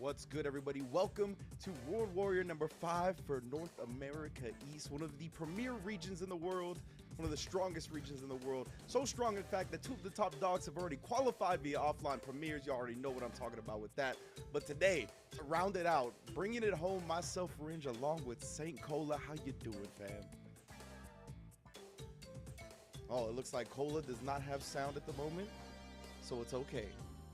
What's good, everybody? Welcome to World Warrior number 5 for North America East, one of the premier regions in the world, one of the strongest regions in the world. So strong, in fact, that 2 of the top dogs have already qualified via offline premieres. You already know what I'm talking about with that. But today, to round it out, bringing it home, myself, Ringe, along with St. Cola. How you doing, fam? Oh, it looks like Cola does not have sound at the moment, so it's okay.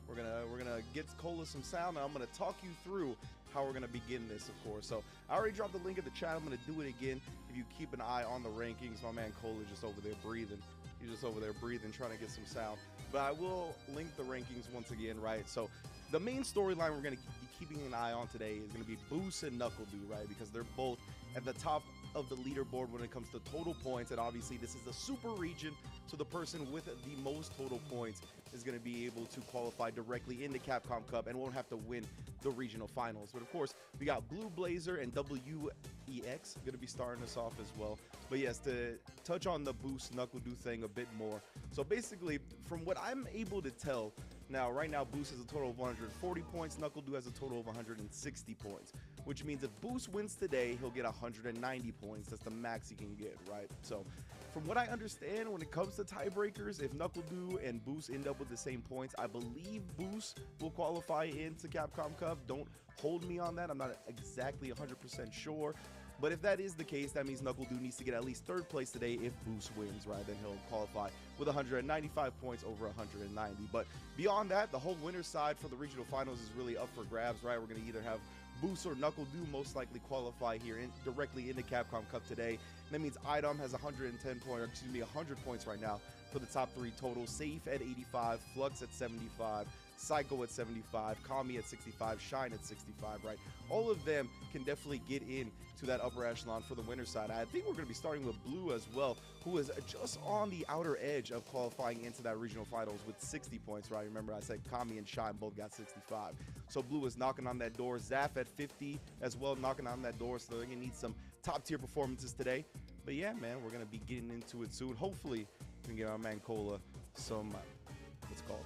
We're gonna get Cola some sound, and I'm gonna talk you through how we're gonna begin this, of course. So I already dropped the link in the chat. I'm gonna do it again. If you keep an eye on the rankings, my man Cola just over there breathing. He's just over there breathing, trying to get some sound. But I will link the rankings once again, right? So the main storyline we're gonna be keeping an eye on today is gonna be Boost and Knuckledoo, right? Because they're both at the top of the leaderboard when it comes to total points, and obviously this is a super region, so the person with the most total points is going to be able to qualify directly into Capcom Cup and won't have to win the regional finals. But of course, we got Blue Blazer and WEX going to be starting us off as well. But yes, to touch on the Boost Knuckledoo thing a bit more. So basically, from what I'm able to tell, now right now Boost has a total of 140 points, Knuckledoo has a total of 160 points, which means if Boost wins today, he'll get 190 points. That's the max he can get, right? So from what I understand, when it comes to tiebreakers, if Knuckledoo and Boost end up with the same points, I believe Boost will qualify into Capcom Cup. Don't hold me on that. I'm not exactly 100% sure. But if that is the case, that means Knuckledoo needs to get at least 3rd place today if Boost wins, right? Then he'll qualify with 195 points over 190. But beyond that, the whole winner's side for the regional finals is really up for grabs, right? We're going to either have Boost or Knuckledoo most likely qualify here directly into Capcom Cup today. And that means Idom has 100 points right now for the top 3 total. Safe at 85, Flux at 75, Psycho at 75, Kami at 65, Shine at 65, right? All of them can definitely get in to that upper echelon for the winner's side. I think we're going to be starting with Blue as well, who is just on the outer edge of qualifying into that regional finals with 60 points, right? Remember I said Kami and Shine both got 65. So Blue is knocking on that door. Zaf at 50 as well, knocking on that door. So they're going to need some top tier performances today. But yeah, man, we're going to be getting into it soon. Hopefully, we can get our man Cola some, what's it called?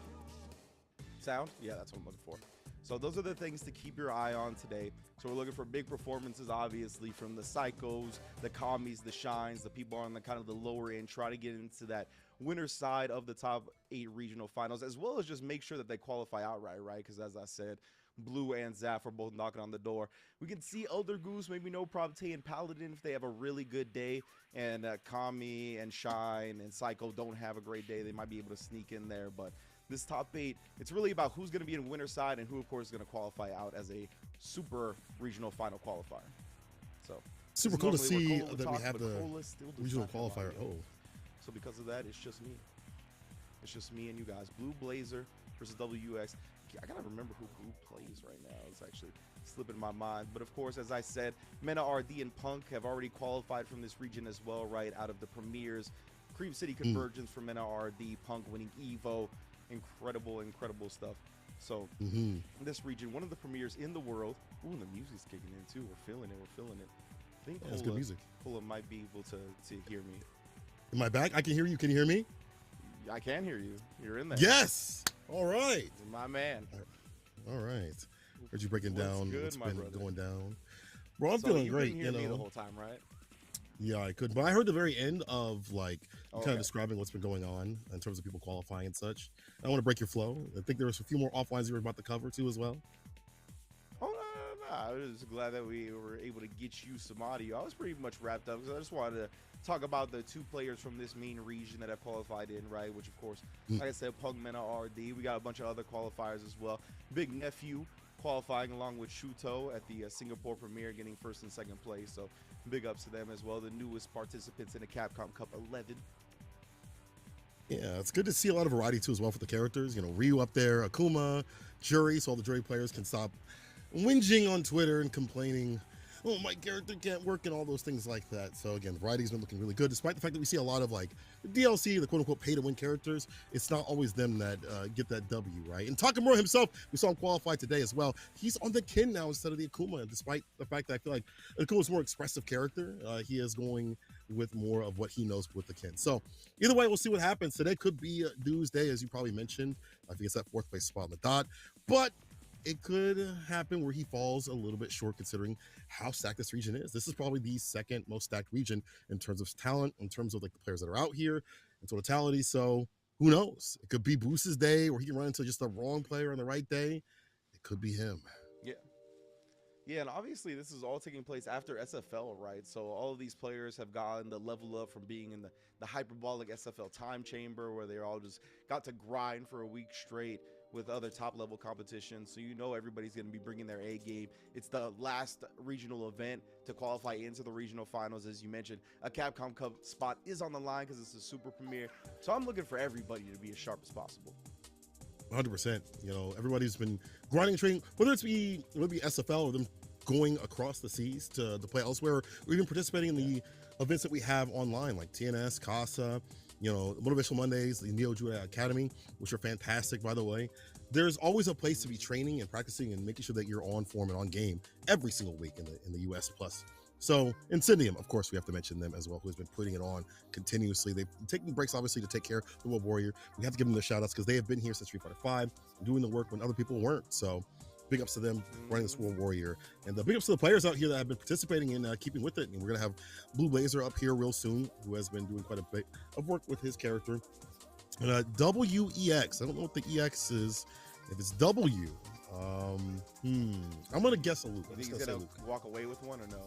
Sound? Yeah, that's what I'm looking for. So those are the things to keep your eye on today. So we're looking for big performances, obviously, from the Psychos, the Kamis, the Shines, the people on the kind of the lower end, try to get into that winner's side of the top 8 regional finals, as well as just make sure that they qualify outright, right? Because as I said, Blue and Zaf are both knocking on the door. We can see Elder Goose, maybe No Probte and Paladin if they have a really good day, and Kami and Shine and Psycho don't have a great day. They might be able to sneak in there, but this top 8, it's really about who's going to be in winner's side and who, of course, is going to qualify out as a super regional final qualifier. So super cool to see that we have the regional qualifier. Oh, so because of that, it's just me. It's just me and you guys. Blue Blazer versus WX. I gotta remember who plays right now. It's actually slipping my mind. But of course, as I said, Mena RD and Punk have already qualified from this region as well, right? Out of the premieres. Creep City Convergence for Mena RD, Punk winning Evo. Incredible stuff. So this region, one of the premieres in the world. Ooh, and the music's kicking in too. We're feeling it. I think that's good music. Cola might be able to hear me. Am I back? I can hear you. Can you hear me? I can hear you. You're in there. Yes. All right. My man. All right. Heard you breaking down what's been going down. Bro, I'm so feeling great. You know, me the whole time, right? Yeah, I could, but I heard the very end of kind of describing what's been going on in terms of people qualifying and such. I don't want to break your flow. I think there was a few more offlines you were about to cover too as well. Oh no. I was glad that we were able to get you some audio. I was pretty much wrapped up because I just wanted to talk about the 2 players from this main region that have qualified in, right? Which of course, like I said, Pug Mena RD. We got a bunch of other qualifiers as well. Big Nephew qualifying along with Shuto at the Singapore premiere, getting 1st and 2nd place. So big ups to them as well. The newest participants in the Capcom Cup 11. Yeah, it's good to see a lot of variety too as well for the characters. You know, Ryu up there, Akuma, Jury, so all the Jury players can stop whinging on Twitter and complaining, oh, my character can't work and all those things like that. So again, the variety's been looking really good, despite the fact that we see a lot of the DLC, the quote-unquote pay-to-win characters. It's not always them that get that W, right? And Takamura himself, we saw him qualify today as well. He's on the Kin now instead of the Akuma, despite the fact that I feel like Akuma's more expressive character. He is going with more of what he knows with the Kin. So either way, we'll see what happens. Today could be Dew's day, as you probably mentioned. If he gets that 4th place spot on the dot. But it could happen where he falls a little bit short considering how stacked this region is. This is probably the second most stacked region in terms of talent, in terms of like the players that are out here, in totality. So who knows? It could be Bruce's day, or he can run into just the wrong player on the right day. It could be him. Yeah. Yeah, and obviously this is all taking place after SFL, right? So all of these players have gotten the level up from being in the hyperbolic SFL time chamber where they all just got to grind for a week straight with other top level competitions. So you know everybody's going to be bringing their A game. It's the last regional event to qualify into the regional finals. As you mentioned, a Capcom Cup spot is on the line because it's a super premiere. So I'm looking for everybody to be as sharp as possible. 100%. You know, everybody's been grinding, training, whether it be SFL or them going across the seas to play elsewhere, or even participating in the events that we have online, like TNS, CASA, you know, Motivational Mondays, the Neo Judah Academy, which are fantastic, by the way. There's always a place to be training and practicing and making sure that you're on form and on game every single week in the US plus. So Incendium, of course, we have to mention them as well, who has been putting it on continuously. They've taken breaks, obviously, to take care of the World Warrior. We have to give them the shout outs because they have been here since Street Fighter 5, doing the work when other people weren't. So big ups to them running this World Warrior. And big ups to the players out here that have been participating in keeping with it. And we're going to have Blue Blazer up here real soon, who has been doing quite a bit of work with his character. And WEX, I don't know what the EX is. If it's W, I'm going to guess a loop. You think he's going to walk away with one or no?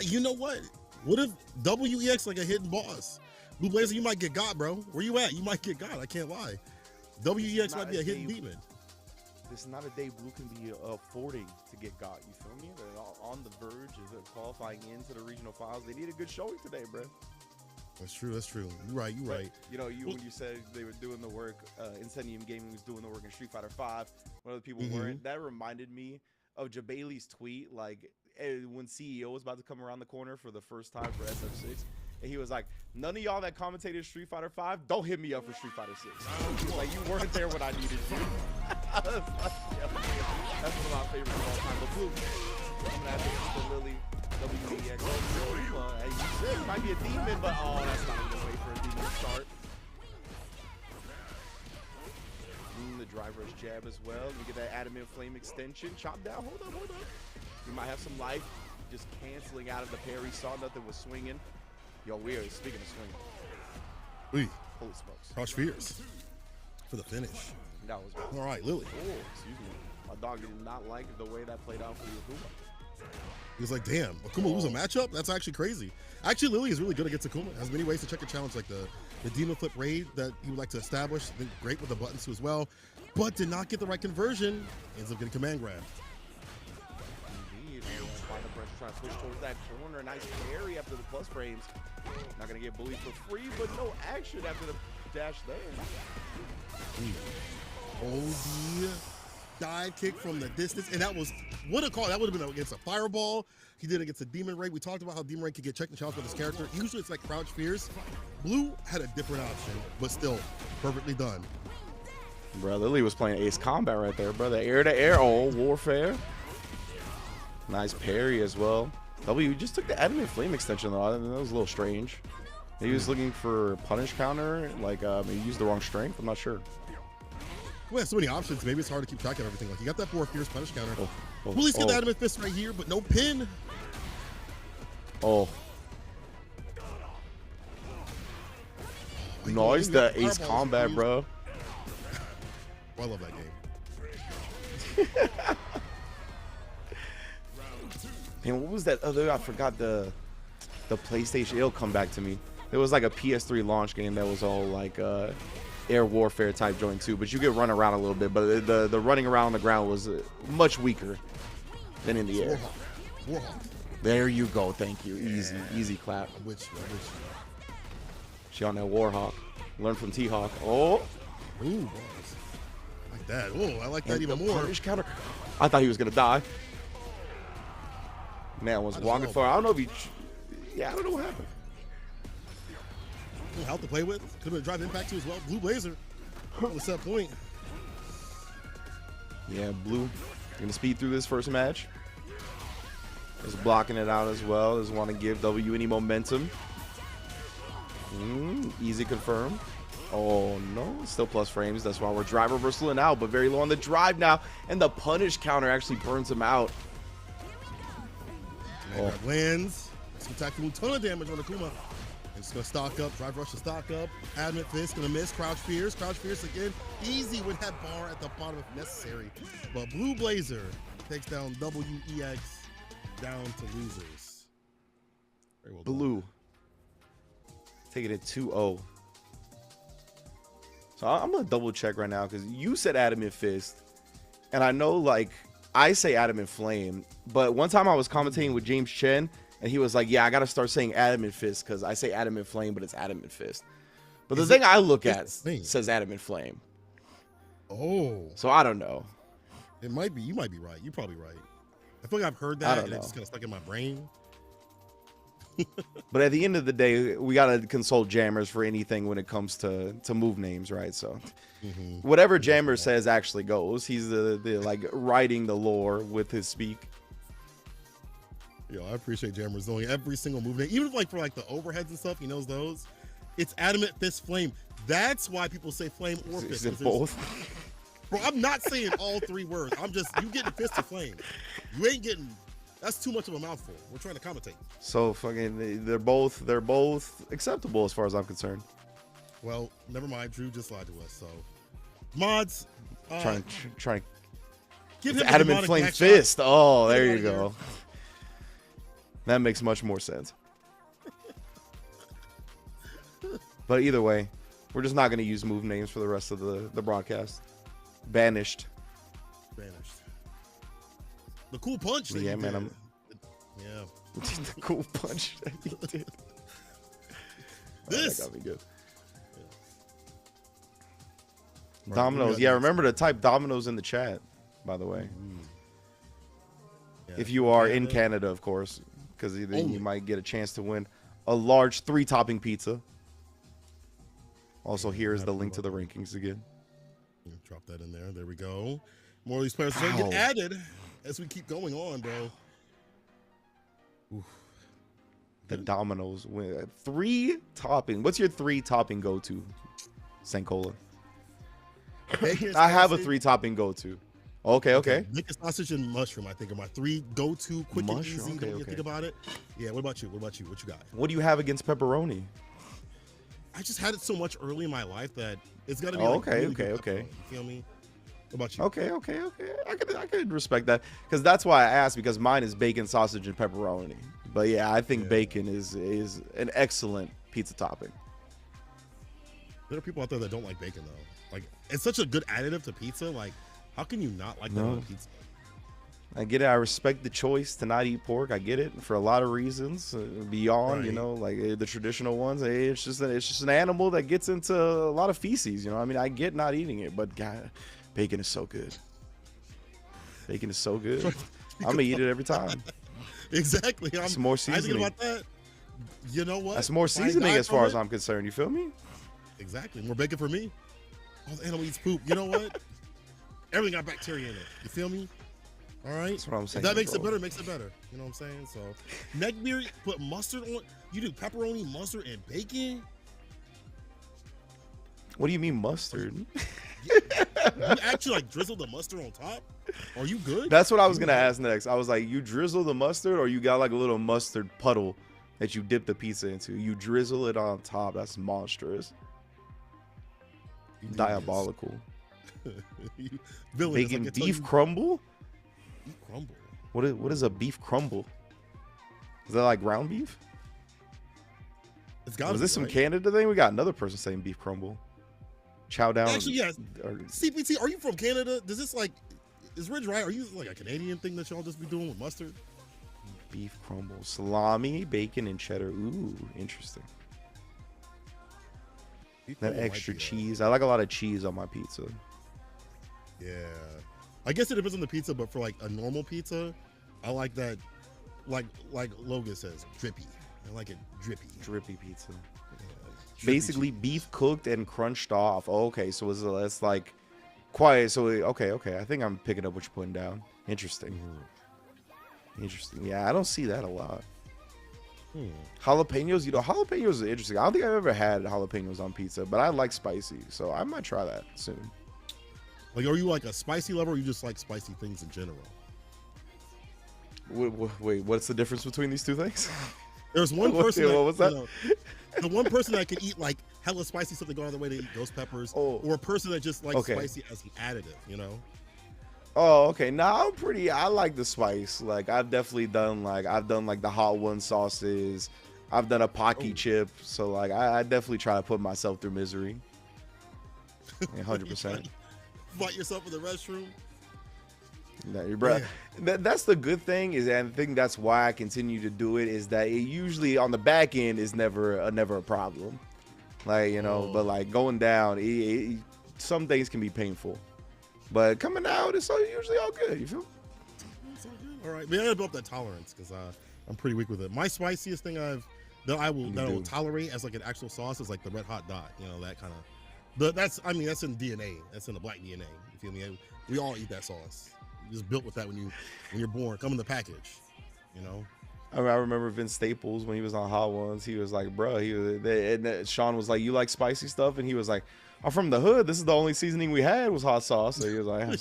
You know what? What if WEX like a hidden boss? Blue Blazer, you might get got, bro. Where you at? You might get got. I can't lie. WEX might be a hidden demon. This is not a day Blue can be affording to get got. You feel me? They're on the verge of qualifying into the regional finals. They need a good showing today, bro. That's true. That's true. You're right. You're right. You know, when you said they were doing the work, Incendium Gaming was doing the work in Street Fighter 5. When other people weren't. That reminded me of Jabali's tweet, like when CEO was about to come around the corner for the first time for SF6. And he was like, none of y'all that commentated Street Fighter 5, don't hit me up for Street Fighter 6. He was like, you weren't there when I needed you. That's one of my favorites of all time. But Blue, I'm going to have to keep the Lily WEX. As you said, it might be a demon, but oh, that's not a good way for a demon to start. The driver's jab as well. We get that adamant flame extension. Chop down. Hold up. We might have some life. Just canceling out of the parry. Saw nothing was swinging. Yo, weird. Speaking of swinging. Holy smokes. Crouch Fierce for the finish. That was all right, Lily. Oh, excuse me. My dog did not like the way that played out for Akuma. He was like, damn, Akuma lose a matchup? That's actually crazy. Actually, Lily is really good against Akuma. Has many ways to check a challenge, like the Demon Flip raid that he would like to establish. I think great with the buttons too as well, but did not get the right conversion. Ends up getting command grab. Indeed. Final pressure trying to push towards that corner. Nice parry after the plus frames. Not going to get bullied for free, but no action after the dash there. The dive kick from the distance, and that was what a call. That would have been against a fireball. He did it against a demon raid. We talked about how demon raid could get checked and challenged with his character. Usually it's like crouch fierce. Blue had a different option, but still perfectly done. Bro, Lily was playing Ace Combat right there, brother. Air to air. Oh, Warfare. Nice parry as well. W just took the adamant flame extension though. That was a little strange. He was looking for punish counter, like he used the wrong strength. I'm not sure. We have so many options. Maybe it's hard to keep track of everything. Like you got that 4 fierce punish counter. Willie's got the adamant fist right here, but no pin. Nice, the Ace Combat, bro. I love that game. And what was that other? I forgot the PlayStation. It'll come back to me. It was like a PS3 launch game that was all like air warfare type joint too. But you could run around a little bit. But the running around on the ground was much weaker than in the air. Warhawk. There you go. Thank you. Easy clap. I'm with you. She on that Warhawk. Learn from T-Hawk. Oh. Ooh, boss. Like that. Oh, I like that even more. Punish counter. I thought he was gonna die. Man was walking for. I don't know if he. Yeah, I don't know what happened. Health to play with. Could have been drive impact too as well. Blue Blazer. What's that point? Yeah, Blue gonna speed through this first match. Is blocking it out as well. Doesn't want to give W any momentum. Easy confirm. Oh no, still plus frames. That's why we're drive reversal out, but very low on the drive now. And the punish counter actually burns him out. Oh. Lands. It's gonna attack a ton of damage on Akuma. And it's gonna stock up, drive rush to stock up. Adamant Fist gonna miss. Crouch Fierce again. Easy with that bar at the bottom if necessary. But Blue Blazer takes down WEX down to losers. Very well Blue. Taking it 2-0. So I'm gonna double check right now because you said Adamant Fist, and I know like I say Adamant Flame, but one time I was commentating with James Chen, and he was like, "Yeah, I gotta start saying Adamant Fist because I say Adamant Flame, but it's Adamant Fist." But the thing I look at says Adamant Flame. Oh, so I don't know. It might be. You might be right. You're probably right. I feel like I've heard that, and it just kind of stuck in my brain. But at the end of the day, we gotta consult Jammers for anything when it comes to move names, right? So whatever Jammer says actually goes. He's the like writing the lore with his speak. Yo, I appreciate Jammers knowing every single move name, even like for like the overheads and stuff. He knows those. It's Adamant Fist Flame. That's why people say Flame or Fist. Is it both? Bro, I'm not saying all three words. I'm just you getting Fist or Flame. You ain't getting. That's too much of a mouthful. We're trying to commentate. So fucking, they're both acceptable as far as I'm concerned. Well, never mind. Drew just lied to us. So, mods, trying to give him Adamant Flame Fist. Oh, there you go. That makes much more sense. But either way, we're just not going to use move names for the rest of the broadcast. Banished. The cool punch that yeah, man. Yeah. The cool punch that you did. This that got me good. Yeah. Dominoes. Yeah, remember to type Dominoes in the chat, by the way. Yeah, if you are in Canada, of course, because then you might get a chance to win a large 3-topping pizza. Also, here is the link to the rankings again. Drop that in there. There we go. More of these players are going to get added as we keep going on, bro. Oof. The Dominoes win 3-topping. What's your 3-topping go-to, Sankola? I have a 3-topping go-to. Okay. Bacon, sausage, and mushroom, I think, are my 3 go-to, quick and easy. Don't you think about it? Yeah, what about you? What you got? What do you have against pepperoni? I just had it so much early in my life that it's got to be okay. You feel me? What about you? Okay. I could respect that because that's why I asked, because mine is bacon, sausage, and pepperoni. But yeah, I think bacon is an excellent pizza topping. There are people out there that don't like bacon though. Like, it's such a good additive to pizza. Like, how can you not like that on pizza? I get it. I respect the choice to not eat pork. I get it for a lot of reasons beyond, like the traditional ones. It's just an animal that gets into a lot of feces. I mean, I get not eating it, but God, bacon is so good. Bacon is so good. I'm gonna eat it every time. Exactly. It's more seasoning. I think about that. You know what? That's more seasoning as far as I'm concerned. You feel me? Exactly. More bacon for me. Oh, the animal eats poop. You know what? Everything got bacteria in it. You feel me? All right. That's what I'm saying. If that makes it better, makes it better. You know what I'm saying? So, neckbeard, put mustard on. You do pepperoni, mustard, and bacon. What do you mean mustard? You actually like drizzle the mustard on top? Are you good? That's what I was gonna ask next. I was like, you drizzle the mustard, or you got like a little mustard puddle that you dip the pizza into? You drizzle it on top. That's monstrous. Diabolical. Bacon beef crumble? Beef crumble. What is a beef crumble? Is that like ground beef? It's got. Is this some Canada thing? We got another person saying beef crumble. Chow down. Actually, yes. CPT, are you from Canada? Does this like, is Ridge right? Are you like a Canadian thing that y'all just be doing with mustard? Beef crumble, salami, bacon, and cheddar. Ooh, interesting. That extra cheese. I like a lot of cheese on my pizza. Yeah, I guess it depends on the pizza, but for like a normal pizza, I like that. Like Logan says, drippy. I like it drippy. Drippy pizza. Basically beef cooked and crunched off. Oh, okay, so it's like quiet. So okay. I think I'm picking up what you're putting down. Interesting. Interesting. Yeah, I don't see that a lot. Jalapenos, jalapenos are interesting. I don't think I've ever had jalapenos on pizza, but I like spicy, so I might try that soon. Like, are you like a spicy lover, or you just like spicy things in general? Wait, what's the difference between these two things? There's one person. What was that? The one person that can eat like hella spicy stuff, they go out of their way to eat ghost peppers, or a person that just likes spicy as an additive, Oh, okay. Now I like the spice. Like I've definitely done like the hot one sauces. I've done a Pocky chip. So like I definitely try to put myself through misery. 100%. Fight yourself in the restroom. No, bro. That's the good thing and I think that's why I continue to do it, is that it usually on the back end is never a problem. Like, but like going down, some things can be painful. But coming out, it's usually all good. You feel? It's all good. All right, man. I gotta build up that tolerance because I'm pretty weak with it. My spiciest thing I will tolerate as like an actual sauce is like the red hot dot. That kind of. That's in DNA. That's in the black DNA. You feel me? We all eat that sauce. You're just built with that when you're born. Come in the package. I remember Vince Staples when he was on Hot Ones. He was like, bro, and Sean was like, you like spicy stuff? And he was like, I'm from the hood. This is the only seasoning we had was hot sauce. So he was like,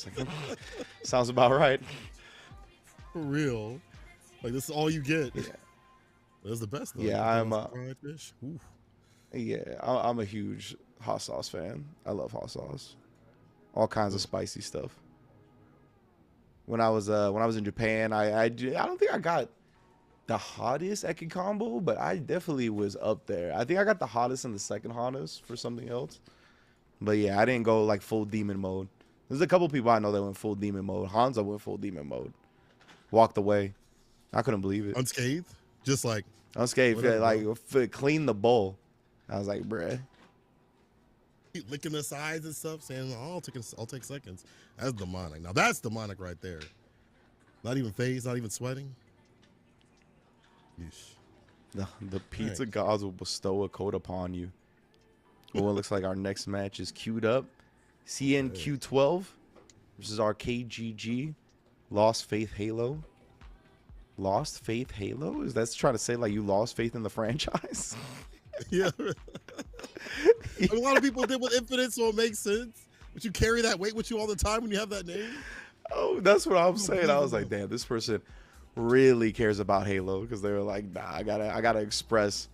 sounds about right. For real. Like, this is all you get. Yeah. That's the best, though. Yeah, I'm a huge hot sauce fan. I love hot sauce. All kinds of spicy stuff. When I was in Japan, I don't think I got the hottest Eki combo, but I definitely was up there. I think I got the hottest and the second hottest for something else. But yeah, I didn't go like full demon mode. There's a couple people I know that went full demon mode. Hanzo went full demon mode. Walked away. I couldn't believe it. Unscathed? Just like unscathed. Like clean the bowl. I was like, bruh. Licking the sides and stuff, saying, I'll take seconds. That's demonic. Now that's demonic right there. Not even phase, not even sweating. Yeesh. The pizza gods will bestow a coat upon you. Well, it looks like our next match is queued up. CNQ12 versus our KGG. Lost Faith Halo. Lost Faith Halo? Is that trying to say like you lost faith in the franchise? Yeah. A lot of people did with Infinite, so it makes sense. But you carry that weight with you all the time when you have that name? Oh, that's what I'm saying. I was like, damn, this person really cares about Halo, because they were like, nah, I gotta express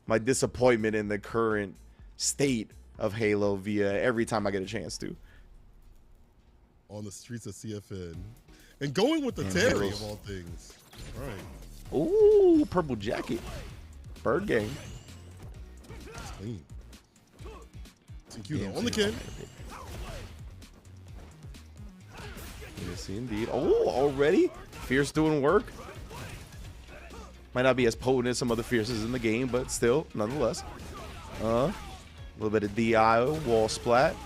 my disappointment in the current state of Halo via every time I get a chance to. On the streets of CFN. And going with the Terry of all things. All right. Ooh, purple jacket. Bird game. It's clean. CQ on the Ken. Yes, indeed. Oh, already? Fierce doing work. Might not be as potent as some other Fierces in the game, but still, nonetheless. A little bit of DI, wall splat.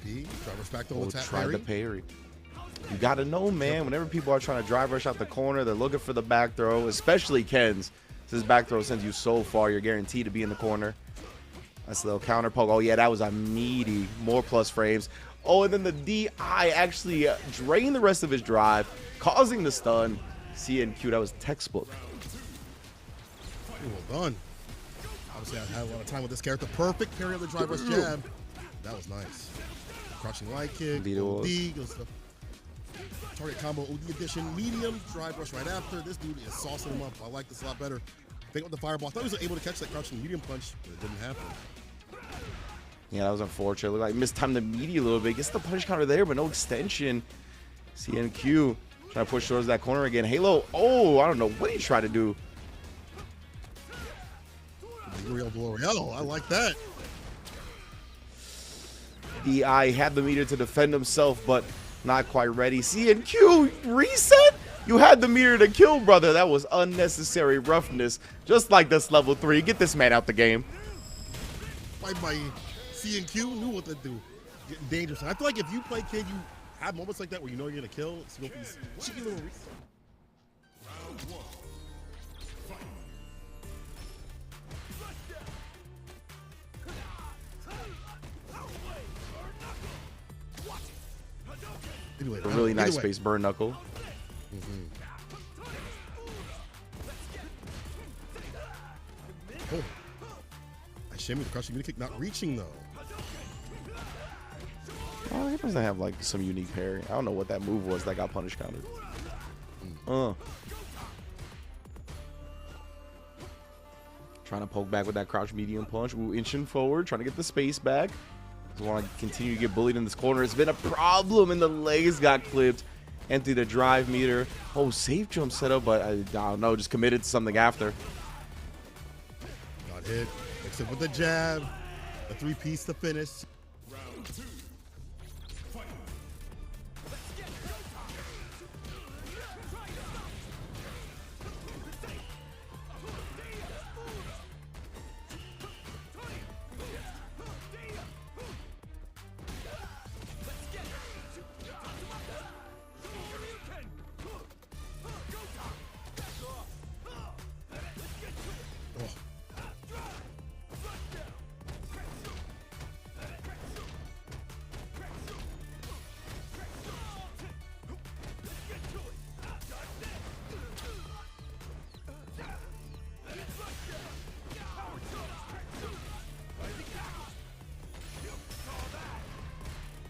DP, driver's back to attack. Tried to parry. You gotta know, man, whenever people are trying to drive rush out the corner, they're looking for the back throw, especially Ken's. His back throw sends you so far, you're guaranteed to be in the corner. That's a little counter poke. Oh, yeah, that was a meaty, more plus frames. Oh, and then the DI actually drained the rest of his drive, causing the stun. CNQ, that was textbook. Well done. Obviously, I had a lot of time with this character. Perfect parry of the driver's jab. That was nice. Crushing light kick, OD, good stuff. Target combo, OD edition, medium, drive rush right after. This dude is saucing him up. I like this a lot better. Think with the fireball. I thought he was able to catch that crouching medium punch, but it didn't happen. Yeah, that was unfortunate. Looked like mistimed the media a little bit. Gets the punish counter there, but no extension. CNQ trying to push towards that corner again. Halo, oh, I don't know what he tried to do. Real L'Oreal, I like that. DI had the meter to defend himself, but not quite ready. CNQ reset? You had the meter to kill, brother. That was unnecessary roughness. Just like this level 3. Get this man out the game. My CNQ knew what to do. Getting dangerous. I feel like if you play kid, you have moments like that where you know you're going to kill. It's going to be cheeky little reset. Anyway, a really nice space burn knuckle. shimmy, the crushing kick not reaching though. Oh, he doesn't have like some unique parry. I don't know what that move was that got punish countered. Trying to poke back with that crouch medium punch. Ooh, inching forward, trying to get the space back. Just want to continue to get bullied in this corner. It's been a problem, and the legs got clipped. Empty the drive meter. Oh, safe jump setup, but I don't know, just committed to something after. Got hit, except with the jab. A 3-piece to finish. Round 2. Fight.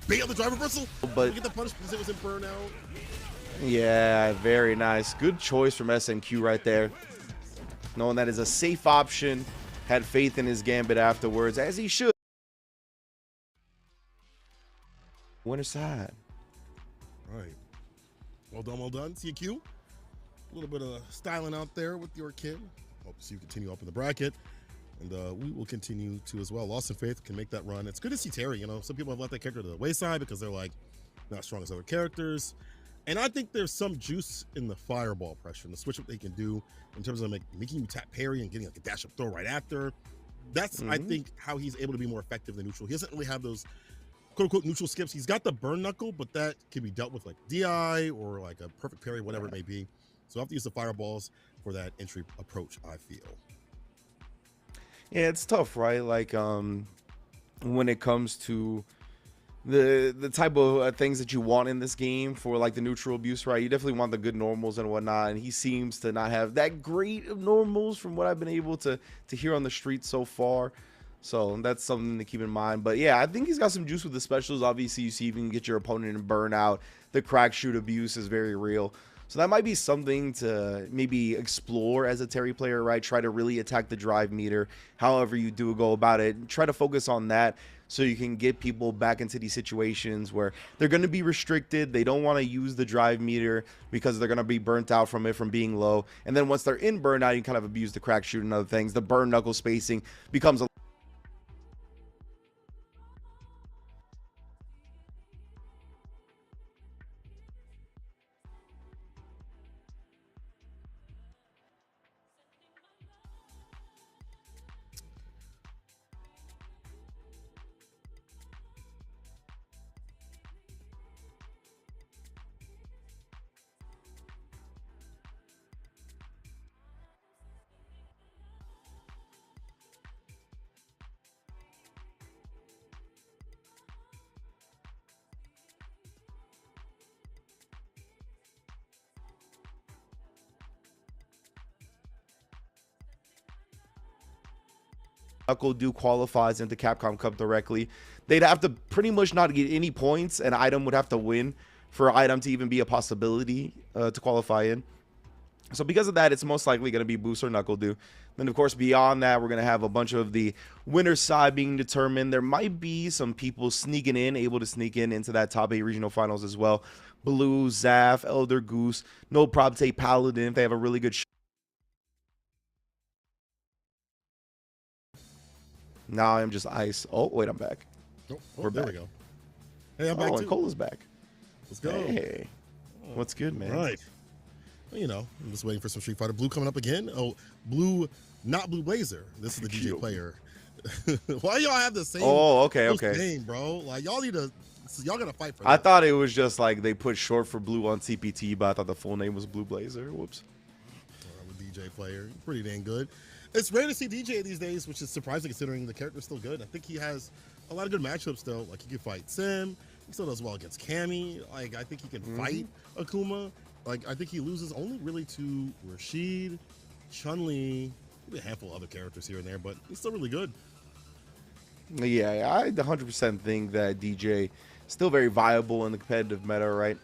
Bail the drive reversal. But get the punish because it was in burnout. yeah, very nice. Good choice from SNQ right there. Knowing that is a safe option. Had faith in his gambit afterwards, as he should. Winner side. All right. Well done, well done. CQ. A little bit of styling out there with your kid. Hope to see you continue up in the bracket. And we will continue to as well. Lost in Faith can make that run. It's good to see Terry. You know, some people have left that character to the wayside because they're like not as strong as other characters. And I think there's some juice in the fireball pressure and the switch up they can do in terms of making you tap parry and getting like a dash up throw right after. That's, I think, how he's able to be more effective than neutral. He doesn't really have those quote unquote neutral skips. He's got the burn knuckle, but that can be dealt with like DI or like a perfect parry, whatever it may be. So I have to use the fireballs for that entry approach, I feel. Yeah, it's tough, right? Like when it comes to the type of things that you want in this game for like the neutral abuse, right? You definitely want the good normals and whatnot, and he seems to not have that great of normals from what I've been able to hear on the street so far. So that's something to keep in mind. But yeah, I think he's got some juice with the specials. Obviously, you see if you can get your opponent in burnout. The crack shoot abuse is very real. So that might be something to maybe explore as a Terry player, right? Try to really attack the drive meter, however you do go about it. Try to focus on that so you can get people back into these situations where they're going to be restricted. They don't want to use the drive meter because they're going to be burnt out from it from being low. And then once they're in burnout, you kind of abuse the crack shoot and other things. The burn knuckle spacing becomes a Knuckle do qualifies into Capcom Cup directly. They'd have to pretty much not get any points, and Item would have to win for Item to even be a possibility to qualify in. So because of that, it's most likely going to be Boost or Knuckle Do. Then, of course, beyond that, we're going to have a bunch of the winner side being determined. There might be some people sneaking in, able to sneak in into that top 8 regional finals as well. Blue, Zaf, Elder Goose, No Probate, Paladin, if they have a really good Now I'm just ice. Oh, wait, I'm back. Oh, We're there back. we go. Hey, I'm back too. And Cola's back. Let's go. Hey, what's good, man? Right. Well, you know, I'm just waiting for some Street Fighter. Blue coming up again. Oh, Blue, not Blue Blazer. This is the DJ player. Why y'all have the same? Oh, okay, name, bro. Like y'all need to. Y'all gotta fight for that. I thought it was just like they put short for Blue on CPT, but I thought the full name was Blue Blazer. Whoops. I'm a DJ player. Pretty dang good. It's rare to see DJ these days, which is surprising considering the character's still good. I think he has a lot of good matchups still. Like he can fight Sim. He still does well against Cammy. Like I think he can fight Akuma. Like I think he loses only really to Rashid, Chun-Li, maybe a handful of other characters here and there, but he's still really good. Yeah, I 100% think that DJ still very viable in the competitive meta, right?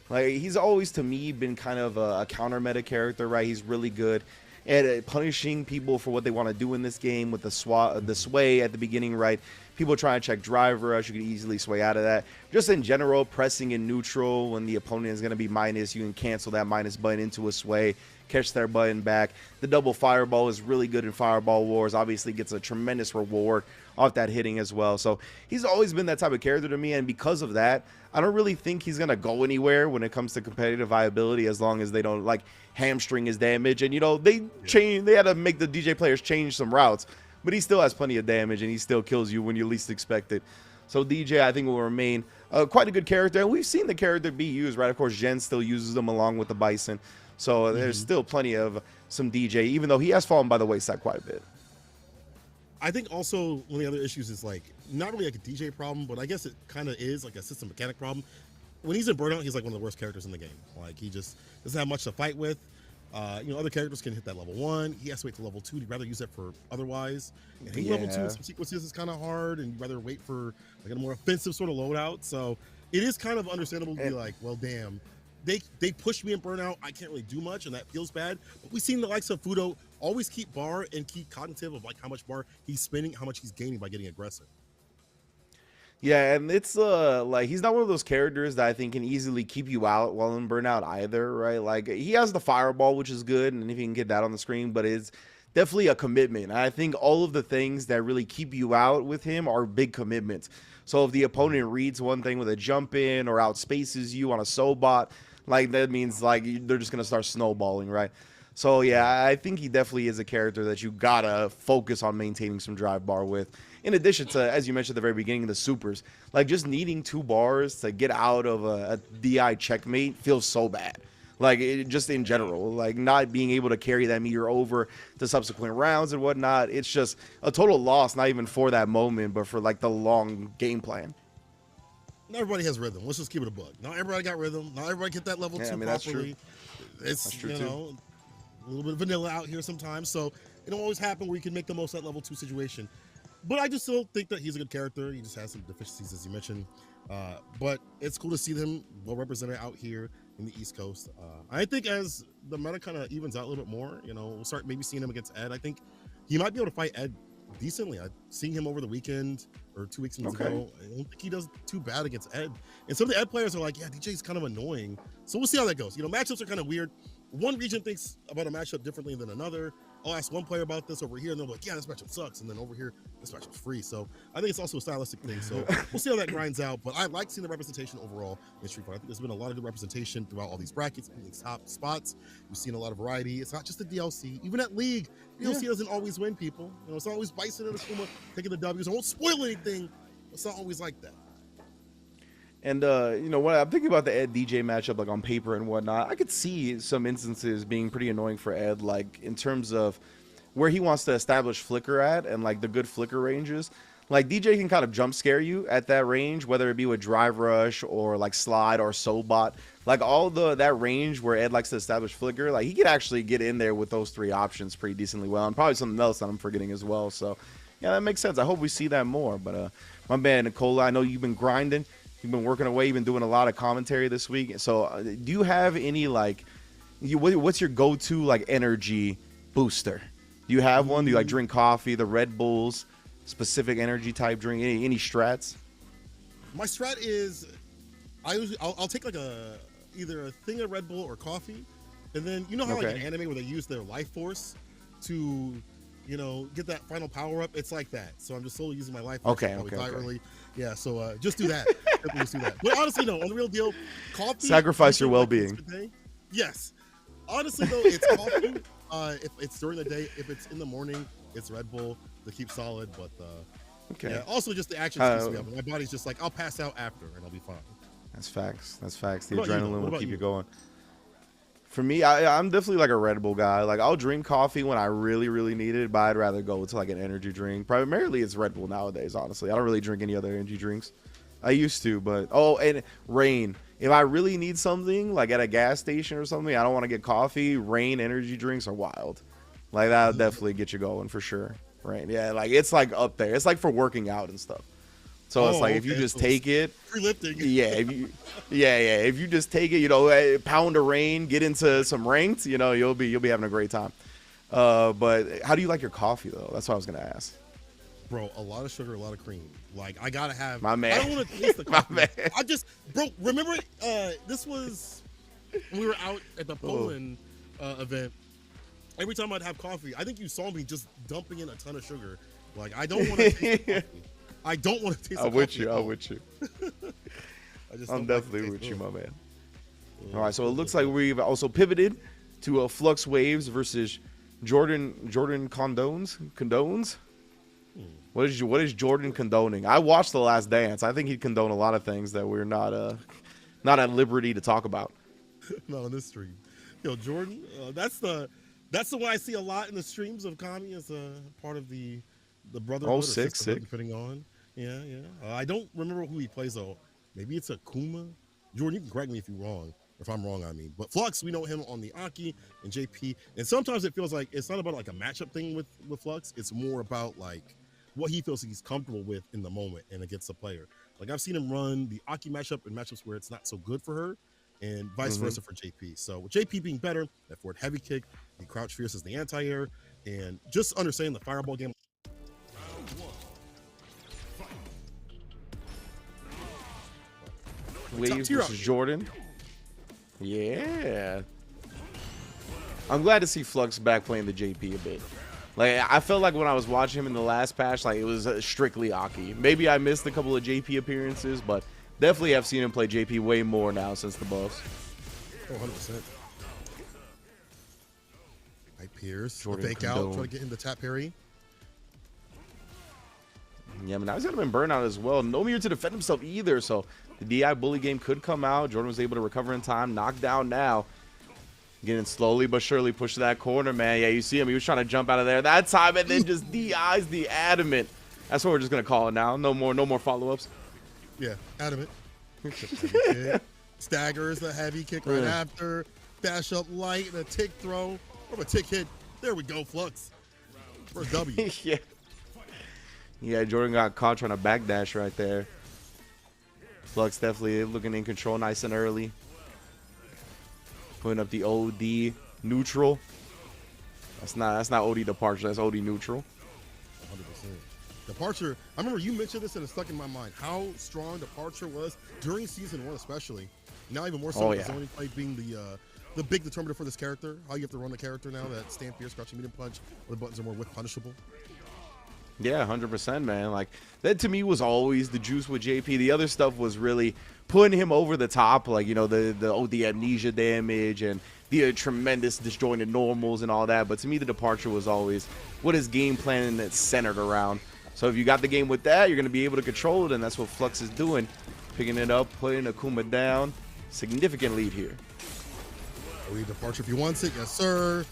Like he's always to me been kind of a counter meta character, right? He's really good at punishing people for what they want to do in this game with the sway at the beginning, right? People try to check drive rush, you can easily sway out of that. Just in general, pressing in neutral when the opponent is going to be minus, you can cancel that minus button into a sway, catch their button back. The double fireball is really good in Fireball Wars. Obviously gets a tremendous reward off that hitting as well. So he's always been that type of character to me, and because of that, I don't really think he's going to go anywhere when it comes to competitive viability as long as they don't like hamstring his damage. And, you know, they had to make the DJ players change some routes, but he still has plenty of damage and he still kills you when you least expect it. So DJ, I think, will remain quite a good character, and we've seen the character be used, right? Of course, Jen still uses them along with the Bison. So there's still plenty of some DJ, even though he has fallen by the wayside quite a bit. I think also one of the other issues is like not really like a DJ problem, but I guess it kind of is like a system mechanic problem. When he's in Burnout, he's like one of the worst characters in the game. Like he just doesn't have much to fight with. You know, other characters can hit that level 1. He has to wait to level 2. He'd rather use it for otherwise. And hitting level 2 in some sequences is kind of hard, and you'd rather wait for like a more offensive sort of loadout. So it is kind of understandable to be like, well, damn, they push me in Burnout. I can't really do much, and that feels bad. But we've seen the likes of Fudo always keep bar and keep cognitive of like how much bar he's spending, how much he's gaining by getting aggressive. Yeah, and it's like he's not one of those characters that I think can easily keep you out while in Burnout either, right? Like he has the Fireball, which is good, and if you can get that on the screen, but it's definitely a commitment. I think all of the things that really keep you out with him are big commitments. So if the opponent reads one thing with a jump in or outspaces you on a Sobot, like that means like they're just gonna start snowballing, right? So yeah, I think he definitely is a character that you gotta focus on maintaining some drive bar with. In addition to, as you mentioned at the very beginning, the supers, like just needing 2 bars to get out of a DI checkmate feels so bad. Like just in general, like not being able to carry that meter over to subsequent rounds and whatnot, it's just a total loss, not even for that moment, but for like the long game plan. Not everybody has rhythm. Let's just keep it a bug. Not everybody got rhythm. Not everybody get that level 2 properly. That's true. It's that's true you know, too. a little bit of vanilla out here sometimes. So it don't always happen where you can make the most of that level 2 situation. But I just still think that he's a good character. He just has some deficiencies, as you mentioned. But it's cool to see them well represented out here in the East Coast. I think as the meta kind of evens out a little bit more, you know, we'll start maybe seeing him against Ed. I think he might be able to fight Ed decently. I've seen him over the weekend or 2 weeks ago. I don't think he does too bad against Ed. And some of the Ed players are like, yeah, DJ's kind of annoying. So we'll see how that goes. You know, matchups are kind of weird. One region thinks about a matchup differently than another. I'll ask one player about this over here, and they'll be like, yeah, this matchup sucks. And then over here, this matchup's free. So I think it's also a stylistic thing. So we'll see how that grinds out. But I like seeing the representation overall in Street Fighter. I think there's been a lot of good representation throughout all these brackets, these top spots. We've seen a lot of variety. It's not just the DLC. Even at League, DLC doesn't always win people. You know, it's not always Bison and Akuma taking the W's. I won't spoil anything. It's not always like that. And, you know, when I'm thinking about the Ed DJ matchup, like on paper and whatnot, I could see some instances being pretty annoying for Ed, like in terms of where he wants to establish flicker at and like the good flicker ranges. Like DJ can kind of jump scare you at that range, whether it be with drive rush or like slide or Sobot, like all that range where Ed likes to establish flicker, like he could actually get in there with those 3 options pretty decently well, and probably something else that I'm forgetting as well. So yeah, that makes sense. I hope we see that more. But my man Nicola, I know you've been grinding. You've been working away. You've been doing a lot of commentary this week. So do you have any, like, what's your go-to, like, energy booster? Do you have one? Do you, like, drink coffee, the Red Bulls, specific energy type drink? Any strats? My strat is I'll take, like, either a thing of Red Bull or coffee. And then, you know how, like, in anime where they use their life force to, you know, get that final power-up? It's like that. So I'm just slowly using my life force. Okay. Early. Yeah, so just do that. Just do that. But honestly, no, on the real deal, coffee. Sacrifice your well-being. Yes. Honestly, though, it's coffee. If it's during the day, if it's in the morning, it's Red Bull to keep solid. But yeah, also just the action keeps me up. My body's just like, I'll pass out after, and I'll be fine. That's facts. That's facts. The adrenaline will keep you going. For me, I'm definitely like a Red Bull guy. Like I'll drink coffee when I really, really need it, but I'd rather go to like an energy drink. Primarily, it's Red Bull nowadays. Honestly, I don't really drink any other energy drinks. I used to, but and Rain. If I really need something, like at a gas station or something, I don't want to get coffee. Rain energy drinks are wild. Like that'll definitely get you going for sure. Right? Yeah, like it's like up there. It's like for working out and stuff. So it's like if you just take it, free lifting. yeah, if you just take it, you know, pound of rain, get into some ranked, you know, you'll be having a great time. But how do you like your coffee though? That's what I was gonna ask. Bro, a lot of sugar, a lot of cream. Like I gotta have. My man. I don't want to taste the coffee. My man. I just, bro. Remember, this was when we were out at the Poland event. Every time I'd have coffee, I think you saw me just dumping in a ton of sugar. Like I don't want to taste the coffee. I don't want to taste the coffee. I'm with you. I'm definitely with you, my man. All right, so it looks like we've also pivoted to a Flux Waves versus Jordan condones. What is Jordan condoning? I watched The Last Dance. I think he'd condone a lot of things that we're not at liberty to talk about. Not on this stream. Yo, Jordan, that's the one I see a lot in the streams of Kami as a part of the brotherhood. Oh, sick. Depending on. Yeah. I don't remember who he plays though. Maybe it's Akuma. Jordan, you can correct me if you're wrong. If I'm wrong, I mean. But Flux, we know him on the Aki and JP. And sometimes it feels like it's not about like a matchup thing with Flux. It's more about like what he feels he's comfortable with in the moment and against the player. Like I've seen him run the Aki matchup in matchups where it's not so good for her, and vice versa for JP. So with JP being better, that forward heavy kick, the crouch fierce is the anti-air, and just understanding the fireball game. Waves versus Jordan. Yeah. I'm glad to see Flux back playing the JP a bit. Like I felt like when I was watching him in the last patch, like it was strictly Aki. Maybe I missed a couple of JP appearances, but definitely have seen him play JP way more now since the buffs. Oh, 100%. Right, Pierce. Jordan Fake out, trying to get him to tap parry. Yeah, I mean, he's got him in burnout as well. No mirror to defend himself either, so the DI bully game could come out. Jordan was able to recover in time. Knocked down now. Getting slowly but surely pushed to that corner, man. Yeah, you see him. He was trying to jump out of there that time and then just DIs the adamant. That's what we're just going to call it now. No more follow-ups. Yeah, adamant. Staggers the heavy kick right after. Dash up light and a tick throw. Or a tick hit. There we go, Flux. First W. Yeah, Jordan got caught trying to backdash right there. Flux definitely looking in control nice and early. Putting up the OD neutral. That's not OD departure. That's OD neutral. 100%. Departure. I remember you mentioned this and it stuck in my mind. How strong Departure was during season 1, especially. Now even more so with the zoning play being the big determiner for this character. How you have to run the character now. That stand fierce, crouching medium punch, where the buttons are more whip punishable. Yeah, 100%, man. Like that to me was always the juice with JP. The other stuff was really putting him over the top, like, you know, the amnesia damage and the tremendous disjointed normals and all that. But to me, the departure was always what his game plan is centered around. So if you got the game with that, you're going to be able to control it, and that's what Flux is doing. Picking it up, putting Akuma down. Significant lead here. Departure if he wants it. Yes, sir.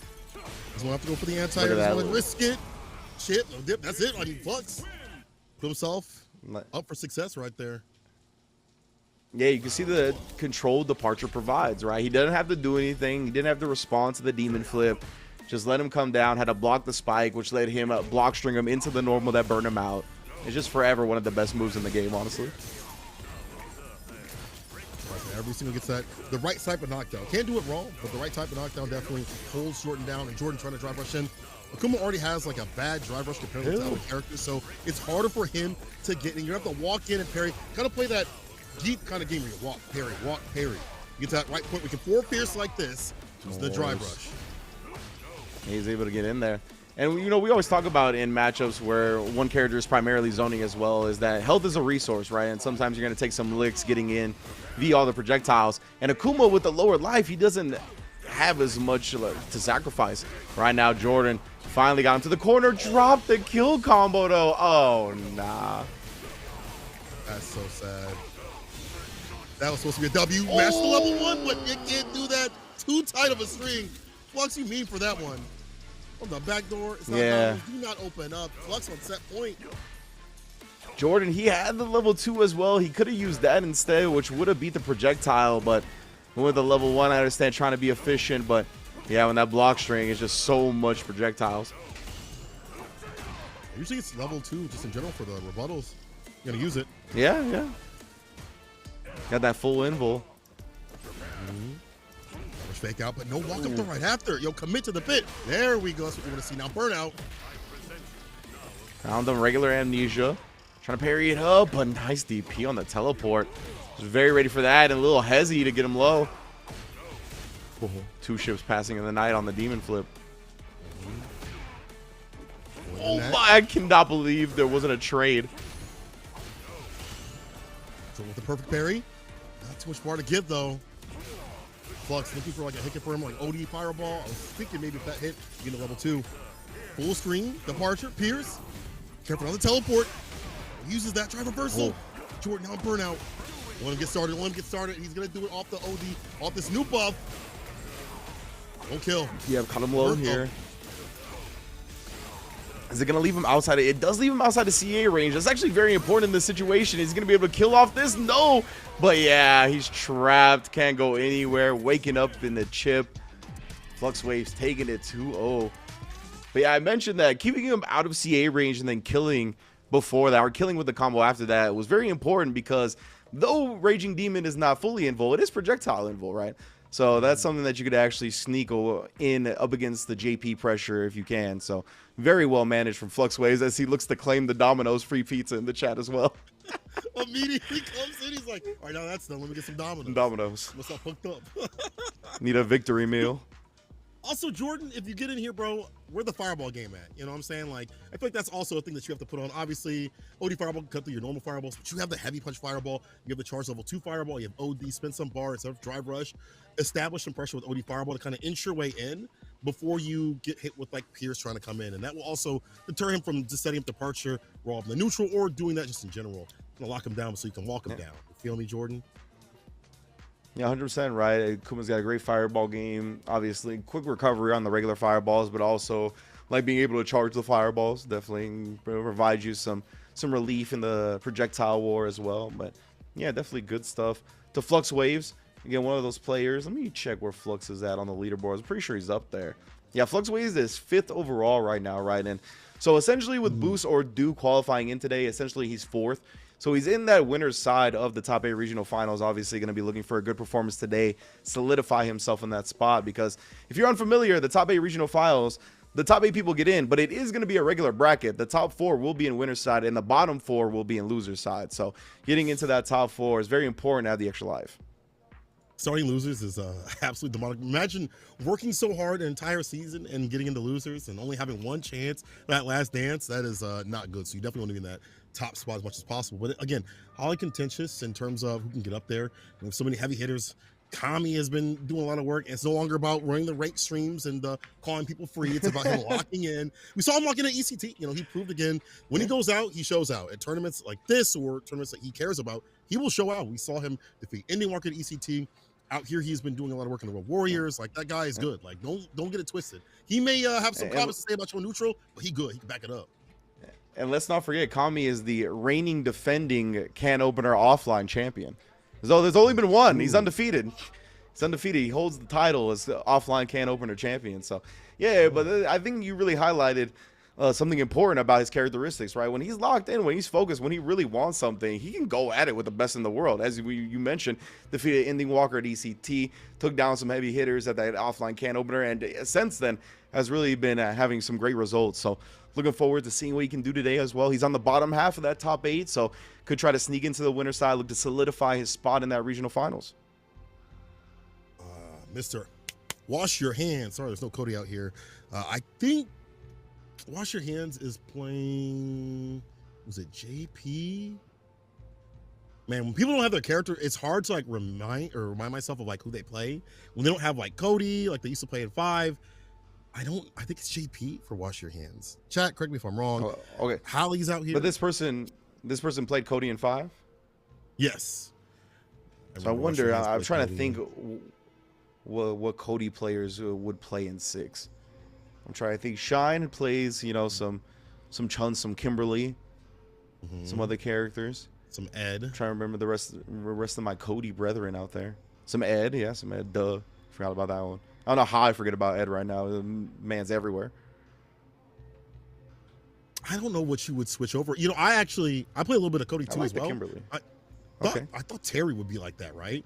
Doesn't want to have to go for the anti-air. Doesn't want to risk it. Shit, no dip. That's it. I mean, Flux put himself up for success right there. Yeah, you can see the control Departure provides, right? He doesn't have to do anything. He didn't have to respond to the demon flip. Just let him come down, had to block the spike, which let him block string him into the normal that burned him out. It's just forever one of the best moves in the game, honestly. Every single gets the right type of knockdown. Can't do it wrong, but the right type of knockdown definitely holds Jordan down. And Jordan trying to drive rush in. Akuma already has like a bad drive rush compared to other characters, so it's harder for him to get in. You have to walk in and parry. Gotta play that deep kind of game where you walk, parry. You get to that right point. We can forward fierce like this. It's the drive rush. He's able to get in there. And, you know, we always talk about in matchups where one character is primarily zoning as well, is that health is a resource, right? And sometimes you're going to take some licks getting in via all the projectiles. And Akuma with the lower life, he doesn't have as much to sacrifice. Right now, Jordan finally got him to the corner, dropped the kill combo, though. Oh, nah. That's so sad. That was supposed to be a W. Master level 1, but you can't do that. Too tight of a string. Flux, you mean for that one. On the back door, it's not do not open up. Flux on set point. Jordan, he had the level 2 as well. He could have used that instead, which would have beat the projectile, but with the level 1, I understand trying to be efficient, but yeah, when that block string is just so much projectiles. Usually it's level 2 just in general for the rebuttals. You're gonna use it. Yeah, yeah. Got that full invul. Fake out, but no walk up the right after. Yo, commit to the pit. There we go. That's what we want to see now. Burnout. Found them regular amnesia. Trying to parry it up, but nice DP on the teleport. Was very ready for that, and a little hezzy to get him low. Two ships passing in the night on the demon flip. Oh my, I cannot believe there wasn't a trade. So with the perfect parry, not too much bar to give though. Flux looking for like a hit for him, like OD fireball. I was thinking maybe if that hit, you get a level 2. Full screen, departure, Pierce. Careful on the teleport. Uses that drive reversal. Jordan on burnout. Let him get started. Let him get started. He's gonna do it off the OD, off this new buff. Don't kill. Yeah, cut him low here. Is it going to leave him outside? It does leave him outside of CA range. That's actually very important in this situation. He's going to be able to kill off this? No. But yeah, he's trapped. Can't go anywhere. Waking up in the chip. Flux Waves taking it 2-0. But yeah, I mentioned that keeping him out of CA range and then killing before that, or killing with the combo after that, was very important because though Raging Demon is not fully invul, it is projectile invul, right? So that's something that you could actually sneak in up against the JP pressure if you can. So very well managed from Flux Waves as he looks to claim the Domino's free pizza in the chat as well. Immediately comes in, he's like, all right, now that's done. Let me get some Domino's. Domino's. What's up, hooked up? Need a victory meal. Also, Jordan, if you get in here, bro, where the fireball game at? You know what I'm saying? Like, I feel like that's also a thing that you have to put on. Obviously, OD fireball can cut through your normal fireballs, but you have the heavy punch fireball. You have the charge level 2 fireball. You have OD, spend some bar instead of drive rush. Establish some pressure with OD fireball to kind of inch your way in before you get hit with like Pierce trying to come in. And that will also deter him from just setting up departure raw in the neutral or doing that just in general. Gonna lock him down so you can walk him down. You feel me, Jordan? Yeah, 100% right. Kuma's got a great fireball game. Obviously, quick recovery on the regular fireballs, but also like being able to charge the fireballs definitely provides you some relief in the projectile war as well. But yeah, definitely good stuff. To Flux Waves, again, one of those players. Let me check where Flux is at on the leaderboard. I'm pretty sure he's up there. Yeah, Flux Waves is 5th overall right now, right? And so essentially with Boost or Do qualifying in today, essentially he's 4th. So he's in that winner's side of the top 8 regional finals, obviously going to be looking for a good performance today, solidify himself in that spot. Because if you're unfamiliar, the top 8 regional finals, the top 8 people get in, but it is going to be a regular bracket. The top 4 will be in winner's side, and the bottom 4 will be in loser's side. So getting into that top 4 is very important to have the extra life. Starting losers is absolutely demonic. Imagine working so hard an entire season and getting into losers and only having one chance that last dance. That is not good. So you definitely want to be in that top spot as much as possible. But again, highly contentious in terms of who can get up there. We have so many heavy hitters. Kami has been doing a lot of work. And it's no longer about running the rank streams and calling people free. It's about him locking in. We saw him locking in ECT. You know, he proved again, when he goes out, he shows out. At tournaments like this or tournaments that he cares about, he will show out. We saw him defeat Ending Market ECT. Out here, he's been doing a lot of work in the World Warriors. Like, that guy is good. Like, don't get it twisted. He may have some comments to say about you on neutral, but he good. He can back it up. And let's not forget, Kami is the reigning defending can opener offline champion. So there's only been one. He's undefeated. He's undefeated. He holds the title as the offline can opener champion. So yeah, but I think you really highlighted something important about his characteristics, right? When he's locked in, when he's focused, when he really wants something, he can go at it with the best in the world. As you mentioned, defeated Ending Walker at ECT, took down some heavy hitters at that offline can opener, and since then has really been having some great results. So looking forward to seeing what he can do today as well. He's on the bottom half of that top 8, so could try to sneak into the winner's side, look to solidify his spot in that regional finals. Mr. Wash Your Hands. Sorry, there's no Cody out here. I think Wash Your Hands is playing, was it JP? Man, when people don't have their character, it's hard to like remind myself of like who they play. When they don't have like Cody, like they used to play in 5. I think it's JP for Wash Your Hands. Chat, correct me if I'm wrong. Oh, okay. Hallie's out here. But this person played Cody in 5? Yes. So I wonder, I'm trying to think what Cody players would play in 6. I'm trying to think. Shine plays, you know, some Chun, some Kimberly, some other characters. Some Ed. I'm trying to remember the rest of my Cody brethren out there. Some Ed, yeah, some Ed. Duh, forgot about that one. I don't know how I forget about Ed right now. The man's everywhere. I don't know what you would switch over. You know, I play a little bit of Cody too like as well. Kimberly. I thought Terry would be like that, right?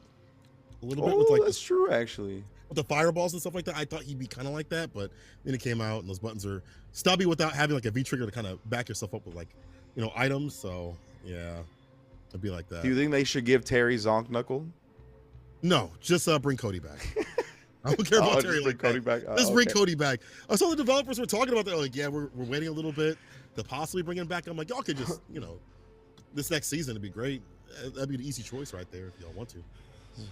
A little bit Oh, with like that's true, actually. with the fireballs and stuff like that. I thought he'd be kind of like that, but then it came out and those buttons are stubby without having like a V trigger to kind of back yourself up with like, you know, items. So yeah, it'd be like that. Do you think they should give Terry Zonk Knuckle? No, just bring Cody back. I don't care about Terry like Cody that. back. Let's bring Cody back. I saw the developers were talking about that. Like, yeah, we're waiting a little bit to possibly bring him back. I'm like, y'all could just, you know, this next season would be great. That'd be an easy choice right there if y'all want to. I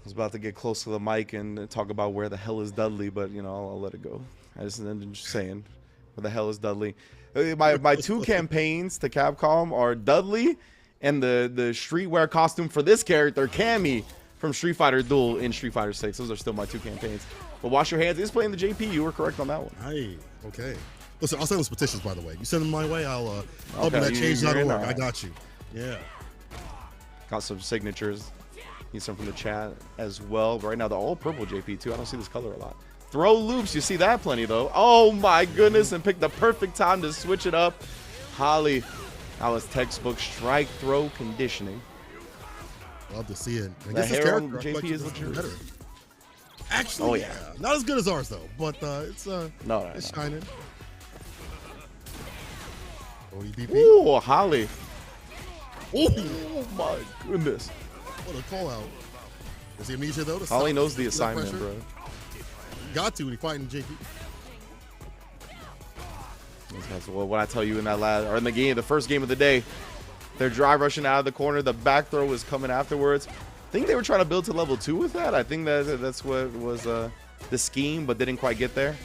was about to get close to the mic and talk about where the hell is Dudley, but you know, I'm let it go. I'm just saying, where the hell is Dudley? My two campaigns to Capcom are Dudley and the streetwear costume for this character, Cammy, from Street Fighter Duel in Street Fighter 6. Those are still my two campaigns. But Wash Your Hands is playing the JP. You were correct on that one. Hey, okay. Listen, I'll send those petitions, by the way. You send them my way, I'll help Okay, that change.org. right. I got you. Yeah. Got some signatures. Need some from the chat as well. But right now, the all purple JP too. I don't see this color a lot. Throw loops. You see that plenty though. Oh my goodness. And picked the perfect time to switch it up. Holly. That was textbook strike throw conditioning. Love to see it. I The guess this hair on character JP is luxurious. better. Actually, Oh, yeah. not as good as ours though, but it's No. it's shining. ODDP. Ooh, Holly. Ooh, Oh my goodness. what a call out. Was he amnesia though? To Holly stop knows the that assignment, pressure? bro. Got to when he fighting JP. Well, what I tell you in that in the game, the first game of the day, they're drive rushing out of the corner. The back throw was coming afterwards. I think they were trying to build to level 2 with that. I think that's what was the scheme, but didn't quite get there.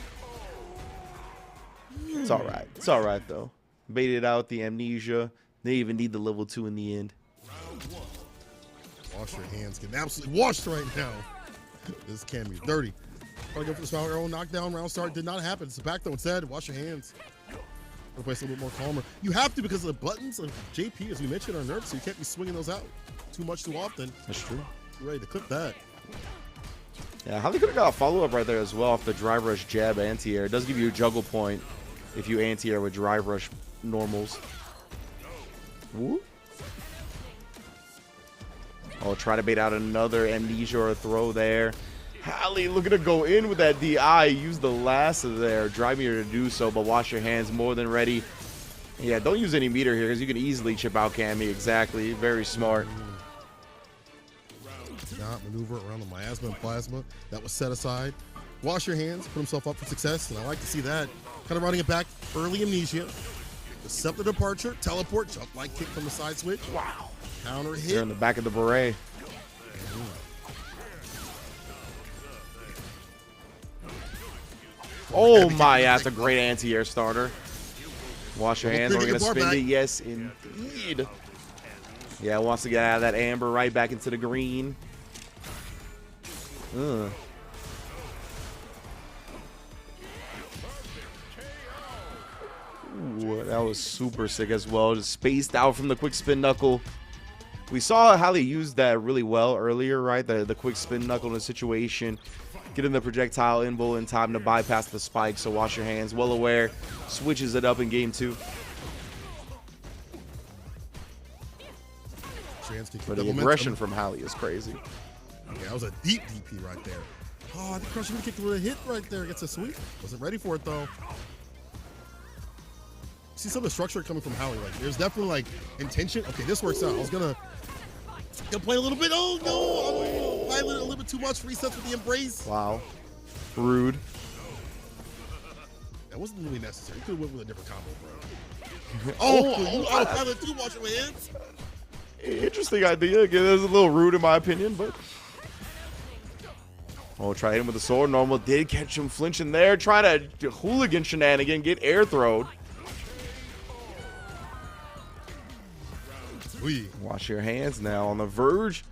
It's all right. It's all right though. Baited out the amnesia. They even need the level 2 in the end. Wash your hands. Getting absolutely washed right now. This Cammy's dirty. Trying to go for the smile arrow knockdown. Round start did not happen. It's the back though instead. Wash your hands. Place a little bit more calmer. You have to because of the buttons of JP, as we mentioned, are nerfed, so you can't be swinging those out too much too often. That's true. You're ready to clip that. Yeah, Holly could have got a follow-up right there as well off the drive rush jab anti-air. It does give you a juggle point if you anti-air with drive rush normals. Woo. Oh, try to bait out another amnesia or a throw there. Holly looking to go in with that DI. Use the last of there. Driving her to do so, but wash your hands more than ready. Yeah, don't use any meter here because you can easily chip out Cammy. Exactly. Very smart. Not maneuver around the miasma and plasma. That was set aside. Wash your hands. Put himself up for success, and I like to see that. Kind of running it back. Early amnesia. Deceptive departure. Teleport. Jump light kick from the side switch. Wow. Counter hit. They're in the back of the beret. Oh my, that's a great anti-air starter. Wash your hands. We're going to spin it. Yes, indeed. Yeah, wants to get out of that amber right back into the green. Ooh, that was super sick as well. Just spaced out from the quick spin knuckle. We saw Holly use that really well earlier, right? The quick spin knuckle in a situation. Getting the projectile inbowl in time to bypass the spike. So wash your hands. Well aware. Switches it up in game 2. But the aggression from Holly is crazy. Yeah, that was a deep DP right there. Oh, the crushing kick with a hit right there. Gets a sweep. Wasn't ready for it though. See some of the structure coming from Howie. Like, there's definitely like intention. Okay, this works out. I was gonna play a little bit. Oh no! Violent a little bit too much. Resets with the embrace. Wow. Rude. That wasn't really necessary. You could have went with a different combo, bro. Oh, autopilot too. Wash your hands. Interesting idea. Again, it was a little rude in my opinion, but. Oh, try him with the sword. Normal did catch him flinching there. Try to hooligan shenanigan, get air throwed. Wash your hands now. On the verge.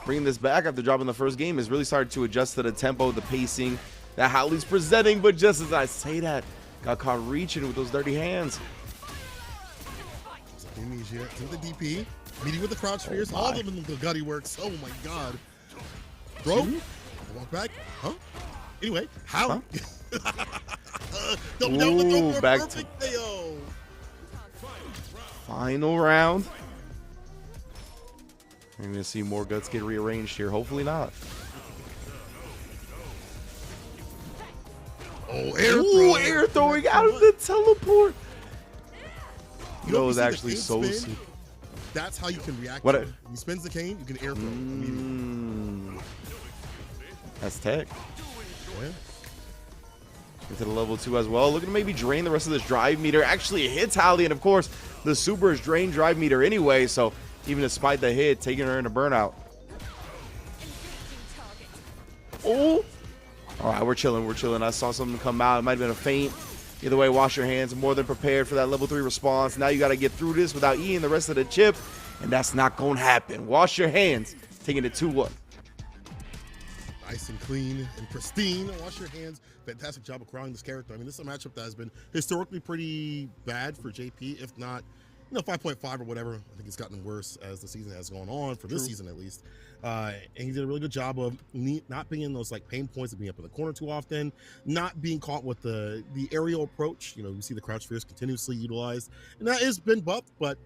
Bringing this back after dropping the first game has really started to adjust to the tempo, the pacing that Howley's presenting. But just as I say that, got caught reaching with those dirty hands. Amnesia to the DP. Meeting with the crouch spears. All of them in the gutty works. Oh my god. Bro. Walk back. Huh? Anyway, how? Ooh, back perfect KO. final round. We're going to see more guts get rearranged here. Hopefully not. Oh, air throwing out of the teleport. You know, That was you see the actually cane so spin? sick. That's how you can react. What to a- it. When he spins the cane, you can air throw immediately. That's tech. Yeah. Into the level 2 as well. Looking to maybe drain the rest of this drive meter. Actually hits Hallie, and of course, the super is drained drive meter anyway, so even despite the hit, taking her into burnout. Oh! Alright, we're chilling, we're chilling. I saw something come out. It might have been a feint. Either way, wash your hands. More than prepared for that level 3 response. Now you got to get through this without eating the rest of the chip, and that's not going to happen. Wash your hands. Taking it 2-1. Nice and clean and pristine. Wash your hands. Fantastic job of crowning this character. I mean, this is a matchup that has been historically pretty bad for JP, if not, 5.5 or whatever. I think it's gotten worse as the season has gone on, for this season at least. And he did a really good job of not being in those like pain points of being up in the corner too often, not being caught with the aerial approach. You see the crouch fierce continuously utilized, and that has been buffed, but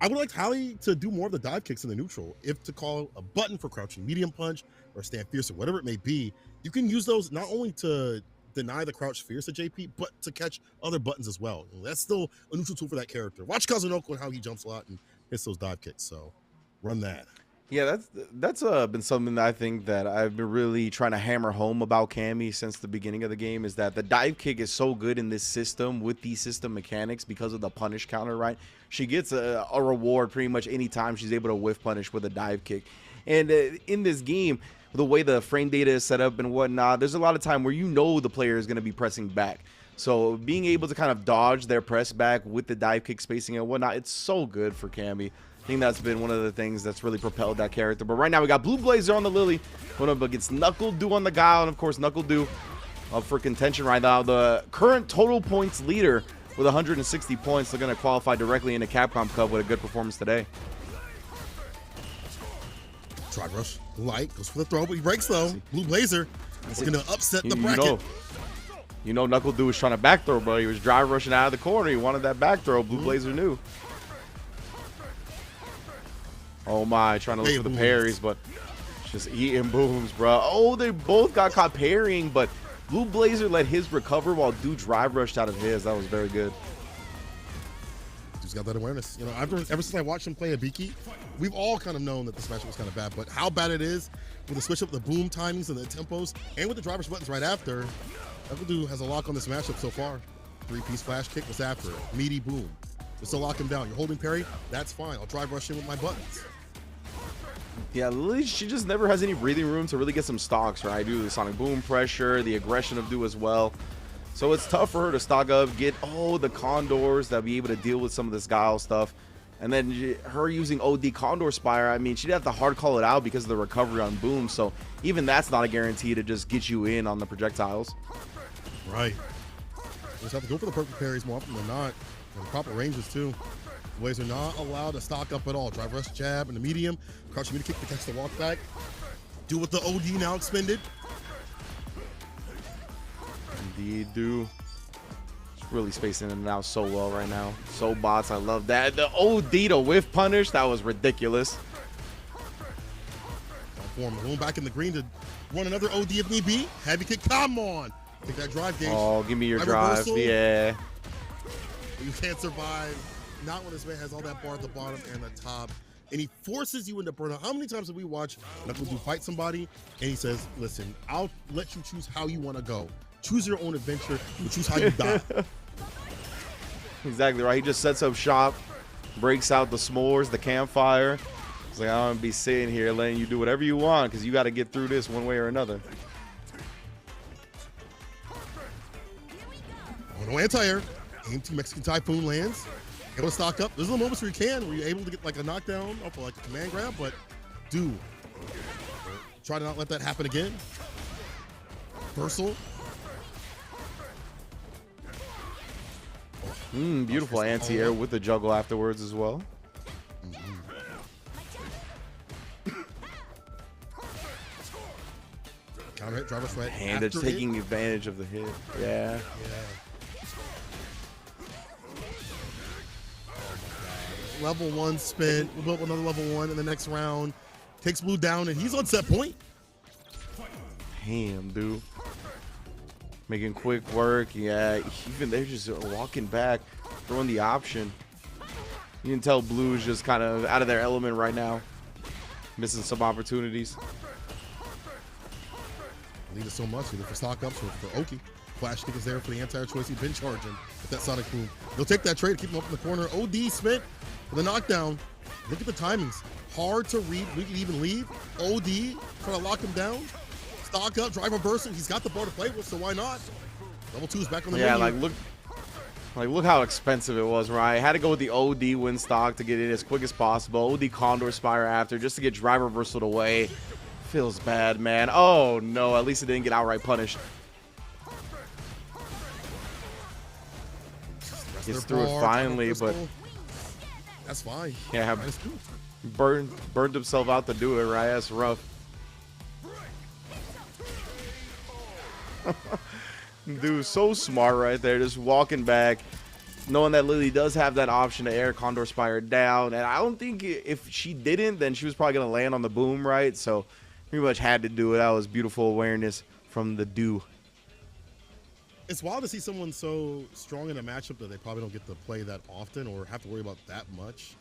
I would like Hallie to do more of the dive kicks in the neutral. If to call a button for crouching medium punch or stand fierce or whatever it may be, you can use those not only to deny the crouch fierce to JP, but to catch other buttons as well. That's still a neutral tool for that character. Watch Kazunoko and how he jumps a lot and hits those dive kicks. So run that. Yeah, that's been something that I think that I've been really trying to hammer home about Cammy since the beginning of the game, is that the dive kick is so good in this system with these system mechanics because of the punish counter, right? She gets a reward pretty much anytime she's able to whiff punish with a dive kick. And in this game, the way the frame data is set up and whatnot, there's a lot of time where the player is going to be pressing back. So being able to kind of dodge their press back with the dive kick spacing and whatnot, it's so good for Cammy. I think that's been one of the things that's really propelled that character. But right now we got Blue Blazer on the Lily going up against Knuckle Dew on the Guile, and of course Knuckle Dew up for contention right now. The current total points leader with 160 points. They're going to qualify directly into Capcom Cup with a good performance today. Drive rush. Light goes for the throw, but he breaks though. Blue Blazer is going to upset the bracket. Knuckle Dew was trying to back throw, bro. He was drive rushing out of the corner. He wanted that back throw. Blue Blazer knew. Oh my, trying to look for the parries, but just eating booms, bro. Oh, they both got caught parrying, but Blue Blazer let his recover while Dew drive rushed out of his. That was very good. Dew's got that awareness. Ever since I watched him play Abiki, we've all kind of known that this matchup was kind of bad, but how bad it is with the switch up the boom timings and the tempos, and with the driver's buttons right after, Knuckle Dew has a lock on this matchup so far. 3-piece flash kick was after it. Meaty boom. Just to lock him down. You're holding parry, that's fine. I'll drive rush in with my buttons. Yeah, Lily, she just never has any breathing room to really get some stocks, right? Do the sonic boom pressure, the aggression of Dew as well. So it's tough for her to stock up, get the condors that be able to deal with some of this Guile stuff. And then her using OD Condor Spire, I mean, she'd have to hard call it out because of the recovery on boom. So even that's not a guarantee to just get you in on the projectiles. Right. Just have to go for the perfect parries more often than not. And the proper ranges too. Blazer not allowed to stock up at all. Drive rush jab in the medium. Crouch medium kick to catch the walk back. Do with the OD now expended. Indeed, do. Really spacing in and out so well right now. So bots, I love that. The OD to whiff punish, that was ridiculous. Going back in the green to run another OD if need be. Heavy kick, come on. Take that drive gauge. Oh, give me your drive. Reversal. Yeah. You can't survive. Not when this man has all that bar at the bottom and the top. And he forces you into burnout. How many times have we watched Knuckle Dew fight somebody and he says, listen, I'll let you choose how you want to go. Choose your own adventure. You choose how you die. Exactly right. He just sets up shop, breaks out the s'mores, the campfire. It's like, I'm going to be sitting here letting you do whatever you want because you got to get through this one way or another. Oh, no anti-air. AMT Mexican Typhoon lands. Able to stock up. There's little moments where you're able to get like a knockdown off of like a command grab, but do try to not let that happen again. Reversal. Beautiful anti-air with the juggle afterwards as well. Counter hit, driver sweat. Panda taking advantage of the hit. Yeah. Yeah. level 1 spin. We'll build up another level 1 in the next round. Takes blue down, and he's on set point. Damn, dude. Making quick work. Yeah, even they're just walking back, throwing the option. You can tell blue is just kind of out of their element right now. Missing some opportunities. Lead us so much, either for stock ups or for Oki. Flash kick is there for the anti-air choice. He's been charging with that Sonic Boom. They'll take that trade, keep him up in the corner. OD spent for the knockdown. Look at the timings. Hard to read. We can even leave. OD trying to lock him down. Stock up, drive reversal. He's got the ball to play with, so why not? Level 2 is back on the menu. Look how expensive it was, right? I had to go with the OD win stock to get it as quick as possible. OD Condor Spire after just to get drive reversaled away. Feels bad, man. Oh no, at least it didn't get outright punished. Gets through it finally, but that's fine. Yeah, burned himself out to do it, right? That's rough. Dude, so smart right there, just walking back, knowing that Lily does have that option to air Condor Spire down. And I don't think if she didn't, then she was probably going to land on the boom, right? So pretty much had to do it. That was beautiful awareness from the do. It's wild to see someone so strong in a matchup that they probably don't get to play that often or have to worry about that much.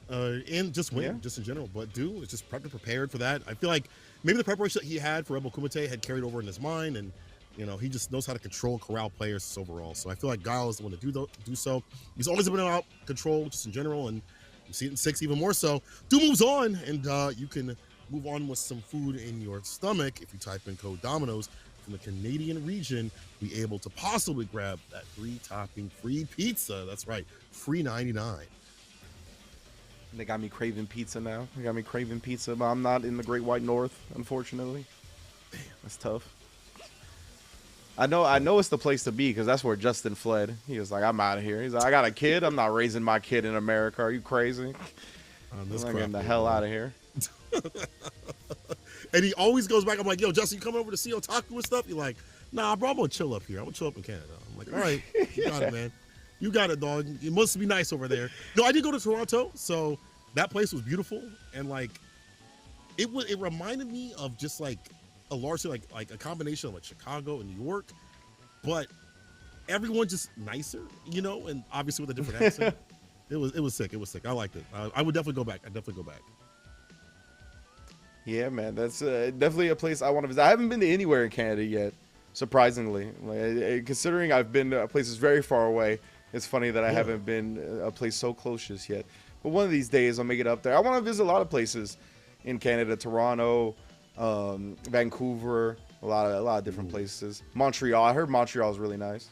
And just win, just in general. But Do is just prepared for that. I feel like maybe the preparation that he had for Rebel Kumite had carried over in his mind, and you know, he just knows how to control, corral players overall. So I feel like Guile is the one to do so. He's always been about control, just in general, and you see it in 6 even more so. Do moves on, and you can move on with some food in your stomach if you type in code Domino's from the Canadian region. Be able to possibly grab that 3-topping free pizza. That's right, free 99. They got me craving pizza now. They got me craving pizza, but I'm not in the Great White North, unfortunately. Damn, that's tough. I know it's the place to be because that's where Justin fled. He was like, I'm out of here. He's like, I got a kid. I'm not raising my kid in America. Are you crazy? I'm getting the hell out of here. And he always goes back. I'm like, yo, Justin, you coming over to see Otaku and stuff? You're like, nah, bro, I'm going to chill up here. I'm going to chill up in Canada. I'm like, all right, you got it, man. You got it, dog. It must be nice over there. No, I did go to Toronto, so that place was beautiful. And, like, it reminded me of just, like, a largely like a combination of like Chicago and New York, but everyone just nicer, you know, and obviously with a different accent. It was sick. It was sick. I liked it. I would definitely go back. I'd definitely go back. Yeah, man, that's definitely a place I want to visit. I haven't been to anywhere in Canada yet, surprisingly. Like, considering I've been to places very far away, it's funny that I haven't been a place so close just yet. But one of these days I'll make it up there. I want to visit a lot of places in Canada, Toronto, Vancouver, a lot of different places. Montreal. I heard Montreal is really nice.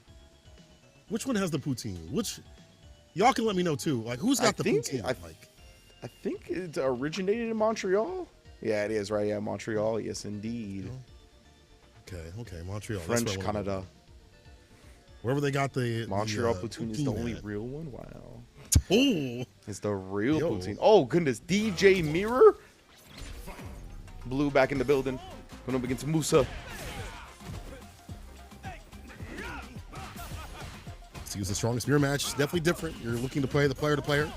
Which one has the poutine? Which y'all can let me know too. Like who's got the poutine? I think it originated in Montreal. Yeah, it is right. Yeah, Montreal. Yes, indeed. Okay, Montreal. French Canada. Wherever they got the Montreal poutine is the only real one. Wow. Oh, it's the real poutine. Oh goodness, DJ Mirror. Blue back in the building. Going up against Musa. So use the strongest mirror match. Definitely different. You're looking to play the player to player.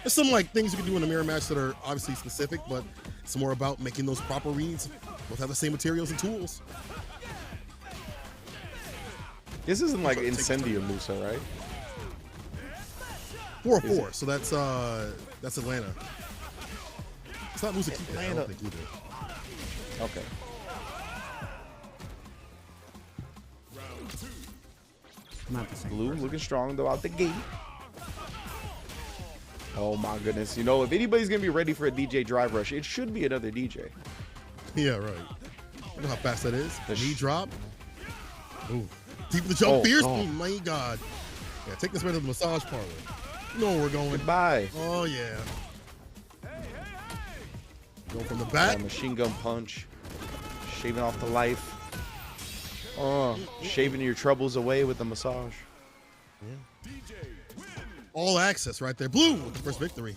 There's some like things you can do in a mirror match that are obviously specific, but it's more about making those proper reads. Both have the same materials and tools. This isn't like Incendia Musa, right? 4-4. So that's Atlanta. It's not Musa Keeper, I don't think either. Okay. Not the same. Blue looking strong though out the gate. Oh my goodness. You know, if anybody's going to be ready for a DJ drive rush, it should be another DJ. Yeah, right. You know how fast that is? The knee drop. Ooh. Deep in the jump. Fierce. Oh my God. Yeah, take this man to the massage parlor. You know where we're going. Goodbye. Oh, yeah. Go from the back. Machine gun punch. Shaving off the life. Oh, shaving your troubles away with the massage. Yeah. All access right there. Blue with the first victory.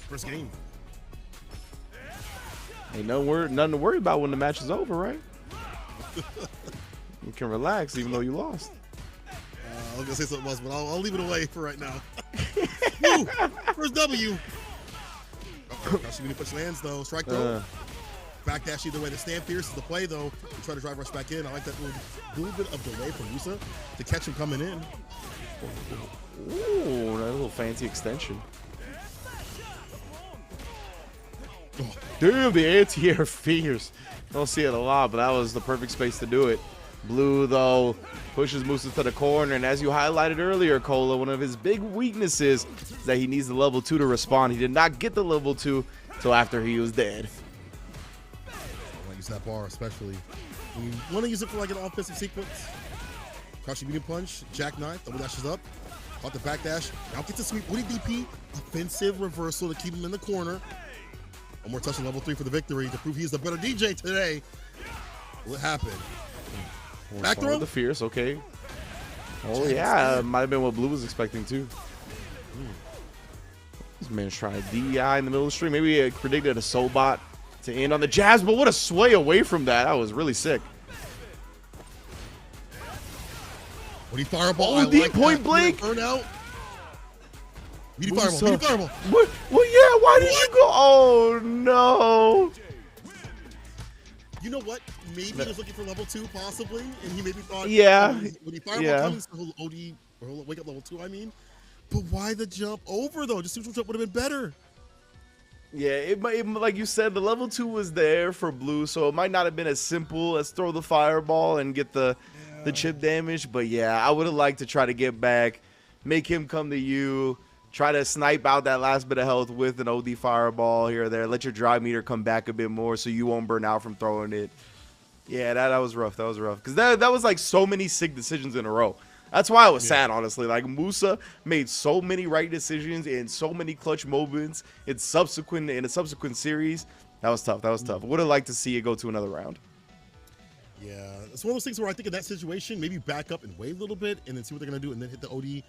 First game. Ain't nothing to worry about when the match is over, right? You can relax even though you lost. I was going to say something else, but I'll leave it away for right now. Woo! First W. Crouching Mini Punch lands though. Strike throw. Backdash either way. The stand pierces the play though. And try to drive rush back in. I like that little bit of delay from Musa to catch him coming in. Ooh, that little fancy extension. Oh. Dude, the anti-air fierce. Don't see it a lot, but that was the perfect space to do it. Blue, though, pushes Musa to the corner, and as you highlighted earlier, Cola, one of his big weaknesses is that he needs the level 2 to respond. He did not get the level 2 till after he was dead. I want to use that bar, especially when you want to use it for like an offensive sequence. Crouching medium punch, jackknife, double dashes up, caught the backdash. Now gets a sweep. Woody DP, offensive reversal to keep him in the corner. One more touch on level 3 for the victory to prove he's the better DJ today. What happened? Back throw? The fierce, okay. Oh yeah, might have been what Blue was expecting too. This man's trying DI in the middle of the stream. Maybe he predicted a soul bot to end on the jazz, but what a sway away from that. That was really sick. Woody fireball. Oh, deep point blank. Burnout. Meaty fireball. Meaty fireball. What? Well, yeah. Why did you go? Oh no. You know what? Maybe he was looking for level 2, possibly, and he maybe thought, yeah, when he fireball comes, he'll OD or he'll wake up level 2. I mean, but why the jump over though? Just neutral jump would have been better. Yeah, it might, like you said, the level 2 was there for Blue, so it might not have been as simple as throw the fireball and get the chip damage. But yeah, I would have liked to try to get back, make him come to you. Try to snipe out that last bit of health with an OD fireball here or there. Let your drive meter come back a bit more so you won't burn out from throwing it. Yeah, that was rough. That was rough. Because that was like so many sick decisions in a row. That's why I was sad, honestly. Like, Musa made so many right decisions in so many clutch moments in a subsequent series. That was tough. That was tough. Would have liked to see it go to another round. Yeah, it's one of those things where I think in that situation, maybe back up and wait a little bit and then see what they're going to do and then hit the OD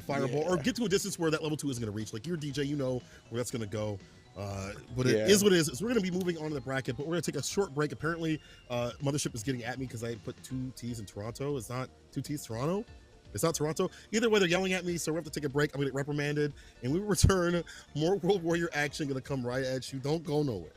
fireball or get to a distance where that level 2 isn't going to reach. Like, you're a DJ, you know where that's going to go. But it is what it is. So we're going to be moving on to the bracket, but we're going to take a short break. Apparently, Mothership is getting at me because I put 2 T's in Toronto. It's not 2 T's Toronto. It's not Toronto. Either way, they're yelling at me, so we have to take a break. I'm going to get reprimanded, and we will return. More World Warrior action going to come right at you. Don't go nowhere.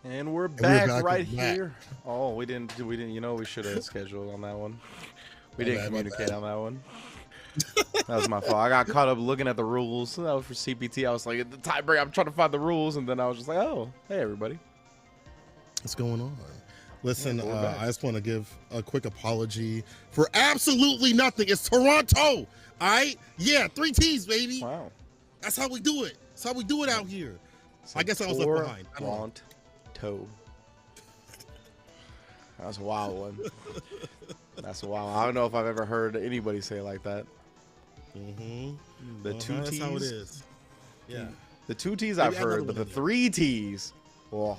And we're we're back back right with Matt. here. Oh, we didn't. You know, we should have scheduled on that one. We My didn't bad, my communicate bad. on that one. That was my fault. I got caught up looking at the rules. That was for CPT. I was like, at the tiebreak, I'm trying to find the rules, and then I was just like, oh, hey everybody. What's going on? Listen, Yeah, we're back. I just want to give a quick apology for absolutely nothing. It's Toronto. All right? Yeah, 3 T's, baby. Wow. That's how we do it. That's how we do it out here. I guess I was left behind. I don't know. Toronto. That's a wild one. That's a wild. I don't know if I've ever heard anybody say it like that. Mm-hmm. The 2 T's. That's how it is. Yeah. The 2 T's Maybe I've add another heard, but one the in there. 3 T's. Oh.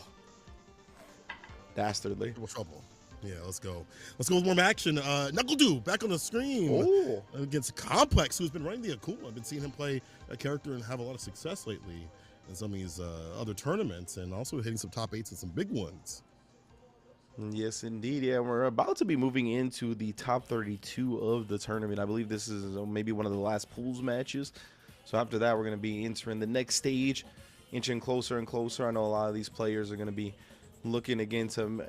Dastardly. We're trouble. Yeah, let's go. Let's go with more action. Knuckle Dew back on the screen Oh. against Complex, who's been running the Akuma. I've been seeing him play a character and have a lot of success lately in some of these other tournaments, and also hitting some top 8s and some big ones. Yes, indeed. Yeah, we're about to be moving into the top 32 of the tournament. I believe this is maybe one of the last pools matches. So after that, we're going to be entering the next stage, inching closer and closer. I know a lot of these players are going to be looking again to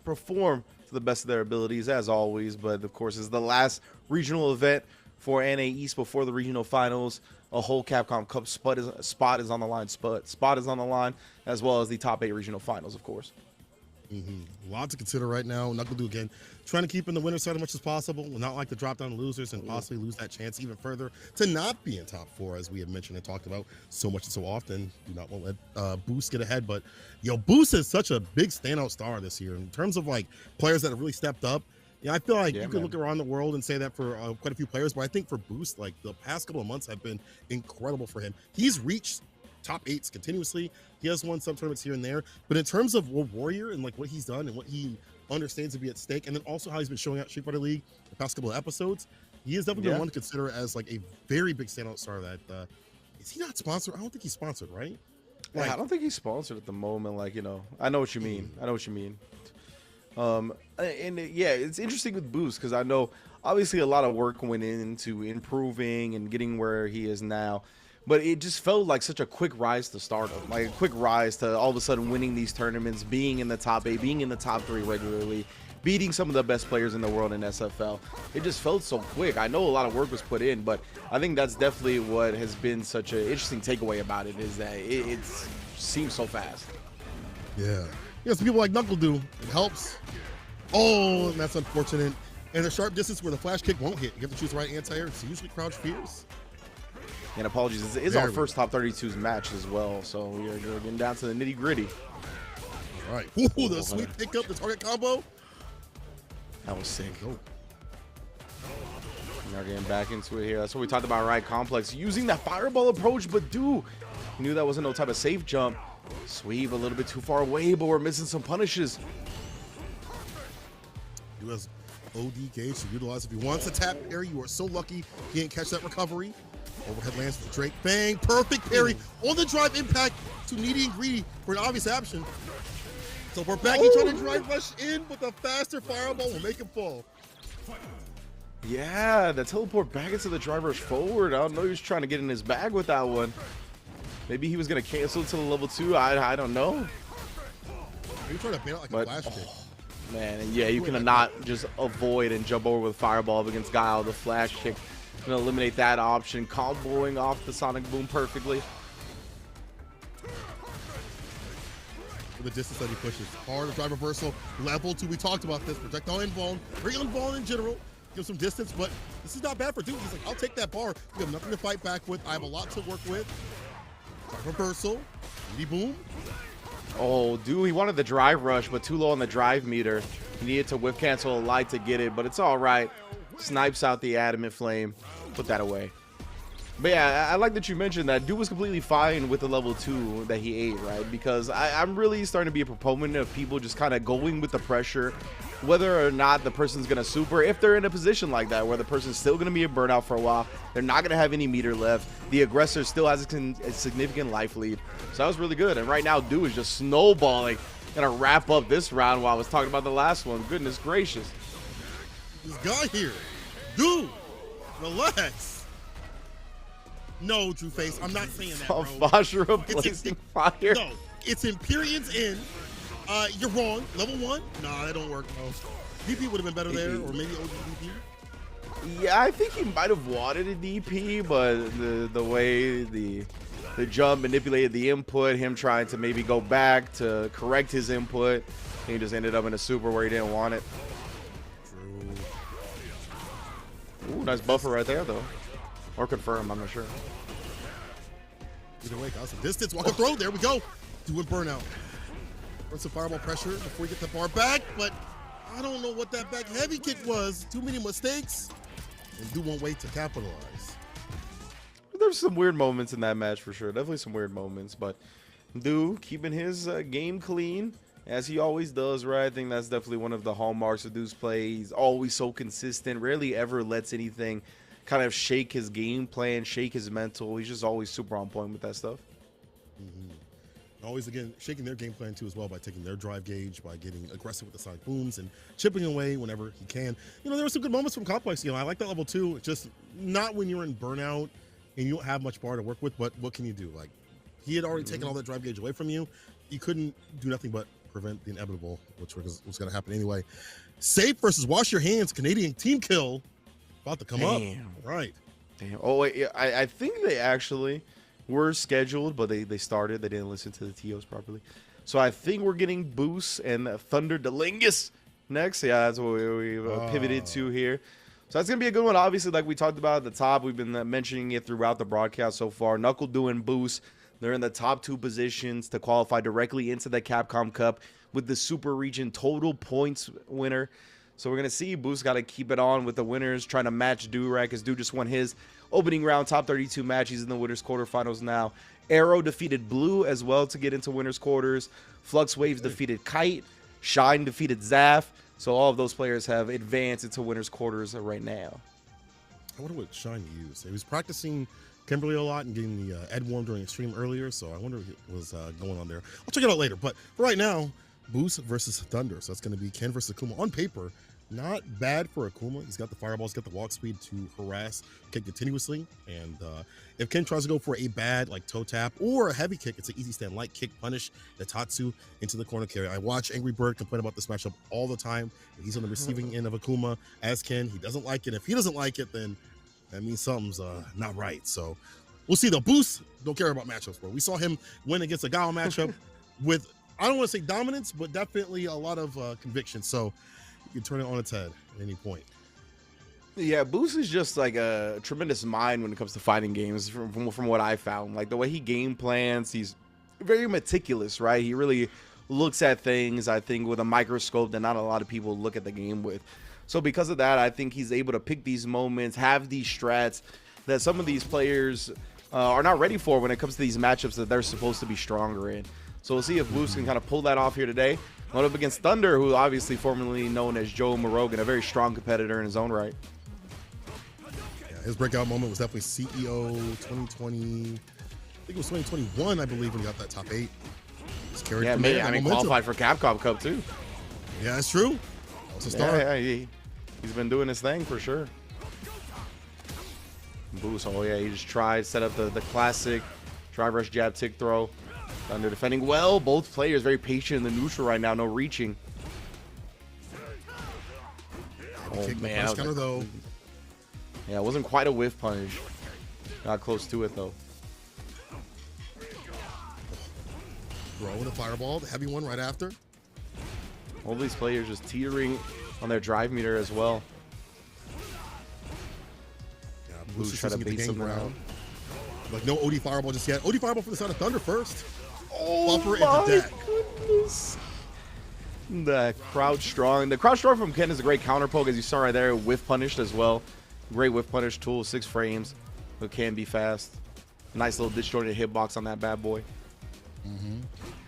perform to the best of their abilities, as always. But, of course, it's the last regional event for NA East before the regional finals. A whole Capcom Cup spot is on the line. Spot is on the line, as well as the top 8 regional finals, of course. A lot to consider right now. Knuckle Dew again, trying to keep in the winner's side as much as possible, not like to drop down the losers and possibly lose that chance even further to not be in top 4, as we have mentioned and talked about so much and so often. Do not want to let Boost get ahead, but Boost is such a big standout star this year in terms of like players that have really stepped up. Yeah, I feel like you could look around the world and say that for quite a few players, but I think for Boost, like the past couple of months have been incredible for him. He's reached top 8s continuously. He has won some tournaments here and there, but in terms of World Warrior and like what he's done and what he understands to be at stake, and then also how he's been showing out Street Fighter League the past couple of episodes, he has definitely been one to consider as like a very big standout star. That is he not sponsored? I don't think he's sponsored, right? Like, I don't think he's sponsored at the moment. Like, I know what you mean. I know what you mean. And yeah, it's interesting with Boost because I know obviously a lot of work went into improving and getting where he is now. But it just felt like such a quick rise to stardom, like a quick rise to all of a sudden winning these tournaments, being in the top 8, being in the top 3 regularly, beating some of the best players in the world in SFL. It just felt so quick. I know a lot of work was put in, but I think that's definitely what has been such an interesting takeaway about it is that it seems so fast. Yeah. Yeah, some people like Knuckle Dew. It helps. Oh, and that's unfortunate. And the sharp distance where the flash kick won't hit. You have to choose the right anti-air. It's usually crouch fierce. And apologies, this is our first top 32's match as well, so we're getting down to the nitty gritty. All right. Ooh, the sweet pickup, the target combo. That was sick. Now getting back into it here. That's what we talked about, right? Complex using that fireball approach, but dude, he knew that wasn't no type of safe jump. Sweep a little bit too far away, but we're missing some punishes. He has OD gauge to utilize if he wants to tap parry. You are so lucky he didn't catch that recovery. Overhead lands for Drake. Bang! Perfect parry on the drive impact to Needy and Greedy for an obvious option. So we're back. He's trying to drive rush in, but the faster fireball will make him fall. Yeah, the teleport back into the drive rush forward. I don't know. He was trying to get in his bag with that one. Maybe he was going to cancel to the level 2. I don't know. Maybe trying to ban out like a flash kick. Man, yeah, you cannot just avoid and jump over with fireball up against Guile. The flash kick gonna eliminate that option, comboing off the Sonic Boom perfectly. The distance that he pushes. Hard drive reversal. Level 2. We talked about this. Projectile invuln. Bring invuln in general. Give some distance, but this is not bad for Duke. He's like, I'll take that bar. We have nothing to fight back with. I have a lot to work with. Drive reversal. Needy boom. Oh, dude, he wanted the drive rush, but too low on the drive meter. He needed to whip cancel a light to get it, but it's all right. Snipes out the adamant flame. Put that away. But yeah, I like that you mentioned that dude was completely fine with the level 2 that he ate, right? Because I'm really starting to be a proponent of people just kind of going with the pressure, whether or not the person's going to super, if they're in a position like that where the person's still going to be a burnout for a while, they're not going to have any meter left, the aggressor still has a significant life lead. So that was really good. And right now, dude is just snowballing. Gonna wrap up this round while I was talking about the last one. Goodness gracious. This guy here. Dude, relax. No, Drew Face, I'm not saying that, bro. Foster replacing fire. No, it's Empyrean's in. You're wrong. Level 1? Nah, that don't work, bro. DP would have been better there, or maybe OG DP. Yeah, I think he might have wanted a DP, but the way the jump manipulated the input, him trying to maybe go back to correct his input, he just ended up in a super where he didn't want it. True. Ooh, nice buffer right there, though. Or confirm, I'm not sure. Either way, got some distance. Walk up throw. There we go. Do a burnout. Run some fireball pressure before we get the bar back, but I don't know what that back heavy kick was. Too many mistakes. And Do won't wait to capitalize. There's some weird moments in that match for sure. Definitely some weird moments, but Do keeping his game clean, as he always does, right? I think that's definitely one of the hallmarks of Do's play. He's always so consistent, rarely ever lets anything kind of shake his game plan, shake his mental. He's just always super on point with that stuff. Always, again, shaking their game plan too as well by taking their drive gauge, by getting aggressive with the side booms and chipping away whenever he can. You know, there were some good moments from Complex. You know, I like that level 2. Just not when you're in burnout and you don't have much bar to work with, but what can you do? Like, he had already taken all that drive gauge away from you. You couldn't do nothing but prevent the inevitable, which was going to happen anyway. Safe versus Wash Your Hands, Canadian team kill. About to come up. Right. Damn. Oh, wait, yeah, I think they actually were scheduled, but they started. They didn't listen to the TOs properly. So I think we're getting Boost and Thunder Delingus next. Yeah, that's what we pivoted to here. So that's going to be a good one. Obviously, like we talked about at the top, we've been mentioning it throughout the broadcast so far. Knuckle doing Boost. They're in the top 2 positions to qualify directly into the Capcom Cup with the Super Region total points winner. So we're going to see Boost got to keep it on with the winners, trying to match Do, right? Because Do just won his opening round top 32 match. He's in the winners quarterfinals now. Arrow defeated Blue as well to get into winners quarters. Flux Waves defeated Kite. Shine defeated Zaf. So all of those players have advanced into winners quarters right now. I wonder what Shine used. He was practicing Kimberly a lot and getting the Ed Warm during Extreme earlier, so I wonder what was going on there. I'll check it out later. But for right now, Boost versus Thunder. So that's going to be Ken versus Akuma. On paper, not bad for Akuma. He's got the fireballs, he's got the walk speed to harass Ken continuously. And if Ken tries to go for a bad like toe tap or a heavy kick, it's an easy stand light kick punish the Tatsu into the corner carry. I watch Angry Bird complain about this matchup all the time. He's on the receiving end of Akuma as Ken. He doesn't like it. If he doesn't like it, then that means something's not right. So we'll see though. Boost don't care about matchups, bro. We saw him win against a Gao matchup with, I don't want to say dominance, but definitely a lot of conviction. So you can turn it on its head at any point. Yeah, Boost is just like a tremendous mind when it comes to fighting games from what I found. Like the way he game plans, he's very meticulous, right? He really looks at things, I think, with a microscope that not a lot of people look at the game with. So because of that, I think he's able to pick these moments, have these strats that some of these players are not ready for when it comes to these matchups that they're supposed to be stronger in. So we'll see if Boost can kind of pull that off here today. Going up against Thunder, who obviously formerly known as Joe Morogan, a very strong competitor in his own right. Yeah, his breakout moment was definitely CEO 2020. I think it was 2021, I believe, when he got that top 8. Yeah, man, I mean, qualified for Capcom Cup too. Yeah, that's true. That was a start. Yeah, he's been doing his thing for sure. Boost, oh yeah, he just tried, set up the classic drive rush jab tick throw. Thunder defending well. Both players very patient in the neutral right now. No reaching. Oh man, counter though. Yeah, it wasn't quite a whiff punish. Got close to it though. Throwing the fireball, the heavy one right after. All these players just teetering on their drive meter as well. Yeah, Blue's trying to bait something out. Like no OD fireball just yet. OD fireball for the side of Thunder first. Oh Buffer my into deck. goodness. The crouch strong. The crouch strong from Ken is a great counter poke, as you saw right there. Whiff punished as well. Great whiff punish tool. 6 frames. But can be fast. Nice little disjointed hitbox on that bad boy.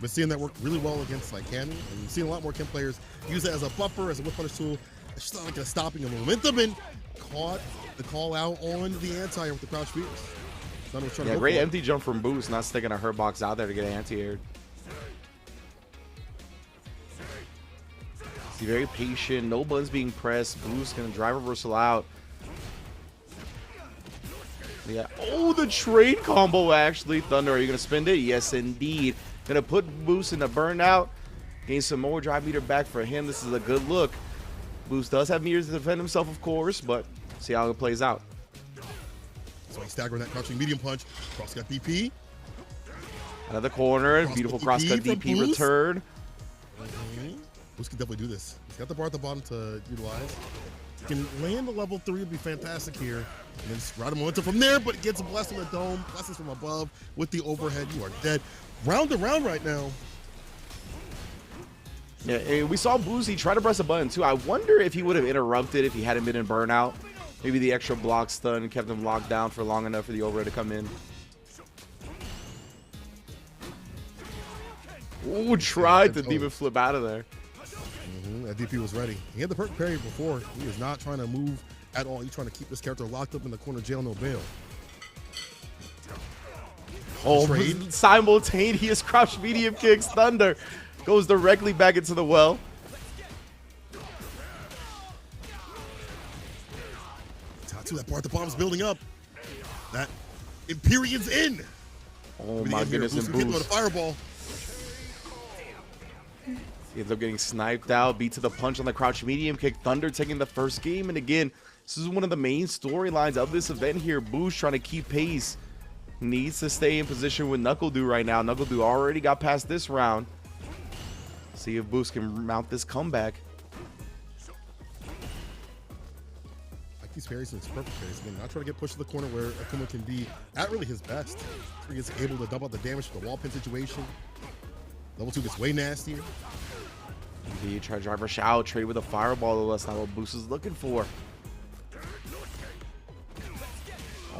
But seeing that work really well against like Cammy, and you've seen a lot more Ken players use it as a buffer, as a whip punish tool. It's just not like a stopping of momentum, and caught the call out on the anti-air with the crouch fierce. Yeah, great empty jump from Boost, not sticking a hurt box out there to get anti-aired. See, very patient, no buttons being pressed. Boost gonna drive reversal out. Yeah. Oh, the trade combo actually. Thunder, are you gonna spend it? Yes, indeed. Gonna put Boost in the burnout. Gain some more drive meter back for him. This is a good look. Boost does have meters to defend himself, of course, but see how it plays out. So he's staggering that crouching medium punch. Cross cut DP. Out of the corner. Beautiful cross cut DP return. Boost can definitely do this. He's got the bar at the bottom to utilize. He can land a level 3 would be fantastic here. And then ride a momentum from there, but it gets a blast on the dome. Blessings from above with the overhead. You are dead. Round to round right now. Yeah, we saw Boozy try to press a button too. I wonder if he would have interrupted if he hadn't been in burnout. Maybe the extra block stun kept him locked down for long enough for the overhead to come in. Ooh, tried to demon flip out of there. That DP was ready. He had the perk parry before. He is not trying to move at all. He's trying to keep this character locked up in the corner, jail, no bail. Oh, simultaneous crouch medium kicks. Thunder goes directly back into the well. Tatsu, that part the bomb's building up. That Imperion's in. Oh my goodness, and Boost. The fireball. He ends up getting sniped out, beat to the punch on the crouch medium kick. Thunder taking the first game, and again, this is one of the main storylines of this event here. Boost trying to keep pace. Needs to stay in position with NuckleDu right now. NuckleDu already got past this round. See if Boost can mount this comeback. Like these parries and his perfect parries. Again, not trying to get pushed to the corner where Akuma can be at really his best. He gets able to double out the damage to the wall pin situation. Level 2 gets way nastier. He tried to drive rush out, trade with a fireball, though that's not what Boost is looking for.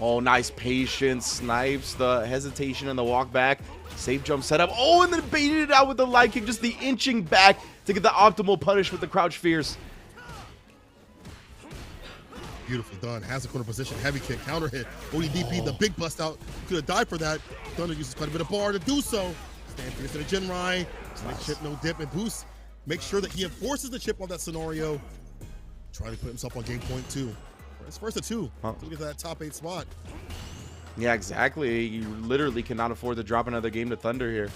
Oh, nice patience. Snipes the hesitation and the walk back. Safe jump setup. Oh, and then baited it out with the light kick. Just the inching back to get the optimal punish with the crouch fierce. Beautifully done. Has the corner position. Heavy kick. Counter hit. ODDP, the big bust out. Could have died for that. Thunder uses quite a bit of bar to do so. Stand fierce to the Jinrai. Nice chip, no dip. And Boost makes sure that he enforces the chip on that scenario. Trying to put himself on game point 2. It's first of 2. To get to that top 8 spot. Yeah, exactly. You literally cannot afford to drop another game to Thunder here.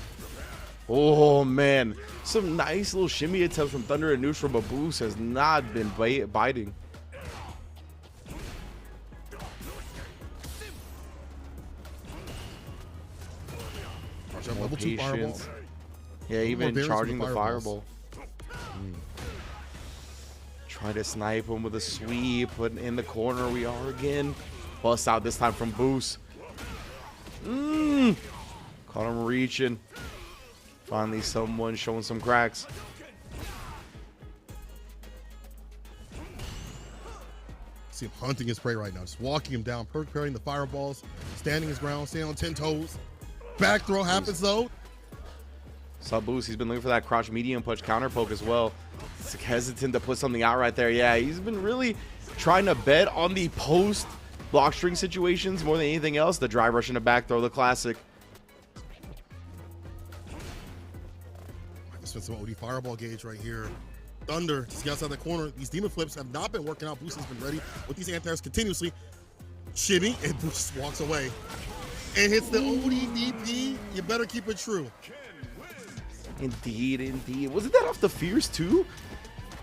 Oh, man. Some nice little shimmy attempts from Thunder and neutral, but Boost has not been biting. Level 2 fireball. Yeah, even charging the fireball. Trying to snipe him with a sweep, putting in the corner. We are again. Bust out this time from Boost. Caught him reaching. Finally, someone showing some cracks. See him hunting his prey right now. Just walking him down, perk parrying the fireballs, standing his ground, staying on 10 toes. Back throw happens though. Saw Boost. He's been looking for that crouch medium punch counter poke as well. He's hesitant to put something out right there. Yeah, he's been really trying to bet on the post block string situations more than anything else. The drive rush and a back throw, the classic. Just spent some OD fireball gauge right here. Thunder just outside the corner. These demon flips have not been working out. Boost has been ready with these anti-airs continuously. Shimmy, and Boost walks away. And hits the ODDP. You better keep it true. Indeed, indeed. Wasn't that off the Fierce too?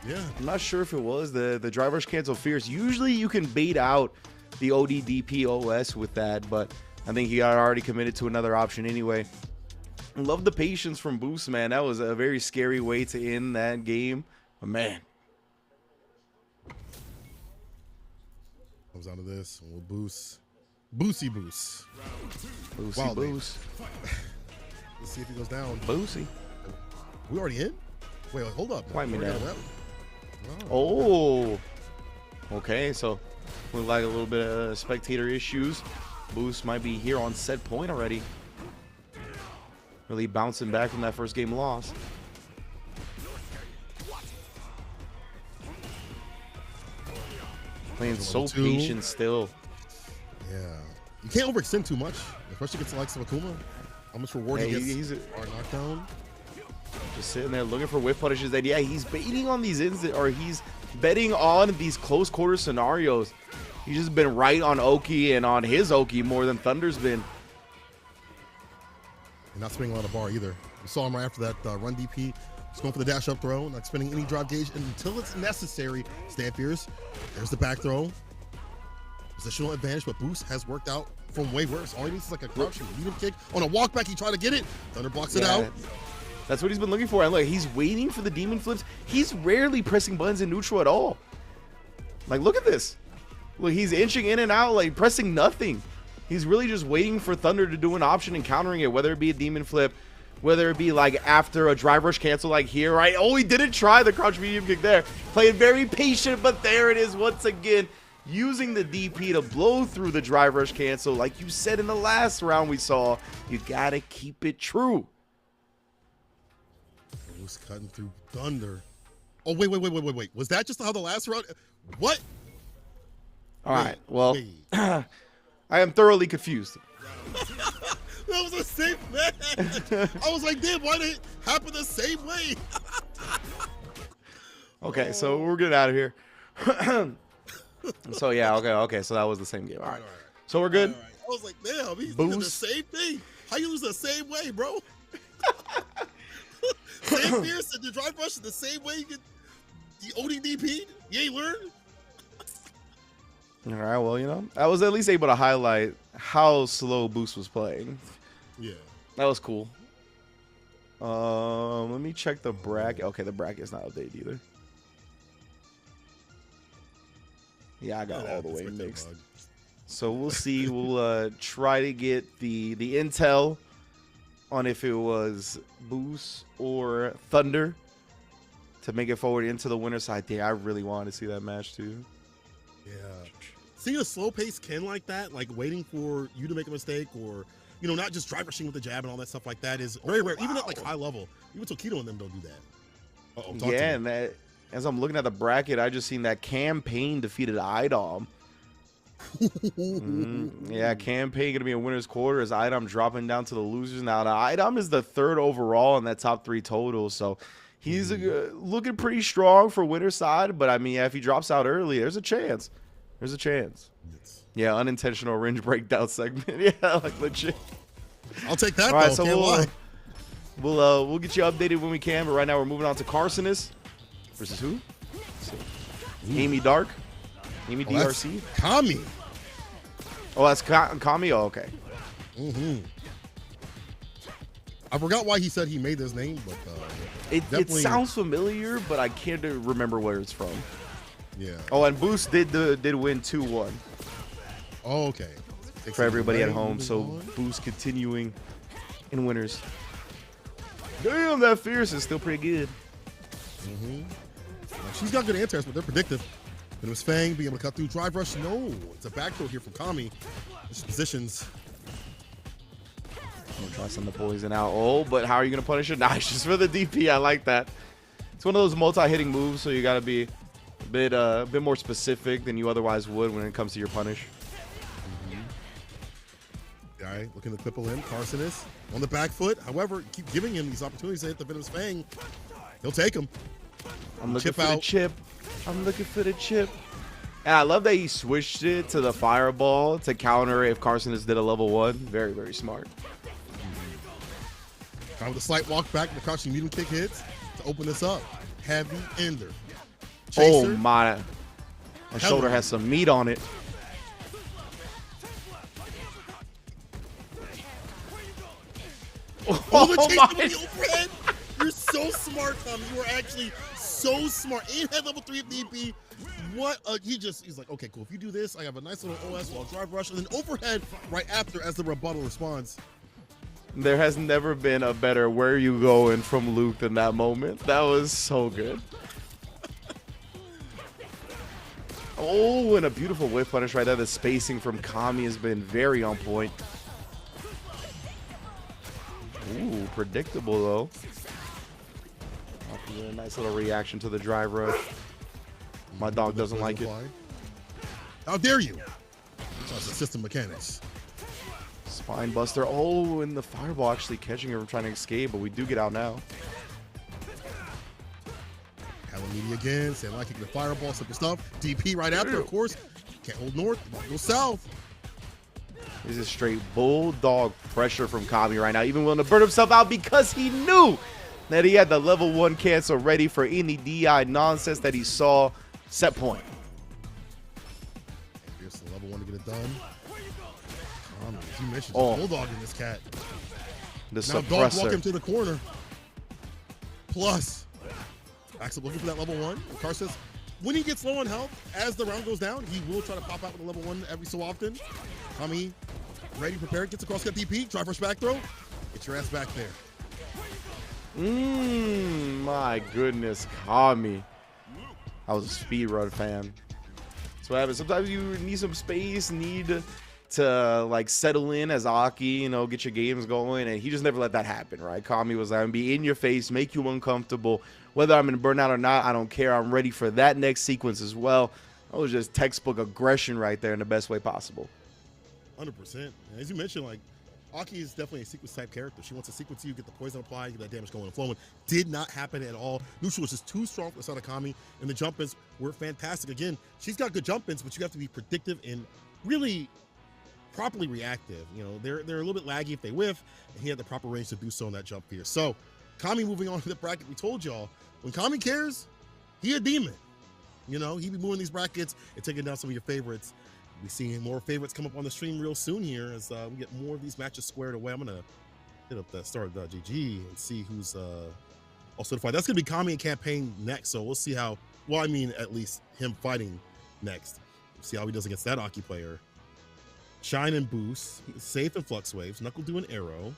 Yeah. I'm not sure if it was. The drive rush cancel Fierce. Usually you can bait out the ODDP OS with that, but I think he got already committed to another option anyway. Love the patience from Boost, man. That was a very scary way to end that game. But man. Comes out of this. We'll Boost. Boosty Boost. Boosty Boost. Let's see if he goes down. Boosty. We already in? Wait, hold up. Why me now? Oh. Okay, so look like a little bit of spectator issues. Boost might be here on set point already. Really bouncing back from that first game loss. Playing so patient still. Yeah. You can't overextend too much, especially against the likes of Akuma. How much reward he gets our knockdown. Just sitting there looking for whiff punishes. That yeah, he's baiting on these he's betting on these close quarter scenarios. He's just been right on Oki and on his Oki more than Thunder's been. And not swinging a lot of bar either. We saw him right after that run DP He's going for the dash up throw, not spending any drop gauge until it's necessary. Stand fierce. There's the back throw. Positional advantage, but Boost has worked out from way worse. All he needs is like a crouching medium kick. On a walk back, he tried to get it. Thunder blocks it out. That's what he's been looking for. And look, he's waiting for the demon flips. He's rarely pressing buttons in neutral at all. Like, look at this. Look, he's inching in and out, like pressing nothing. He's really just waiting for Thunder to do an option and countering it, whether it be a demon flip, whether it be like after a drive rush cancel like here, right? Oh, he didn't try the crouch medium kick there. Playing very patient, but there it is once again. Using the DP to blow through the drive rush cancel. Like you said in the last round we saw, you gotta keep it true. Boost cutting through Thunder. Oh, wait. Was that just how the last round? What? All right, well, I am thoroughly confused. That was the same man. I was like, damn, why did it happen the same way? Okay, so we're getting out of here. So yeah, okay, so that was the same game. All right, so we're good. All right. I was like, damn, he's doing the same thing. How you lose the same way, bro? Same fierce and the drive rush the same way you get the ODDP. You ain't learned. All right, well, you know, I was at least able to highlight how slow Boost was playing. Yeah. That was cool. Let me check the bracket. Okay, the bracket's not updated either. Yeah, I got all the way mixed. So we'll see. We'll try to get the intel on if it was Boost or Thunder to make it forward into the winner's side. Yeah, I really wanted to see that match too. Yeah. Seeing a slow pace Ken like that, like waiting for you to make a mistake or, you know, not just drive rushing with the jab and all that stuff like that is very rare. Even at like high level. Even Tokido and them don't do that. Uh-oh, yeah, and that as I'm looking at the bracket, I just seen that Campaign defeated IDOM. Yeah, Campaign gonna be a winner's quarter as IDOM dropping down to the losers. Now, IDOM is the 3rd overall in that top 3 total, so he's looking pretty strong for winner's side. But I mean, if he drops out early, there's a chance. There's a chance. Yeah, unintentional range breakdown segment. Yeah, like legit. I'll take that. All right, though. so we'll get you updated when we can. But right now we're moving on to Carsonis versus who? Amy Dark. Amy DRC. Kami. Oh, that's Kami. Oh, okay. I forgot why he said he made this name, but it sounds familiar, but I can't remember where it's from. Yeah. Oh, and Boost did win 2-1. Oh, okay. For everybody at home, so Boost continuing in winners. Damn, that Fierce is still pretty good. She's got good answers, but they're predictive. Venomous Fang being able to cut through drive rush. No, it's a back throw here from Kami. Just positions. I'm gonna try some of the poison out. Oh, but how are you gonna punish it? Nice, just for the DP. I like that. It's one of those multi-hitting moves, so you gotta be a bit more specific than you otherwise would when it comes to your punish. All right, looking to cripple him. Carsonis on the back foot. However, keep giving him these opportunities to hit the Venomous Fang. He'll take him. I'm looking for the chip. I'm looking for the chip. And I love that he switched it to the fireball to counter if Carsonis did a level 1. Very, very smart. Trying with a slight walk back, the crouching medium kick hits to open this up. Heavy ender. Chaser. Oh my. My shoulder has some meat on it. Oh, the chaser with the overhead. You're so smart, Tommy. You are actually so smart. And had level 3 of DP. What he's like, okay, cool. If you do this, I have a nice little OS while drive rush, and then overhead right after as the rebuttal response. There has never been a better where you going from Luke than that moment. That was so good. Oh, and a beautiful whip punish right there. The spacing from Kami has been very on point. Ooh, predictable though. A nice little reaction to the drive rush. My dog doesn't like it. How dare you? That's the system mechanics. Spine buster. Oh, and the fireball actually catching her from trying to escape, but we do get out now. Calamity again. Sandline kicking the fireball. Simple stuff. DP right after, of course. Can't hold north. Go south. This is straight bulldog pressure from Kami right now. Even willing to burn himself out because he knew that he had the level 1 cancel ready for any DI nonsense that he saw. Set point. Here's the level 1 to get it done. As you mentioned, Oh. bulldogging this cat. The Now dog walk suppressor. him to the corner. Plus, Axel looking for that level 1. Car says, when he gets low on health, as the round goes down, he will try to pop out with a level 1 every so often. Kami, ready, prepared, gets across, got DP, try first back throw. Get your ass back there. My goodness, Kami. I was a speedrun fan. That's what happens. Sometimes you need some space, need to like settle in as Aki, you know, get your games going, and he just never let that happen, right? Kami was like, be in your face, make you uncomfortable. Whether I'm in burnout or not, I don't care. I'm ready for that next sequence as well. That was just textbook aggression right there in the best way possible. 100%. As you mentioned, like, Aki is definitely a sequence type character. She wants to sequence you, get the poison applied, get that damage going and flowing. Did not happen at all. Neutral was just too strong for Sadakami, and the jump ins were fantastic. Again, she's got good jump ins, but you have to be predictive and really properly reactive. You know, they're a little bit laggy if they whiff, and he had the proper range to do so in that jump here. So, Kami moving on to the bracket. We told y'all, when Kami cares, he a demon. You know, he be moving these brackets and taking down some of your favorites. We see more favorites come up on the stream real soon here as we get more of these matches squared away. I'm gonna hit up that start.gg and see who's all certified. That's gonna be Kami and campaign next, so we'll see how. Well, I mean, at least him fighting next. We'll see how he does against that Aki player. Shine and Boost, Safe and Flux Waves, Knuckle Do and Arrow.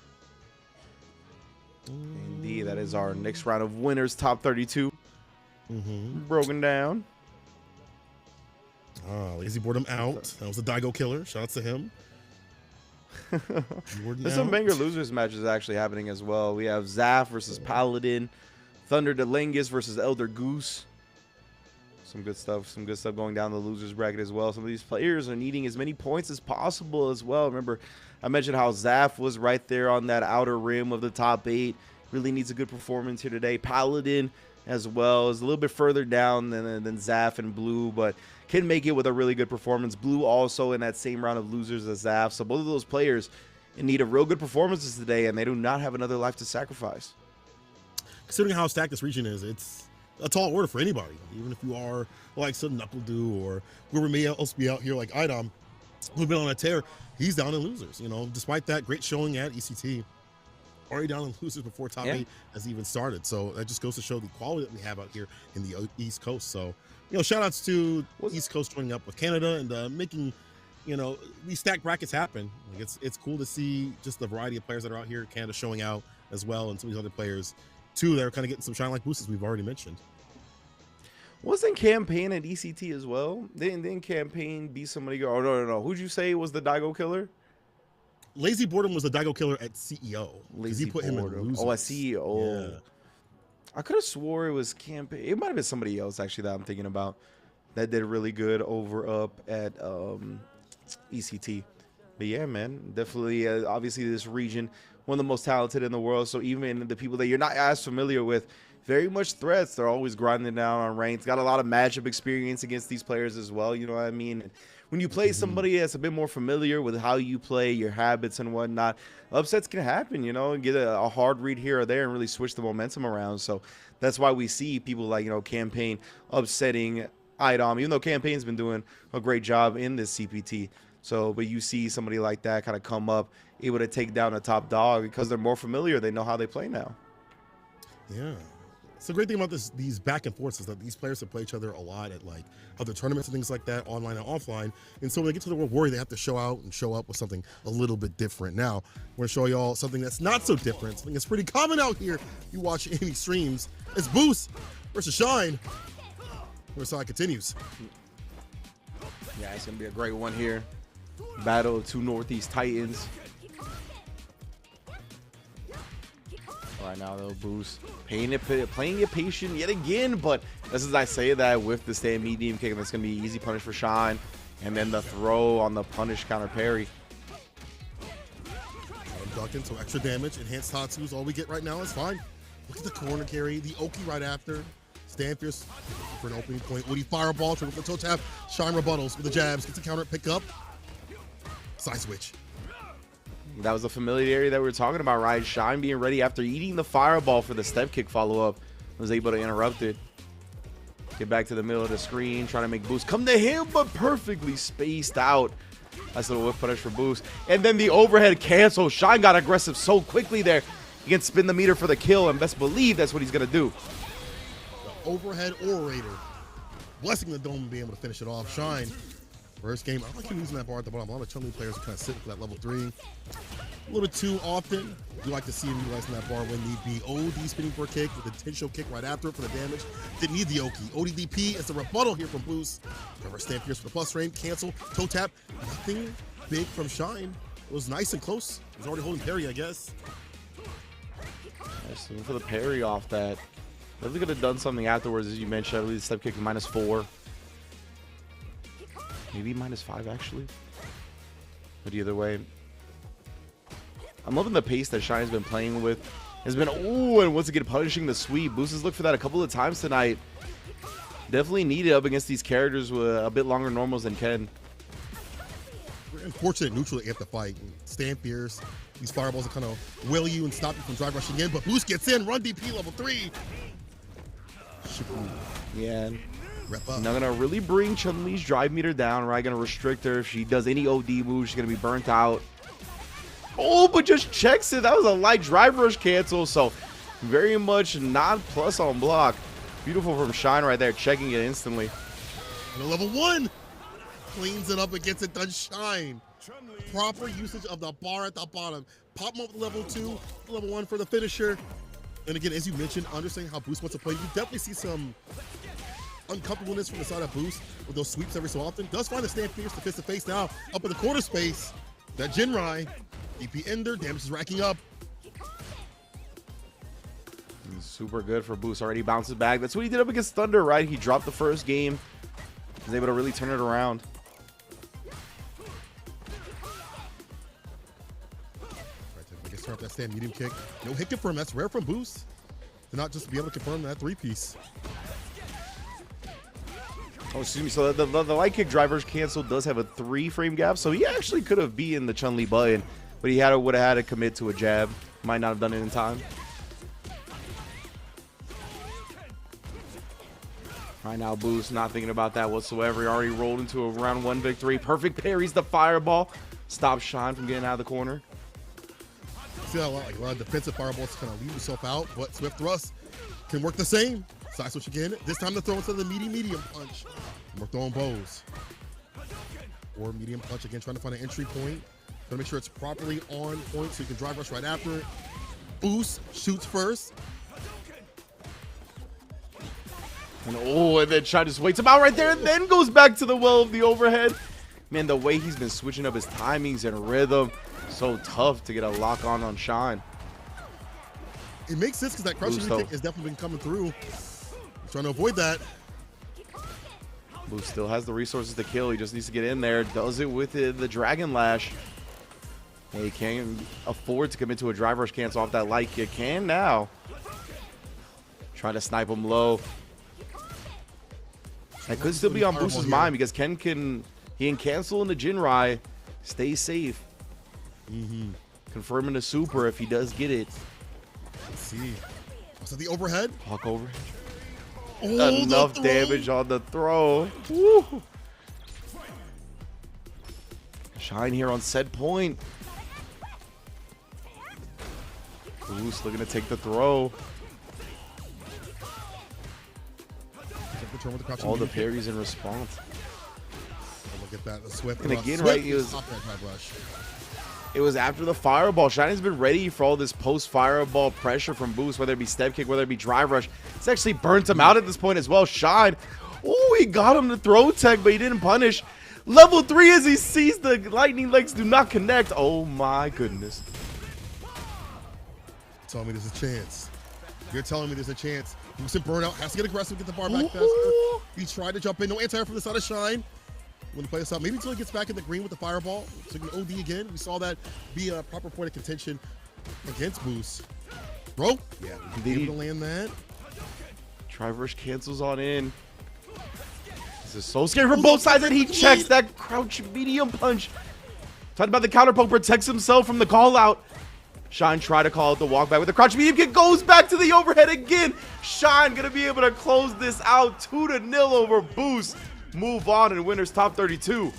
Indeed, that is our next round of winners, top 32. Broken down. Lazy Boredom out. That was a Daigo killer. Shout out to him. There's some banger losers matches actually happening as well. We have Zaf versus Paladin, Thunder Delengus versus Elder Goose. Some good stuff going down the losers bracket as well. Some of these players are needing as many points as possible as well. Remember, I mentioned how Zaf was right there on that outer rim of the top 8. Really needs a good performance here today. Paladin as well is a little bit further down than Zaf and Blue, but can make it with a really good performance. Blue also in that same round of losers as Zaf. So both of those players in need of real good performances today, and they do not have another life to sacrifice. Considering how stacked this region is, it's a tall order for anybody. Even if you are like some Knuckle Do or whoever may else be out here like Idom, who's been on a tear, he's down in losers. You know, despite that great showing at ECT, already down in losers before top 8 has even started. So that just goes to show the quality that we have out here in the East Coast. So, you know, shout outs to East Coast joining up with Canada and making, you know, these stacked brackets happen. Like it's cool to see just the variety of players that are out here. Canada showing out as well, and some of these other players too that are kind of getting some shine like boosts, as we've already mentioned. Wasn't Campaign at ECT as well? Didn't Campaign be somebody go? Oh no. Who'd you say was the Daigo killer? Lazy Boredom was the Daigo killer at CEO. Lazy he put him in losers. Oh, at CEO. Yeah. I could have swore it was Campaign. It might have been somebody else actually that I'm thinking about that did really good over up at ECT. But yeah, man, definitely. Obviously, this region, one of the most talented in the world. So even the people that you're not as familiar with, very much threats. They're always grinding down on ranks. Got a lot of matchup experience against these players as well. You know what I mean? When you play somebody that's a bit more familiar with how you play, your habits and whatnot, upsets can happen, you know, and get a hard read here or there and really switch the momentum around. So that's why we see people like, you know, Campaign upsetting Idom, even though Campaign's been doing a great job in this CPT. So, but you see somebody like that kind of come up, able to take down a top dog because they're more familiar. They know how they play now. Yeah. So the great thing about these back and forths is that these players have played each other a lot at like other tournaments and things like that, online and offline. And so when they get to the World Warrior, they have to show out and show up with something a little bit different. Now, we're gonna show y'all something that's not so different, something that's pretty common out here. You watch any streams. It's Boost versus Shine. Side continues. Yeah, it's gonna be a great one here. Battle of two Northeast Titans. Right now, they'll Boost. Playing it patient yet again, but as I say that with the stand medium kick, that's going to be easy punish for Shine. And then the throw on the punish counter parry. Ducking, so extra damage. Enhanced Tatsu is all we get right now. It's fine. Look at the corner carry. The Oki right after. Stand fierce for an opening point. Woody fireball. Triple the toe tap. Shine rebuttals with the jabs. Gets a counter pick up. Side switch. That was the familiarity that we were talking about, right? Shine being ready after eating the fireball for the step kick follow-up. Was able to interrupt it. Get back to the middle of the screen, trying to make Boost come to him, but perfectly spaced out. Nice little whiff punish for Boost. And then the overhead cancel. Shine got aggressive so quickly there. He can spin the meter for the kill, and best believe that's what he's going to do. The overhead orator. Blessing the dome and being able to finish it off. Shine. First game. I like him using that bar at the bottom. A lot of Chun-Li players are kind of sitting for that level 3. A little bit too often. We like to see him utilizing that bar when need be. OD spinning for a kick with a tension kick right after it for the damage. Didn't need the Oki. ODDP is the rebuttal here from Boost. Reverse stand fierce for the plus frame. Cancel. Toe tap. Nothing big from Shine. It was nice and close. He was already holding parry, I guess. Nice looking for the parry off that. Maybe could have done something afterwards, as you mentioned. I believe the step kick -4. Maybe -5, actually. But either way, I'm loving the pace that Shine's been playing with. Has been, ooh, and once again punishing the sweep. Boost has looked for that a couple of times tonight. Definitely needed up against these characters with a bit longer normals than Ken. We're unfortunate neutral to amp the fight. Stand fierce. These fireballs will kind of will you and stop you from drive rushing in, but Boost gets in. Run DP level 3. Yeah. Rep up. Now gonna really bring Chun-Li's drive meter down, right? Gonna restrict her. If she does any OD moves, she's gonna be burnt out. Oh, but just checks it. That was a light drive rush cancel, so very much not plus on block. Beautiful from Shine right there, checking it instantly. And a level 1 cleans it up and gets it done. Shine. Proper usage of the bar at the bottom. Pop him up to level 2, level 1 for the finisher. And again, as you mentioned, understanding how Boost wants to play, you definitely see some uncomfortableness from the side of Boost with those sweeps every so often. Does find the stand fierce to fist to face now. Up in the corner space. That Jinrai. DP Ender, damage is racking up. Super good for Boost. Already bounces back. That's what he did up against Thunder, right? He dropped the first game. Was able to really turn it around. Start that stand medium kick. No hit confirm. That's rare from Boost to not just be able to confirm that 3-piece. Oh, excuse me. So the light kick drivers cancel does have a 3-frame gap, so he actually could have beaten the Chun-Li button, but he would have had to commit to a jab. Might not have done it in time. Right now, Boost not thinking about that whatsoever. He already rolled into a round 1 victory. Perfect parries the fireball. Stops Shine from getting out of the corner. See a lot of defensive fireballs kind of leave yourself out, but Swift Thrust can work the same. Side switch again. This time the throw instead of the medium punch. We're throwing bows. Or medium punch again, trying to find an entry point. Trying to make sure it's properly on point so you can drive rush right after it. Boost shoots first. And then Shine just waits him out right there and then goes back to the well of the overhead. Man, the way he's been switching up his timings and rhythm. So tough to get a lock on Shine. It makes sense because that crushing kick has definitely been coming through. Trying to avoid that. Boost still has the resources to kill. He just needs to get in there. Does it with the Dragon Lash. And he can't afford to commit to a drive rush cancel off that light kick. Can now. Trying to snipe him low. That could still be on Boost's mind because Ken can cancel in the Jinrai. Stay safe. Confirming the super if he does get it. Let's see. Was that the overhead? Hawk over. Oh, enough damage on the throw. Woo. Shine here on set point. Boost looking to take the throw. All the parries in response. Look at that. The Swift. And again, right, it was after the fireball. Shine has been ready for all this post-fireball pressure from Boost, whether it be step kick, whether it be drive rush. It's actually burnt him out at this point as well. Shine. Oh, he got him to throw tech, but he didn't punish. Level 3 as he sees the lightning legs do not connect. Oh my goodness. Tell me there's a chance. You're telling me there's a chance. Boost and burnout has to get aggressive, get the bar back faster. He tried to jump in. No anti-air from the side of Shine. When the play this out, maybe until he gets back in the green with the fireball. So he can OD again. We saw that be a proper point of contention against Boost. Bro, yeah, we able to land that. Drive cancels on in. This is so scary for both sides, and he checks that crouch medium punch. Talked about the counter poke, protects himself from the call out. Shine try to call out the walk back with the crouch medium kick, goes back to the overhead again. Shine gonna be able to close this out 2-0 over Boost. Move on in winners top 32.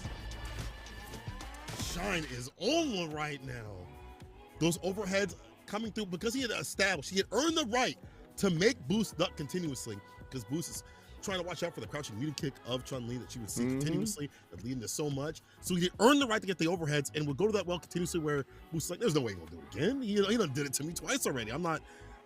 Shine is on one right now. Those overheads coming through because he had established, he had earned the right to make Boost duck continuously, because Boost is trying to watch out for the crouching medium kick of Chun-Li that she would see continuously, that leading to so much. So he had earned the right to get the overheads and would go to that well continuously, where Boost is like, there's no way he'll do it again. He done did it to me twice already. I'm not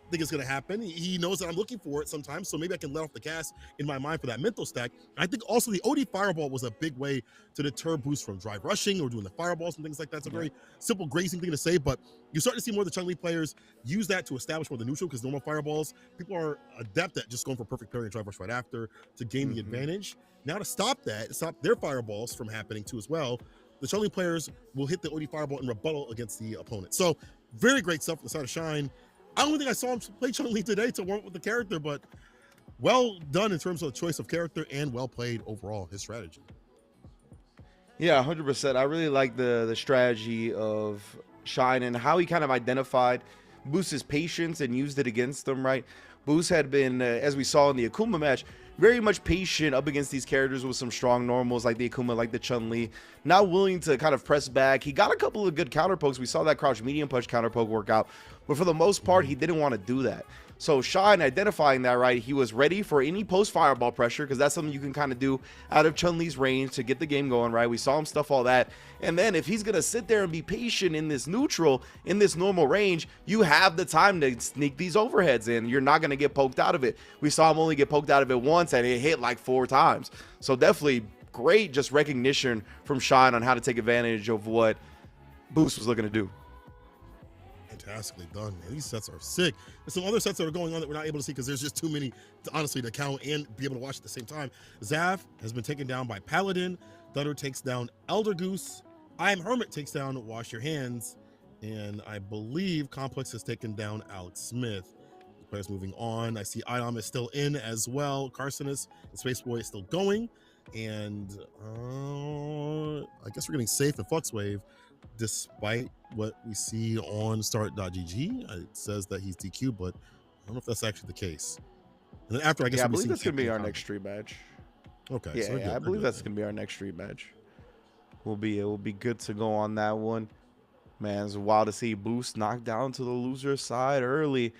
think it's going to happen. He knows that I'm looking for it sometimes, so maybe I can let off the gas in my mind for that mental stack. I think also the OD fireball was a big way to deter Boost from drive rushing or doing the fireballs and things like that. It's a very simple grazing thing to say, but you're starting to see more of the Chun-Li players use that to establish more of the neutral, because normal fireballs, people are adept at just going for perfect parry and drive rush right after to gain the advantage. Now to stop that, stop their fireballs from happening too as well, the Chun-Li players will hit the OD fireball in rebuttal against the opponent. So very great stuff from the side of Shine. I don't think I saw him play Chun-Li today to work with the character, but well done in terms of the choice of character and well played overall, his strategy. Yeah, 100%. I really like the strategy of Shine and how he kind of identified Boost's patience and used it against them, right? Boost had been, as we saw in the Akuma match, very much patient up against these characters with some strong normals like the Akuma, like the Chun-Li, not willing to kind of press back. He got a couple of good counter pokes. We saw that crouch medium punch counter poke work out, but for the most part, he didn't want to do that. So Shine identifying that, right, he was ready for any post fireball pressure, because that's something you can kind of do out of Chun-Li's range to get the game going, right? We saw him stuff all that. And then if he's going to sit there and be patient in this neutral, in this normal range, you have the time to sneak these overheads in. You're not going to get poked out of it. We saw him only get poked out of it once, and it hit like 4 times. So definitely great just recognition from Shine on how to take advantage of what Boost was looking to do. Fantastically done, man. These sets are sick. There's some other sets that are going on that we're not able to see because there's just too many to honestly to count and be able to watch at the same time. Zav has been taken down by Paladin. Thunder takes down Elder Goose. I Am Hermit takes down Wash Your Hands. And I believe Complex has taken down Alex Smith. The players moving on. I see Ion is still in as well. Carcinus and Space Boy is still going. And I guess we're getting safe and Flux Wave, despite what we see on start.gg. It says that he's DQ, but I don't know if that's actually the case. And then after, I guess, I believe that's gonna be our next stream match. Okay, Yeah, so I believe that's gonna be our next stream match. It will be good to go on that one. Man, it's wild to see Boost knocked down to the loser side early.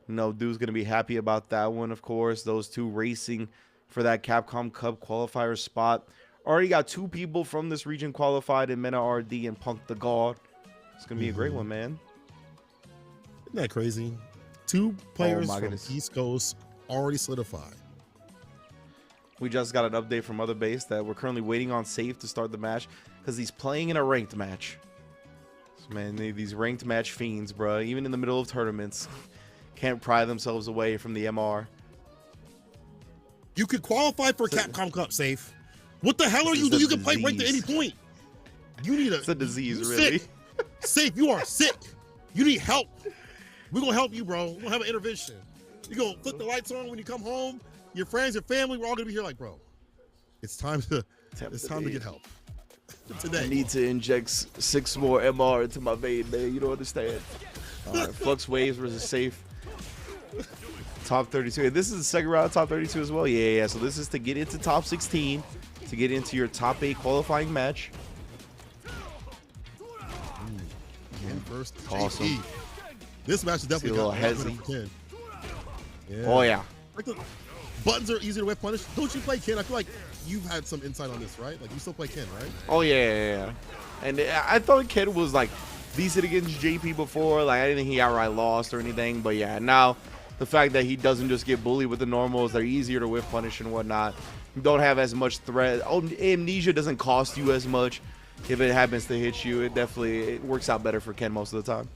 No dude's gonna be happy about that one, of course. Those two racing for that Capcom Cup qualifier spot. Already got 2 people from this region qualified in Mena RD and Punk the God. It's going to be a great one, man. Isn't that crazy? 2 players from goodness. East Coast already solidified. We just got an update from Other Base that we're currently waiting on Safe to start the match because he's playing in a ranked match. So, man, these ranked match fiends, bro, even in the middle of tournaments, can't pry themselves away from the MR. You could qualify for Capcom Cup, Safe. What the hell are you doing? You can play ranked at any point. You need It's a disease, really. Sick. Safe, you are sick. You need help. We're going to help you, bro. We're going to have an intervention. You're going to flip the lights on when you come home. Your friends, your family, we're all going to be here like, bro, it's time to get help. Today. I need to inject 6 more MR into my vein, man. You don't understand. All right, Flux Waves versus Safe. Top 32. And this is the second round of top 32 as well. Yeah. So this is to get into top 16, to get into your top 8 qualifying match. First, awesome. JP. This match is definitely a little hezzy. Yeah. Oh yeah. Like the buttons are easy to whip punish. Don't you play Ken? I feel like you've had some insight on this, right? Like you still play Ken, right? Oh yeah. And I thought Ken was like decent against JP before. Like I didn't think he outright lost or anything. But yeah, now the fact that he doesn't just get bullied with the normals, they're easier to whip punish and whatnot. You don't have as much threat. Amnesia doesn't cost you as much. If it happens to hit you, it works out better for Ken most of the time.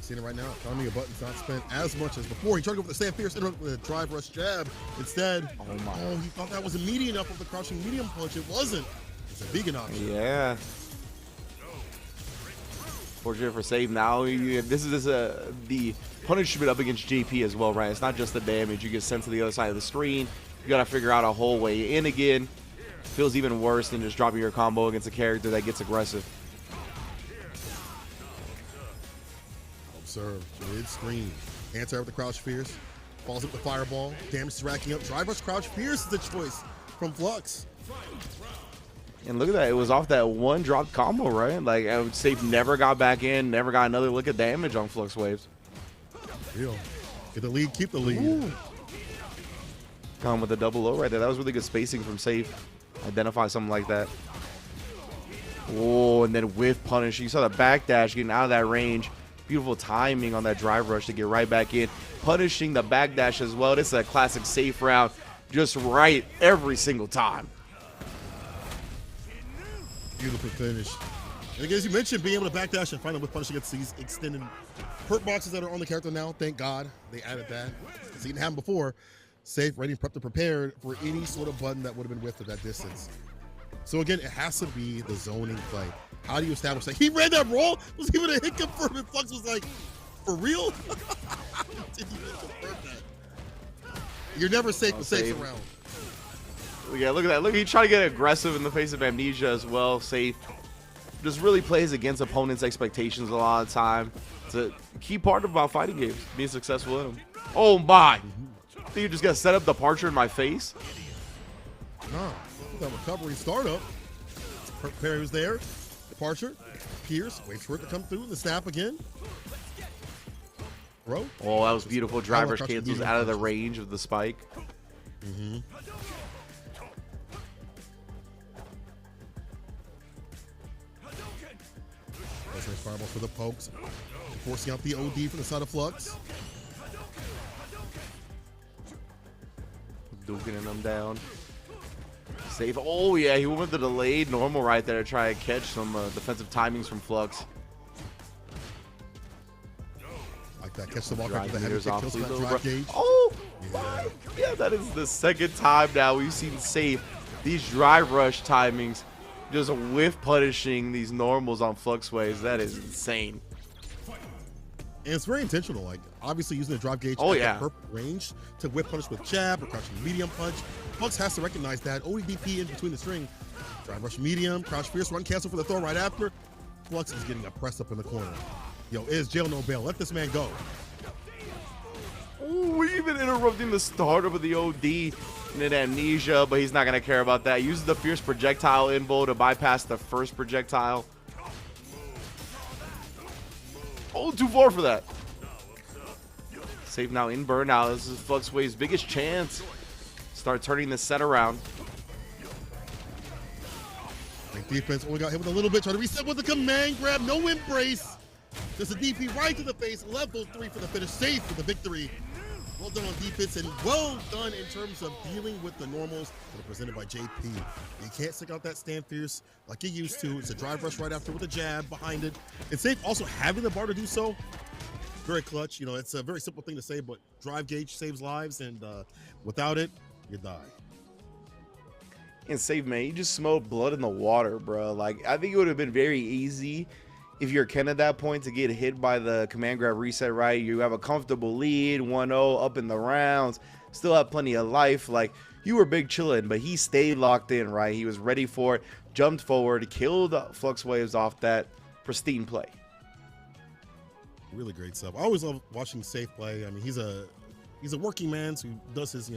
Seeing it right now. Timing a button's not spent as much as before. He tried to go for the Sam Pierce interrupt with a drive rush jab. Instead, he thought that was immediate enough of the crouching medium punch. It wasn't. It's a vegan option. Yeah. Fortunate for Save now. This is the punishment up against JP as well, right? It's not just the damage. You get sent to the other side of the screen. You got to figure out a whole way in again. feels even worse than just dropping your combo against a character that gets aggressive. Observe, mid-screen. Anti with the crouch fierce. Falls up the fireball. Damage is racking up. Drive rush crouch fierce is the choice from Flux. And look at that. It was off that one drop combo, right? Like, I would say never got back in, never got another lick of damage on Flux Waves. Real. Get the lead, keep the lead. Ooh. Gone with a double low right there. That was really good spacing from Safe. Identify something like that. Oh, and then whiff punish. You saw the backdash getting out of that range. Beautiful timing on that drive rush to get right back in. Punishing the backdash as well. This is a classic Safe round. Just right every single time. Beautiful finish. And as you mentioned, being able to backdash and final with punish against these extended hurt boxes that are on the character now. Thank God they added that. Because he didn't have them before. Safe, ready, prepped, and prepared for any sort of button that would have been whiffed at that distance. So again, it has to be the zoning play. How do you establish that? He ran that roll, was even a hit confirm, and Flux was like, for real? Did you confirm that? You're never safe with Safe around. Yeah, look at that. Look, he tried to get aggressive in the face of Amnesia as well. Safe just really plays against opponents' expectations a lot of the time. It's a key part about fighting games, being successful in them. Oh my! I think you just got set up departure in my face. No, that recovery startup. Perry was there. Departure. Pierce waits for it to come through. The snap again. Bro. Oh, that was beautiful. Driver cancels out of the range of the spike. Mm-hmm. Nice fireball for the pokes. Forcing out the OD from the side of Flux. Duking them down. Safe. Oh, yeah, he went with the delayed normal right there to try and catch some defensive timings from Flux. Like that. Catch the walk Drive after the heavy meters kick. off Kills that Lilo, drive bro. gauge. Oh, Yeah. my. Yeah, that is the second time now we've seen Safe. These drive rush timings just whiff punishing these normals on Flux Waves. That is insane. And it's very intentional. Like, obviously using the drop gauge Oh, at yeah. the perfect range to whip punish with jab or crouching medium punch. Flux has to recognize that. ODP in between the string. Drive rush medium, crouch fierce, run cancel for the throw right after. Flux is getting a press up in the corner. Yo, is jail no bail. Let this man go. Ooh, we even interrupting the startup of the OD and then Amnesia, but he's not going to care about that. Uses the fierce projectile invo to bypass the first projectile. Oh, too far for that. Safe now in burnout. This is Flux Wave's biggest chance. Start turning this set around. Like defense only got hit with a little bit. Trying to reset with the command grab. No embrace. There's a DP right to the face. Level 3 for the finish. Safe for the victory. Well done on defense and well done in terms of dealing with the normals that are presented by JP. You can't stick out that stand fierce like you used to. It's a drive rush right after with a jab behind it. And Safe also having the bar to do so. Very clutch. You know, it's a very simple thing to say, but drive gauge saves lives, and without it, you die. And Safe, man, you just smelled blood in the water, bro. Like, I think it would have been very easy if you're Ken at that point to get hit by the command grab reset, right? You have a comfortable lead, 1-0 up in the rounds, still have plenty of life. Like, you were big chilling, but he stayed locked in, right? He was ready for it, jumped forward, killed Flux Waves off that pristine play. Really great stuff. I always love watching Safe play. I mean, he's a working man who does his,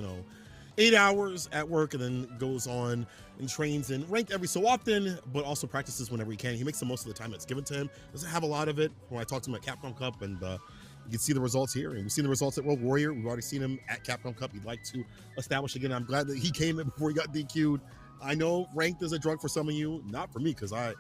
8 hours at work and then goes on and trains and ranked every so often, but also practices whenever he can. He makes the most of the time that's given to him. Doesn't have a lot of it. When I talked to him at Capcom Cup, and you can see the results here. And we've seen the results at World Warrior. We've already seen him at Capcom Cup. He'd like to establish again. I'm glad that he came in before he got DQ'd. I know ranked is a drug for some of you, not for me because I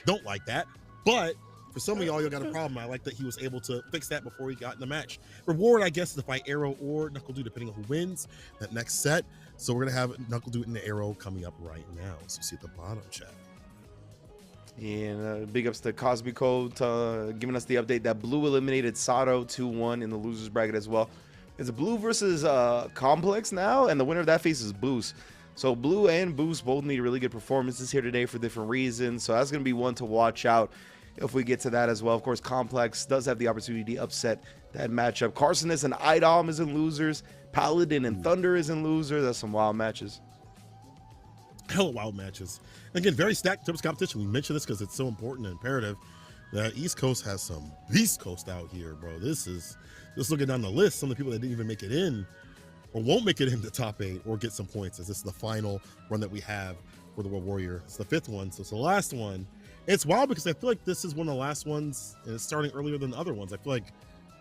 don't like that. But for some of y'all, you got a problem. I like that he was able to fix that before he got in the match. Reward, I guess, is to fight Arrow or Knuckle Dude, depending on who wins that next set. So we're going to have Knuckle Dude and the Arrow coming up right now. So you see at the bottom, chat. And big ups to Cosby Code giving us the update that Blue eliminated Sato 2-1 in the losers bracket as well. It's Blue versus Complex now, and the winner of that faces Boost. So Blue and Boost both need really good performances here today for different reasons. So that's going to be one to watch out if we get to that as well. Of course, Complex does have the opportunity to upset that matchup. Carsonus and Idom is in losers. Paladin and Thunder is in losers. That's some wild matches. hella wild matches. And again, very stacked in terms of competition. We mentioned this because it's so important and imperative. The East Coast has some Beast Coast out here, bro. This is just looking down the list. Some of the people that didn't even make it in or won't make it into top 8 or get some points, as this is the final run that we have for the World Warrior. It's the 5th one, so it's the last one. It's wild because I feel like this is one of the last ones, and it's starting earlier than the other ones. I feel like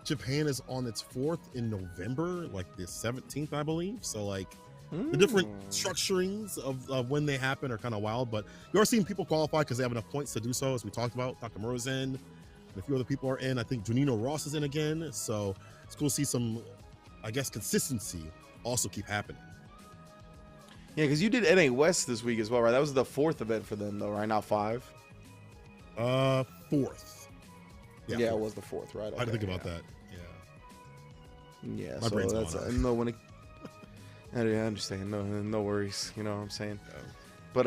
Japan is on its 4th in November, like the 17th, I believe. So like the different structurings of when they happen are kind of wild, but you are seeing people qualify because they have enough points to do so, as we talked about. Takamura's in, and a few other people are in. I think Junino Ross is in again, so it's cool to see some, I guess, consistency also keep happening. Yeah, because you did NA West this week as well, right? That was the 4th event for them, though, right? Not 5? 4th. Yeah, it was the 4th, right? I had to think about that. Yeah, My so brain's that's no when it, I understand. No worries. You know what I'm saying? Yeah. But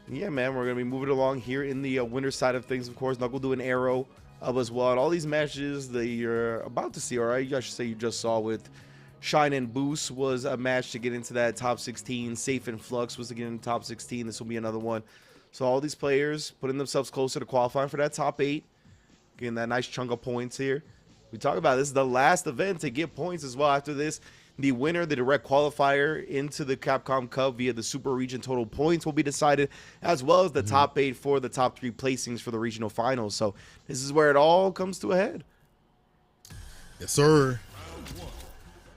yeah, man, we're gonna be moving along here in the winter side of things. Of course, Knuckle do an arrow up as well, and all these matches that you're about to see. All right, I should say you just saw with Shine and Boost was a match to get into that top 16. Safe and Flux was to get into top 16. This will be another one. So all these players putting themselves closer to qualifying for that top 8, getting that nice chunk of points here. We talk about this is the last event to get points as well. After this, the winner, the direct qualifier into the Capcom Cup via the Super Region total points will be decided, as well as the top 8 for the top 3 placings for the regional finals. So this is where it all comes to a head. Yes, sir.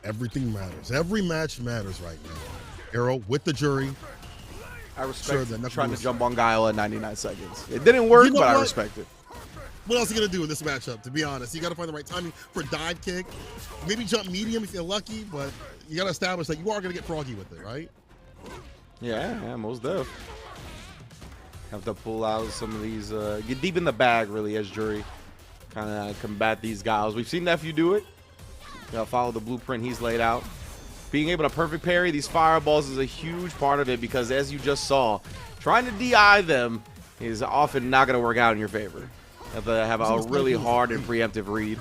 Everything matters. Every match matters right now. Arrow with the jury. I respect Sure, trying to jump on Guile at 99 seconds. It didn't work, You know but I what? respect it. What else are you going to do in this matchup, to be honest? You got to find the right timing for dive kick. Maybe jump medium if you're lucky, but you got to establish that you are going to get froggy with it, right? Yeah, most def. Have to pull out some of these, get deep in the bag, really, as jury. Kind of combat these guys. We've seen Nephew do it. You know, follow the blueprint he's laid out. Being able to perfect parry these fireballs is a huge part of it because, as you just saw, trying to DI them is often not going to work out in your favor. You have to have a really hard and preemptive read.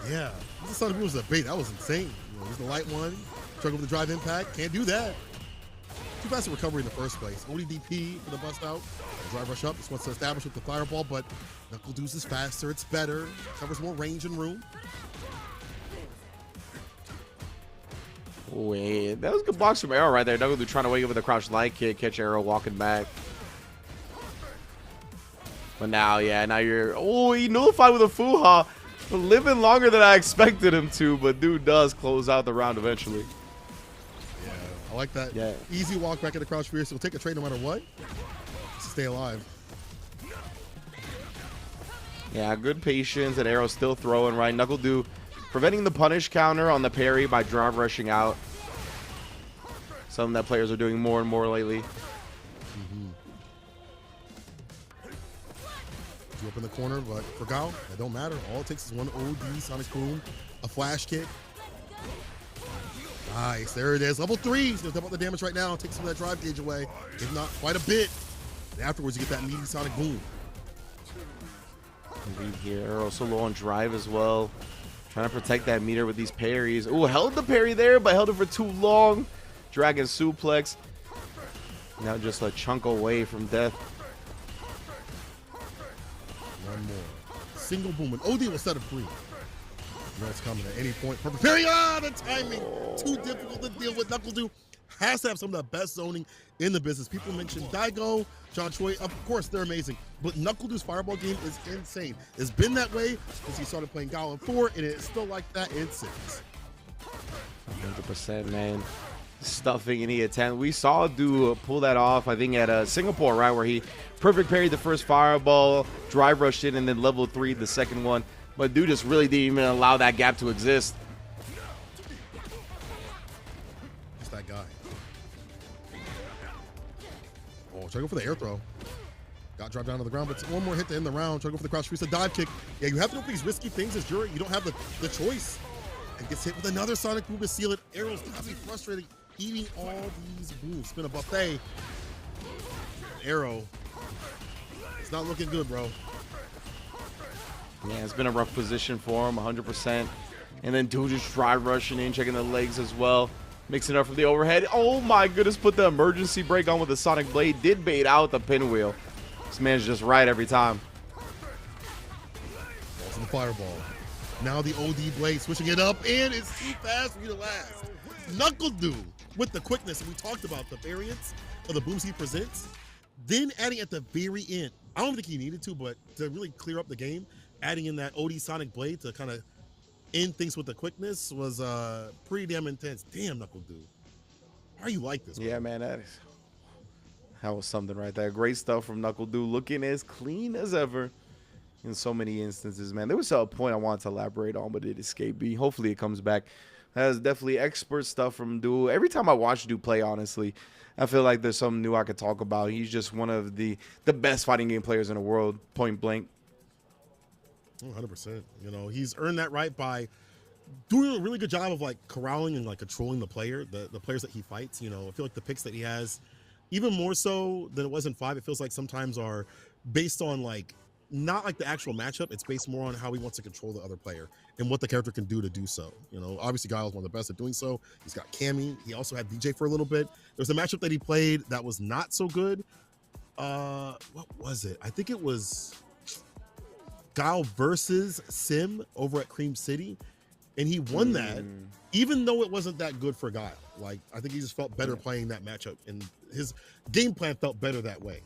Yeah. This is something was a bait. That was insane. You know, there's the light one. Struggle with the drive impact. Can't do that. Too fast to recovery in the first place. ODDP for the bust out. Drive rush up. This wants to establish with the fireball, but Knuckle Deuce is faster. It's better. Covers more range and room. Wait, that was a good box from Arrow right there. Knuckle trying to wake up with a crouch light kick, catch Arrow walking back. But now, yeah, now you're... Oh, he nullified with a Fuha. Living longer than I expected him to, but dude does close out the round eventually. Yeah, I like that. Yeah. Easy walk back at the crouch rear, so we'll take a trade no matter what to stay alive. Yeah, good patience, and Arrow still throwing right. Knuckle do preventing the punish counter on the parry by drive rushing out. Something that players are doing more and more lately. You up in the corner, but for Gao, that don't matter. All it takes is one OD Sonic Boom, a flash kick. Nice, there it is. Level 3. He's gonna dump out the damage right now. Take some of that drive gauge away. If not, quite a bit. And afterwards, you get that meaty Sonic Boom. Lead here. Arrow so low on drive as well. Trying to protect that meter with these parries. Ooh, held the parry there, but held it for too long. Dragon suplex. Now just a chunk away from death. One more. Single boom. And OD will set it free. You know it's coming at any point. Perfect parry. Ah, the timing. Too difficult to deal with. Knuckle Do has to have some of the best zoning in the business. People mentioned Daigo, John Choi. Of course, they're amazing. But Knuckle Do's fireball game is insane. It's been that way since he started playing Gao in 4, and it's still like that in 6. 100%, man. Stuffing any attempt. We saw do pull that off, I think, at Singapore, right, where he perfect parried the first fireball, drive rushed in, and then level 3 the second one. But dude just really didn't even allow that gap to exist. Just that guy. Oh, try to go for the air throw. Got dropped down to the ground, but one more hit to end the round. Try to go for the crouch freeze, a dive kick. Yeah, you have to do these risky things as jury. You don't have the choice. And gets hit with another Sonic Boom to seal it. Arrow's got to be frustrating eating all these booms. It's been a buffet. Arrow. It's not looking good, bro. Yeah, it's been a rough position for him, 100%. And then dude just drive rushing in, checking the legs as well. Mixing up from the overhead. Oh my goodness, put the emergency brake on with the Sonic Blade. Did bait out the pinwheel. This man's just right every time. Also the fireball. Now the OD Blade switching it up, and it's too fast for you to last. Knuckle Dew with the quickness, and we talked about the variants of the booms he presents. Then adding at the very end, I don't think he needed to, but to really clear up the game, adding in that OD Sonic Blade to kind of end things with the quickness was pretty damn intense. Damn, Knuckle Dew. Why are you like this? Yeah, man, that was something right there. Great stuff from Knuckle Dew, looking as clean as ever in so many instances, man. There was a point I wanted to elaborate on, but it escaped me. Hopefully it comes back. That is definitely expert stuff from Dew. Every time I watch Dew play, honestly, I feel like there's something new I could talk about. He's just one of the best fighting game players in the world, point blank. 100%. You know, he's earned that right by doing a really good job of like corralling and like controlling the player, the players that he fights. You know, I feel like the picks that he has, even more so than it was in 5, it feels like sometimes are based on like not like the actual matchup. It's based more on how he wants to control the other player and what the character can do to do so. You know, obviously Guile's one of the best at doing so. He's got Cammy. He also had DJ for a little bit. There was a matchup that he played that was not so good. What was it? I think it was Guile versus Sim over at Cream City, and he won that, even though it wasn't that good for Guile. Like, I think he just felt better playing that matchup, and his game plan felt better that way.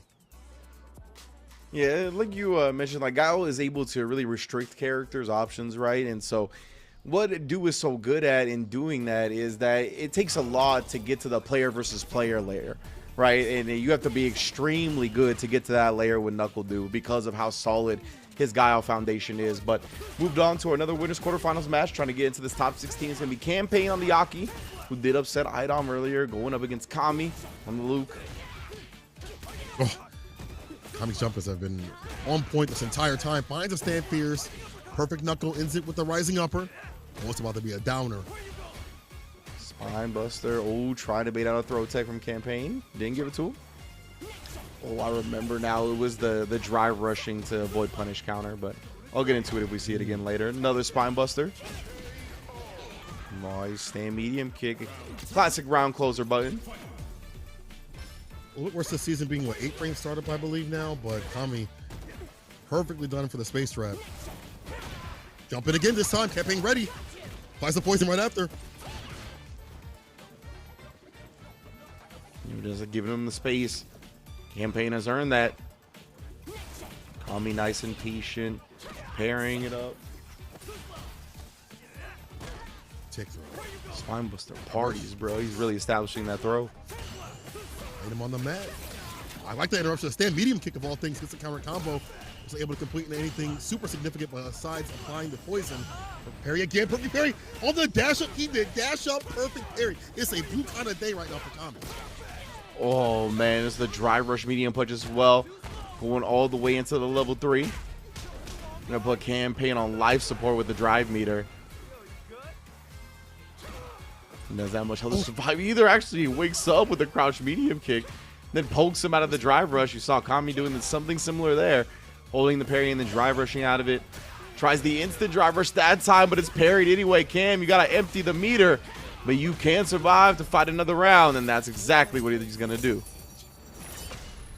Yeah, like you mentioned, like Guile is able to really restrict characters' options, right? And so what Dew is so good at in doing that is that it takes a lot to get to the player versus player layer, right? And you have to be extremely good to get to that layer with Knuckle Dew because of how solid his Guile foundation is. But moved on to another winners quarterfinals match, trying to get into this top 16. It's going to be Campaign on the Yaki, who did upset Idom earlier, going up against Kami on the Luke. Oh, Kami's jumpers have been on point this entire time. Finds a stand fierce. Perfect knuckle, ends it with the rising upper. Oh, it's about to be a downer. Spine buster. Oh, trying to bait out a throw tech from Campaign. Didn't give it to him. Oh, I remember now. It was the drive rushing to avoid punish counter, but I'll get into it if we see it again later. Another spine buster. Nice stand medium kick. Classic round closer button. A little worse this season being, what, 8 frame startup, I believe now, but Kami perfectly done for the space trap. Jump in again this time. Campaign ready. Applies the poison right after. You're just giving him the space. Campaign has earned that. Kami nice and patient. Pairing it up. Tick throw. Spinebuster parties, bro. He's really establishing that throw. Hit him on the mat. I like that interruption. Stand medium kick of all things. Gets the counter combo. Was able to complete anything super significant besides applying the poison. Parry again. Perfect parry. On the dash up. He did dash up. Perfect parry. It's a blue kind of day right now for Kami. Oh, man. It's the drive rush medium punch as well. Going all the way into the level 3. Gonna put Campaign on life support with the drive meter. And does that much health to survive either. Actually, he wakes up with a crouch medium kick, then pokes him out of the drive rush. You saw Kami doing something similar there, holding the parry and then drive rushing out of it. Tries the instant drive rush that time, but it's parried anyway. Cam, you gotta empty the meter, but you can survive to fight another round, and that's exactly what he's gonna do.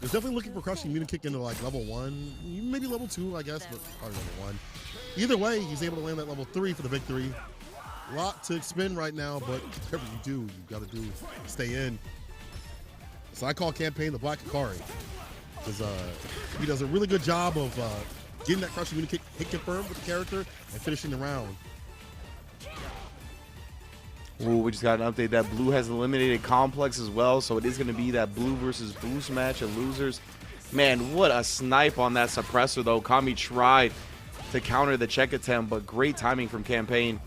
He's definitely looking for crushing medium kick into like level 1, maybe level 2, I guess, but probably level 1. Either way, he's able to land that level 3 for the victory. A lot to spin right now, but whatever you do, you got to do stay in. So I call Campaign the Black Hikari, because he does a really good job of getting that crushing medium kick hit confirmed with the character and finishing the round. Ooh, we just got an update that Blue has eliminated Complex as well, so it is going to be that Blue versus Boost match of losers. Man, what a snipe on that suppressor, though. Kami tried to counter the check attempt, but great timing from Campaign.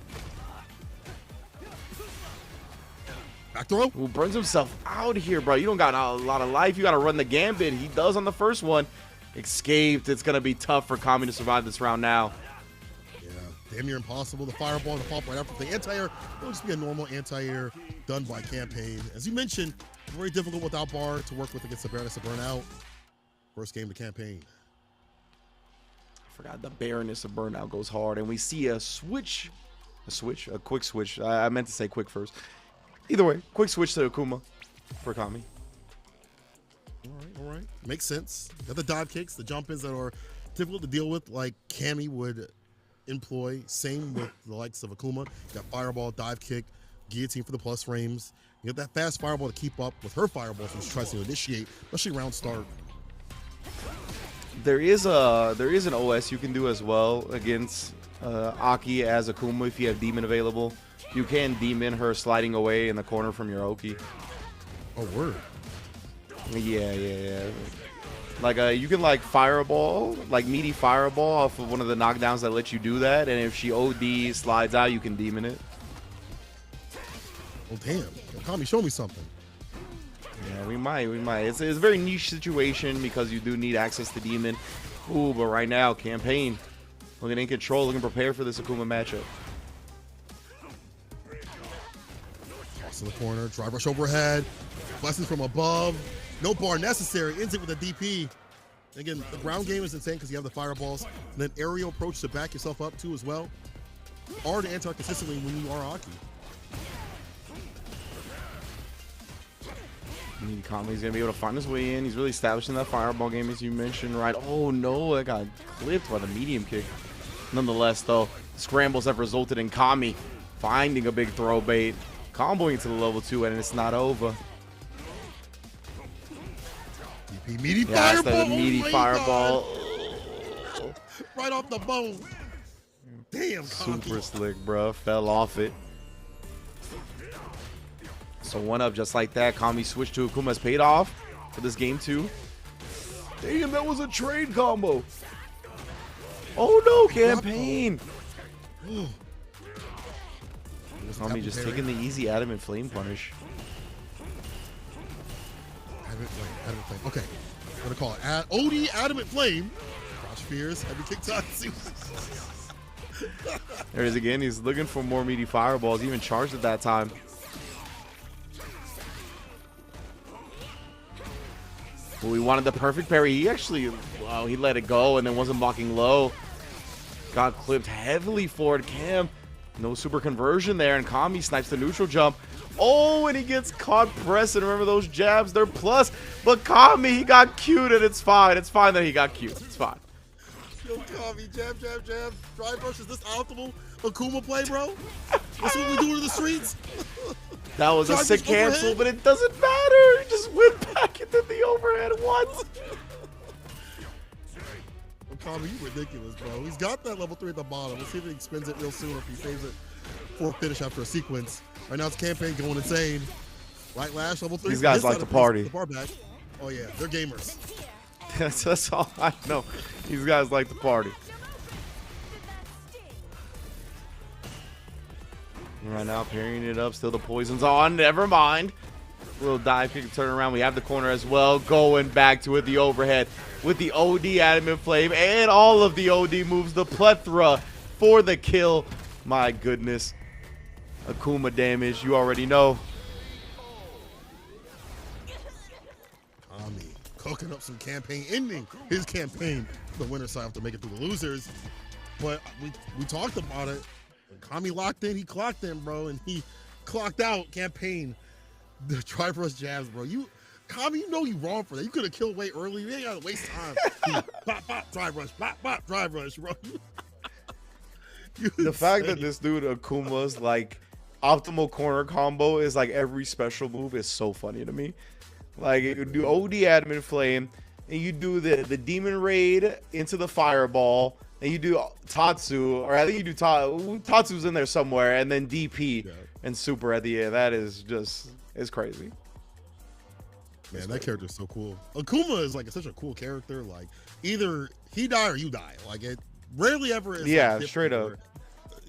Back throw. Who burns himself out here, bro. You don't got a lot of life. You got to run the gambit. He does on the first one. Escaped. It's going to be tough for Kami to survive this round now. Yeah, damn near impossible. The fireball and the pop right after the anti-air. It'll just be a normal anti-air done by Campaign. As you mentioned, very difficult without bar to work with against the Baroness of Burnout. First game to Campaign. I forgot the Baroness of Burnout goes hard, and we see a quick switch. I meant to say quick first. Either way, quick switch to Akuma for Kami. All right. Makes sense. Got the dive kicks, the jump-ins that are difficult to deal with, like Cammy would employ. Same with the likes of Akuma. You got fireball, dive kick, guillotine for the plus frames. You got that fast fireball to keep up with her fireballs when she tries to initiate, especially round start. There is an OS you can do as well against Aki as Akuma if you have Demon available. You can Demon her sliding away in the corner from your Oki. Oh, word. Yeah. Like you can like fireball, like meaty fireball off of one of the knockdowns that lets you do that, and if she OD slides out, you can Demon it. Oh, damn. Kami, show me something. Yeah, we might. It's a very niche situation because you do need access to Demon. Ooh, but right now, Campaign looking in control, looking prepared for this Akuma matchup. Cross in the corner, drive rush overhead, blessings from above. No bar necessary. Ends it with a DP. Again, the ground game is insane because you have the fireballs. And then aerial approach to back yourself up too as well. Hard to anti consistently when you are Aki. Kami's gonna be able to find his way in. He's really establishing that fireball game as you mentioned, right? Oh no, that got clipped by the medium kick. Nonetheless, though, scrambles have resulted in Kami finding a big throw bait, comboing to the level 2, and it's not over. DP meaty That's fireball. the meaty fireball. Right off the bone. Damn, Kami. Super slick, bro. Fell off it. So one up just like that. Kami switch to Akuma's paid off for this game 2. Damn, that was a trade combo. Oh no, Campaign. Kami just taking the easy adamant flame punish. Adamant flame. Okay. I'm gonna call it OD adamant flame. Crouch fears. Heavy kick Tatsu. There it is again. He's looking for more meaty fireballs. He even charged at that time. Well, we wanted the perfect parry. He actually, wow, he let it go and then wasn't blocking low. Got clipped heavily forward. Cam, no super conversion there, and Kami snipes the neutral jump. Oh, and he gets caught pressing. Remember those jabs? They're plus. But Kami, he got cute, and it's fine. It's fine that he got cute. It's fine. Yo, Kami, jab. Drive rush, is this optimal Akuma play, bro? That's what we do in the streets? That was a sick cancel, but it doesn't matter. He just went back into the overhead once. Kami, you ridiculous, bro. He's got that level 3 at the bottom. Let's see if he spins it real soon or if he saves it for a finish after a sequence. Right now, it's Campaign going insane. Right lash, level 3. These guys like to party. The bar back. Oh, yeah, they're gamers. That's all I know. These guys like to party. Right now, parrying it up. Still the poison's on. Never mind. Little dive kick turn around. We have the corner as well. Going back to it. The overhead with the OD adamant flame and all of the OD moves. The plethora for the kill. My goodness. Akuma damage. You already know. Kami cooking up some campaign, ending his campaign. The winner side have to make it through the losers. But we talked about it. When Kami locked in, he clocked in, bro, and he clocked out Campaign. The drive rush jabs, bro. Kami, you know you wrong for that. You could have killed way early. You ain't gotta waste time. Bop, drive rush, bop, drive rush, bro. The fact that this dude Akuma's like optimal corner combo is like every special move is so funny to me. Like you do OD adamant flame, and you do the demon raid into the fireball. And you do Tatsu, or I think you do Tatsu's in there somewhere, and then DP and super at the end. That is just, it's crazy. Man, that character is so cool. Akuma is like such a cool character. Like either he die or you die. Like it rarely ever is. Yeah, like, straight up. Where,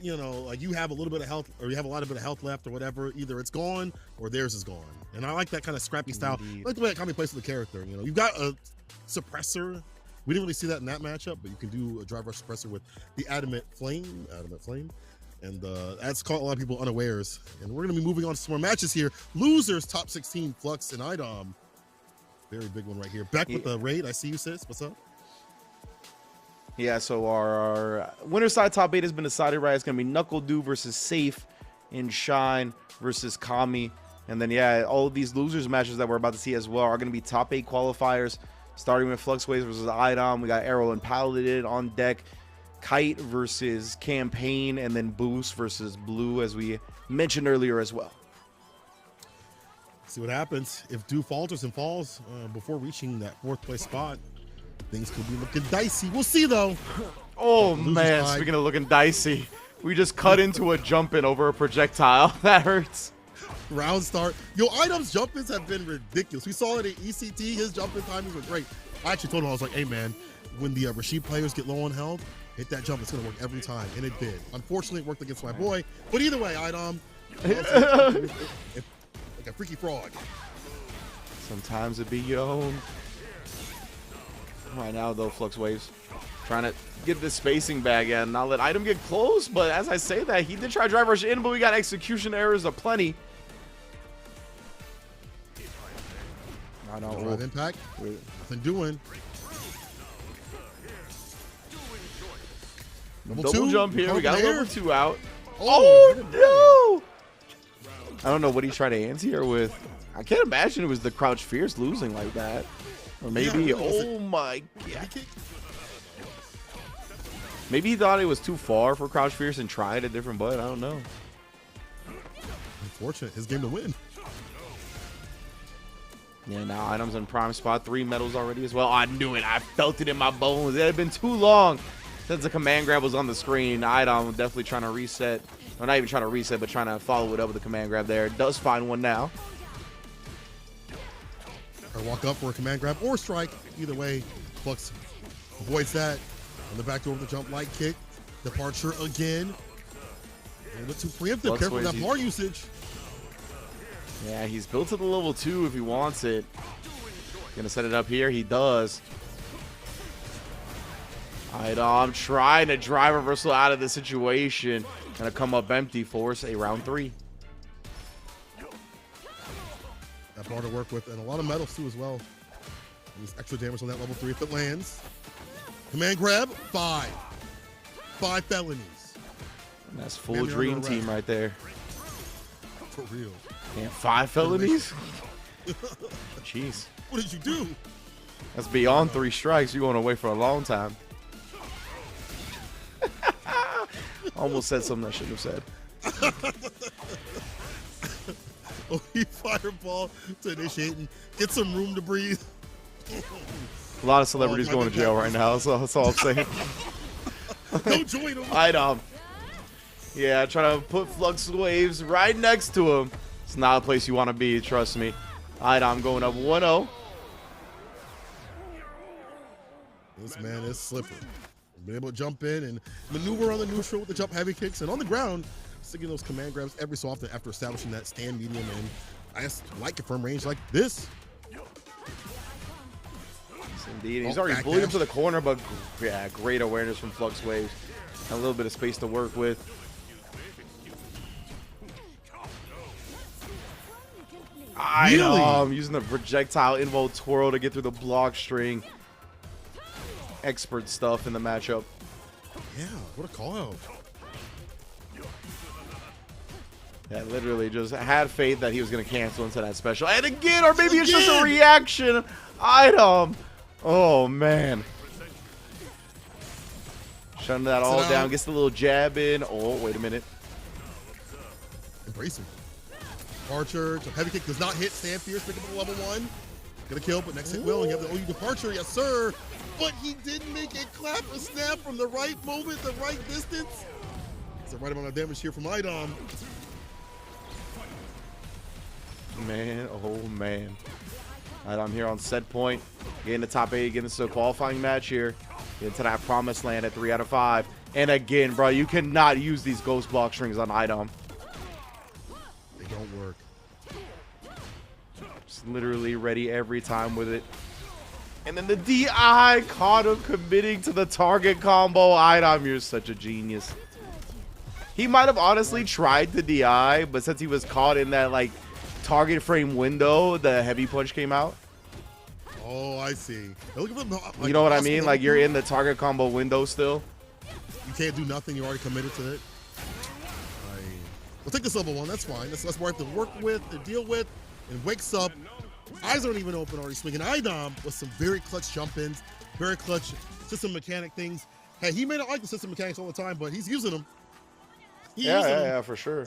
you know, like you have a little bit of health, or you have a lot of bit of health left, or whatever. Either it's gone or theirs is gone. And I like that kind of scrappy style. I like the way that Kami plays with the character. You know, you've got a suppressor. We didn't really see that in that matchup, but you can do a drive rush suppressor with the adamant flame, and that's caught a lot of people unawares. And we're gonna be moving on to some more matches here. Losers top 16, Flux and Idom. Very big one right here. Back with the raid. I see you, sis. What's up? Yeah, so our winner side top 8 has been decided, right? It's gonna be Knuckle Dew versus Safe, and Shine versus Kami. And then, yeah, all of these losers matches that we're about to see as well are going to be top 8 qualifiers, starting with Fluxways versus Idom. We got Arrow and Paladin on deck, Kite versus Campaign, and then Boost versus Blue, as we mentioned earlier as well. See what happens. If Dew falters and falls before reaching that 4th place spot, things could be looking dicey. We'll see, though. Oh, man, speaking of looking dicey, we just cut into a jump-in over a projectile. That hurts. Round start. Yo, Idom's jump-ins have been ridiculous. We saw it at ECT. His jump-in timings were great. I actually told him, I was like, hey, man, when the Rashid players get low on health, hit that jump. It's going to work every time. And it did. Unfortunately, it worked against my boy. But either way, Idom, like a freaky frog. Sometimes it be your own. Right now, though, Fluxwaves trying to get this spacing back and not let Idom get close. But as I say that, he did try drive rush in, but we got execution errors aplenty. Drive impact. Nothing doing. Double jump here. We got number 2 out. Oh, no! I don't know what he's trying to anti-air with. I can't imagine it was the Crouch Fierce losing like that. Or maybe, yeah, oh my god. Maybe he thought it was too far for Crouch Fierce and tried a different button. I don't know. Unfortunate. His game to win. Yeah, now Idom's in prime spot. 3 medals already as well. I knew it. I felt it in my bones. It had been too long since the command grab was on the screen. Idom definitely trying to reset. Well, not even trying to reset, but trying to follow it up with the command grab there. Does find one now. Or walk up for a command grab or strike. Either way, Flux avoids that. On the back door with the jump light kick. Departure again. A little bit too preemptive. Careful with that bar usage. Yeah, he's built to the level 2 if he wants it. Gonna set it up here. He does. Idom trying to drive reversal out of the situation. Gonna come up empty, force a round 3. That bar to work with, and a lot of medals too as well. There's extra damage on that level 3 if it lands. Command grab, 5. 5 felonies. And that's full dream team right there. For real. Damn, 5 felonies? Jeez. What did you do? That's beyond 3 strikes. You're going away for a long time. Almost said something I shouldn't have said. Oh, he fireball to initiate and get some room to breathe. A lot of celebrities going to jail right now. That's all I'm saying. Don't join him. Idom. Yeah, trying to put Fluxwaves right next to him. It's not a place you want to be, trust me. Idom going up 1-0. This man is slippery. Been able to jump in and maneuver on the neutral with the jump heavy kicks, and on the ground, sticking those command grabs every so often after establishing that stand medium and I guess light confirm range like this. Yes, indeed. He's already bullied him to the corner, but yeah, great awareness from Fluxwaves. A little bit of space to work with. Idom using the projectile invo twirl to get through the block string. Expert stuff in the matchup. Yeah, what a call out. Yeah, literally just had faith that he was going to cancel into that special. And again, or maybe it's just a reaction. Idom. Oh, man. Shutting that all down. Gets the little jab in. Oh, wait a minute. Embrace him. Departure. Heavy kick does not hit. Stand fierce. Pick up the level 1. Gonna kill, but next hit will. And you have the OU departure. Yes, sir. But he didn't make a clap or snap from the right moment, the right distance. It's the right amount of damage here from Idom. Man, oh man. Idom here on set point. Getting the top 8, getting into a qualifying match here. Getting to that promised land at 3 out of 5. And again, bro, you cannot use these ghost block strings on Idom. They don't work. Just literally ready every time with it. And then the DI caught him committing to the target combo. Idom, you're such a genius. He might have honestly tried the DI, but since he was caught in that like target frame window, the heavy punch came out. Oh, I see. Like, you know what I mean? Like you're in the target combo window still. You can't do nothing. You're already committed to it. I'll take this level 1. That's fine. That's what I have to work with, to deal with, and wakes up. Eyes aren't even open, already swinging. Idom with some very clutch jump-ins, very clutch system mechanic things. Hey, he may not like the system mechanics all the time, but he's using them. Yeah, for sure.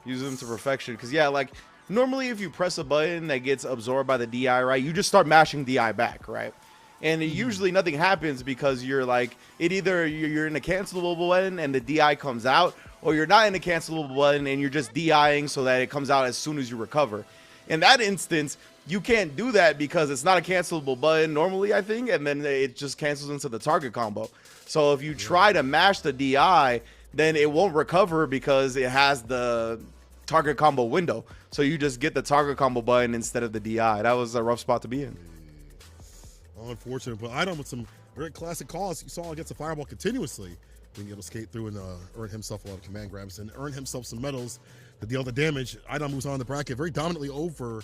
Use them to perfection. Because, yeah, like, normally if you press a button that gets absorbed by the DI, right, you just start mashing DI back, right? And usually nothing happens because you're like, either you're in a cancelable button and the DI comes out, or you're not in a cancelable button and you're just DIing so that it comes out as soon as you recover. In that instance, you can't do that because it's not a cancelable button normally, I think, and then it just cancels into the target combo. So if you try to mash the DI, then it won't recover because it has the target combo window. So you just get the target combo button instead of the DI. That was a rough spot to be in. Unfortunate, but Idom with some very classic calls. You saw against the fireball continuously, being able to skate through and earn himself a lot of command grabs and earn himself some medals to deal the damage. Idom moves on in the bracket very dominantly over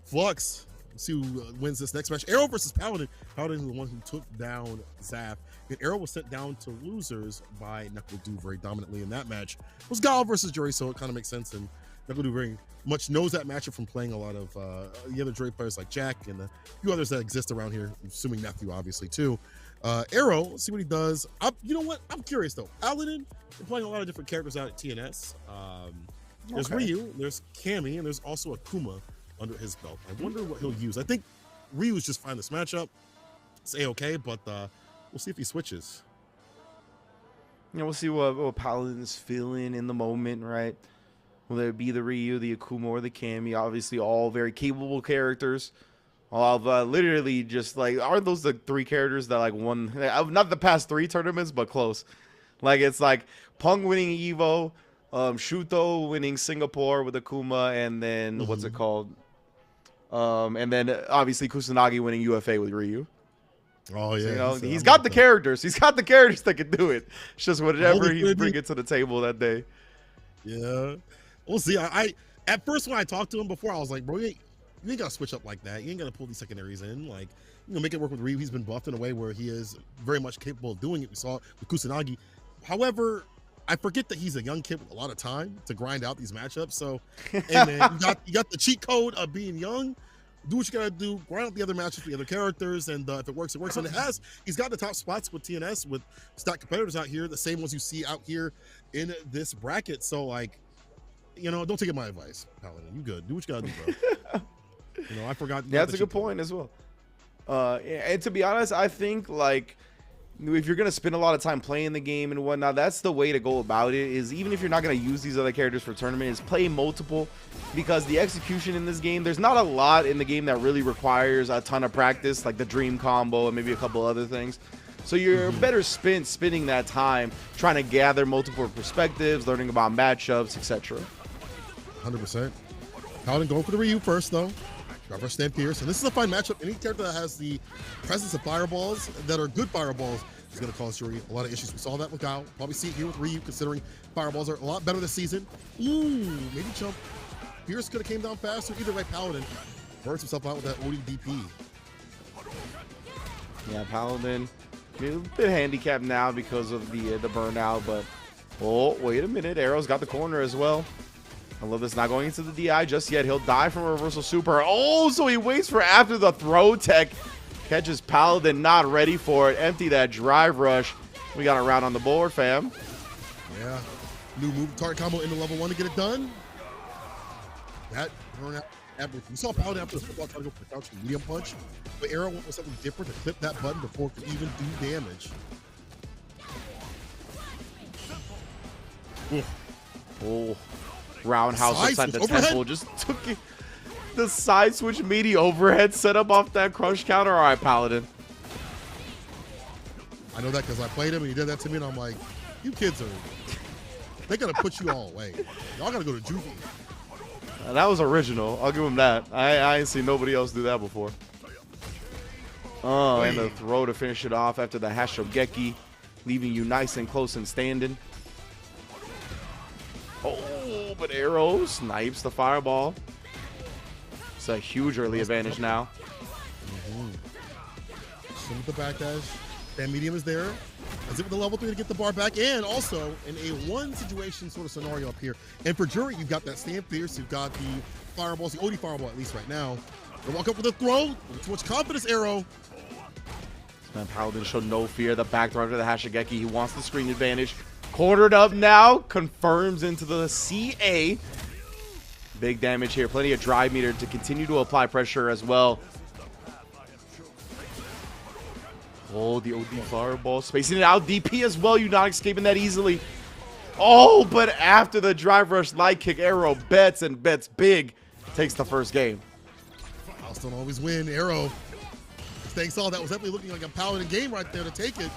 Flux. Let's see who wins this next match. Arrow versus Paladin. Paladin, the one who took down Zaf. And Arrow was sent down to losers by Knuckle-Doo very dominantly in that match. It was Gal versus Jury, so it kind of makes sense. And Knuckle-Doo very much knows that matchup from playing a lot of the other Jury players like Jack and a few others that exist around here, assuming Nephew, obviously, too. Arrow, let's see what he does. You know what? I'm curious, though. Paladin, they're playing a lot of different characters out at TNS. There's Ryu, there's Cammy, and there's also Akuma under his belt. I wonder what he'll use. I think Ryu's just fine this matchup. It's A-okay, but we'll see if he switches. Yeah, we'll see what Paladin's feeling in the moment, right? Will there be the Ryu, the Akuma, or the Cammy? Obviously, all very capable characters. All of literally just like, aren't those the 3 characters that like won, not the past 3 tournaments, but close? Like, it's like Punk winning Evo, Shuto winning Singapore with Akuma, and then what's it called? And then obviously Kusanagi winning UFA with Ryu. Oh yeah, so, you know, he's got the characters. He's got the characters that can do it. It's just whatever he's bringing to the table that day. Yeah, we'll see. I at first when I talked to him before, I was like, bro, you ain't gotta switch up like that. You ain't gotta pull these secondaries in. Like, you know, make it work with Ryu. He's been buffed in a way where he is very much capable of doing it. We saw it with Kusanagi. However, I forget that he's a young kid with a lot of time to grind out these matchups. So, and man, you got the cheat code of being young. Do what you gotta do. Grind out the other matches with the other characters, and if it works, it works. And he's got the top spots with TNS with stock competitors out here, the same ones you see out here in this bracket. So, like, you know, don't take my advice, Paladin. You good? Do what you gotta do, bro. You know, I forgot. Yeah, that's a good point as well. And to be honest, I think like, if you're gonna spend a lot of time playing the game and whatnot, that's the way to go about it. Is even if you're not gonna use these other characters for tournament, is play multiple, because the execution in this game, there's not a lot in the game that really requires a ton of practice, like the dream combo and maybe a couple other things. So you're better spending that time trying to gather multiple perspectives, learning about matchups, etc. 100%. Paladin going for the Ryu first, though. Driver Stan Pierce, and this is a fine matchup. Any character that has the presence of fireballs that are good fireballs is going to cause Yuri a lot of issues. We saw that with Gao. Probably see it here with Ryu, considering fireballs are a lot better this season. Ooh, maybe jump. Pierce could have came down faster. Either way, Paladin burns himself out with that ODDP. Yeah, Paladin a bit handicapped now because of the burnout, but oh, wait a minute. Arrow's got the corner as well. I love this. Not going into the DI just yet. He'll die from a reversal super. Oh, so he waits for after the throw tech. Catches Paladin, not ready for it. Empty that drive rush. We got a round on the board, fam. Yeah. New move, target combo into level 1 to get it done. That burnout. You saw Paladin after the football try to go for the crouch medium punch, but Arrow went with something different to clip that button before it could even do damage. Oh. Roundhouse Side inside the switch, overhead. temple. Just took it. The side switch meaty overhead set up off that crush counter. All right, Paladin. I know that because I played him and he did that to me, and I'm like, you kids are, they gotta put you all away. Y'all gotta go to juvie. That was original. I'll give him that. I ain't seen nobody else do that before. Oh, and the throw to finish it off after the Hashogeki, leaving you nice and close and standing. Oh, but Arrow snipes the fireball. It's a huge early advantage now. Some with the backdash. That medium is there. Is it with the level 3 to get the bar back? And also in a one situation sort of scenario up here. And for Jury, you've got that Stand Fierce, you've got the fireballs, the OD fireball at least right now. They walk up with a throw, too much confidence arrow. Man, Paladin showed no fear. The back throw to the Hashigeki. He wants the screen advantage. Cornered up now. Confirms into the CA. Big damage here. Plenty of drive meter to continue to apply pressure as well. Oh, the OD fireball. Spacing it out. DP as well. You're not escaping that easily. Oh, but after the drive rush light kick, Arrow bets and bets big. Takes the first game. House don't always win. Arrow. Thanks all. That was definitely looking like a Paladin game right there to take it.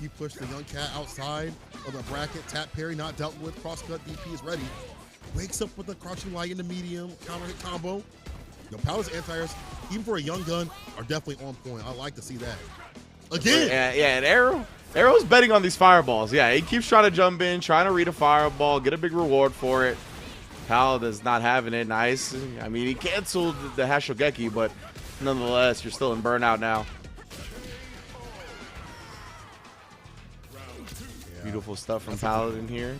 He pushed the young cat outside of the bracket. Tap parry not dealt with. Cross cut. DP is ready. Wakes up with a crouching light in the medium. Counter hit combo. Paladin's anti-airs, even for a young gun, are definitely on point. I like to see that. Again. Yeah, and Arrow's betting on these fireballs. Yeah, he keeps trying to jump in, trying to read a fireball, get a big reward for it. Paladin's not having it. Nice. I mean, he canceled the Hashogeki, but nonetheless, you're still in burnout now. Yeah. Beautiful stuff from Paladin here.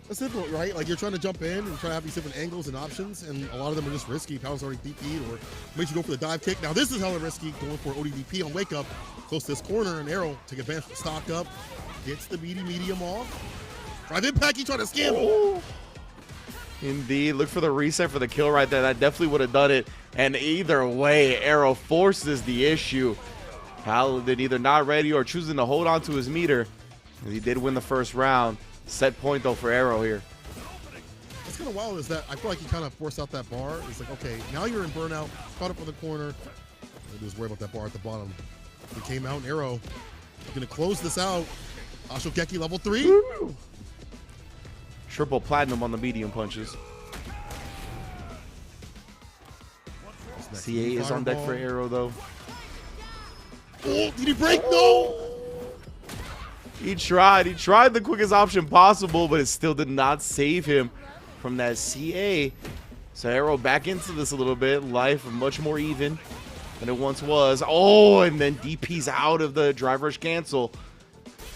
That's difficult, right? Like, you're trying to jump in and try to have these different angles and options, and a lot of them are just risky. Paladin's already DP'd, or makes you go for the dive kick. Now, this is hella risky, going for ODDP on wake up, close to this corner, and Arrow take advantage of the stock up, gets the medium off. Drive impact, he trying to scam him. Oh. Indeed, look for the reset for the kill right there. That definitely would have done it. And either way, Arrow forces the issue. Paladin either not ready or choosing to hold on to his meter. He did win the first round. Set point though for Arrow here. What's kind of wild is that I feel like he kind of forced out that bar. It's like, okay, now you're in burnout, caught up in the corner. Maybe just worry about that bar at the bottom. He came out, and Arrow going to close this out. Hashogeki level 3. Woo! Triple platinum on the medium punches. CA is on deck for Arrow though. Oh, did he break? No! He tried the quickest option possible, but it still did not save him from that CA. So Arrow back into this a little bit. Life much more even than it once was. Oh, and then DP's out of the drive rush cancel.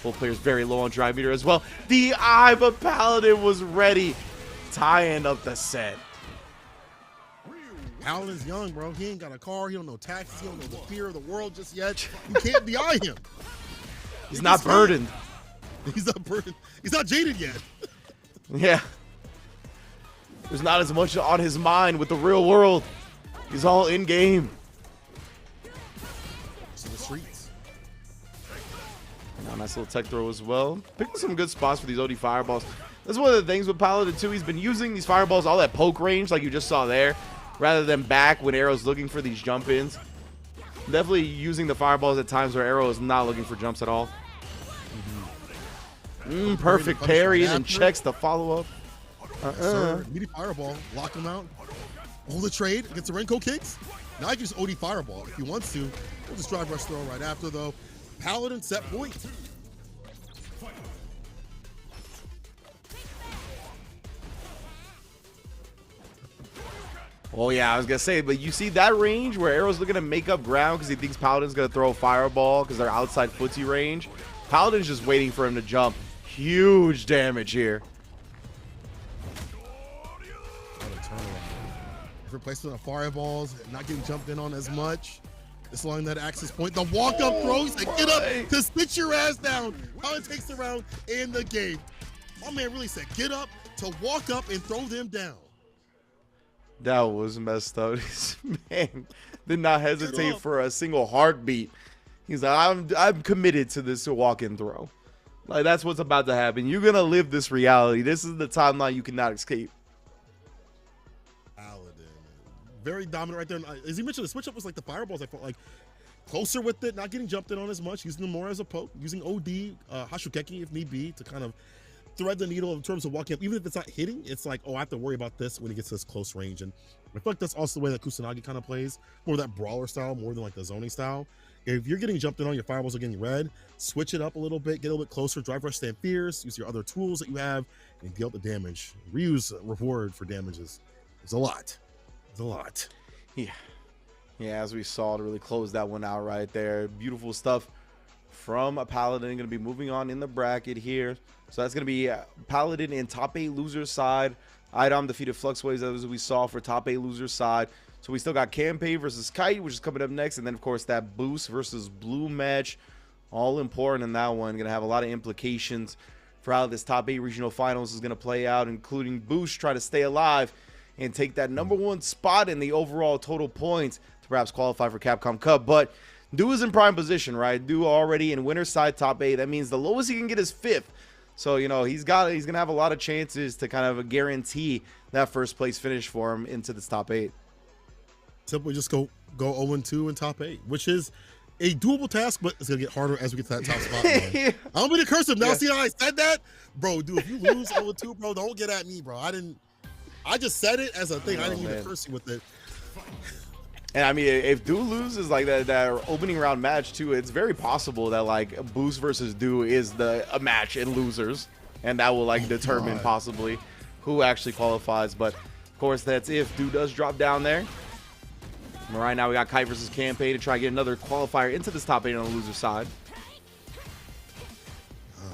Both players very low on drive meter as well. The eye, but Paladin was ready. Tying up the set. Paladin's young, bro. He ain't got a car. He don't know taxes. He don't know the fear of the world just yet. You can't DI him. He's not burdened. He's not burdened. He's not jaded yet. Yeah. There's not as much on his mind with the real world. He's all in game. To the streets. Now, nice little tech throw as well. Picking some good spots for these OD fireballs. That's one of the things with Paladin too. He's been using these fireballs all at poke range, like you just saw there, rather than back when Arrow's looking for these jump ins. Definitely using the fireballs at times where Arrow is not looking for jumps at all. Perfect parry and then checks the follow-up. Meaty fireball, lock him out. Hold the trade, gets the Renko kicks. Now he can just OD fireball if he wants to. We'll just drive rush throw right after though. Paladin set point. Oh yeah, I was gonna say, but you see that range where Arrow's looking to make up ground because he thinks Paladin's gonna throw a fireball because they're outside footsie range. Paladin's just waiting for him to jump. Huge damage here. Different placement of fireballs, not getting jumped in on as much. Just allowing that access point. The walk-up throws and get up to sit your ass down. Paladin takes the round in the game. My man really said, get up to walk up and throw them down. That was messed up. This man did not hesitate for a single heartbeat. He's like, I'm committed to this walk-in throw. Like, that's what's about to happen. You're going to live this reality. This is the timeline you cannot escape. Paladin, very dominant right there. As you mentioned, the switch-up was like the fireballs. I felt like closer with it, not getting jumped in on as much, using them more as a poke, using OD, Hashogeki if need be, to kind of thread the needle in terms of walking up. Even if it's not hitting, it's like, oh, I have to worry about this when he gets to this close range. And I feel like that's also the way that Kusanagi kind of plays, more that brawler style, more than like the zoning style. If you're getting jumped in on, your fireballs are getting red, switch it up a little bit, get a little bit closer, drive rush, stand fierce, use your other tools that you have, and deal the damage. Ryu's reward for damages is a lot. It's a lot. Yeah. Yeah, as we saw to really close that one out right there. Beautiful stuff from a Paladin. Going to be moving on in the bracket here. So that's going to be Paladin in top 8 loser side. Idom defeated Fluxwaves as we saw for top 8 loser side. So we still got Campaign versus Kite, which is coming up next. And then, of course, that Boost versus Blue match. All important in that one. Going to have a lot of implications for how this top 8 regional finals is going to play out, including Boost try to stay alive and take that #1 spot in the overall total points to perhaps qualify for Capcom Cup. But Do is in prime position, right? Do already in winner's side top 8. That means the lowest he can get is 5th. So, you know, he's going to have a lot of chances to kind of guarantee that first place finish for him into this top 8. Simply just go 0-2 in top 8, which is a doable task, but it's going to get harder as we get to that top spot. Man. I'm going to curse him. Now, see how I said that? Bro, dude, if you lose 0-2, bro, don't get at me, bro. I just said it as a thing. I didn't mean to curse you with it. And I mean, if Do loses like that opening round match too, it's very possible that like Boost versus Do is a match in losers, and that will like determine possibly who actually qualifies. But of course, that's if Do does drop down there. And right now, we got Kite versus Campaign to try to get another qualifier into this top 8 on the loser side.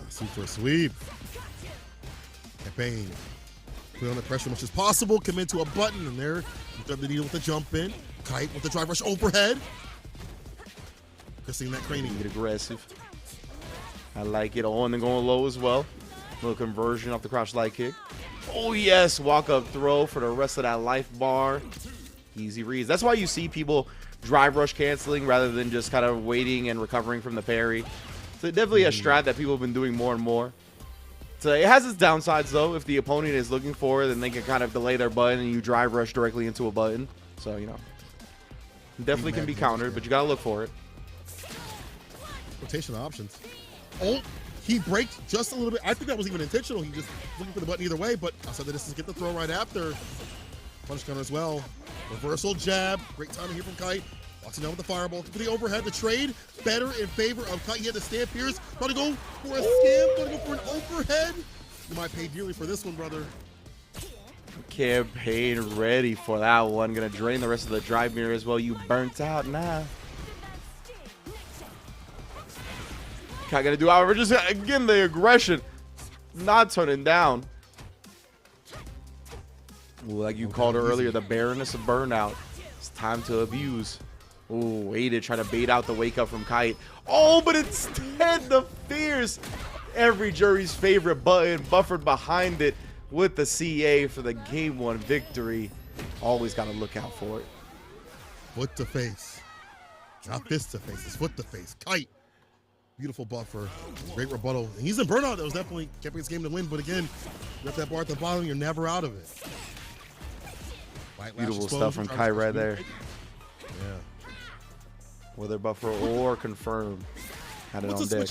Super sweep. Campaign. Put on the pressure as much as possible. Commit to a button, and there, thread the needle with the jump in. Kite with the drive rush overhead. Pressing that craning. Get aggressive. I like it. On and going low as well. Little conversion off the crouch light kick. Oh yes, walk up throw for the rest of that life bar. Easy reads. That's why you see people drive rush canceling rather than just kind of waiting and recovering from the parry. So definitely a strat that people have been doing more and more. So it has its downsides though. If the opponent is looking for it, then they can kind of delay their button and you drive rush directly into a button. So, you know, definitely can be countered, but you gotta look for it. Rotation options. Oh, he braked just a little bit. I think that was even intentional. He just looking for the button either way, but outside the distance, get the throw right after. Punish counter as well. Reversal jab. Great timing here from Kite. Walks it down with the fireball. For the overhead, the trade better in favor of Kite. He had the stand Pierce. Trying to go for a scam. Going to go for an overhead. You might pay dearly for this one, brother. Campaign ready for that one. Gonna drain the rest of the drive mirror as well. You burnt out now. Kite gonna do however. Just again the aggression. Not turning down. Like you called her earlier, the barrenness of burnout. It's time to abuse. Oh, waited, trying to bait out the wake up from Kite. Oh, but instead the fierce, every jury's favorite button buffered behind it with the CA for the game 1 victory. Always got to look out for it. Foot to face. Not fist to face, it's foot to face. Kite. Beautiful buffer. Great rebuttal. And he's in burnout. That was definitely Campaign's game to win. But again, you have that bar at the bottom, you're never out of it. Beautiful stuff from Kite right there. Yeah. Whether buffer or confirm. Had it on deck.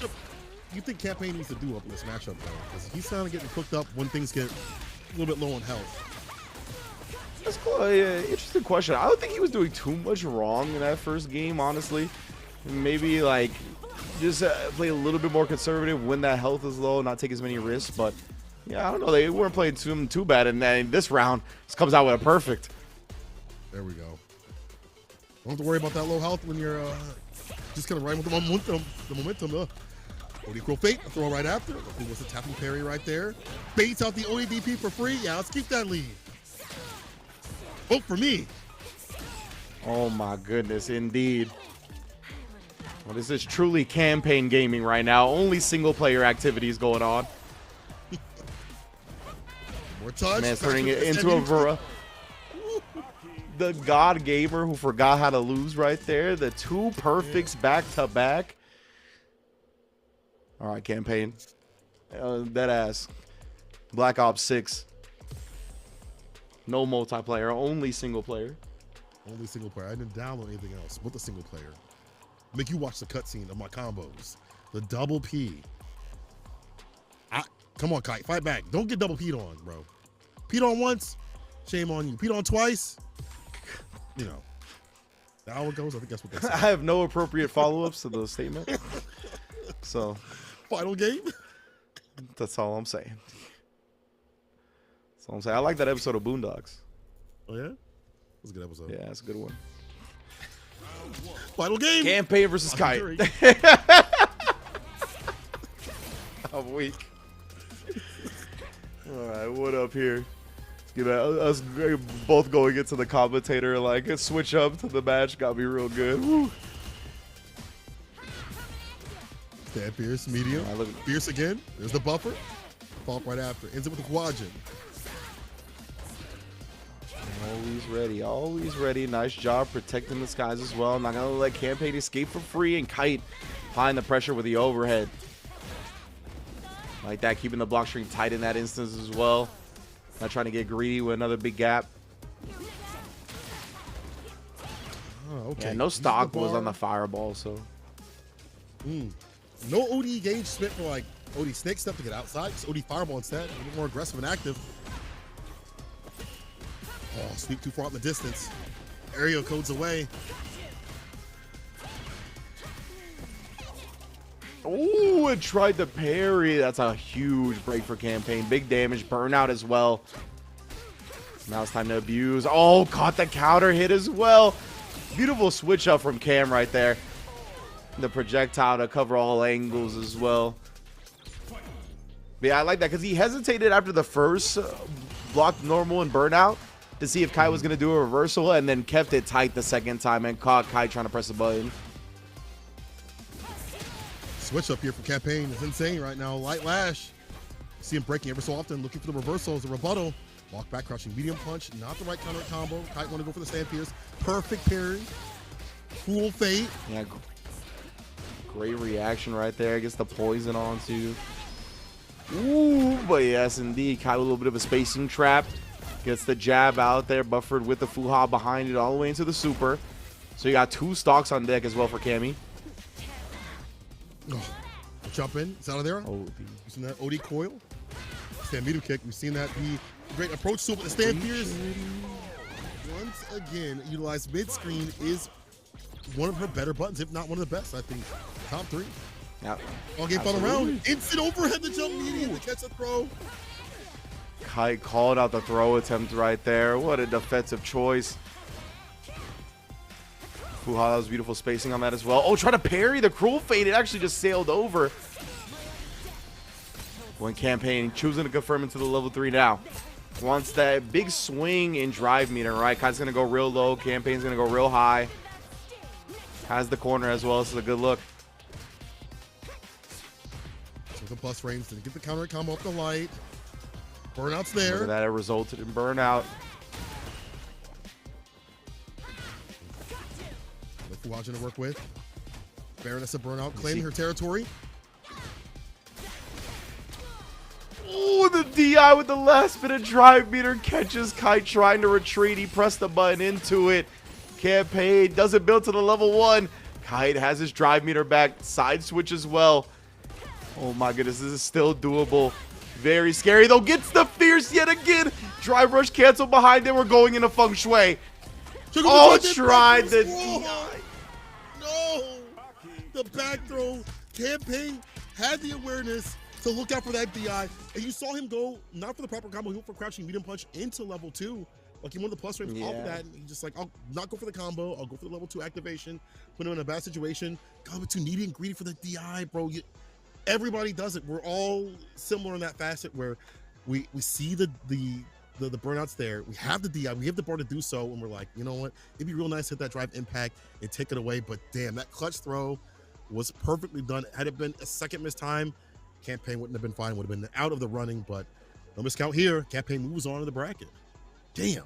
You think Campaign needs to do up in this matchup, though? Because he's kind of getting cooked up when things get a little bit low on health. That's cool. Interesting question. I don't think he was doing too much wrong in that first game, honestly. Maybe, like, just play a little bit more conservative when that health is low, not take as many risks. But, yeah, I don't know. They weren't playing too bad. And then this round just comes out with a perfect. There we go. Don't have to worry about that low health when you're just kind of riding with the momentum. OD Fate, a throw right after. It was a tapping parry right there. Baits out the ODP for free. Yeah, let's keep that lead. Vote for me. Oh my goodness, indeed. Well, this is truly campaign gaming right now. Only single player activities going on. More touch. Man's turning it into a the God gamer who forgot how to lose right there. The 2 perfects back to back. All right, Campaign. Dead ass. Black Ops 6. No multiplayer, only single player. Only single player. I didn't download anything else but the single player. Make you watch the cutscene of my combos. The double P. Come on, Kite. Fight back. Don't get double P'd on, bro. P'd on once, shame on you. P'd on twice, you know. That's how it goes. I think that's what they say. I have no appropriate follow-ups to the statement. So. Final game? That's all I'm saying. That's all I'm saying. I like that episode of Boondocks. Oh, yeah? It was a good episode. Yeah, it's a good one. Final game. Campaign versus Kite. Jury. I'm weak. All right, what up here? You know, us both going into the commentator, like, a switch up to the match got me real good. Woo. Stan Pierce, medium. Pierce again. There's the buffer. Falk right after. Ends it with the Quadjin. Always ready, always ready. Nice job protecting the skies as well. Not gonna let Campaign escape for free, and Kite applying the pressure with the overhead. Like that, keeping the block string tight in that instance as well. Not trying to get greedy with another big gap. Oh, okay. Yeah, no stock was on the fireball, so. No OD gauge spent for like OD snake stuff to get outside. It's OD fireball instead. A little more aggressive and active. Oh, sweep too far out in the distance. Area codes away. Ooh, it tried to parry. That's a huge break for Campaign. Big damage, burnout as well. Now it's time to abuse. Oh, caught the counter hit as well. Beautiful switch up from Cam right there. The projectile to cover all angles as well. But yeah, I like that because he hesitated after the first blocked normal and burnout to see if Kai was going to do a reversal, and then kept it tight the second time and caught Kai trying to press the button. Switch up here for Campaign is insane right now. Light lash. See him breaking every so often, looking for the reversal as a rebuttal. Walk back, crouching medium punch. Not the right counter combo. Kite want to go for the Stan Pierce. Perfect parry. Cruel fate. Yeah, great reaction right there. Gets the poison on too. Ooh, but yes, indeed. Kai with a little bit of a spacing trap. Gets the jab out there, buffered with the Fuha behind it all the way into the super. So you got 2 stocks on deck as well for Cammy. Oh, jump in. It's out of there. OD. Using that OD coil. Stand medium kick. We've seen that be a great approach to it, but the Stan Pierce once again utilized mid-screen is one of her better buttons, if not one of the best, I think. Top 3. Yeah. All game final round. Instant overhead to jump medium to catch the throw. Kai called out the throw attempt right there. What a defensive choice. Fuha, that was beautiful spacing on that as well. Oh, try to parry the cruel fate. It actually just sailed over. When Campaign choosing to confirm into the level 3 now. Wants that big swing in drive meter, right? Kai's going to go real low. Campaign's going to go real high. Has the corner as well. This is a good look. So the plus range to get the counter combo up the light. Burnout's there. Look at that. It resulted in burnout. Watching to work with. Baroness of Burnout claiming her territory. Oh, the DI with the last bit of drive meter catches Kai trying to retreat. He pressed the button into it. Campaign doesn't build to the level 1. Kite has his drive meter back. Side switch as well. Oh my goodness, this is still doable. Very scary though. Gets the fierce yet again. Drive rush cancel behind him. We're going into feng shui. Oh, tried the DI. No! The back throw. Campaign had the awareness to look out for that DI. And you saw him go, not for the proper combo, he went for crouching medium punch into level 2. Like he wanted the plus range off of that. And he just like, I'll not go for the combo. I'll go for the level 2 activation. Put him in a bad situation. Got too needy and greedy for the DI, bro. Everybody does it. We're all similar in that facet where we see the burnouts there. We have the DI. We have the bar to do so. And we're like, you know what? It'd be real nice to hit that drive impact and take it away. But damn, that clutch throw was perfectly done. Had it been a second missed time, Campaign wouldn't have been fine. Would have been out of the running. But no miscount here. Campaign moves on to the bracket. Damn.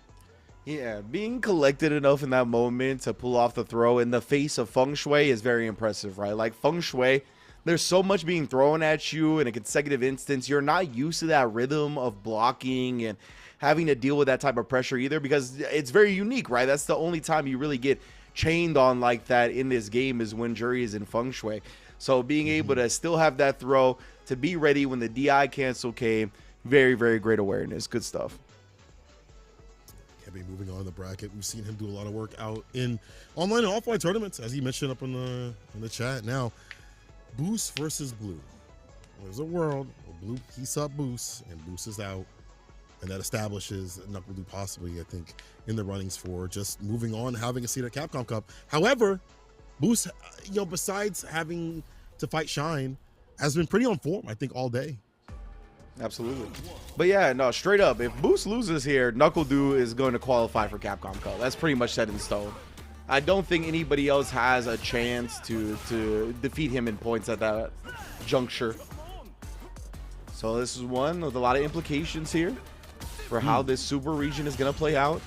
Yeah, being collected enough in that moment to pull off the throw in the face of feng shui is very impressive, right? Like feng shui, there's so much being thrown at you in a consecutive instance. You're not used to that rhythm of blocking and having to deal with that type of pressure either, because it's very unique, right? That's the only time you really get chained on like that in this game is when Jury is in feng shui. So being able to still have that throw, to be ready when the DI cancel came, very, very great awareness. Good stuff. Be moving on in the bracket. We've seen him do a lot of work out in online and offline tournaments, as he mentioned up in the chat. Now, Boost versus Blue. There's a world where Blue piece up Boost, and Boost is out And that establishes NuckleDu possibly, I think, in the runnings for just moving on, having a seat at Capcom Cup. However, Boost, besides having to fight Shine, has been pretty on form, I think, all day. Absolutely. But yeah, no, straight up, if Boost loses here, NuckleDu is going to qualify for Capcom Cup. That's pretty much set in stone. I don't think anybody else has a chance to defeat him in points at that juncture. So this is one with a lot of implications here for how this super region is going to play out.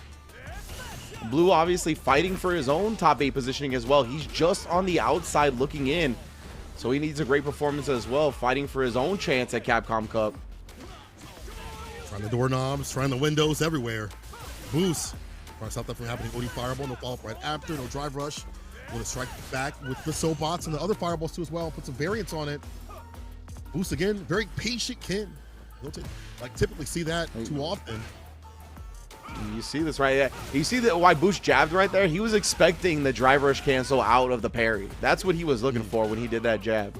Blue obviously fighting for his own top 8 positioning as well. He's just on the outside looking in. So he needs a great performance as well, fighting for his own chance at Capcom Cup. Trying the doorknobs, trying the windows everywhere. Boost trying to stop that from happening. OD Fireball, no follow-up right after, no drive rush. Going to strike back with the Sobots and the other Fireballs too as well. Put some variance on it. Boost again, very patient kid. Don't typically see that too often. You see this right there. You see that why Boost jabbed right there? He was expecting the drive rush cancel out of the parry. That's what he was looking for when he did that jab.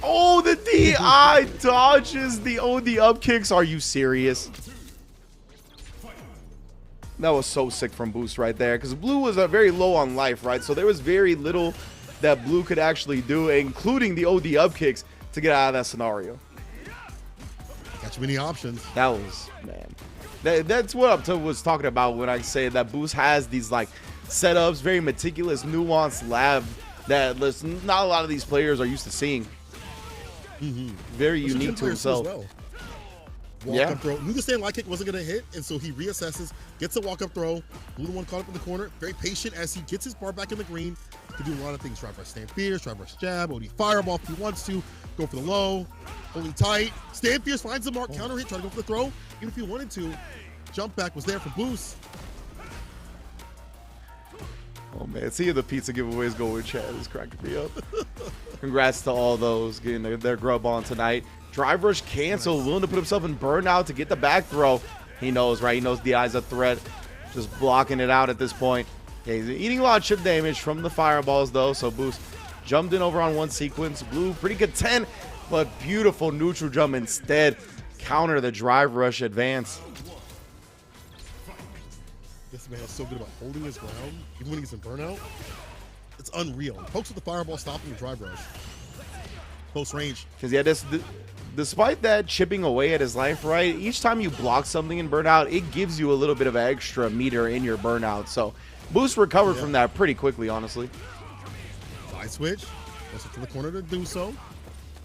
Oh, the DI dodges the OD up kicks. Are you serious? That was so sick from Boost right there, because Blue was very low on life, right? So there was very little that Blue could actually do, including the OD up kicks, to get out of that scenario. Got you many options. That was, man. That's what I was talking about when I say that Boost has these like setups, very meticulous, nuanced lab that not a lot of these players are used to seeing. Very unique to himself. Well. Walk up throw. Knew the stand light kick wasn't going to hit, and so he reassesses, gets a walk up throw. Blue the one caught up in the corner. Very patient as he gets his bar back in the green. Can do a lot of things. Try brush stand fierce, try brush jab, OD fireball if he wants to. Go for the low, holding tight. Stand fierce finds the mark, counter hit, try to go for the throw. Even if he wanted to, jump back was there for Boost. Oh man, seeing the pizza giveaways go in chat is cracking me up. Congrats to all those getting their grub on tonight. Drive rush cancel, willing to put himself in burnout to get the back throw. He knows, right? He knows DI's a threat. Just blocking it out at this point. Yeah, he's eating a lot of chip damage from the fireballs though, so Boost jumped in over on one sequence. Blue, pretty content, but beautiful neutral jump instead. Counter the drive rush advance. This man is so good about holding his ground, even when he's in burnout. It's unreal. Pokes with the fireball, stopping the drive rush. Close range. Because yeah, despite that chipping away at his life, right, each time you block something in burnout, it gives you a little bit of extra meter in your burnout. So Boost recovered from that pretty quickly, honestly. Side switch. Goes to the corner to do so.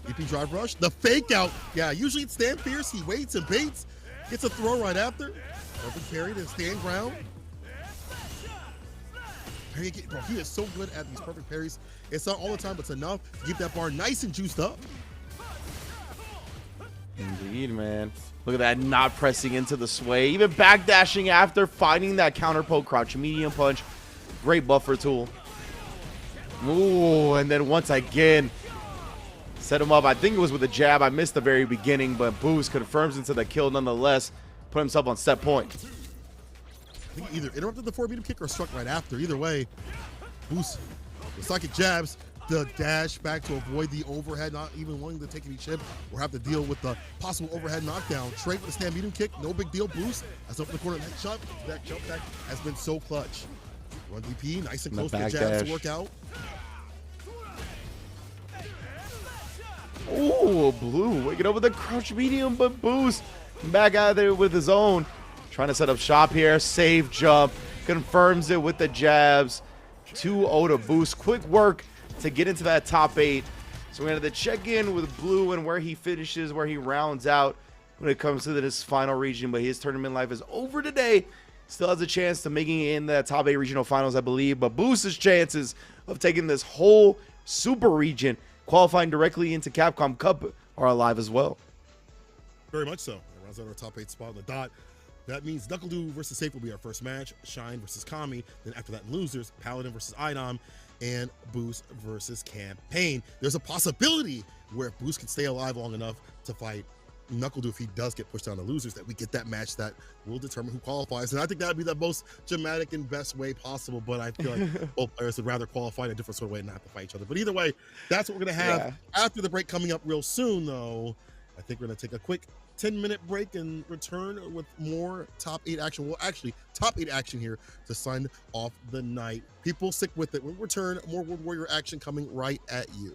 EP drive rush. The fake out. Yeah, usually it's stand fierce. He waits and baits. Gets a throw right after. Perfect parry to stand ground. Bro, he is so good at these perfect parries. It's not all the time, but it's enough to keep that bar nice and juiced up. Indeed, man. Look at that, not pressing into the sway. Even backdashing after finding that counter poke, crouch medium punch. Great buffer tool. Ooh, and then once again, set him up. I think it was with a jab. I missed the very beginning, but Boost confirms into the kill nonetheless. Put himself on set point. I think he either interrupted the 4-beat kick or struck right after. Either way, Boost, the psychic jabs, the dash back to avoid the overhead, not even wanting to take any chip or have to deal with the possible overhead knockdown. Straight with the stand medium kick, no big deal. Boost as up in the corner. That jump back has been so clutch. Run DP, nice and close to the jabs to work out. Ooh, Blue waking up with a crouch medium, but Boost back out of there with his own. Trying to set up shop here. Save jump. Confirms it with the jabs. 2-0 to Boost. Quick work to get into that top 8. So we're going to check in with Blue and where he finishes, where he rounds out when it comes to this final region. But his tournament life is over today. Still has a chance to making it in the top 8 regional finals, I believe. But Boost's chances of taking this whole super region, qualifying directly into Capcom Cup, are alive as well. Very much so. It rounds out our top 8 spot on the dot. That means NuckleDu versus Safe will be our first match. Shine versus Kami. Then after that, losers, Paladin versus Idom, and Boost versus Campaign. There's a possibility where if Boost can stay alive long enough to fight NuckleDu, if he does get pushed down to losers, that we get that match that will determine who qualifies. And I think that would be the most dramatic and best way possible, but I feel like both players would rather qualify in a different sort of way and not have to fight each other. But either way, that's what we're going to have after the break. Coming up real soon, though, I think we're going to take a quick 10-minute break and return with more top 8 action. Well, actually, top 8 action here to sign off the night. People, stick with it. When we return, more World Warrior action coming right at you.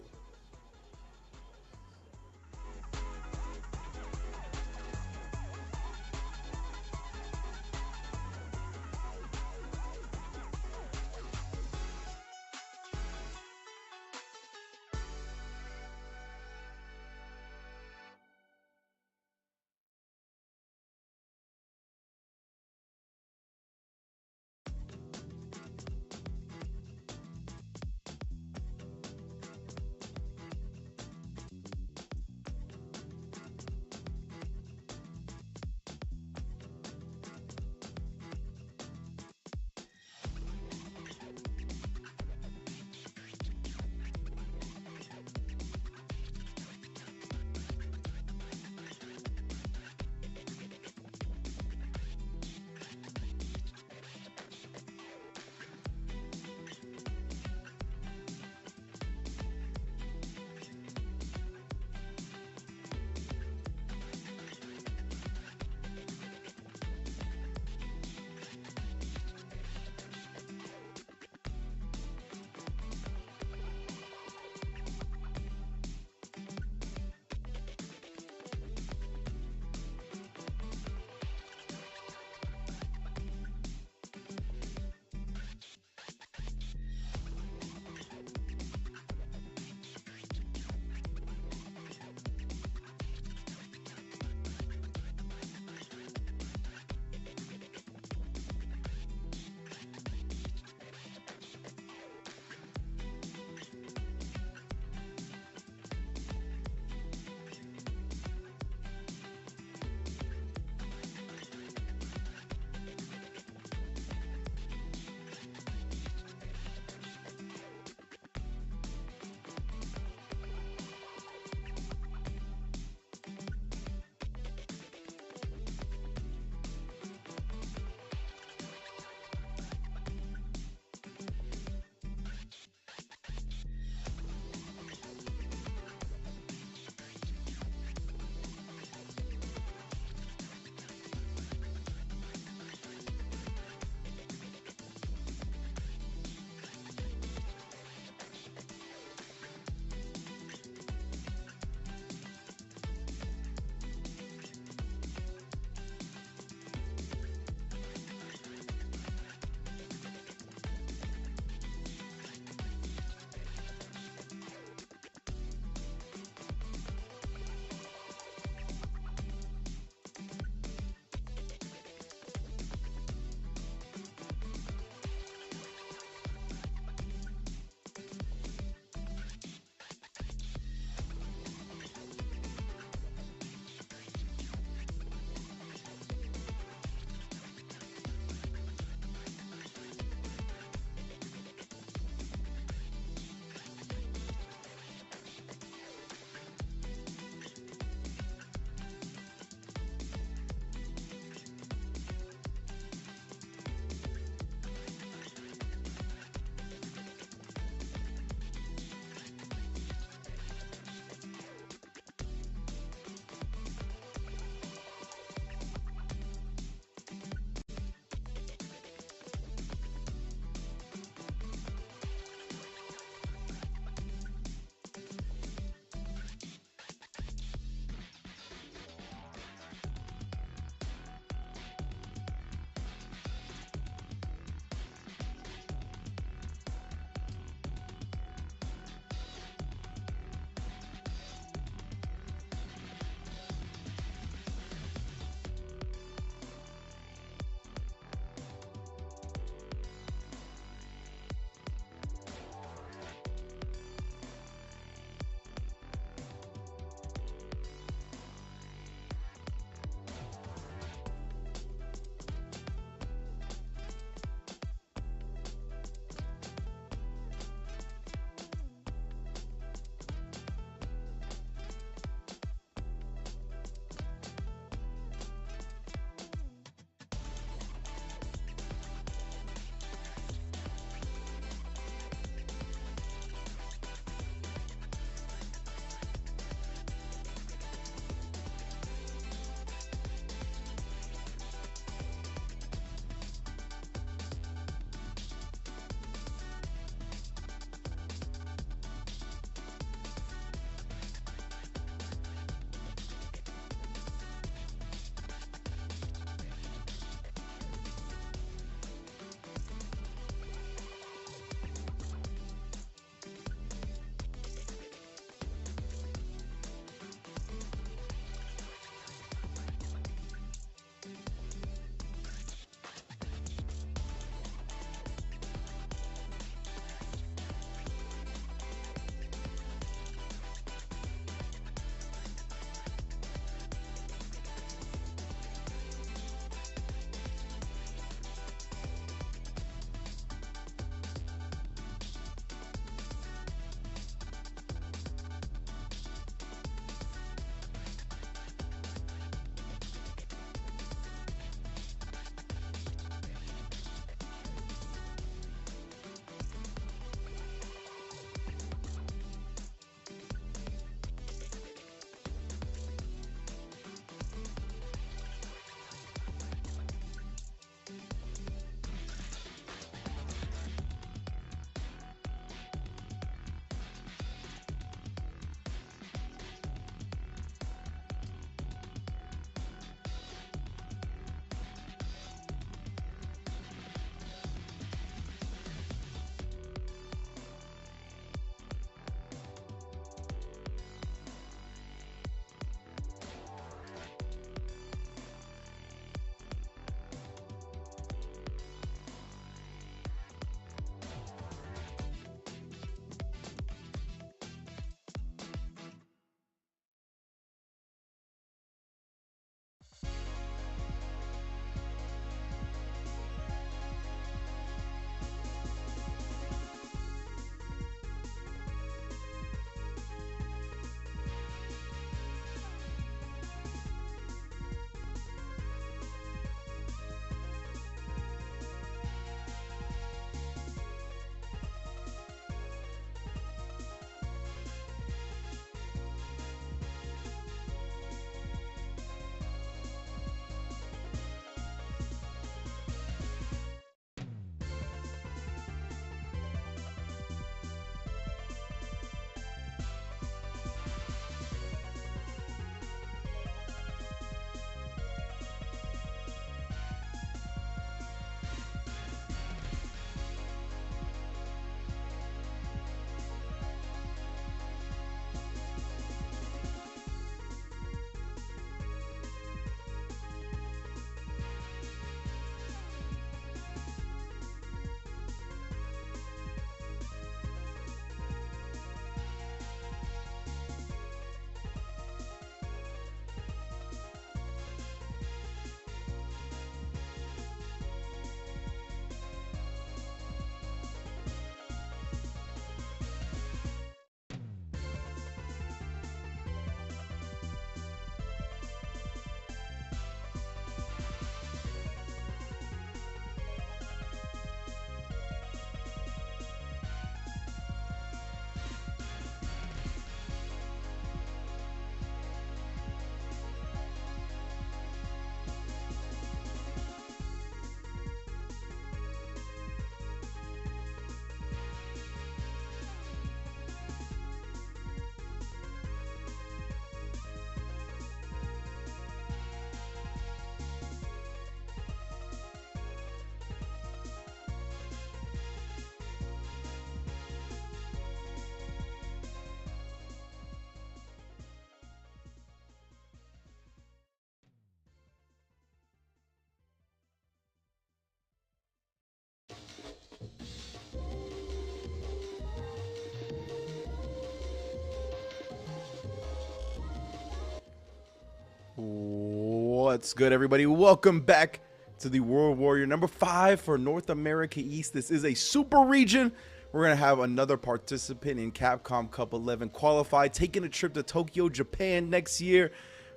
What's good, everybody? Welcome back to the World Warrior number 5 for North America East. This is a super region. We're going to have another participant in Capcom Cup 11 qualified, taking a trip to Tokyo, Japan next year.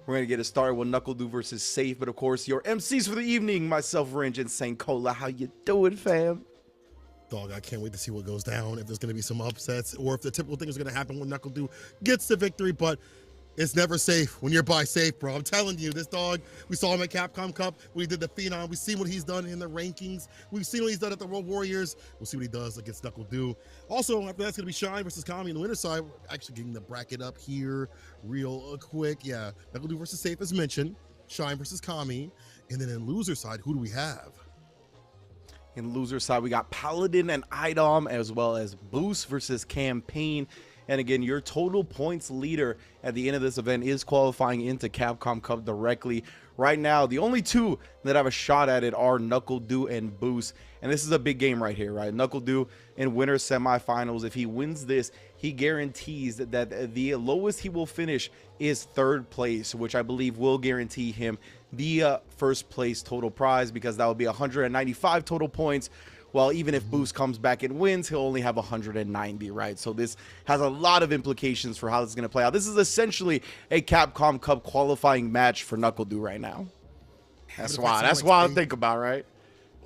We're going to get it started with NuckleDu versus Safe, but of course, your MCs for the evening, myself, Ringe, and St. Cola. How you doing, fam? Dog, I can't wait to see what goes down, if there's going to be some upsets, or if the typical thing is going to happen when NuckleDu gets the victory, but it's never safe when you're by Safe, bro. I'm telling you, this dog, we saw him at Capcom Cup when he did the Phenom. We've seen what he's done in the rankings. We've seen what he's done at the World Warriors. We'll see what he does against NuckleDu. Also, after that's going to be Shine versus Kami on the winner side. We're actually getting the bracket up here real quick. Yeah, NuckleDu versus Safe as mentioned. Shine versus Kami. And then in loser side, who do we have? In loser side, we got Paladin and Idom, as well as Boost versus Campaign. And again, your total points leader at the end of this event is qualifying into Capcom Cup directly. Right now, the only two that have a shot at it are NuckleDu and Boost. And this is a big game right here, right? NuckleDu in winner semifinals. If he wins this, he guarantees that the lowest he will finish is 3rd place, which I believe will guarantee him the first place total prize, because that will be 195 total points. Well, even if Boost comes back and wins, he'll only have 190, right? So this has a lot of implications for how this is going to play out. This is essentially a Capcom Cup qualifying match for NuckleDu right now. That's wild. That's wild to think about, right?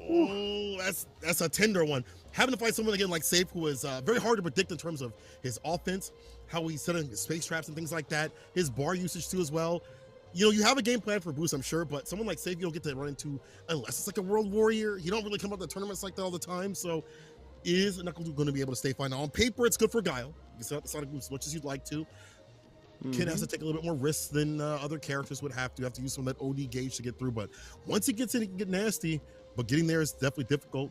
Oh, that's a tender one. Having to fight someone again like Safe, who is very hard to predict in terms of his offense, how he's setting space traps and things like that, his bar usage too as well. You know, you have a game plan for Boost, I'm sure, but someone like Safe you don't get to run into unless it's like a World Warrior. You don't really come up to tournaments like that all the time. So is NuckleDu going to be able to stay fine? Now, on paper, it's good for Guile. You can set up the Sonic Boom as much as you'd like to. Kid has to take a little bit more risks than other characters would have to. You have to use some of that OD gauge to get through. But once he gets in, he can get nasty. But getting there is definitely difficult.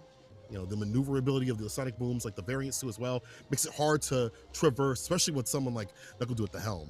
You know, the maneuverability of the Sonic Booms, like the variants too as well, makes it hard to traverse, especially with someone like NuckleDu at the helm.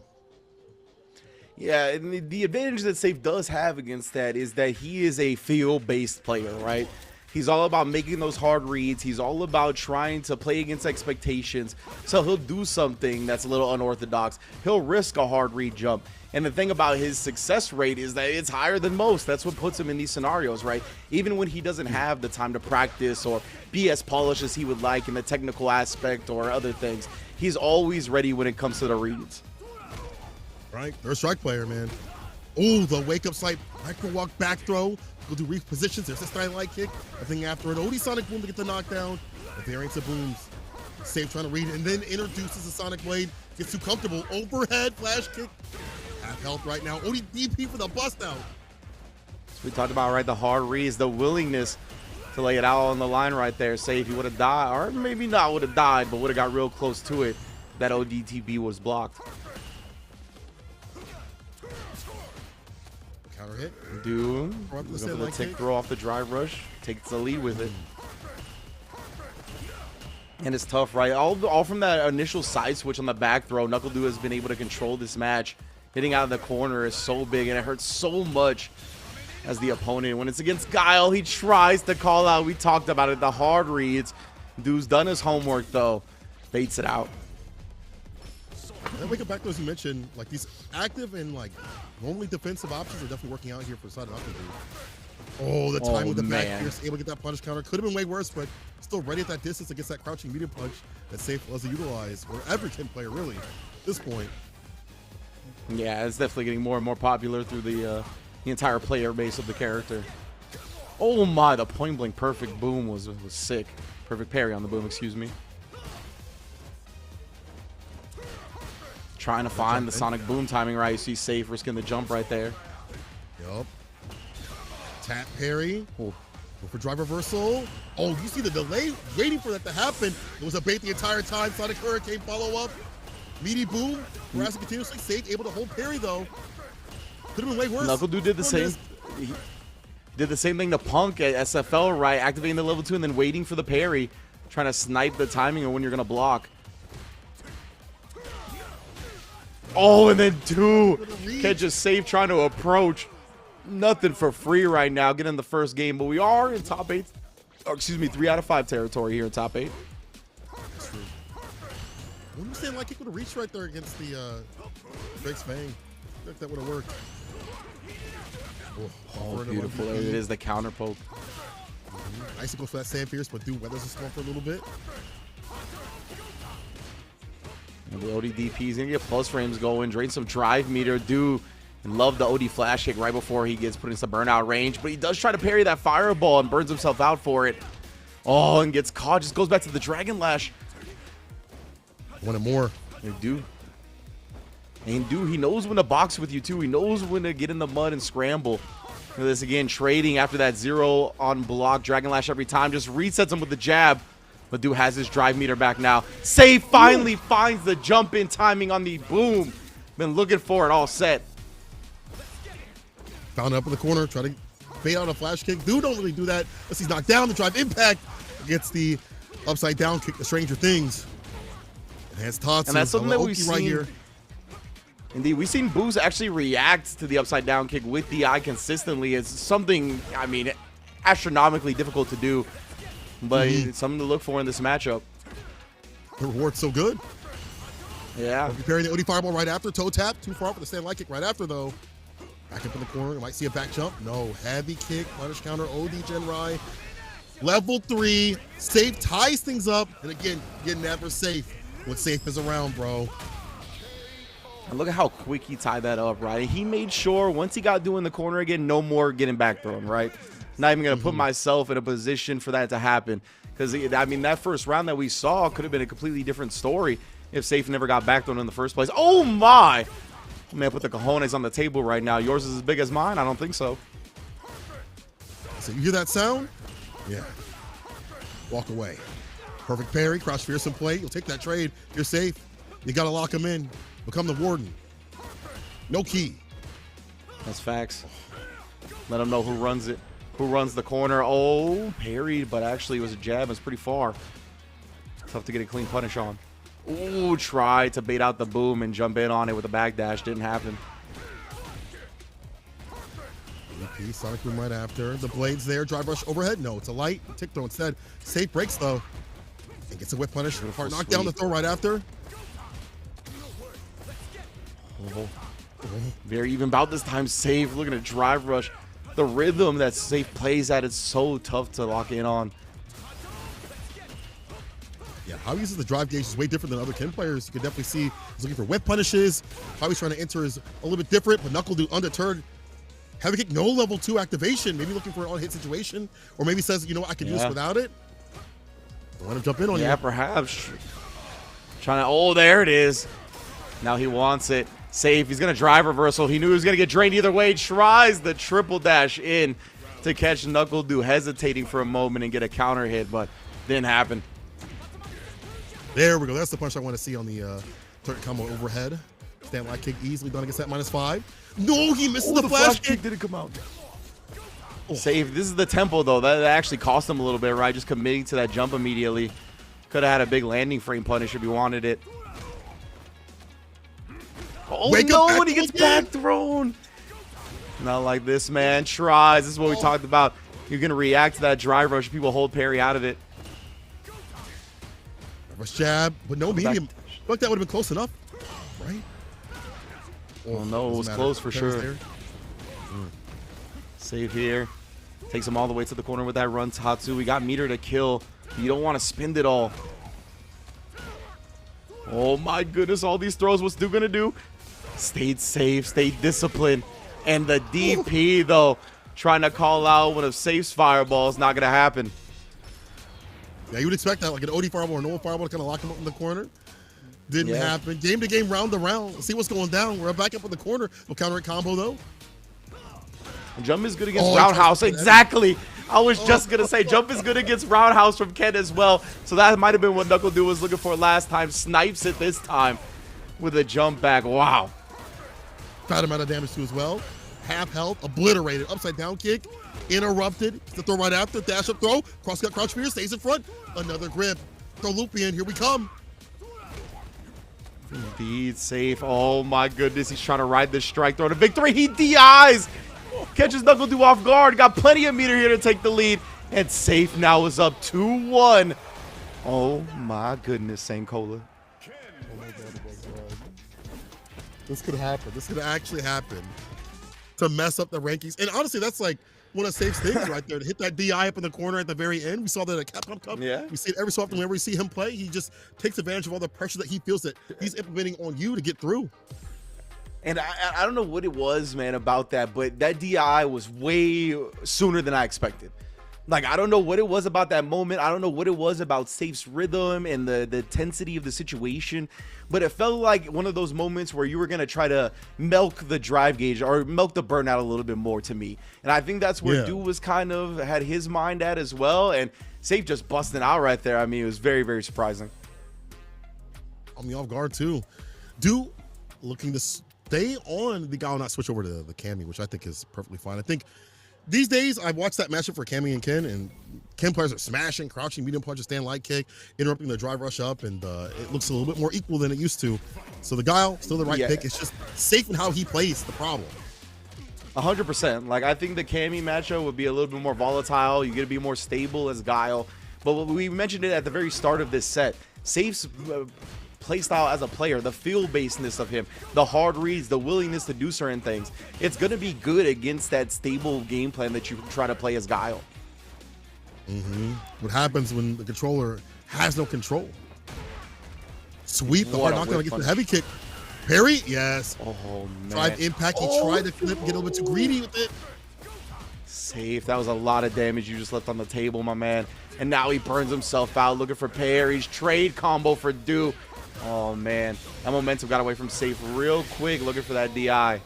Yeah, and the advantage that Safe does have against that is that he is a feel-based player, right? He's all about making those hard reads. He's all about trying to play against expectations. So he'll do something that's a little unorthodox. He'll risk a hard read jump. And the thing about his success rate is that it's higher than most. That's what puts him in these scenarios, right? Even when he doesn't have the time to practice or be as polished as he would like in the technical aspect or other things, he's always ready when it comes to the reads. Right, third strike player, man. Oh, the wake up slight micro walk back throw. Go do repositions. There's a style light kick. I think after an OD Sonic Boom to get the knockdown. The variants of Booms. Safe trying to read and then introduces the Sonic Blade. Gets too comfortable. Overhead flash kick. Half health right now. OD DP for the bust out. So we talked about, right, the hard reads, the willingness to lay it out on the line right there. Say if he would have died, or maybe not would have died, but would have got real close to it, that ODTB was blocked. Counter hit. Dude, go for the tick throw off the drive rush. Takes the lead with it. And it's tough, right? All from that initial side switch on the back throw. NuckleDu has been able to control this match. Hitting out of the corner is so big, and it hurts so much as the opponent. When it's against Guile, he tries to call out. We talked about it, the hard reads. Dude's done his homework, though. Baits it out. And wake up back those you mentioned, like these active and like normally defensive options are definitely working out here for side NuckleDu. Oh, the time with the back fierce, able to get that punish counter. Could have been way worse, but still ready at that distance against that crouching medium punch that Safe loves to utilize, where every Ken player really at this point. Yeah, it's definitely getting more and more popular through the entire player base of the character. Oh my, the point blank perfect boom was sick. Perfect parry on the boom, excuse me. Trying to find the Sonic Boom timing right. You see Safe risking the jump right there. Yup. Tap parry. Go for drive reversal. Oh, you see the delay waiting for that to happen. It was a bait the entire time. Sonic Hurricane follow up. Meaty boom. Harassing continuously. Safe able to hold parry though. Could have been way worse. NuckleDu did the same. He did the same thing to Punk at SFL, right? Activating the level 2 and then waiting for the parry. Trying to snipe the timing of when you're going to block. Oh, and then two. Can't just Safe trying to approach. Nothing for free right now. Getting the first game, but we are in top 8. Or excuse me, 3 out of 5 territory here in top 8. That's true. When you saying like kick would have reached right there against the Drake's Fang, I think that would have worked. Oh, Beautiful. There it is, the counter poke. Nice to go for that Sand Pierce, but do weathers the storm for a little bit. And the ODDP is going to get plus frames going, drain some drive meter, and love the OD flash kick right before he gets put into burnout range, but he does try to parry that fireball and burns himself out for it. Oh, and gets caught, just goes back to the Dragon Lash. One more. And he knows when to box with you too. He knows when to get in the mud and scramble. Look at this again, trading after that 0 on block. Dragon Lash every time, just resets him with the jab. But Dude has his drive meter back now. Save finally finds the jump in timing on the boom. Been looking for it, all set. Found it up in the corner, try to bait out a flash kick. Dude don't really do that unless he's knocked down. The drive impact gets the upside down kick, the Stranger Things. Enhanced Tatsu. And that's something that we've right seen. Here. Indeed, we've seen Booz actually react to the upside down kick with the eye consistently. It's something, I mean, astronomically difficult to do, but it's something to look for in this matchup. The reward's so good. Yeah. Preparing the OD fireball right after. Toe tap. Too far for the stand light kick right after, though. Back up in the corner. Might see a back jump. No. Heavy kick. Punish counter. OD Genrai. Level 3. Safe ties things up. And again, you're never safe when Safe is around, bro. And look at how quick he tied that up, right? He made sure once he got doing the corner again, no more getting back thrown, right? Not even going to put myself in a position for that to happen. Because, I mean, that first round that we saw could have been a completely different story if Safe never got back thrown in the first place. Oh, my! Man, put the cojones on the table right now. Yours is as big as mine? I don't think so. So you hear that sound? Yeah. Walk away. Perfect parry. Crouch fearsome play. You'll take that trade. You're safe. You got to lock him in. Become the warden. No key. That's facts. Let him know who runs it. Who runs the corner. Oh, parried, but actually it was a jab. It's pretty far. Tough to get a clean punish on. Ooh, tried to bait out the boom and jump in on it with a backdash. Didn't happen. EP, Sonic Boom right after. The blade's there. Drive rush overhead. No, it's a light. Tick throw instead. Safe breaks, though. And gets a whip punish. Hard knock down the throw right after. Very even bout this time. Safe looking at drive rush. The rhythm that Safe plays at is so tough to lock in on. Yeah, how he uses the drive gauge is way different than other Ken players. You can definitely see he's looking for whip punishes. How he's trying to enter is a little bit different, but Knuckle Dude undeterred. Heavy kick, no level 2 activation. Maybe looking for an on-hit situation, or maybe says, you know what, I can do this without it. Don't let him jump in on you. Yeah, perhaps. Trying to, oh, there it is. Now he wants it. Safe, he's going to drive reversal. He knew he was going to get drained either way. Tries the triple dash in to catch Knuckle Dude, hesitating for a moment and get a counter hit, but didn't happen. There we go. That's the punch I want to see on the turret combo overhead. Stand light kick easily done against that -5. No, he misses the flash kick. Didn't come out. Safe. This is the tempo, though. That actually cost him a little bit, right? Just committing to that jump immediately. Could have had a big landing frame punish if he wanted it. Oh, Wake no, up, and he gets back thrown. Not like this, man. Tries. This is what we talked about. You're going to react to that drive rush. People hold parry out of it. Rush jab, but no medium. Look, that would have been close enough, right? Oh, no, it was close for sure. Save here. Takes him all the way to the corner with that run, Tatsu. We got meter to kill. You don't want to spend it all. Oh, my goodness. All these throws. What's Dude going to do? Stayed safe, stayed disciplined. And the DP, though, trying to call out one of Safe's fireballs. Not going to happen. Yeah, you would expect that, like an OD fireball or normal fireball to kind of lock him up in the corner. Didn't happen. Game to game, round to round. See what's going down. We're back up in the corner. We'll counter it combo, though. Jump is good against Roundhouse. Exactly. I was just going to say, Jump is good against Roundhouse from Ken as well. So that might have been what Knuckle Dude was looking for last time. Snipes it this time with a jump back. Wow. Bad amount of damage too as well. Half health, obliterated. Upside down kick, interrupted. The throw right after, dash up throw. Cross cut, crouch fear, stays in front. Another grip. Throw loopy in, here we come. Indeed, Safe. Oh my goodness, he's trying to ride this strike throw to victory. He DIs. Catches Knuckle Dude off guard. Got plenty of meter here to take the lead. And Safe now is up 2-1. Oh my goodness, Sankola. This could happen. This could actually happen. to mess up the rankings. And honestly, that's like one of Safe's things right there, to hit that DI up in the corner at the very end. We saw that at Capcom Cup. Yeah. We see it every so often whenever we see him play. He just takes advantage of all the pressure that he feels that he's implementing on you to get through. And I don't know what it was, man, about that, but that DI was way sooner than I expected. Like, I don't know what it was about that moment. I don't know what it was about Safe's rhythm and the intensity of the situation, but it felt like one of those moments where you were going to try to milk the drive gauge or milk the burnout a little bit more to me. And I think that's where Dude was kind of had his mind at as well. And Safe just busting out right there. I mean, it was very, very surprising. On the off guard, too. Dude looking to stay on the guy will not switch over to the Cammy, which I think is perfectly fine. I think these days, I watched that matchup for Cammy and Ken, and Ken players are smashing, crouching, medium punch, stand light kick, interrupting the drive rush up, and it looks a little bit more equal than it used to. So the Guile, still the right pick. It's just Safe in how he plays the problem. 100%. Like, I think the Cammy matchup would be a little bit more volatile. You get to be more stable as Guile. But we mentioned it at the very start of this set. Safe's playstyle as a player, the feel-basedness of him, the hard reads, the willingness to do certain things, it's going to be good against that stable game plan that you try to play as Guile. What happens when the controller has no control? Sweep, the hard knockdown against the heavy kick. Parry, yes. Oh, man. Drive impact, he tried to flip and get a little bit too greedy with it. Safe, that was a lot of damage you just left on the table, my man. And now he burns himself out, looking for parries, trade combo for Do. Oh, man. That momentum got away from Safe real quick, looking for that DI.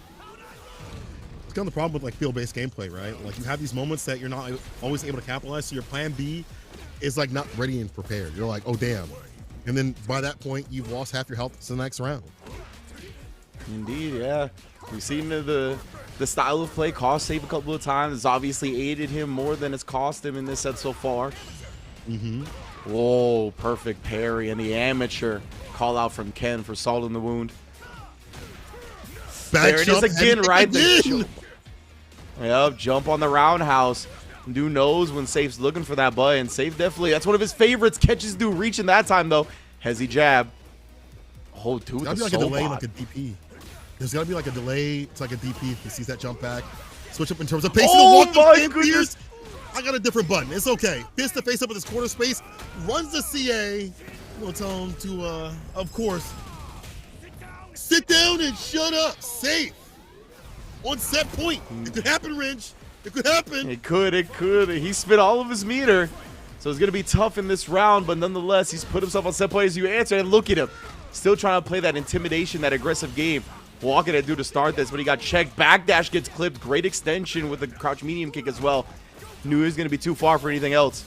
It's kind of the problem with like field-based gameplay, right? Like you have these moments that you're not always able to capitalize, so your plan B is like not ready and prepared. You're like, oh, damn. And then by that point, you've lost half your health to the next round. Indeed, yeah. We've seen the style of play cost Safe a couple of times. It's obviously aided him more than it's cost him in this set so far. Whoa, perfect parry, and the amateur call out from Ken for salt in the wound. There it is again, right? Yep, jump on the roundhouse. Do knows when Safe's looking for that button. Safe definitely, that's one of his favorites. Catches Do reaching that time, though. Hezzy jab. Oh, dude, there's gotta be like a delay, like a DP. There's gotta be like a delay. It's like a DP if he sees that jump back. Switch up in terms of pacing. Oh my goodness! I got a different button. It's okay. Fist to face up in this corner space. Runs the CA. We'll tell him to, of course, sit down and shut up. Safe. On set point. It could happen, Ringe. It could happen. It could. It could. He spit all of his meter. So it's going to be tough in this round, but nonetheless, he's put himself on set point as you answer. And look at him. Still trying to play that intimidation, that aggressive game. Walking at Do to start this, but he got checked. Backdash gets clipped. Great extension with the crouch medium kick as well. Knew he was going to be too far for anything else.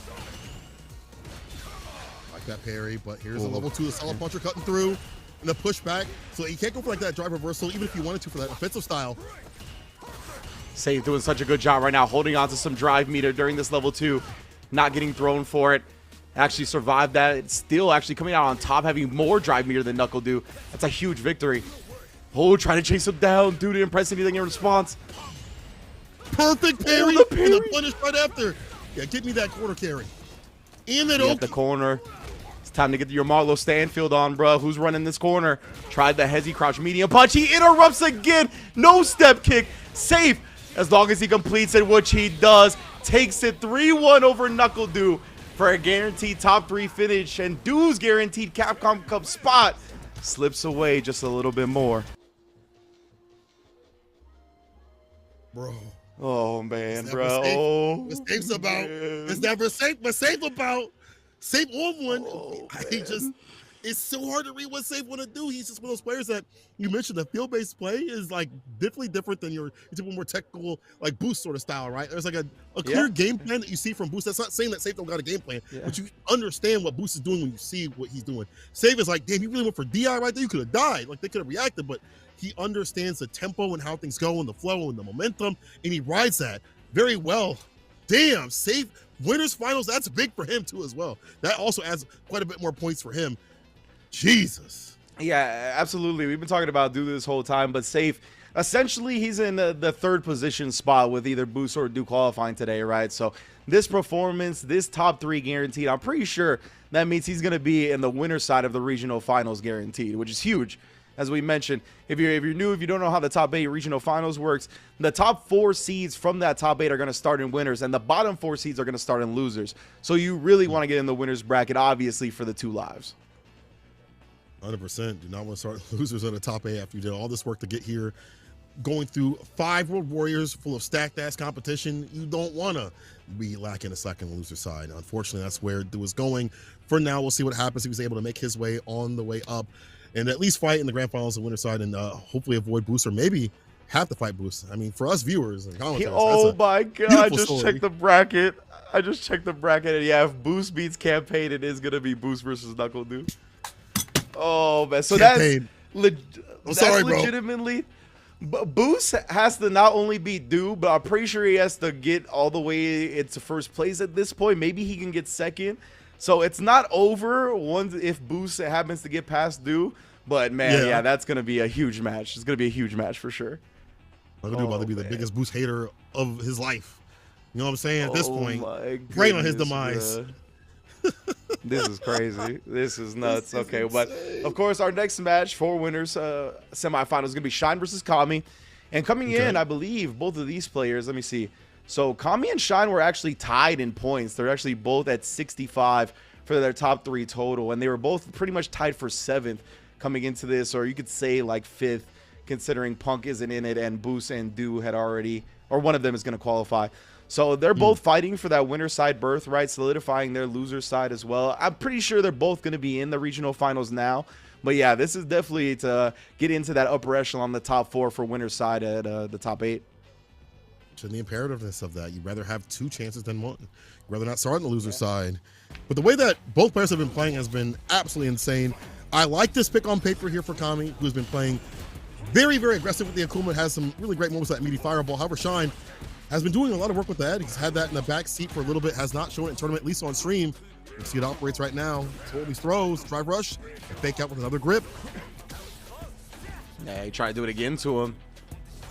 Like that parry, but here's a level 2, the solid puncher cutting through, and the pushback. So you can't go for like that drive reversal, even if you wanted to for that offensive style. Safe doing such a good job right now, holding on to some drive meter during this level 2. Not getting thrown for it. Actually survived that. It's still actually coming out on top, having more drive meter than Knuckle do. That's a huge victory. Oh, trying to chase him down. Do to impress anything in response. Perfect parry, and the punish right after. Yeah, get me that quarter carry. And that at the corner. It's time to get your Marlo Stanfield on, bro. Who's running this corner? Tried the Hezzy crouch medium punch. He interrupts again. No step kick. Safe as long as he completes it, which he does. Takes it 3-1 over Knuckle Do for a guaranteed top 3 finish. And Do's guaranteed Capcom Cup spot slips away just a little bit more. Bro. Oh, man, bro. It's Safe's about. It's never safe, but Safe about. Safe on one. Oh, it's so hard to read what Safe want to do. He's just one of those players that you mentioned. The field-based play is like definitely different than your typical more technical, like Boost sort of style, right? There's like a clear game plan that you see from Boost. That's not saying that Safe don't got a game plan, but you understand what Boost is doing when you see what he's doing. Safe is like, damn, you really went for DI right there. You could have died. Like they could have reacted, but he understands the tempo and how things go and the flow and the momentum, and he rides that very well. Damn, Safe winners finals. That's big for him too as well. That also adds quite a bit more points for him. Jesus. Yeah, absolutely. We've been talking about Do this whole time, but Safe, essentially he's in the third position spot with either Boost or Do qualifying today, right? So this performance, this top 3 guaranteed, I'm pretty sure that means he's going to be in the winner's side of the regional finals guaranteed, which is huge. as we mentioned, if you're new, if you don't know how the top 8 regional finals works, the top 4 seeds from that top 8 are going to start in winners, and the bottom 4 seeds are going to start in losers. So you really want to get in the winners bracket, obviously, for the 2 lives. 100%. Do not want to start losers on the top 8 after you did all this work to get here. Going through 5 World Warriors full of stacked ass competition, you don't want to be lacking a second loser side. Unfortunately, that's where it was going. For now, we'll see what happens. He was able to make his way on the way up and at least fight in the grand finals of winner side and hopefully avoid Boost, or maybe have to fight Boost. I mean, for us viewers and commentators, oh my God, I just story. checked the bracket. And yeah, if Boost beats Campaign, it is going to be Boost versus Knuckle Dude. Oh, man. So Campaign. that's sorry, bro. legitimately... Boost has to not only beat Du, but I'm pretty sure he has to get all the way into first place at this point. Maybe he can get second. So it's not over if Boost happens to get past Du. But, man, yeah, that's going to be a huge match. It's going to be a huge match for sure. Knuckle Dude about to be the biggest Boost hater of his life. You know what I'm saying? At this point, praying on his demise. This is crazy. This is nuts. Okay, but of course, our next match for winners semifinals is going to be Shine versus Kami. And coming in, I believe, both of these players, let me see. So Kami and Shine were actually tied in points. They're actually both at 65 for their top 3 total. And they were both pretty much tied for 7th coming into this, or you could say like 5th, considering Punk isn't in it and Boost and Du had already, or one of them is going to qualify. So they're both fighting for that winner side birthright, solidifying their loser side as well. I'm pretty sure they're both going to be in the regional finals now. But yeah, this is definitely to get into that upper echelon, the top 4 for winner side at the top 8. And the imperativeness of that, you'd rather have 2 chances than 1. You'd rather not start on the loser side. But the way that both players have been playing has been absolutely insane. I like this pick on paper here for Kami, who's been playing very, very aggressive with the Akuma. Has some really great moments like meaty fireball. However, Shine has been doing a lot of work with that. He's had that in the back seat for a little bit, has not shown it in tournament, at least on stream. You see it operates right now. All these throws, drive rush, and fake out with another grip. Yeah, he tried to do it again to him.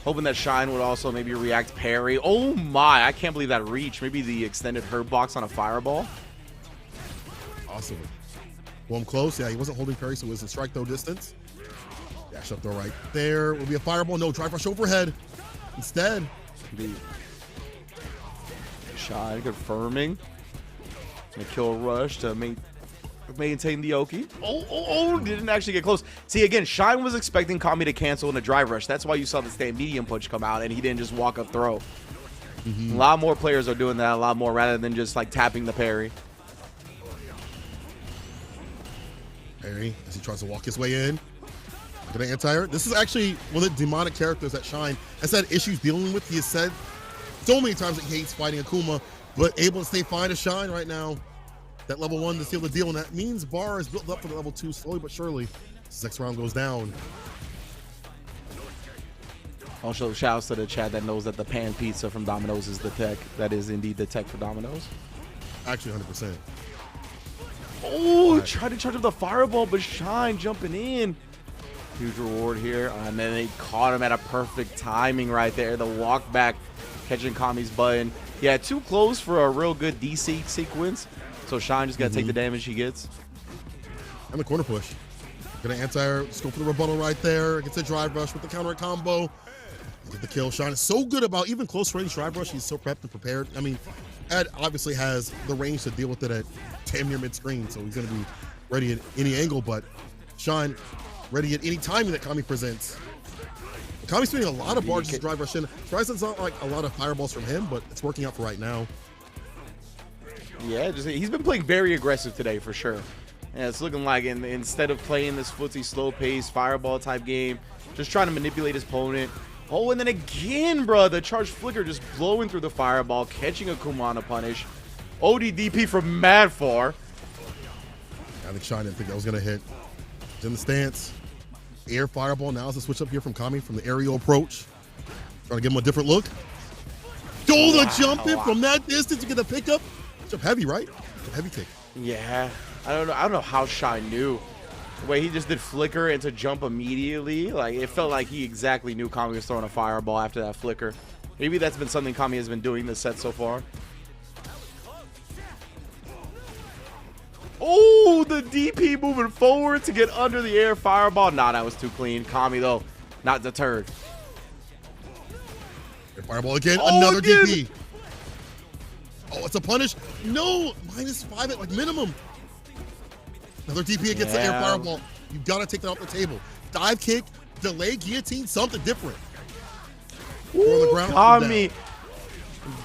Hoping that Shine would also maybe react parry. Oh my, I can't believe that reach. Maybe the extended hurt box on a fireball. Awesome. Well, I'm close. Yeah, he wasn't holding parry, so it was in strike throw distance. Dash up throw right there. Will be a fireball. No, drive rush overhead. Instead, Shine confirming. Gonna kill rush to maintain the Oki. Oh, didn't actually get close. See, again, Shine was expecting Kami to cancel in a drive rush. That's why you saw the stand medium punch come out and he didn't just walk up throw. A lot more players are doing that a lot more rather than just like tapping the parry. Parry as he tries to walk his way in. Gonna anti-air. This is actually one of the demonic characters that Shine has had issues dealing with. He has said so many times that he hates fighting Akuma, but able to stay fine to Shine right now. That level 1 to seal the deal, and that means bar is built up for the level 2 slowly but surely. This next round goes down. Also, shouts to the chat that knows that the pan pizza from Domino's is the tech. That is indeed the tech for Domino's. Actually, 100%. Oh, tried to charge up the fireball, but Shine jumping in. Huge reward here, and then they caught him at a perfect timing right there. The walk back, catching Kami's button. Yeah, too close for a real good DC sequence. So Shine just got to take the damage he gets. And the corner push. Gonna anti-air, just go for the rebuttal right there. Gets a drive rush with the counter combo. Get the kill. Shine is so good about even close range drive rush. He's so prepped and prepared. I mean, Ed obviously has the range to deal with it at damn near mid-screen, so he's gonna be ready at any angle, but Shine ready at any timing that Kami presents. Kami's spending a lot of bars to drive rush in. It's not like a lot of fireballs from him, but it's working out for right now. Yeah, he's been playing very aggressive today for sure. And it's looking like instead of playing this footsie slow-paced fireball type game, just trying to manipulate his opponent. Oh, and then again, bro, the charge flicker just blowing through the fireball, catching a Akuma on a punish. ODDP from mad far. I think Shine didn't think that was gonna hit. He's in the stance. Air fireball. Now it's a switch up here from Kami from the aerial approach. Trying to give him a different look. Go the jump in from that distance to get the pickup. Jump heavy, right? Jump heavy take. Yeah, I don't know how Shine knew. The way he just did flicker and to jump immediately, like it felt like he exactly knew Kami was throwing a fireball after that flicker. Maybe that's been something Kami has been doing this set so far. Oh, the DP moving forward to get under the air fireball. Nah, that was too clean. Kami, though, not deterred. Fireball again. Oh, Another again. DP. Oh, it's a punish. No, -5 at like minimum. Another DP against the air fireball. You gotta take that off the table. Dive kick, delay, guillotine, something different. Ooh, on the ground, Kami.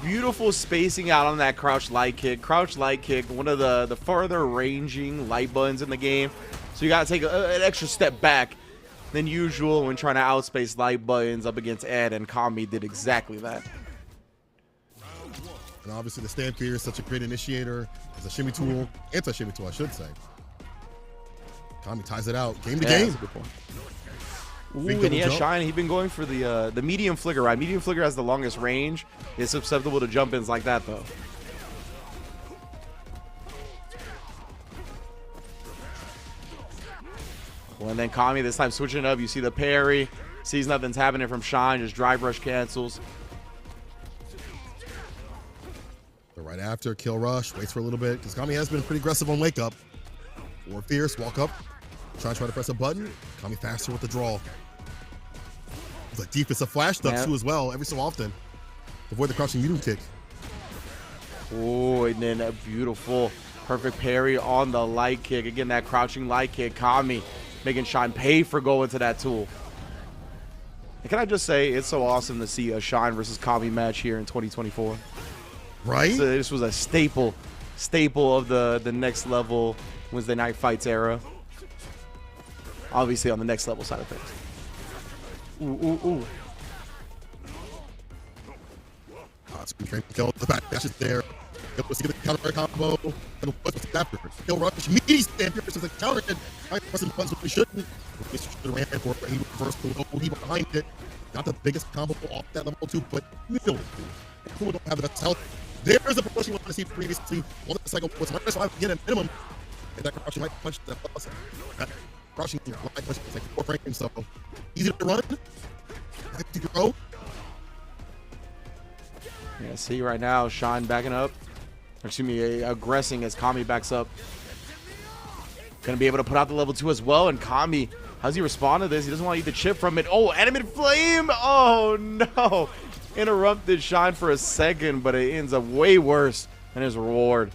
Beautiful spacing out on that crouch light kick. Crouch light kick, one of the further ranging light buttons in the game. So you gotta take an extra step back than usual when trying to outspace light buttons up against Ed, and Kami did exactly that. And obviously the stand fear is such a great initiator. It's a shimmy tool, anti-shimmy tool, I should say. Kami ties it out, game to game. That's a good point. Ooh, and yeah, Shine, he's been going for the medium flicker, right? Medium flicker has the longest range. It's susceptible to jump-ins like that, though. Well, and then Kami this time switching it up. You see the parry. Sees nothing's happening from Shine. Just drive rush cancels. But right after, kill rush, waits for a little bit, because Kami has been pretty aggressive on wake up. Or fierce, walk up, try to press a button. Kami faster with the draw. The defensive flash ducks too as well, every so often. Avoid the crouching medium kick. Oh, and then a beautiful, perfect parry on the light kick. Again, that crouching light kick. Kami making Shine pay for going to that tool. And can I just say, it's so awesome to see a Shine versus Kami match here in 2024. Right? So this was a staple of the next level Wednesday Night Fights era. Obviously on the next level side of things. Ooh. Kill the back dashes there. Let's get the counter combo. After kill rush, meaty stand here versus the counter hit. I pressing buttons, but we shouldn't. We should have ran for it. He reversed the OD behind it. Got the biggest combo off that level 2, but no. Who don't have the best health? There's a promotion we want to see previously. On the cycle was -5 again at minimum. And that crouching light punch, that crouching light punch is like 4 frames, so easy to run. Easy to throw. Yeah, see right now, Shine backing up. Excuse me, aggressing as Kami backs up. Gonna be able to put out the level 2 as well, and Kami, how's he respond to this? He doesn't want to eat the chip from it. Oh, animated flame! Oh no! Interrupted Shine for a second, but it ends up way worse than his reward.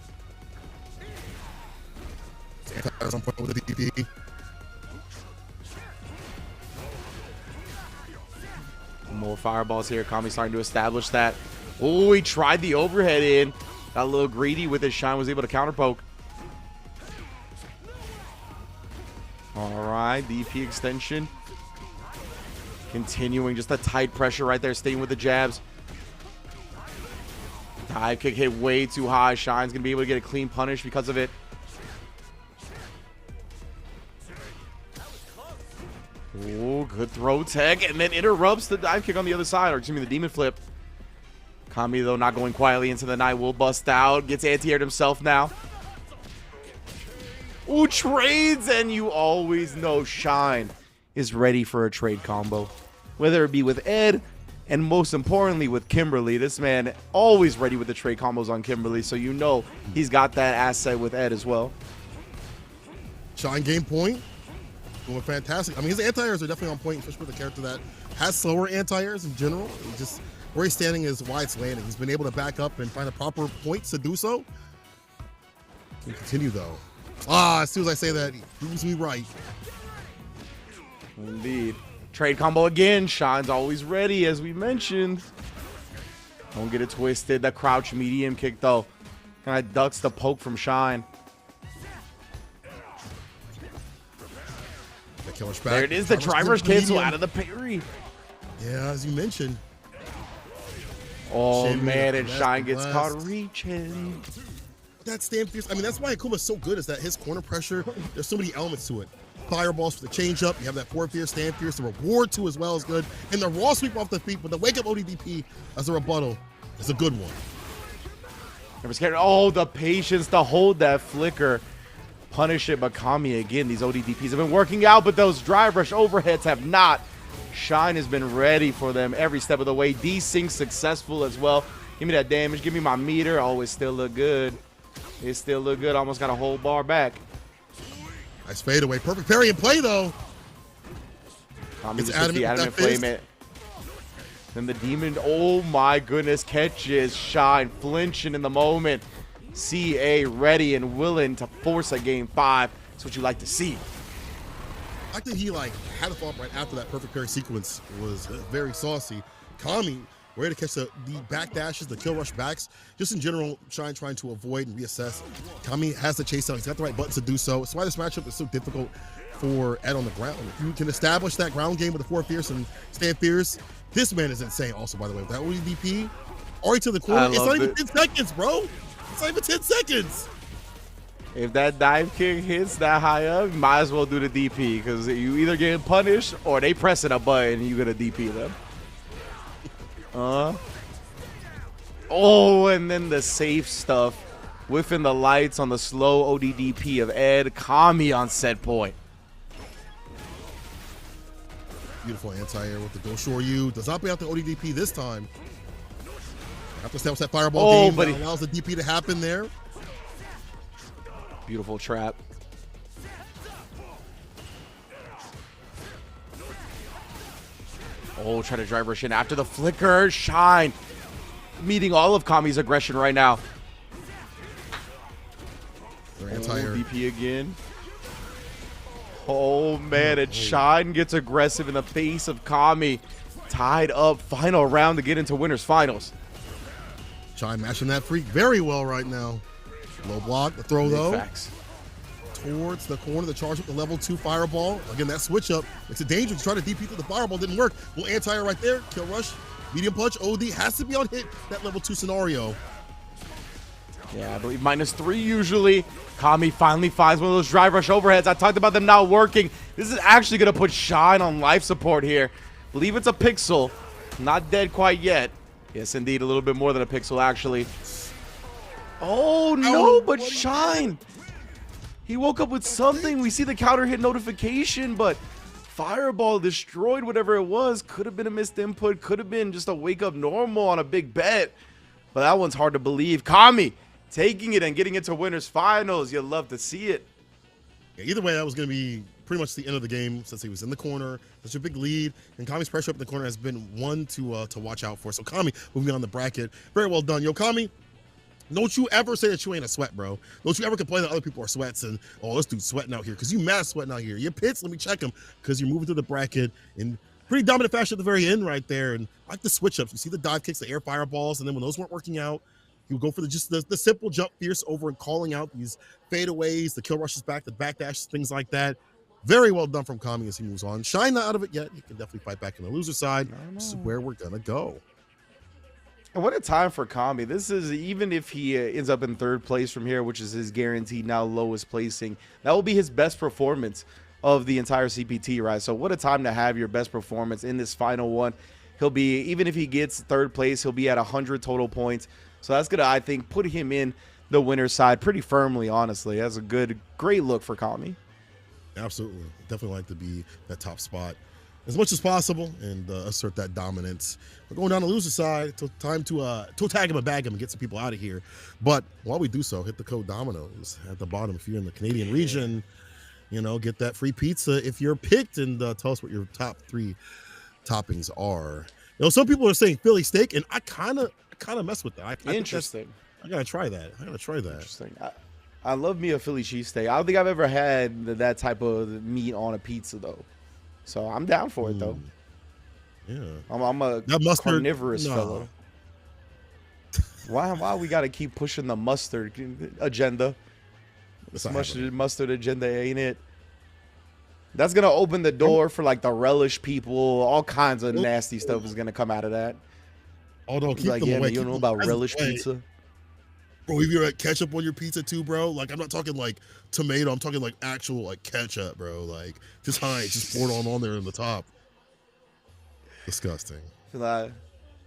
More fireballs here. Kami starting to establish that. Oh, he tried the overhead in. Got a little greedy with his Shine, was able to counter poke. All right, DP extension. Continuing just a tight pressure right there, staying with the jabs. Dive kick hit way too high. Shine's going to be able to get a clean punish because of it. Oh, good throw tech, and then interrupts the dive kick on the other side, or excuse me, the demon flip. Kami, though, not going quietly into the night, will bust out. Gets anti-aired himself now. Ooh, trades, and you always know Shine is ready for a trade combo. Whether it be with Ed, and most importantly with Kimberly. This man always ready with the trade combos on Kimberly, so you know he's got that asset with Ed as well. Shine game point. Doing fantastic. I mean, his anti-airs are definitely on point, especially with a character that has slower anti-airs in general. Just where he's standing is why it's landing. He's been able to back up and find the proper points to do so. Can continue though. As soon as I say that, he proves me right. Indeed. Trade combo again. Shine's always ready, as we mentioned. Don't get it twisted. The crouch medium kick, though, kind of ducks the poke from Shine. There it is. The driver's cancel out of the parry. Yeah, as you mentioned. Oh, man, and Shine gets caught reaching. That stand fierce. I mean, that's why Akuma's so good, is that his corner pressure, there's so many elements to it. Fireballs for the change up. You have that 4 fierce, stand fierce. The reward too as well is good. And the raw sweep off the feet with the wake up ODDP as a rebuttal is a good one. Never scared. Oh, the patience to hold that flicker. Punish it, but Kami again. These ODDPs have been working out, but those drive rush overheads have not. Shine has been ready for them every step of the way. Desync successful as well. Give me that damage. Give me my meter. Always still look good. It still look good. Almost got a whole bar back. Nice fadeaway. Perfect parry in play, though. It's adamant flame it. Then the demon, oh my goodness, catches Shine, flinching in the moment. CA ready and willing to force a game 5. That's what you like to see. I think he had a thought right after that perfect parry sequence was very saucy. Kami ready to catch the back dashes, the kill rush backs. Just in general, Shine trying to avoid and reassess. Kami has the chase out. He's got the right buttons to do so. That's why this matchup is so difficult for Ed on the ground. If you can establish that ground game with the 4 fierce and stand fierce, this man is insane also, by the way. With that ODP, already to the corner. It's not even 10 seconds, bro. It's not even 10 seconds. If that dive kick hits that high up, you might as well do the DP because you either getting punished or they pressing a button and you gonna DP them. Oh, and then the safe stuff. Whiffing the lights on the slow ODDP of Ed. Kami on set point. Beautiful anti-air with the Go Shore U. Does not pay out the ODDP this time. Have to establish that fireball game that allows the DP to happen there. Beautiful trap. Oh, trying to drive rush in after the flicker. Shine. Meeting all of Kami's aggression right now. Anti-air. DP again. Oh, man. And Shine gets aggressive in the face of Kami. Tied up. Final round to get into winners finals. Shine mashing that freak very well right now. Low block. The throw, though. Facts. Towards the corner, the charge with the level 2 fireball. Again, that switch up. It's a danger to try to DP through the fireball. Didn't work. Well, anti-air right there. Kill rush. Medium punch. OD has to be on hit. That level 2 scenario. Yeah, I believe -3 usually. Kami finally finds one of those drive rush overheads. I talked about them not working. This is actually going to put Shine on life support here. Believe it's a pixel. Not dead quite yet. Yes, indeed. A little bit more than a pixel, actually. Oh, no, but Shine. He woke up with something. We see the counter hit notification, but fireball destroyed whatever it was. Could have been a missed input. Could have been just a wake up normal on a big bet. But that one's hard to believe. Kami taking it and getting into winners finals. You'll love to see it. Yeah, either way, that was going to be pretty much the end of the game since he was in the corner. Such a big lead, and Kami's pressure up in the corner has been one to watch out for. So Kami moving on the bracket. Very well done. Yo, Kami, don't you ever say that you ain't a sweat, bro. Don't you ever complain that other people are sweats and, oh, this dude's sweating out here, because you mad sweating out here. Your pits, let me check them, because you're moving through the bracket in pretty dominant fashion at the very end right there. And I like the switch ups. You see the dive kicks, the air fireballs, and then when those weren't working out, he would go for the simple jump fierce over and calling out these fadeaways, the kill rushes back, the backdashes, things like that. Very well done from Kami as he moves on. Shine not out of it yet. He can definitely fight back in the loser side. This is where we're going to go. And what a time for Kami. This is, even if he ends up in 3rd place from here, which is his guaranteed now lowest placing, that will be his best performance of the entire CPT, right? So what a time to have your best performance in this final one. He'll be, even if he gets 3rd place, he'll be at 100 total points. So that's going to, I think, put him in the winner's side pretty firmly, honestly. That's a great look for Kami. Absolutely. Definitely like to be that top spot as much as possible and assert that dominance. We're going down the loser side. Time to tag him and bag him and get some people out of here. But while we do so, hit the code Dominoes at the bottom if you're in the Canadian region. You know, get that free pizza if you're picked, and tell us what your top 3 toppings are. You know, some people are saying Philly steak, and I kind of mess with that. Interesting. I gotta try that. Interesting. I love me a Philly cheesesteak. I don't think I've ever had that type of meat on a pizza, though. So I'm down for it, though. Yeah. I'm a carnivorous fellow. Why we got to keep pushing the mustard agenda? This mustard agenda, ain't it? That's going to open the door for, like, the relish people. All kinds of nasty stuff is going to come out of that. Although, keep like, them away. You don't know about relish pizza? Bro, have you had ketchup on your pizza too, bro? Like, I'm not talking like tomato. I'm talking like actual like ketchup, bro. Like just Heinz, just poured on there in the top. Disgusting. I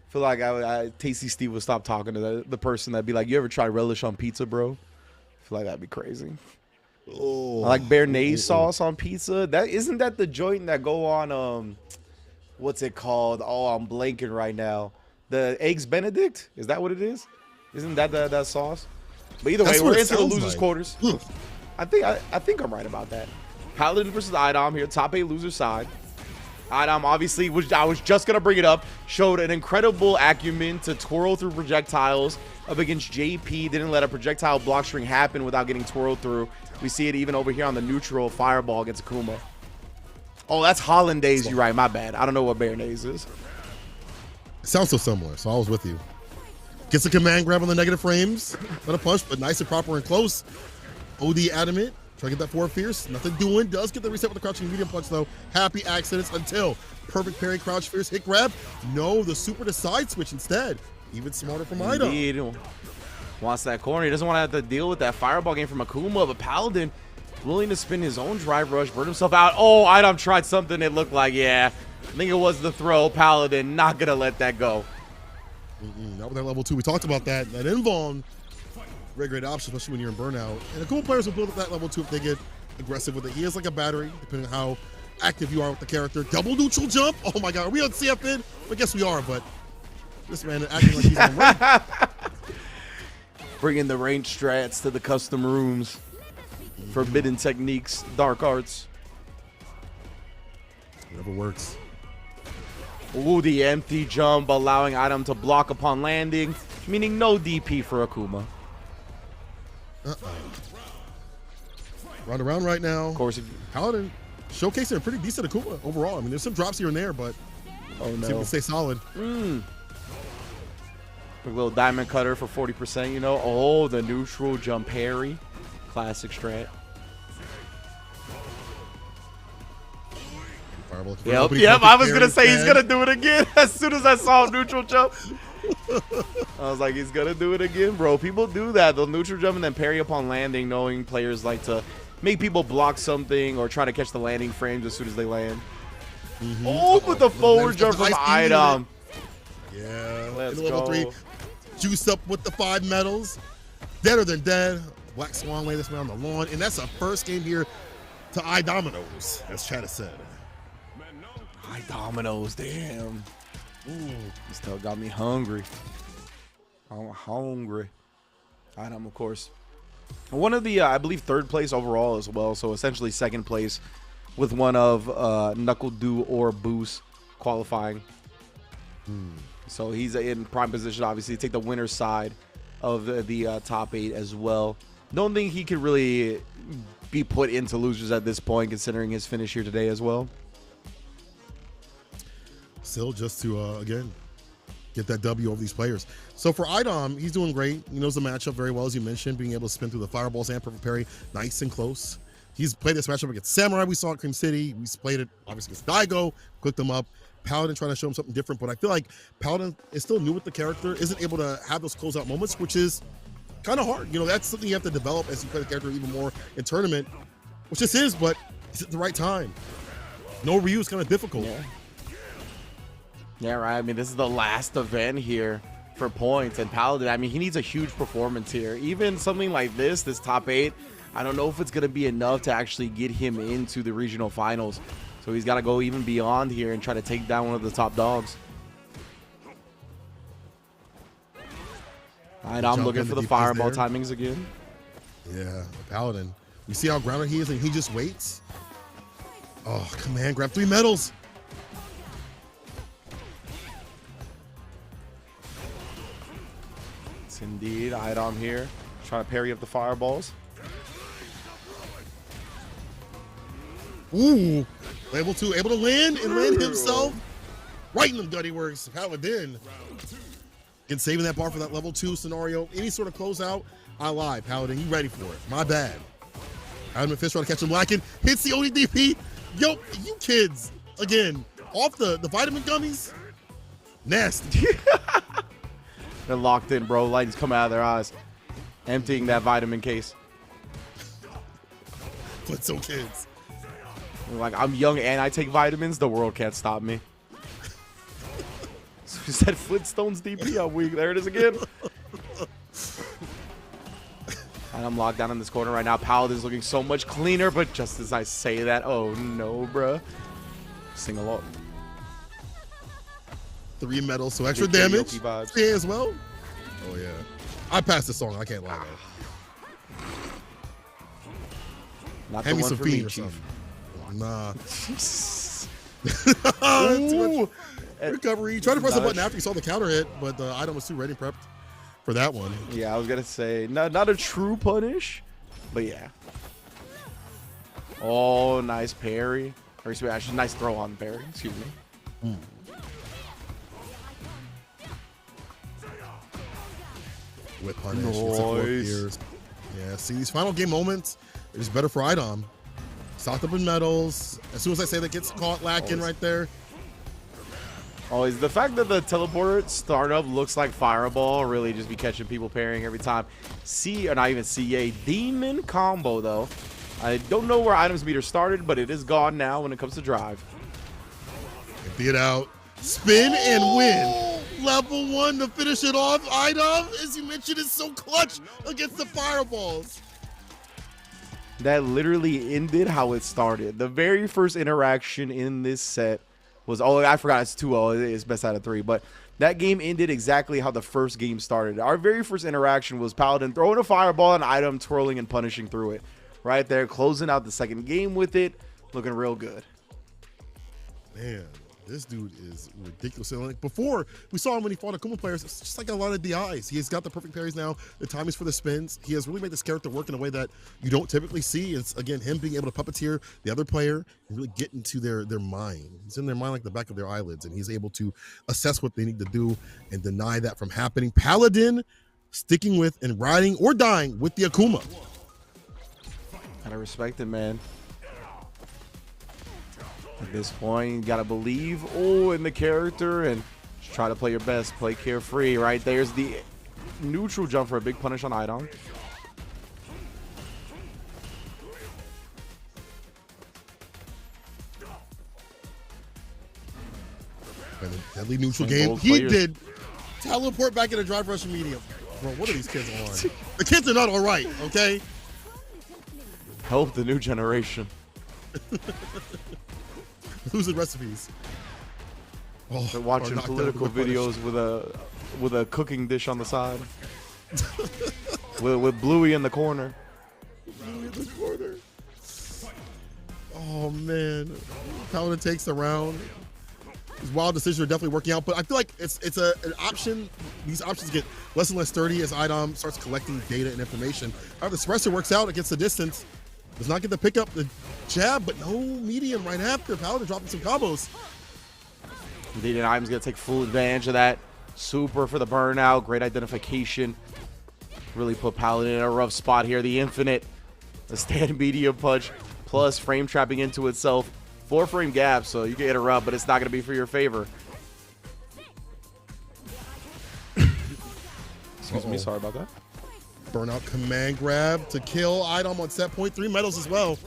feel like Tasty Steve would stop talking to the person that'd be like, "You ever try relish on pizza, bro?" I feel like that'd be crazy. Oh, I like béarnaise sauce on pizza. Isn't that the joint that go on what's it called? Oh, I'm blanking right now. The Eggs Benedict? Is that what it is? Isn't that that sauce? But either way, That's what we're it into the sounds losers like. quarters. Ugh. I think I'm right about that. Paladin versus Idom here, top 8 loser side. Idom obviously, I was just gonna bring it up, showed an incredible acumen to twirl through projectiles up against JP. Didn't let a projectile block string happen without getting twirled through. We see it even over here on the neutral fireball against Akuma. Oh, that's Hollandaise. You're right. My bad. I don't know what Béarnaise is. It sounds so similar, so I was with you. Gets a command grab on the negative frames. Not a punch, but nice and proper and close. OD adamant. Try to get that forward fierce. Nothing doing. Does get the reset with the crouching medium punch, though. Happy accidents until perfect parry, crouch fierce, hit grab. No, the super to side switch instead. Even smarter from Idom. Indeed. Wants that corner. He doesn't want to have to deal with that fireball game from Akuma, but Paladin willing to spin his own drive rush, burn himself out. Oh, Idom tried something. It looked like, yeah. I think it was the throw. Paladin not going to let that go. Not with that level 2. We talked about that. That invuln, very great option, especially when you're in burnout. And the cool players will build up that level 2 if they get aggressive with it. He is like a battery, depending on how active you are with the character. Double neutral jump. Oh my God, are we on CFN? I guess we are, but this man is acting like he's on rank. Bringing the range strats to the custom rooms. Forbidden techniques, dark arts. Whatever works. Ooh, the empty jump, allowing Idom to block upon landing, meaning no DP for Akuma. Round around right now. Of course, Paladin showcasing a pretty decent Akuma overall. I mean, there's some drops here and there, but oh seem no, to stay solid. quick little diamond cutter for 40%. You know, oh, the neutral jump parry, classic strat. Yep. I was gonna say he's gonna do it again. As soon as I saw neutral jump, I was like, he's gonna do it again, bro. People do that. They'll neutral jump and then parry upon landing, knowing players like to make people block something or try to catch the landing frames as soon as they land. Oh, but the forward jump from Idom. Yeah, Let's level go. 3. Juice up with the 5 medals. Deader than dead. Black Swan lay this man on the lawn, and that's a first game here to iDominoes, as Chad has said. Dominoes, damn. Ooh, this still got me hungry. I'm hungry. Idom, of course. One of the, I believe, 3rd place overall as well. So essentially 2nd place with one of Knuckle Do or Boost qualifying. So he's in prime position, obviously, to take the winner's side of the top 8 as well. Don't think he could really be put into losers at this point, considering his finish here today as well. Still just to, again, get that W over these players. So for Idom, he's doing great. He knows the matchup very well, as you mentioned, being able to spin through the fireballs and perfect parry, nice and close. He's played this matchup against Samurai, we saw at Cream City. We played it, obviously, against Daigo, clicked him up. Paladin trying to show him something different, but I feel like Paladin is still new with the character, isn't able to have those closeout moments, which is kind of hard. You know, that's something you have to develop as you play the character even more in tournament, which this is, but it's at the right time. No Ryu is kind of difficult. Yeah, right. I mean, this is the last event here for points, and Paladin, I mean, he needs a huge performance here. Even something like this top 8, I don't know if it's going to be enough to actually get him into the regional finals. So he's got to go even beyond here and try to take down one of the top dogs. All right, I'm looking for the fireball timings again. Yeah, Paladin. You see how grounded he is, and he just waits? Oh, command grab 3 medals. It's indeed Idom here, trying to parry up the fireballs. Ooh, able to land and land himself right in the gutty works. Paladin. And saving that bar for that level 2 scenario. Any sort of closeout, I lie. Paladin, you ready for it. My bad. Adamant Fist trying to catch him lacking. Hits the ODDP. Yo, you kids, again, off the vitamin gummies. Nasty. They're locked in, bro. Lights come out of their eyes. Emptying that vitamin case. But so kids. They're like, I'm young and I take vitamins. The world can't stop me. So you said Flintstones DP. I'm weak. There it is again. And I'm locked down in this corner right now. Paladin's looking so much cleaner, but just as I say that, oh no, bruh. Sing along. 3 medals, so extra Big damage. karaoke vibes. Yeah, as well. Oh yeah. I passed the song. I can't lie though. Not Hand the me one some for me, feed or Chief. something. Nah. Too much Ooh. recovery. You tried to press the Not a button after you saw the counter hit, but the item was too ready prepped for that one. Yeah, I was gonna say not a true punish, but yeah. Oh, nice parry. Or actually, nice throw on parry. Excuse me. Whip punish. It's a 4 years. Yeah, see, these final game moments, it is better for Idom. Stocked up in medals. As soon as I say that gets caught lacking right there. Always the fact that the teleport startup looks like Fireball really just be catching people parrying every time. Or not even CA. Demon combo, though. I don't know where items meter started, but it is gone now when it comes to drive. Empty it out. Spin and win. Level 1 to finish it off. Idom, as you mentioned, is so clutch against the fireballs. That literally ended how it started. The very first interaction in this set was, oh, I forgot it's 2-0. It's best out of 3. But that game ended exactly how the first game started. Our very first interaction was Paladin throwing a fireball and Idom twirling and punishing through it. Right there, closing out the second game with it. Looking real good. Man, this dude is ridiculous. Like before, we saw him when he fought Akuma players. It's just like a lot of DIs. He has got the perfect parries now. The timing is for the spins. He has really made this character work in a way that you don't typically see. It's, again, him being able to puppeteer the other player and really get into their mind. He's in their mind like the back of their eyelids, and he's able to assess what they need to do and deny that from happening. Paladin sticking with and riding or dying with the Akuma. Gotta respect it, man. At this point, you gotta believe, in the character and just try to play your best. Play carefree, right? There's the neutral jump for a big punish on Idom. And a deadly neutral And game. both He players- did teleport back into drive rush medium. Bro, what are these kids on? The kids are not all right, okay? Help the new generation. Losing recipes. Oh, They're watching knocked out political with punish. videos with a cooking dish on the side. with Bluey in the corner. Bluey in the corner. Oh man, Paladin takes the round. His wild decisions are definitely working out, but I feel like it's an option. These options get less and less sturdy as Idom starts collecting data and information. However, the suppressor works out against the distance. Does not get to pick up the jab, but no medium right after. Paladin dropping some combos. Indeed, and Idom's going to take full advantage of that. Super for the burnout. Great identification. Really put Paladin in a rough spot here. The infinite. The stand medium punch. Plus frame trapping into itself. 4-frame gap, so you can interrupt, but it's not going to be for your favor. Excuse me. Sorry about that. Burnout command grab to kill Idom on set point. 3 medals as well.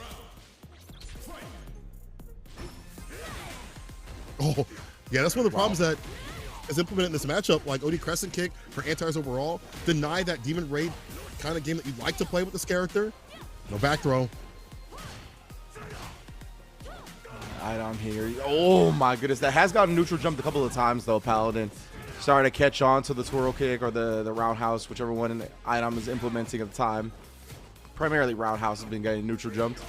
Oh, yeah, that's one of the problems that is implemented in this matchup. Like OD Crescent Kick for anti-airs overall. Deny that Demon Raid kind of game that you'd like to play with this character. No back throw. Idom here. Oh my goodness. That has gotten neutral jumped a couple of times though, Paladin. Starting to catch on to the twirl kick or the roundhouse, whichever one Idom is implementing at the time. Primarily roundhouse has been getting neutral jumped.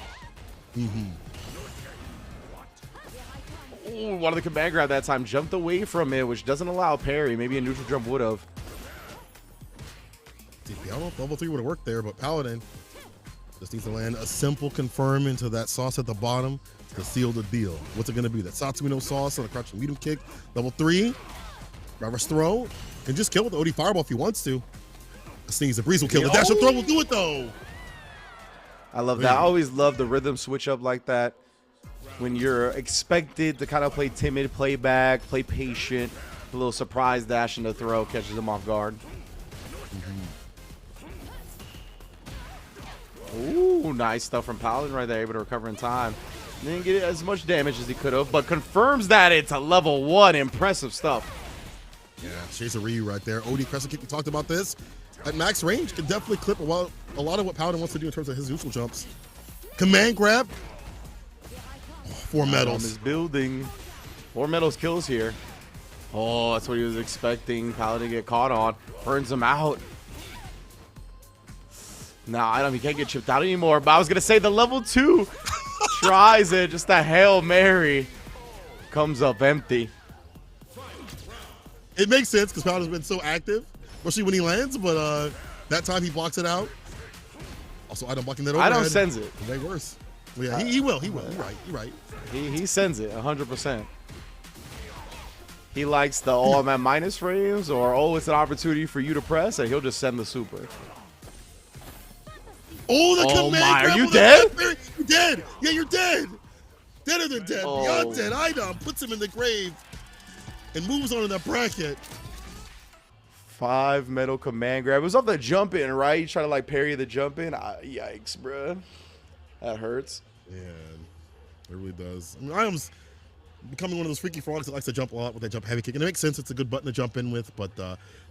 Ooh, one of the command grab that time jumped away from it, which doesn't allow parry. Maybe a neutral jump would have. I don't know if level 3 would have worked there, but Paladin just needs to land a simple confirm into that sauce at the bottom to seal the deal. What's it going to be? That Satsuino sauce on a crouching medium kick. Level 3. Reverse throw. Can just kill with the OD Fireball if he wants to. A sneeze. A breeze will kill. The dash up throw will do it though. I love that. I always love the rhythm switch up like that. When you're expected to kind of play timid, play back, play patient, a little surprise dash in the throw catches them off guard. Ooh, nice stuff from Paladin right there, able to recover in time. Didn't get as much damage as he could have, but confirms that it's a level 1. Impressive stuff. Yeah, Chase a Ryu right there. OD Crescent Kick, we talked about this. At max range, can definitely clip a lot of what Paladin wants to do in terms of his neutral jumps. Command grab. 4 medals. Is building. 4 medals kills here. Oh, that's what he was expecting. Paladin get caught on. Burns him out. Nah, I don't. He can't get chipped out anymore. But I was gonna say the level 2 tries it. Just a Hail Mary comes up empty. It makes sense because Paladin's been so active, especially when he lands. But that time he blocks it out. Also, Idom blocking that overhead. Idom sends it. Way worse. Well, yeah, he will. He will. You're right. He sends it 100%. He likes the I'm at minus frames or it's an opportunity for you to press, and he'll just send the super. Oh, the command my! grab Are you on dead? You're dead. Yeah, you're dead. Deader than dead. Oh. Beyond dead. Idom puts him in the grave and moves on in that bracket. 5 metal command grab. It was off the jump in, right? You try to like parry the jump in. Yikes, bruh. That hurts. Yeah, it really does. I mean, Idom's becoming one of those freaky frogs that likes to jump a lot with that jump heavy kick. And it makes sense. It's a good button to jump in with. But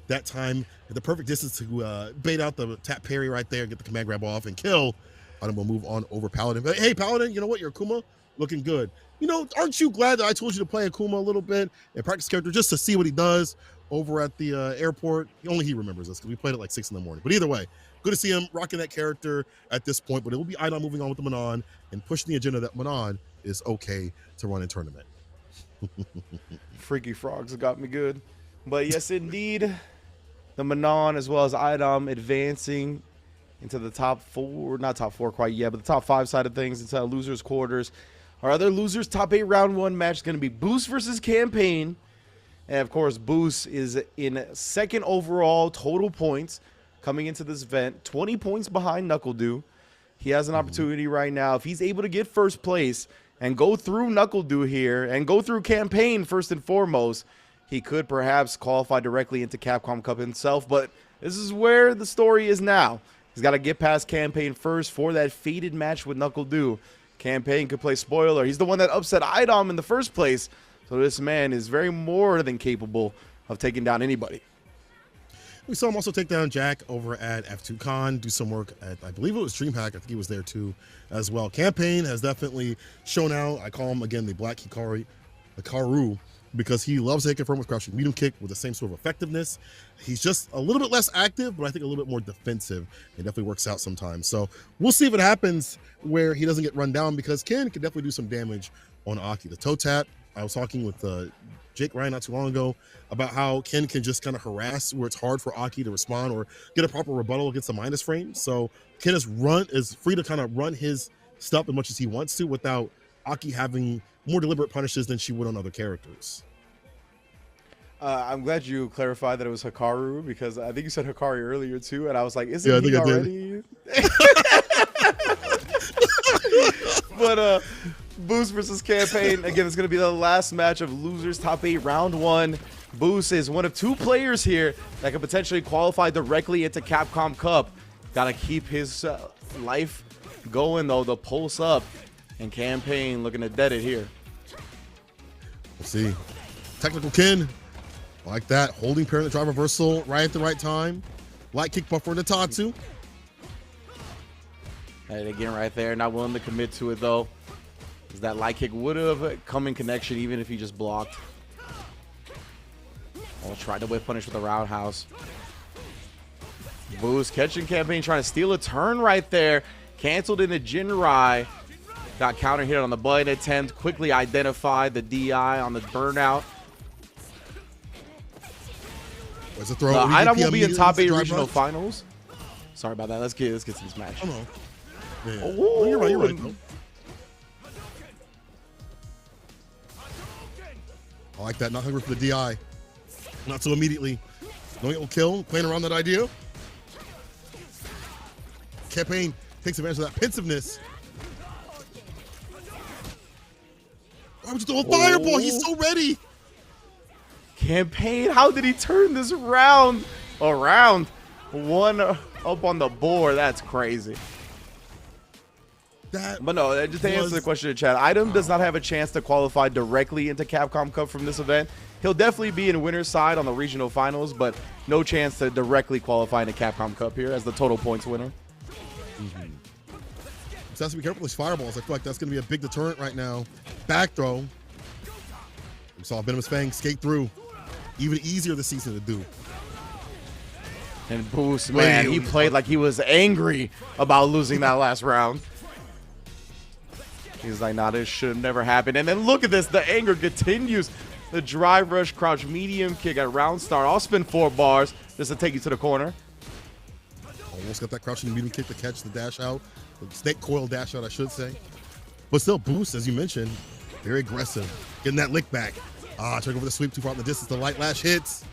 that time, at the perfect distance to bait out the tap parry right there, get the command grab off, and kill. Idom will move on over Paladin. But hey, Paladin, you know what? Your Akuma looking good. You know, aren't you glad that I told you to play Akuma a little bit and practice character just to see what he does over at the airport? Only he remembers this because we played it like 6 in the morning. But either way, good to see him rocking that character at this point. But it will be Idom moving on with the Manon and pushing the agenda that Manon is okay to run in tournament. Freaky frogs got me good. But yes, indeed, the Manon as well as Idom advancing into the top 4, not top 4 quite yet, but the top 5 side of things into losers quarters. Our other losers top 8 round 1 match is going to be Boost versus Campaign. And of course, Boost is in 2nd overall total points coming into this event, 20 points behind NuckleDu. He has an opportunity right now. If he's able to get 1st place and go through NuckleDu here and go through Campaign first and foremost, he could perhaps qualify directly into Capcom Cup himself. But this is where the story is now. He's got to get past Campaign first for that fated match with NuckleDu. Campaign could play spoiler. He's the one that upset Idom in the first place. So this man is very more than capable of taking down anybody. We saw him also take down Jack over at F2Con, do some work at, I believe it was DreamHack. I think he was there too as well. Campaign has definitely shown out. I call him, again, the Black Hikaru, because he loves to hit confirm with crouching medium kick with the same sort of effectiveness. He's just a little bit less active, but I think a little bit more defensive. It definitely works out sometimes. So we'll see if it happens where he doesn't get run down, because Ken can definitely do some damage on Aki. The toe tap, I was talking with Jake Ryan not too long ago about how Ken can just kind of harass where it's hard for Aki to respond or get a proper rebuttal against the minus frame. So Ken is free to kind of run his stuff as much as he wants to without Aki having more deliberate punishes than she would on other characters. I'm glad you clarified that it was Hikaru, because I think you said Hikari earlier too, and I was like, isn't he already? But Boost versus Campaign, again, it's going to be the last match of losers top 8 round 1. Boost is one of 2 players here that could potentially qualify directly into Capcom Cup. Got to keep his life going though, the pulse up, and Campaign looking to dead it here. Let's see. Technical Ken. Like that. Holding parent drive reversal right at the right time. Light kick buffer into Tatsu. And again, right there, not willing to commit to it though. Because that light kick would have come in connection even if he just blocked. Oh, tried to whip punish with a roundhouse. Boost catching Campaign, trying to steal a turn right there. Canceled into Jinrai. Got counter hit on the button attempt. Quickly identified the DI on the burnout. There's a throw. Idom will be in top 8 regional finals. Sorry about that. Let's get to this match. Oh, no. Yeah. Oh, you're right. Though. I like that. Not hungry for the DI. Not so immediately. Knowing it will kill. Playing around that idea. Campaign takes advantage of that pensiveness. Why would you throw a fireball? He's so ready. Campaign, how did he turn this round around? 1 up on the board. That's crazy. But no, just to answer the question in chat, Idom does not have a chance to qualify directly into Capcom Cup from this event. He'll definitely be in winner's side on the regional finals, but no chance to directly qualify into Capcom Cup here as the total points winner. So has to be careful with these fireballs. I feel like that's going to be a big deterrent right now. Back throw. We saw Venomous Fang skate through. Even easier this season to do. And Boost, man, he played like he was angry about losing that last round. He's like, nah, this should have never happened. And then look at this. The anger continues. The drive rush, crouch, medium kick at round start. I'll spin 4 bars just to take you to the corner. Almost got that crouching medium kick to catch the dash out. The snake coil dash out, I should say. But still, Boost, as you mentioned, very aggressive. Getting that lick back. Trying to go for the sweep too far in the distance. The light lash hits.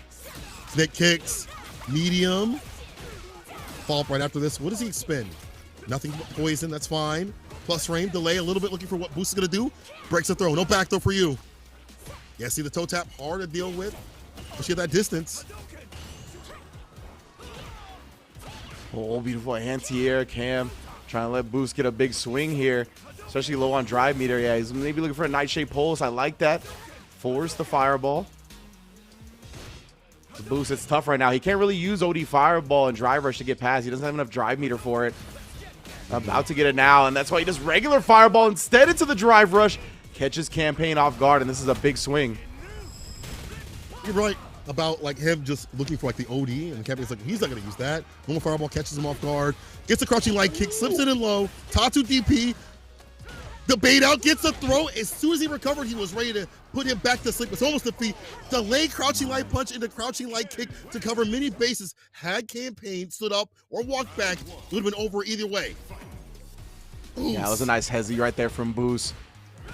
Snake kicks. Medium. Fall up right after this. What does he spin? Nothing but poison. That's fine. Plus frame. Delay a little bit. Looking for what Boost is going to do. Breaks the throw. No back throw for you. Yeah, see the toe tap. Hard to deal with. Especially at that distance. Oh, beautiful anti-air. Cam trying to let Boost get a big swing here. Especially low on drive meter. Yeah, he's maybe looking for a nightshade pulse. I like that. Force the fireball. Boost, it's tough right now. He can't really use OD fireball and drive rush to get past. He doesn't have enough drive meter for it. About to get it now, and that's why he does regular fireball instead into the drive rush. Catches Campaign off guard, and this is a big swing. You're right about like him just looking for like the OD, and Campaign's like, he's not going to use that. Normal fireball catches him off guard. Gets a crouching light kick, slips it in low. Tatu DP. The bait out, gets a throw. As soon as he recovered, he was ready to put him back to sleep. It's almost defeat. Delay crouching light punch into crouching light kick to cover many bases. Had Campaign stood up or walked back, it would have been over either way. Yeah, that was a nice hezzy right there from Boost.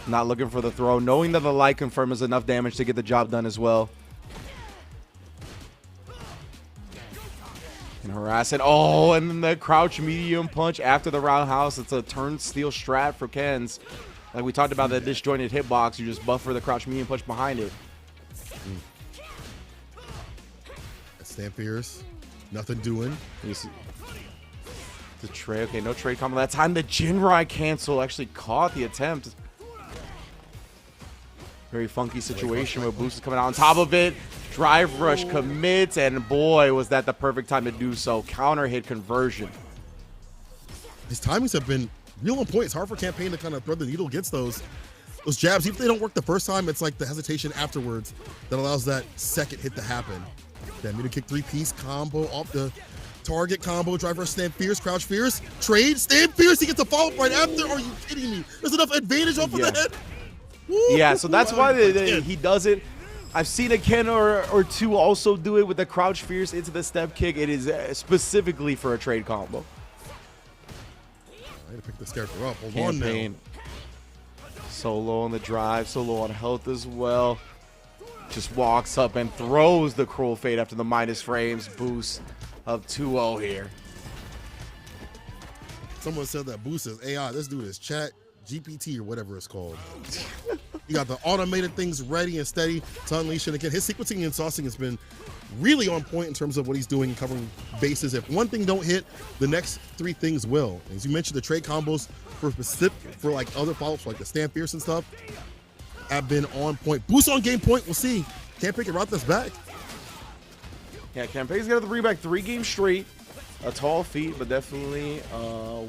Not looking for the throw, knowing that the light confirm is enough damage to get the job done as well. And harass it. Oh, and then the crouch medium punch after the roundhouse. It's a turnstile strat for Ken's. Like we talked about that disjointed hitbox, you just buffer the crouch medium punch behind it. Stand fierce. Nothing doing. You see the trade. Okay, no trade combo that time. The Jinrai cancel actually caught the attempt. Very funky situation where Boost is coming out on top of it. Drive rush commits, and boy, was that the perfect time to do so. Counter hit conversion. His timings have been real on point. It's hard for Campaign to kind of thread the needle against those jabs. Even if they don't work the first time, it's like the hesitation afterwards that allows that second hit to happen. That medium kick 3-piece combo off the target combo. Drive rush, stand fierce, crouch fierce, trade, stand fierce. He gets a follow-up right after. Are you kidding me? There's enough advantage off of the head. Woo. Yeah, so that's why he does it. I've seen a Ken or two also do it with the crouch fierce into the step kick. It is specifically for a trade combo. I had to pick this character up. Hold Campaign. on now. So low on the drive, so low on health as well. Just walks up and throws the cruel fate after the minus frames. Boost of 2-0 here. Someone said that Boost is AI. This dude is chat GPT or whatever it's called. He got the automated things ready and steady to unleash it again. His sequencing and saucing has been really on point in terms of what he's doing, covering bases. If one thing don't hit, the next 3 things will. As you mentioned, the trade combos for like other follow-ups, like the stand fierce and stuff, have been on point. Boost on game point. We'll see. Campaign can route this back. Yeah, Campaign's got to bring back 3 games straight. A tall feat, but definitely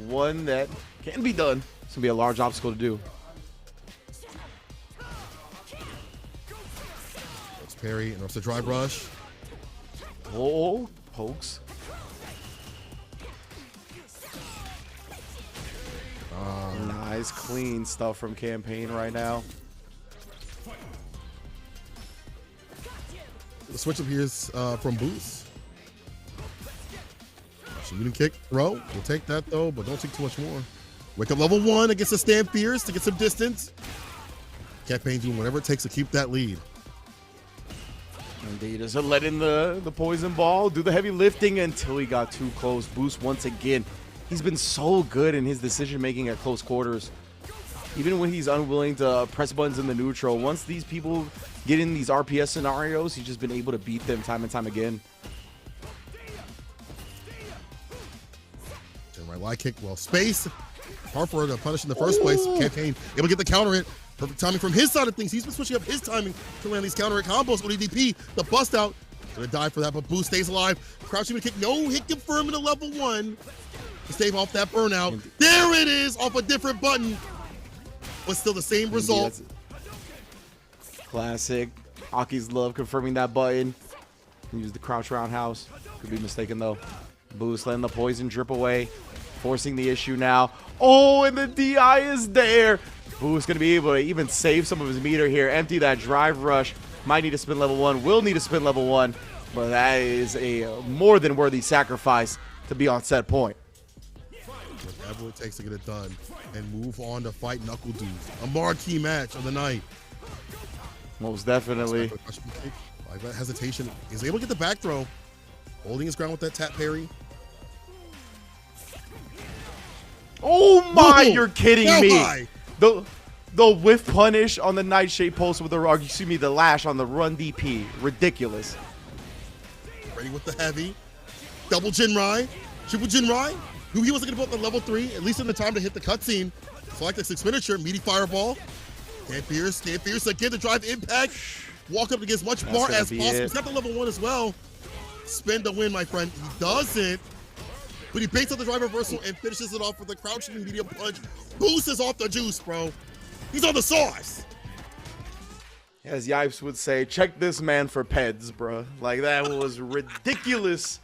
one that can be done. It's going to be a large obstacle to do. Let's parry and the drive rush. Oh, pokes. Nice, clean stuff from Campaign right now. The switch up here is from Boost. Shooting kick, throw. We'll take that though, but don't take too much more. Wake up level 1 against the stand fierce to get some distance. Campaign doing whatever it takes to keep that lead. Indeed, doesn't let in the poison ball, do the heavy lifting until he got too close. Boost once again. He's been so good in his decision making at close quarters. Even when he's unwilling to press buttons in the neutral, once these people get in these RPS scenarios, he's just been able to beat them time and time again. Right light kick, well spaced. Hard for her to punish in the first place. Campaign able to get the counter hit. Perfect timing from his side of things. He's been switching up his timing to land these counter hit combos. ODDP, the bust out. Gonna die for that, but Boost stays alive. Crouching kick, no hit confirmed in the level 1 to stave off that burnout. There it is, off a different button, but still the same result. Classic. Aki's love confirming that button. Use the crouch roundhouse. Could be mistaken though. Boost letting the poison drip away. Forcing the issue now. Oh, and the DI is there. Boost going to be able to even save some of his meter here. Empty that drive rush. Might need to spin level 1. Will need to spin level 1. But that is a more than worthy sacrifice to be on set point. Whatever it takes to get it done and move on to fight Knuckle Dude. A marquee match of the night. Most definitely. Like that hesitation. He's able to get the back throw. Holding his ground with that tap parry. Oh my, Whoa, you're kidding how me. high? The whiff punish on the Nightshade pulse with the, excuse me, the lash on the run DP. Ridiculous. Ready with the heavy. Double Jinrai. Triple Jinrai. Knew he wasn't going to put the level 3, at least in the time to hit the cutscene. Select the expenditure. Meaty fireball. Can't pierce. Can't pierce. Again, the drive impact. Walk up to get as much bar as possible. He's got the level 1 as well. Spin to win, my friend. He doesn't. But he baits up the drive reversal and finishes it off with a crouching medium punch. Boost is off the juice, bro. He's on the sauce. As Yipes would say, check this man for peds, bro. Like, that was ridiculous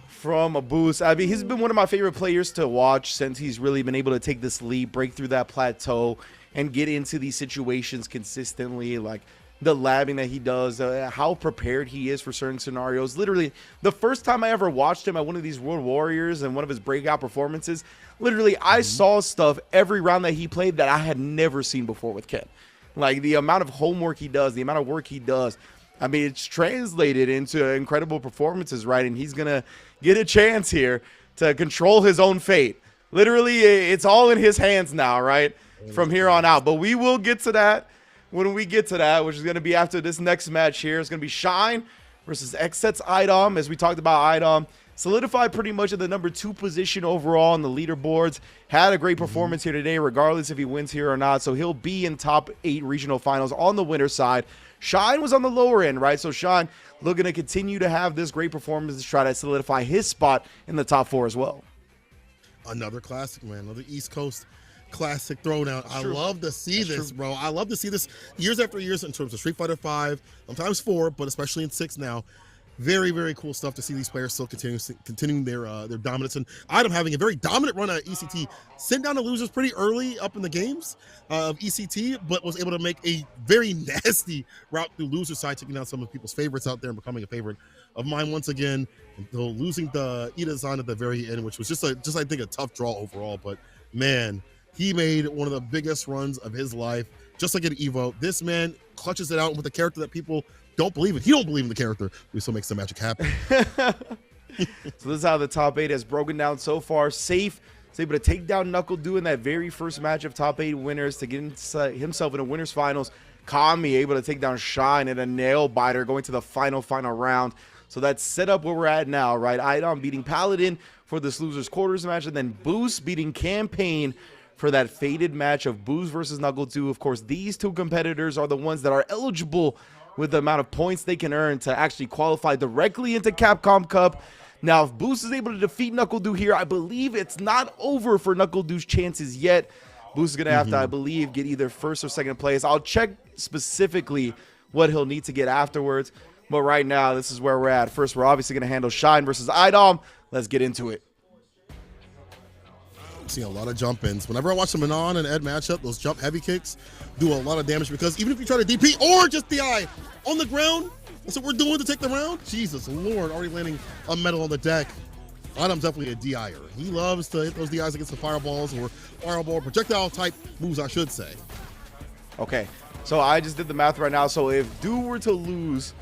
from a Boost. I mean, he's been one of my favorite players to watch since he's really been able to take this lead, break through that plateau, and get into these situations consistently. Like, the labbing that he does, how prepared he is for certain scenarios. Literally, the first time I ever watched him at one of these World Warriors and one of his breakout performances, literally, I saw stuff every round that he played that I had never seen before with Ken. Like, the amount of homework he does, the amount of work he does, I mean, it's translated into incredible performances, right? And he's going to get a chance here to control his own fate. Literally, it's all in his hands now, right? From here on out. But we will get to that when we get to that, which is going to be after this next match here. It's going to be Shine versus Xset's Idom. As we talked about, Idom solidified pretty much at the number 2 position overall on the leaderboards. Had a great performance here today, regardless if he wins here or not. So he'll be in top 8 regional finals on the winner's side. Shine was on the lower end, right? So Shine looking to continue to have this great performance to try to solidify his spot in the top 4 as well. Another classic, man. Another East Coast classic throwdown. I love to see this, bro. I love to see this years after years in terms of Street Fighter 5, sometimes 4, but especially in 6 now. Very, very cool stuff to see these players still continuing their dominance. And Idom having a very dominant run at ECT. Sent down the losers pretty early up in the games of ECT, but was able to make a very nasty route through loser side, taking down some of people's favorites out there and becoming a favorite of mine once again. Though losing the Ida-san at the very end, which was just I think a tough draw overall. But man, he made one of the biggest runs of his life, just like at Evo. This man clutches it out with a character that people don't believe in. He don't believe in the character. He still makes the magic happen. So this is how the top 8 has broken down so far. Safe is able to take down Knuckle Dew in that very first match of top 8 winners to get himself in a winners finals. Kami able to take down Shine in a nail biter going to the final round. So that's set up where we're at now, right? Idom beating Paladin for this losers quarters match, and then Boost beating Campaign for that fated match of Boost versus Knuckle Dew. Of course, these 2 competitors are the ones that are eligible with the amount of points they can earn to actually qualify directly into Capcom Cup. Now, if Boost is able to defeat Knuckle Dew here, I believe it's not over for Knuckle Dew's chances yet. Boost is going to have to, I believe, get either first or second place. I'll check specifically what he'll need to get afterwards. But right now, this is where we're at. First, we're obviously going to handle Shine versus Idom. Let's get into it. Seeing a lot of jump-ins. Whenever I watch the Manon and Ed matchup, those jump heavy kicks do a lot of damage because even if you try to DP or just DI on the ground, that's what we're doing to take the round. Jesus Lord, already landing a medal on the deck. Idom's definitely a DIer. He loves to hit those DIs against the fireballs or fireball projectile type moves, I should say. Okay, so I just did the math right now. So if Dew were to lose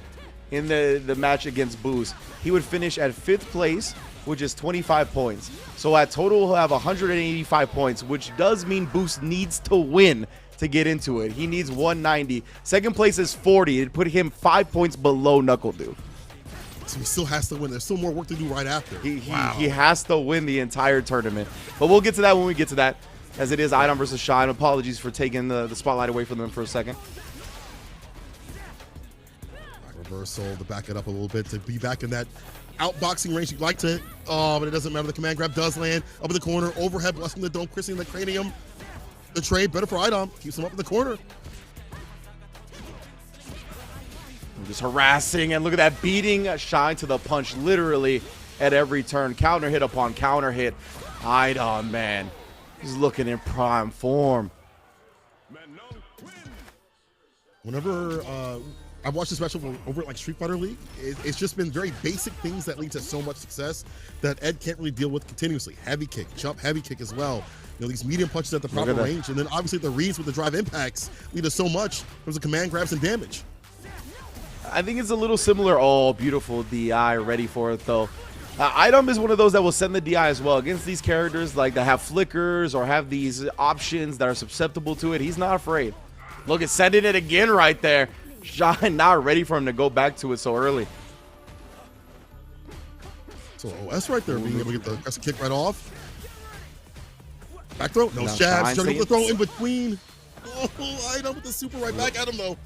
in the match against Boost, he would finish at 5th place, which is 25 points. So at total, he'll have 185 points, which does mean Boost needs to win to get into it. He needs 190. Second place is 40. It'd put him 5 points below Knuckle Dew. So he still has to win. There's still more work to do right after. He has to win the entire tournament. But we'll get to that when we get to that, as it is Idom versus Shine. Apologies for taking the spotlight away from them for a second. Reversal to back it up a little bit, to be back in that outboxing range you'd like to, but it doesn't matter. The command grab does land up in the corner, overhead, blessing the dome, christening the cranium. The trade better for Idom, keeps him up in the corner. Just harassing, and look at that, beating Shine to the punch literally at every turn. Counter hit upon counter hit. Idom, man, he's looking in prime form. Whenever I've watched this match over at like Street Fighter League, it's just been very basic things that lead to so much success that Ed can't really deal with continuously. Heavy kick, jump, heavy kick as well. You know, these medium punches at the proper range, and then obviously the reads with the drive impacts lead to so much. There's a command grabs and damage. I think it's a little similar. Oh, beautiful DI, ready for it though. Idom is one of those that will send the DI as well against these characters like that have flickers or have these options that are susceptible to it. He's not afraid. Look at sending it again right there. Shine not ready for him to go back to it so early. So OS right there, being able to get the aggressive kick right off. Back throw, no stabs, turning the throw in between. Oh, Idom with the super right back at him though.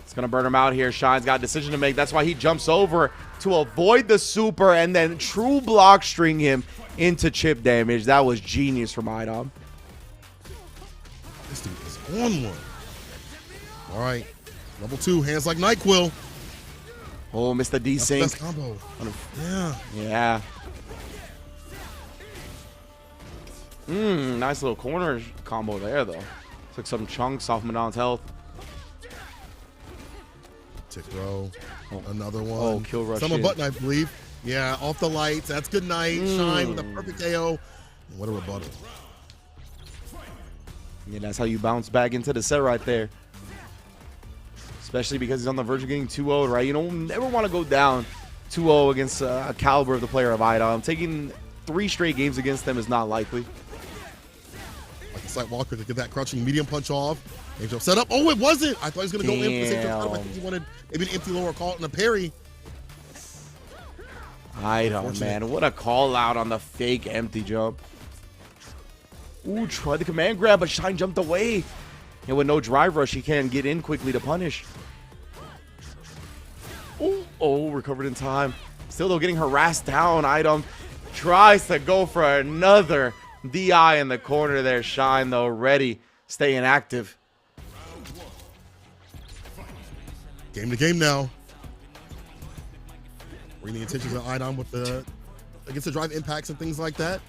It's gonna burn him out here. Shine's got a decision to make. That's why he jumps over to avoid the super and then true block string him into chip damage. That was genius from Idom. This dude is on one. All right, level 2, hands like NyQuil. Oh, Mr. D-Sync. Best combo. Yeah. Yeah. Nice little corner combo there, though. Took some chunks off Madon's health. Tick row. Another one. Oh, kill rush. Summer button, I believe. Yeah, off the lights. That's good night. Shine with a perfect KO. And what a rebuttal. Yeah, that's how you bounce back into the set right there. Especially because he's on the verge of getting 2-0'd, right? You don't never want to go down 2-0 against a caliber of the player of Idom. Taking 3 straight games against them is not likely. Like a slight walker to get that crouching medium punch off. Angel set up. Oh, it wasn't. I thought he was going to go in for the same time. I think he wanted maybe an empty lower call and a parry. Idom, man. What a call out on the fake empty jump. Ooh, tried the command grab, but Shine jumped away. And with no drive rush, he can't get in quickly to punish. Ooh, oh, recovered in time. Still, though, getting harassed down. Idom tries to go for another DI in the corner there. Shine, though, ready, staying active. Game to game now. Bringing the intentions of Idom with the against the drive impacts and things like that.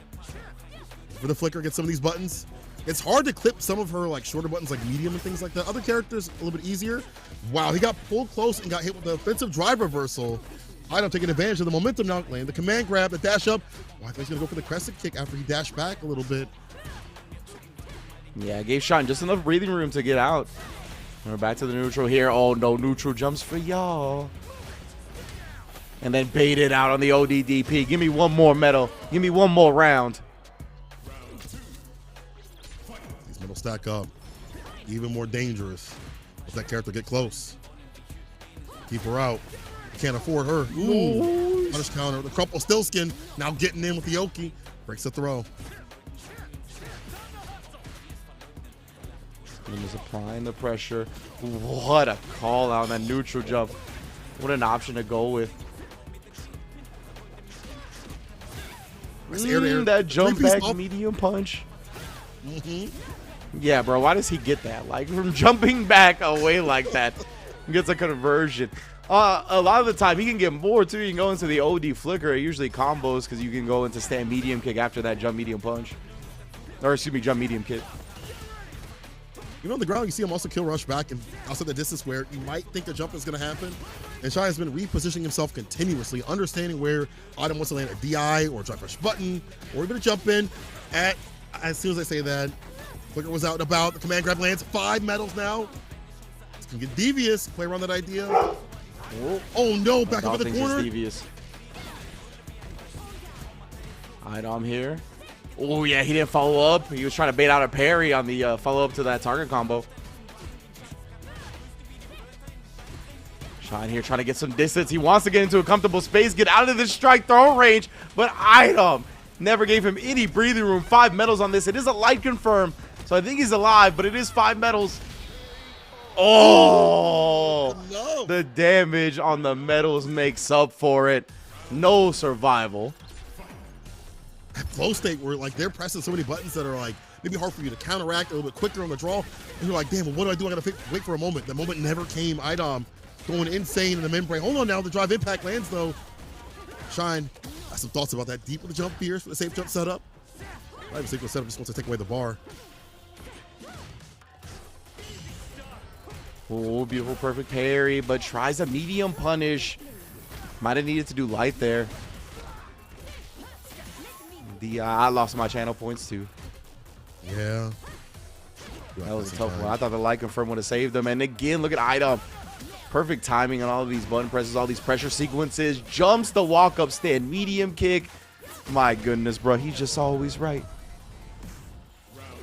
For the flicker, get some of these buttons. It's hard to clip some of her like shorter buttons like medium and things like that. Other characters a little bit easier. Wow, he got pulled close and got hit with the offensive drive reversal. Idom taking advantage of the momentum now, laying the command grab, the dash up. Oh, I think he's gonna go for the crescent kick after he dashed back a little bit. Yeah, gave Shine just enough breathing room to get out. And we're back to the neutral here. Oh no, neutral jumps for y'all. And then baited out on the ODDP. Give me one more medal. Give me one more round. These medals stack up. Even more dangerous. Let that character get close. Keep her out. Can't afford her. Ooh. Punish counter. The crumple still skin. Now getting in with the Oki. Breaks the throw. And he's applying the pressure. What a call out on that neutral jump. What an option to go with. That jump back medium punch. Yeah, bro, why does he get that? Like, from jumping back away like that, he gets a conversion. A lot of the time, he can get more, too. You can go into the OD flicker. It usually combos because you can go into stand medium kick after that jump medium punch. Or, excuse me, jump medium kick. You know, on the ground, you see him also kill rush back and outside the distance where you might think a jump is going to happen. And Shai has been repositioning himself continuously, understanding where Idom wants to land a DI or a drive rush button or even a jump in. As soon as I say that, Flicker was out and about. The command grab lands. 5 medals now. It's going to get devious. Play around that idea. Oh no, back up in the corner. Devious. Idom here. Oh, yeah, he didn't follow up. He was trying to bait out a parry on the follow-up to that target combo. Shine here trying to get some distance. He wants to get into a comfortable space, get out of the strike throw range, but Idom never gave him any breathing room. 5 medals on this. It is a light confirm, so I think he's alive, but it is 5 medals. Oh, no. The damage on the medals makes up for it. No survival. Flow state where like they're pressing so many buttons that are like maybe hard for you to counteract a little bit quicker on the draw, and you're like, damn, well, what do I do? I gotta wait for a moment. The moment never came. Idom going insane in the membrane. Hold on now, the drive impact lands though. Shine has some thoughts about that deep with the jump fears for the safe jump setup. Not even safe setup, just wants to take away the bar. Oh, beautiful perfect parry, but tries a medium punish. Might have needed to do light there. I lost my channel points too. Yeah. That was a tough one. I thought the light confirm would have saved them. And again, look at Item. Perfect timing on all of these button presses, all these pressure sequences. Jumps the walk-up stand, medium kick. My goodness, bro. He's just always right.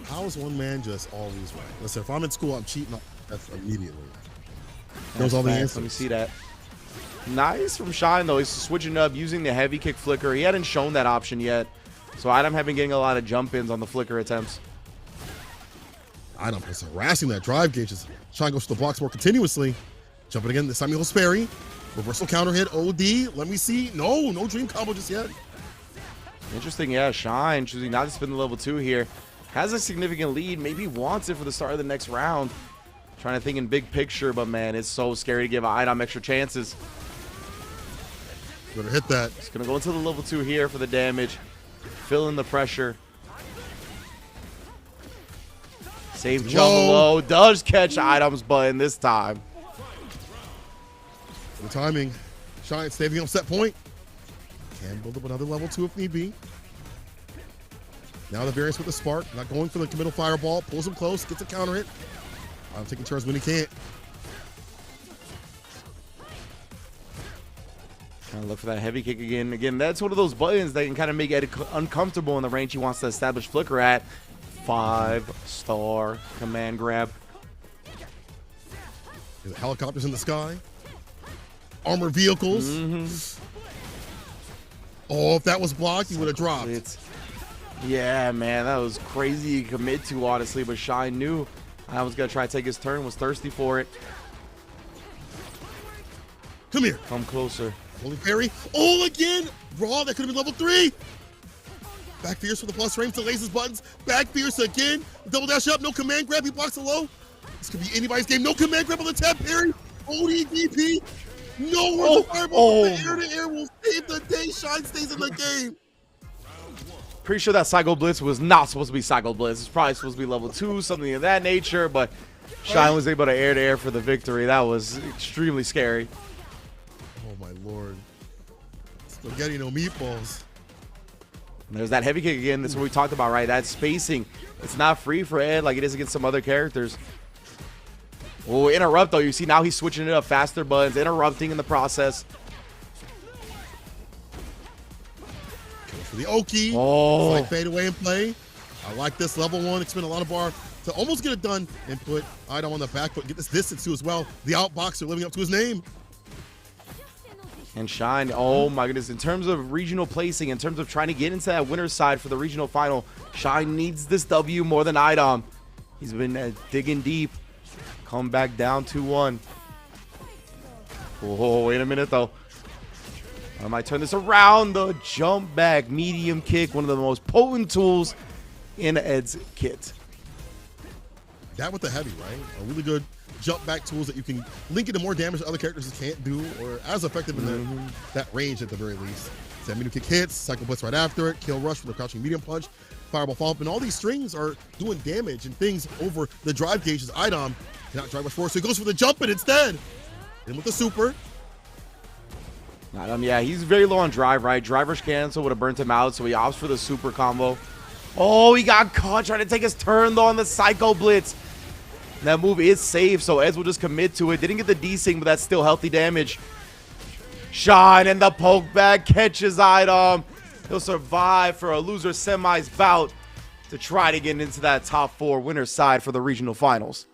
How is one man just always right? Listen, if I'm in school, I'm cheating. That's immediately. Knows all the answers. Let me see that. Nice from Shine, though. He's switching up, using the heavy kick flicker. He hadn't shown that option yet. So Item have been getting a lot of jump-ins on the flicker attempts. Item is harassing that drive gauges. Shine goes to the blocks more continuously. Jumping again, this time he will Sperry. Reversal counter hit, OD. Let me see. No dream combo just yet. Interesting, yeah. Shine choosing not to spin the level 2 here. Has a significant lead. Maybe wants it for the start of the next round. Trying to think in big picture, but man, it's so scary to give Item extra chances. Better hit that. He's going to go into the level 2 here for the damage. Fill in the pressure. Safe jump low. Does catch Item's button this time. The timing. Shine saving on set point. Can build up another level 2 if need be. Now the variance with the spark. Not going for the committal fireball. Pulls him close. Gets a counter hit. I'm taking turns when he can't. Trying to look for that heavy kick again. Again, that's one of those buttons that can kind of make it uncomfortable in the range he wants to establish flicker at. 5-star command grab. There's helicopters in the sky. Armored vehicles. Oh, if that was blocked, he would have dropped. Yeah, man, that was crazy to commit to, honestly, but Shine knew I was going to try to take his turn, was thirsty for it. Come here. Come closer. Holy parry. Oh, again. Raw, that could have been level 3. Back fierce for the plus range, delays his buttons. Back fierce again. Double dash up, no command grab, he blocks the low. This could be anybody's game. No command grab on the tap parry. ODDP. No fireball from the air to air will save the day. Shine stays in the game. Pretty sure that Psycho Blitz was not supposed to be Psycho Blitz. It's probably supposed to be level 2, something of that nature, but Shine was able to air for the victory. That was extremely scary. Oh my lord. Spaghetti no meatballs. And there's that heavy kick again. That's what we talked about, right? That spacing. It's not free for Ed like it is against some other characters. Oh, interrupt though. You see now he's switching it up. Faster buttons, interrupting in the process. For the Oki. Oh. Like fade away and play. I like this level 1. Expend a lot of bar to almost get it done and put Item on the back foot. Get this distance too as well. The outboxer living up to his name. And Shine, oh my goodness, in terms of regional placing, in terms of trying to get into that winner's side for the regional final, Shine needs this W more than Item. He's been digging deep. Come back down 2-1. Oh, wait a minute though. I might turn this around. The jump back medium kick, one of the most potent tools in Ed's kit. That with the heavy, right? A really good jump back tools that you can link into more damage that other characters can't do, or as effective in that range at the very least. So medium kick hits, cycle blitz right after it, kill rush for the crouching medium punch, fireball follow up, and all these strings are doing damage and things over the drive gauges. Item cannot drive much forward, so he goes for the jump in instead. And with the super. Item, yeah, he's very low on drive, right? Drive rush cancel would have burnt him out, so he opts for the super combo. Oh, he got caught trying to take his turn though on the Psycho Blitz. That move is safe, so Eds will just commit to it. Didn't get the desync, but that's still healthy damage. Shine and the poke back catches Item. He'll survive for a loser semis bout to try to get into that top 4 winner's side for the regional finals.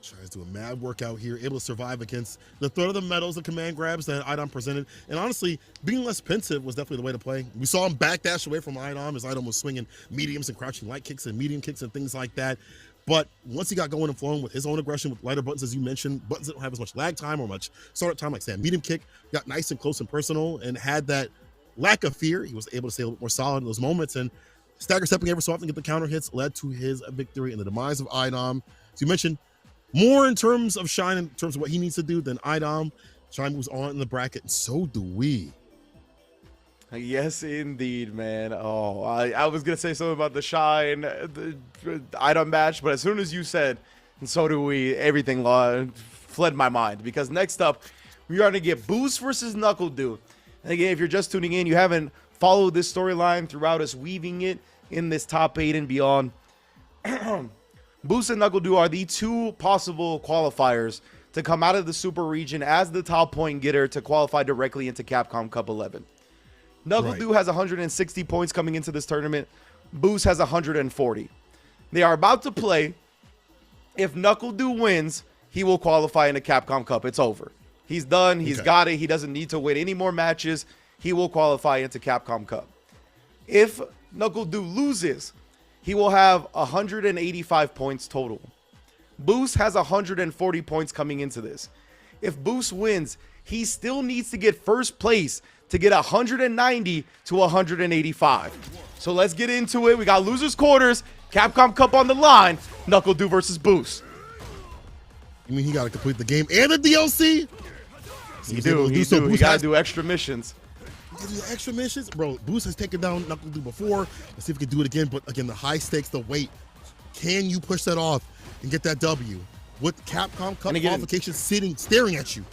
Tries to do a mad workout here, able to survive against the threat of the medals, the command grabs that Item presented. And honestly, being less pensive was definitely the way to play. We saw him backdash away from Item as Item was swinging mediums and crouching light kicks and medium kicks and things like that. But once he got going and flowing with his own aggression with lighter buttons, as you mentioned, buttons that don't have as much lag time or much startup time, like say a medium kick, got nice and close and personal and had that lack of fear. He was able to stay a little bit more solid in those moments, and stagger stepping ever so often, get the counter hits, led to his victory and the demise of Item. So you mentioned more in terms of Shine, in terms of what he needs to do than Idom. Shine moves on in the bracket, and so do we. Yes, indeed, man. Oh, I was going to say something about the Shine, the Idom match, but as soon as you said, and so do we, everything fled my mind. Because next up, we are going to get Boost versus Knuckle Dude. And again, if you're just tuning in, you haven't followed this storyline throughout us weaving it in this top 8 and beyond. Boost and Knuckle Dude are the two possible qualifiers to come out of the Super Region as the top point getter to qualify directly into Capcom Cup 11. Knuckle Dude has 160 points coming into this tournament. Boost has 140. They are about to play. If Knuckle Dude wins, he will qualify into Capcom Cup. It's over. He's done. He's got it. He doesn't need to win any more matches. He will qualify into Capcom Cup. If Knuckle Dude loses, he will have 185 points total. Boost has 140 points coming into this. If Boost wins, he still needs to get first place to get 190 to 185. So let's get into it. We got losers quarters, Capcom Cup on the line, Knuckle Dude versus Boost. You mean he got to complete the game and the DLC? He got to do extra missions. Do extra missions? Bro, Boost has taken down Knuckle Dude before. Let's see if we can do it again. But again, the high stakes, the weight. Can you push that off and get that W? With Capcom Cup qualification staring at you.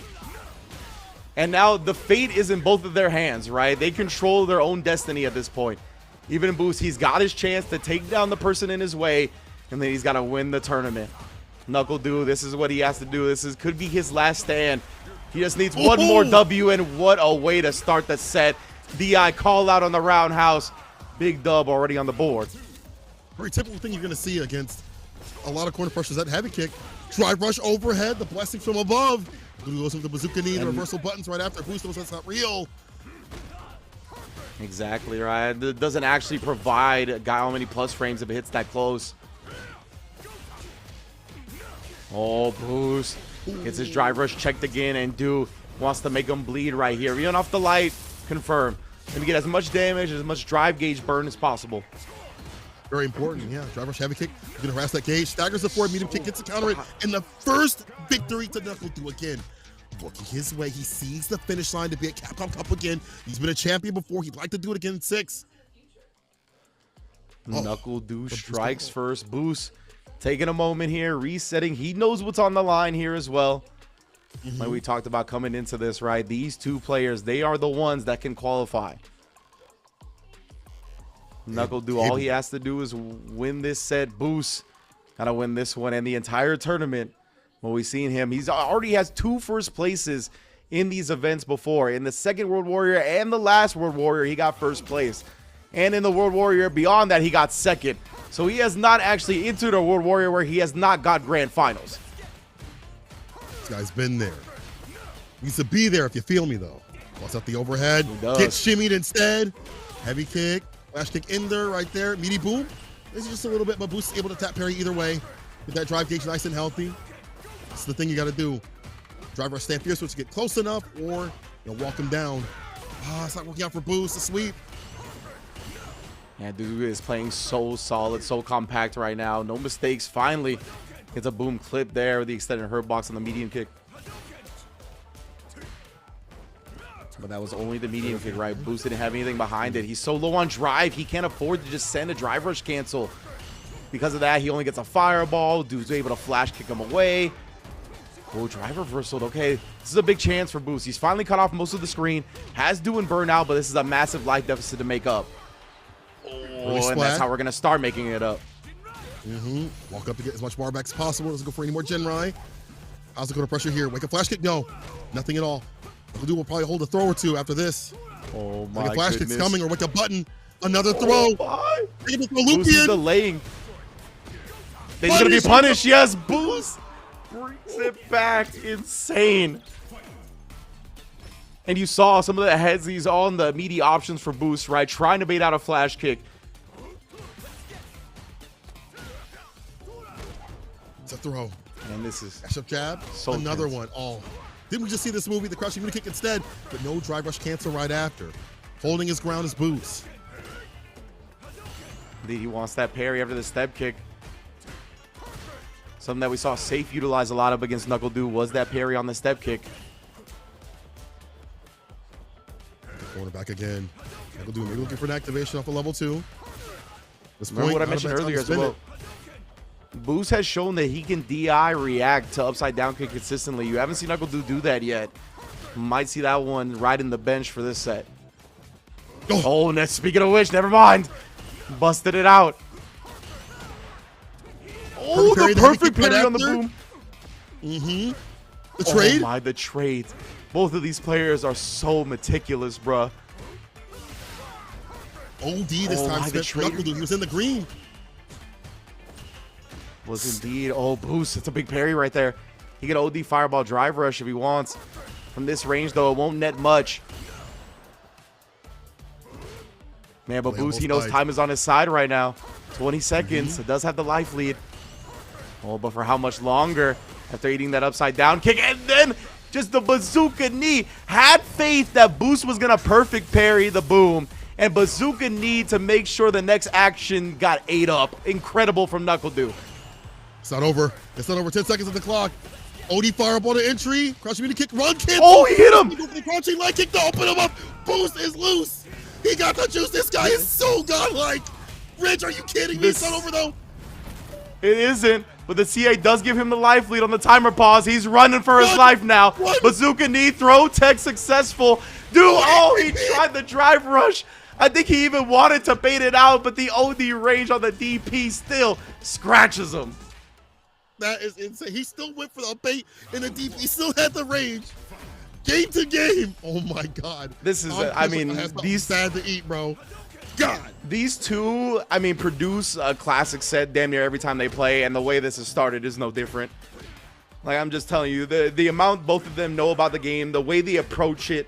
And now the fate is in both of their hands, right? They control their own destiny at this point. Even in Boost, he's got his chance to take down the person in his way, and then he's got to win the tournament. Knuckle Dude, this is what he has to do. Could be his last stand. He just needs one more W, and what a way to start the set. DI call out on the roundhouse. Big dub already on the board. Very typical thing you're going to see against a lot of corner pressures. That heavy kick, drive rush overhead, the blessing from above. Dude goes with the bazooka knee, the reversal buttons right after. Boost knows that's not real. Exactly right. It doesn't actually provide a guy how many plus frames if it hits that close. Oh, Boost gets his drive rush checked again, and Dude wants to make him bleed right here. Even off the light, confirm. Let me get as much damage, as much drive gauge burn as possible. Very important, yeah. Drive rush heavy kick. He's going to harass that gauge. Staggers the forward, medium kick, gets the counter it. And the first victory to Knuckle Dude again. Working his way. He sees the finish line to be at Capcom Cup again. He's been a champion before. He'd like to do it again in 6. Knuckle Dude strikes first. Boost taking a moment here, resetting. He knows what's on the line here as well. Like we talked about coming into this, right? These two players, they are the ones that can qualify. Knuckle Dude, all he has to do is win this set. Boost gotta win this one and the entire tournament. What we've seen him, he's already has 2 first places in these events before. In the second World Warrior and the last World Warrior, he got first place. And in the World Warrior beyond that, he got second. So he has not actually entered a World Warrior where he has not got grand finals. This guy's been there. He needs to be there if you feel me, though. Wants up the overhead. Gets shimmied instead. Heavy kick. Flash kick in there, right there. Meaty boom. This is just a little bit, but Boost is able to tap parry either way. Get that drive gauge nice and healthy. That's the thing you got to do. Drive rush stand fierce, which get close enough, or walk him down. It's not working out for Boost. The sweep. Yeah, Dude is playing so solid, so compact right now. No mistakes. Finally gets a boom clip there with the extended hurt box on the medium kick. But that was only the medium kick, right? Boost didn't have anything behind it. He's so low on drive, he can't afford to just send a drive rush cancel. Because of that, he only gets a fireball. Dude's able to flash kick him away. Oh, drive reversal. Okay, this is a big chance for Boost. He's finally cut off most of the screen. Has doing burnout, but this is a massive life deficit to make up. Oh, and that's how we're going to start making it up. Walk up to get as much bar back as possible. Doesn't go for any more Genrai. How's it going to pressure here? Wake up flash kick? No, nothing at all. Dude will probably hold a throw or two after this. Oh my goodness. Flash kick's coming, or wake up button. Another throw. Oh my. Boost is delaying. He's going to be punished. Yes, Boost brings it back. Insane. And you saw some of the heads. He's on the meaty options for Boost, right? Trying to bait out a flash kick. It's a throw. And this is dash up jab. So another one. Oh. Didn't we just see this movie, the crushing kick instead? But no drive rush cancel right after. Holding his ground is Boost. Indeed, he wants that parry after the step kick. Something that we saw Safe utilize a lot of against NuckleDu was that parry on the step kick. Corner back again. NuckleDu maybe looking for an activation off of level 2. Remember what I mentioned earlier as well. Boost has shown that he can DI react to upside down kick consistently. You haven't seen NuckleDu do that yet. Might see that one right in the bench for this set. Oh, and speaking of which, never mind. Busted it out. Oh, the perfect parry on the boom. The trade? Oh my, the trade. Both of these players are so meticulous, bruh. OD this time, NuckleDu. He was in the green. Was indeed. Oh, Boost. That's a big parry right there. He can OD Fireball Drive Rush if he wants. From this range, though, it won't net much. Man, but Boost, he knows time is on his side right now. 20 seconds. It does have the life lead. Oh, but for how much longer after eating that upside down kick? And then just the bazooka knee. Had faith that Boost was going to perfect parry the boom. And bazooka knee to make sure the next action got ate up. Incredible from NuckleDu. It's not over. It's not over. 10 seconds of the clock. OD Fireball to entry. Crouching mini kick. Run, kid. Oh, he hit him. He goes for the crouching leg kick to open him up. Boost is loose. He got the juice. This guy is so godlike. Rich, are you kidding me? It's not over, though. It isn't. But the CA does give him the life lead on the timer pause. He's running for his life now. Bazooka knee throw tech successful. Dude, oh, he tried the drive rush. I think he even wanted to bait it out, but the OD range on the DP still scratches him. That is insane. He still went for the bait in the DP. He still had the range. Game to game. Oh my God. This is, I mean, these sad to eat, bro. God. These two, I mean, produce a classic set damn near every time they play, and the way this has started is no different. Like, I'm just telling you, the amount both of them know about the game, the way they approach it,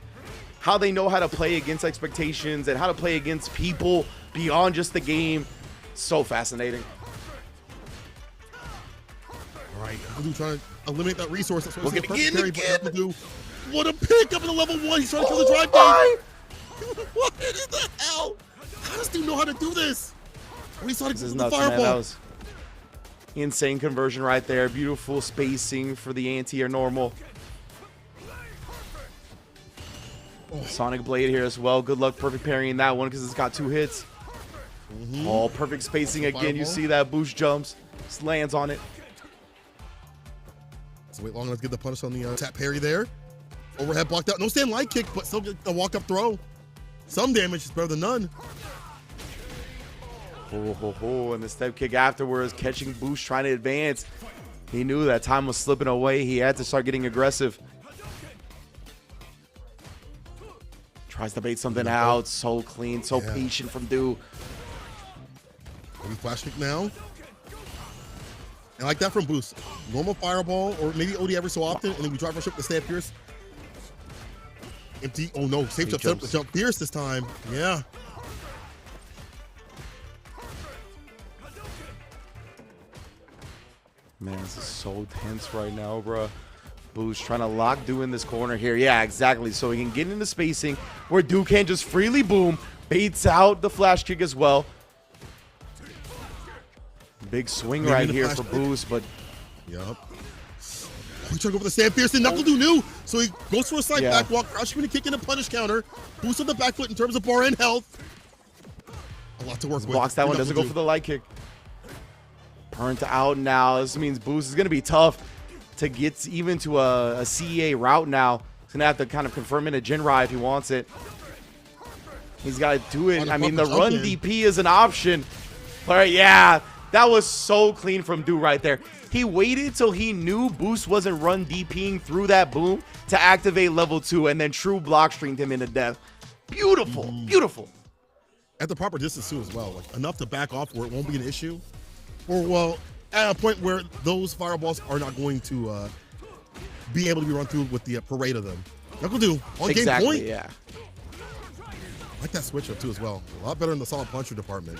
how they know how to play against expectations and how to play against people beyond just the game. So fascinating. All right, NuckleDu trying to eliminate that resource. That's what Look at it again. What a pick up in the level 1. He's trying to kill the drive game. What in the hell? How does dude know how to do this? When he started with the fireball. That was insane conversion right there. Beautiful spacing for the anti or normal. Sonic Blade here as well. Good luck perfect parrying that one because it's got 2 hits. Oh, perfect spacing again. Fireball. You see that Boost jumps. Just lands on it. So wait long enough to get the punish on the tap parry there. Overhead blocked out. No stand light kick, but still get a walk up throw. Some damage is better than none. And the step kick afterwards, catching Boost trying to advance. He knew that time was slipping away. He had to start getting aggressive. Tries to bait something out. So clean, so patient from Du. Maybe flash kick now. And like that from Boost. Normal fireball or maybe OD every so often, and then we drive our ship to Stab Pierce. Empty. Oh no, safe jump, set up the jump Pierce this time. Yeah. Man, this is so tense right now, bro. Boost trying to lock Du in this corner here. Yeah, exactly. So he can get into spacing where Du can just freely boom. Baits out the flash kick as well. Big swing right here for Boost, but... Yep. We try to go for the Stab Pierce, and NuckleDu knew. So he goes for a side back walk, crouch mini kick and a punish counter. Boost on the back foot in terms of bar and health. A lot to work with. Blocks that one, doesn't go for the light kick. Burnt out now. This means Boost is going to be tough to get even to a CEA route now. He's going to have to kind of confirm in a Jinrai if he wants it. He's got to do it. I mean, the run DP is an option. But yeah, that was so clean from Du right there. He waited till he knew Boost wasn't run DPing through that boom to activate level 2 and then true block streamed him into death. Beautiful, beautiful. At the proper distance too as well. Like enough to back off where it won't be an issue. Or well, at a point where those fireballs are not going to be able to be run through with the parade of them. NuckleDu on game point. Yeah. I like that switch up too as well. A lot better in the solid puncher department.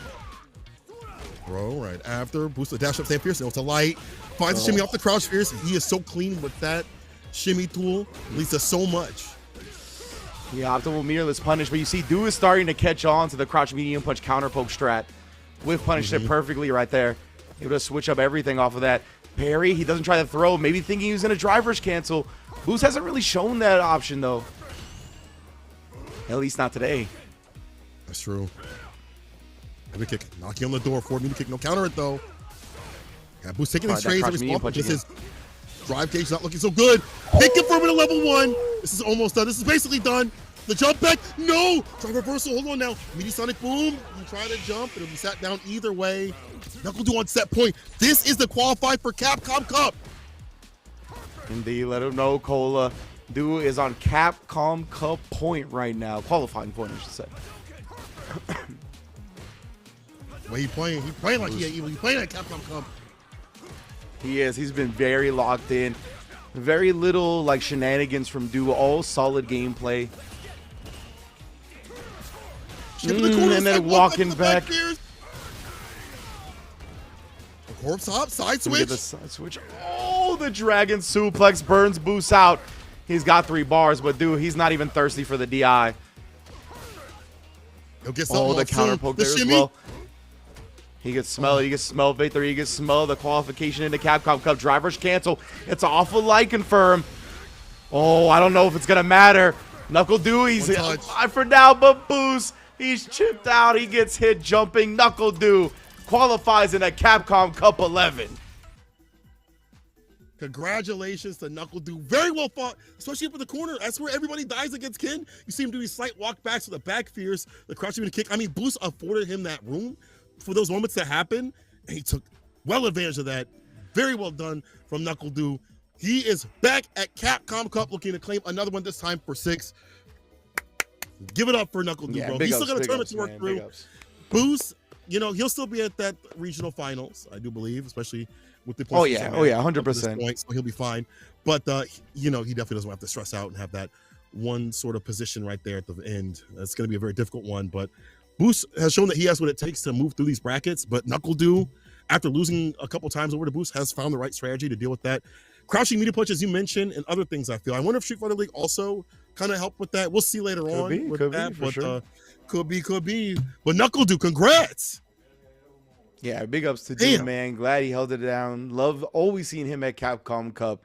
Bro, right after boost the dash up Sam Fierce. It's a light. Finds the shimmy off the crouch Fierce. He is so clean with that shimmy tool. Leads to so much. The optimal mirrorless punish, but you see Du is starting to catch on to the crouch medium punch counter poke strat. With punished it perfectly right there. Able to switch up everything off of that. Parry, he doesn't try to throw, maybe thinking he was going to driver's cancel. Boost hasn't really shown that option, though. At least not today. That's true. Heavy kick, knocking on the door. Forward meter kick, no counter it, though. Yeah, Boost taking these trades every spot, just his drive gauge not looking so good. Hit confirm at a level 1. This is almost done. This is basically done. The jump back, no! Drive reversal, hold on now. Meaty Sonic Boom, you try to jump, it'll be sat down either way. NuckleDu on set point. This is the qualified for Capcom Cup. Indeed, let him know Cola Du is on Capcom Cup point right now. Qualifying point, I should say. Well, he playing like he playing at Capcom Cup. He is. He's been very locked in. Very little like shenanigans from Du. All solid gameplay. And then walking back. Corpse hop, side switch. Get the side switch. Oh, the dragon suplex burns Boost out. He's got 3 bars, but dude, he's not even thirsty for the DI. He'll get the counter poke there as well. He can smell it. He can smell victory. He can smell the qualification into Capcom Cup. Drivers cancel. It's awful light confirm. Oh, I don't know if it's going to matter. NuckleDu, he's alive for now, but Boost, he's chipped out. He gets hit jumping. NuckleDu qualifies in a Capcom Cup 11. Congratulations to NuckleDu. Very well fought, especially up in the corner. That's where everybody dies against Ken. You see him do these slight walkbacks with the back fears, the crouching into kick. I mean, Boost afforded him that room for those moments to happen, and he took well advantage of that. Very well done from NuckleDu. He is back at Capcom Cup looking to claim another one, this time for 6. Give it up for NuckleDu, bro. He's still got a tournament to work through. Boost, you know, he'll still be at that regional finals, I do believe, especially with the points. Oh yeah, 100%. Point, so he'll be fine. But you know, he definitely doesn't have to stress out and have that one sort of position right there at the end. It's going to be a very difficult one, but Boost has shown that he has what it takes to move through these brackets. But NuckleDu, after losing a couple times over to Boost, has found the right strategy to deal with that. Crouching media punch, as you mentioned, and other things. I feel. I wonder if Street Fighter League also kind of helped with that. We'll see later on with that. But sure. Could be. But NuckleDu, congrats. Yeah, big ups to Du, man. Glad he held it down. Love always seeing him at Capcom Cup.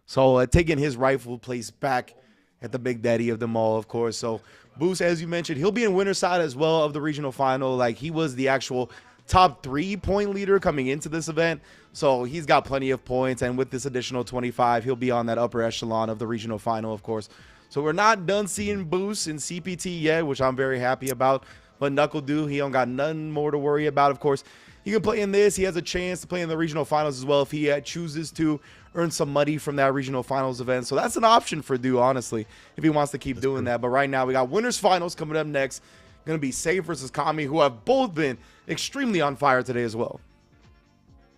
So taking his rightful place back at the big daddy of them all, of course. So Boost, as you mentioned, he'll be in winner's side as well of the regional final. Like, he was the actual top 3-point leader coming into this event. So he's got plenty of points. And with this additional 25, he'll be on that upper echelon of the regional final, of course. So we're not done seeing Boost in CPT yet, which I'm very happy about. But NuckleDu, he don't got nothing more to worry about, of course. He can play in this. He has a chance to play in the regional finals as well if he chooses to earn some money from that regional finals event. So that's an option for Du, honestly, if he wants to keep doing that. But right now, we got winners finals coming up next. Going to be Safe versus Kami, who have both been extremely on fire today as well.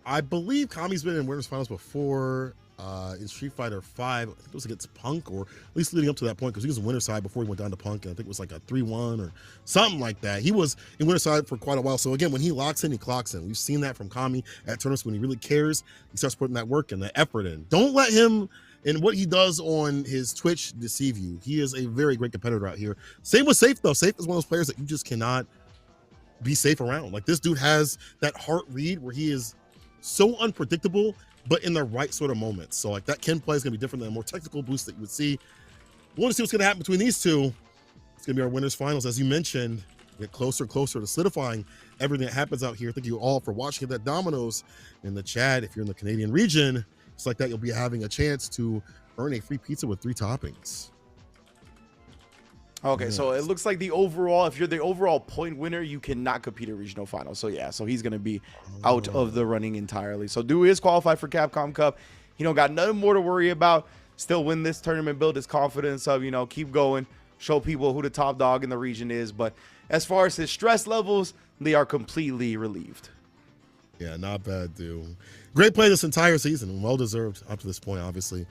I believe Kami's been in winners finals before in Street Fighter 5. I think it was against Punk, or at least leading up to that point, because he was in winner's side before he went down to Punk, and I think it was like a 3-1 or something like that. He was in winner's side for quite a while. So again, when he locks in, he clocks in. We've seen that from Kami at tournaments. When he really cares, he starts putting that work and the effort in. Don't let him and what he does on his Twitch deceive you. He is a very great competitor out here. Same with Safe, though. Safe is one of those players that you just cannot be safe around. Like, this dude has that heart read where he is so unpredictable, but in the right sort of moments. So like, that Ken play is going to be different than a more technical boost that you would see. We want to see what's going to happen between these two. It's going to be our winners finals. As you mentioned, get closer and closer to solidifying everything that happens out here. Thank you all for watching that Dominoes in the chat. If you're in the Canadian region, it's like that, you'll be having a chance to earn a free pizza with 3 toppings. Okay, so it looks like the overall, if you're the overall point winner, you cannot compete at regional finals. So yeah, so he's going to be out of the running entirely. So Du is qualified for Capcom Cup. He don't got nothing more to worry about. Still win this tournament, build his confidence of, you know, keep going, show people who the top dog in the region is. But as far as his stress levels, they are completely relieved. Yeah, not bad, Du. Great play this entire season. Well-deserved up to this point, obviously.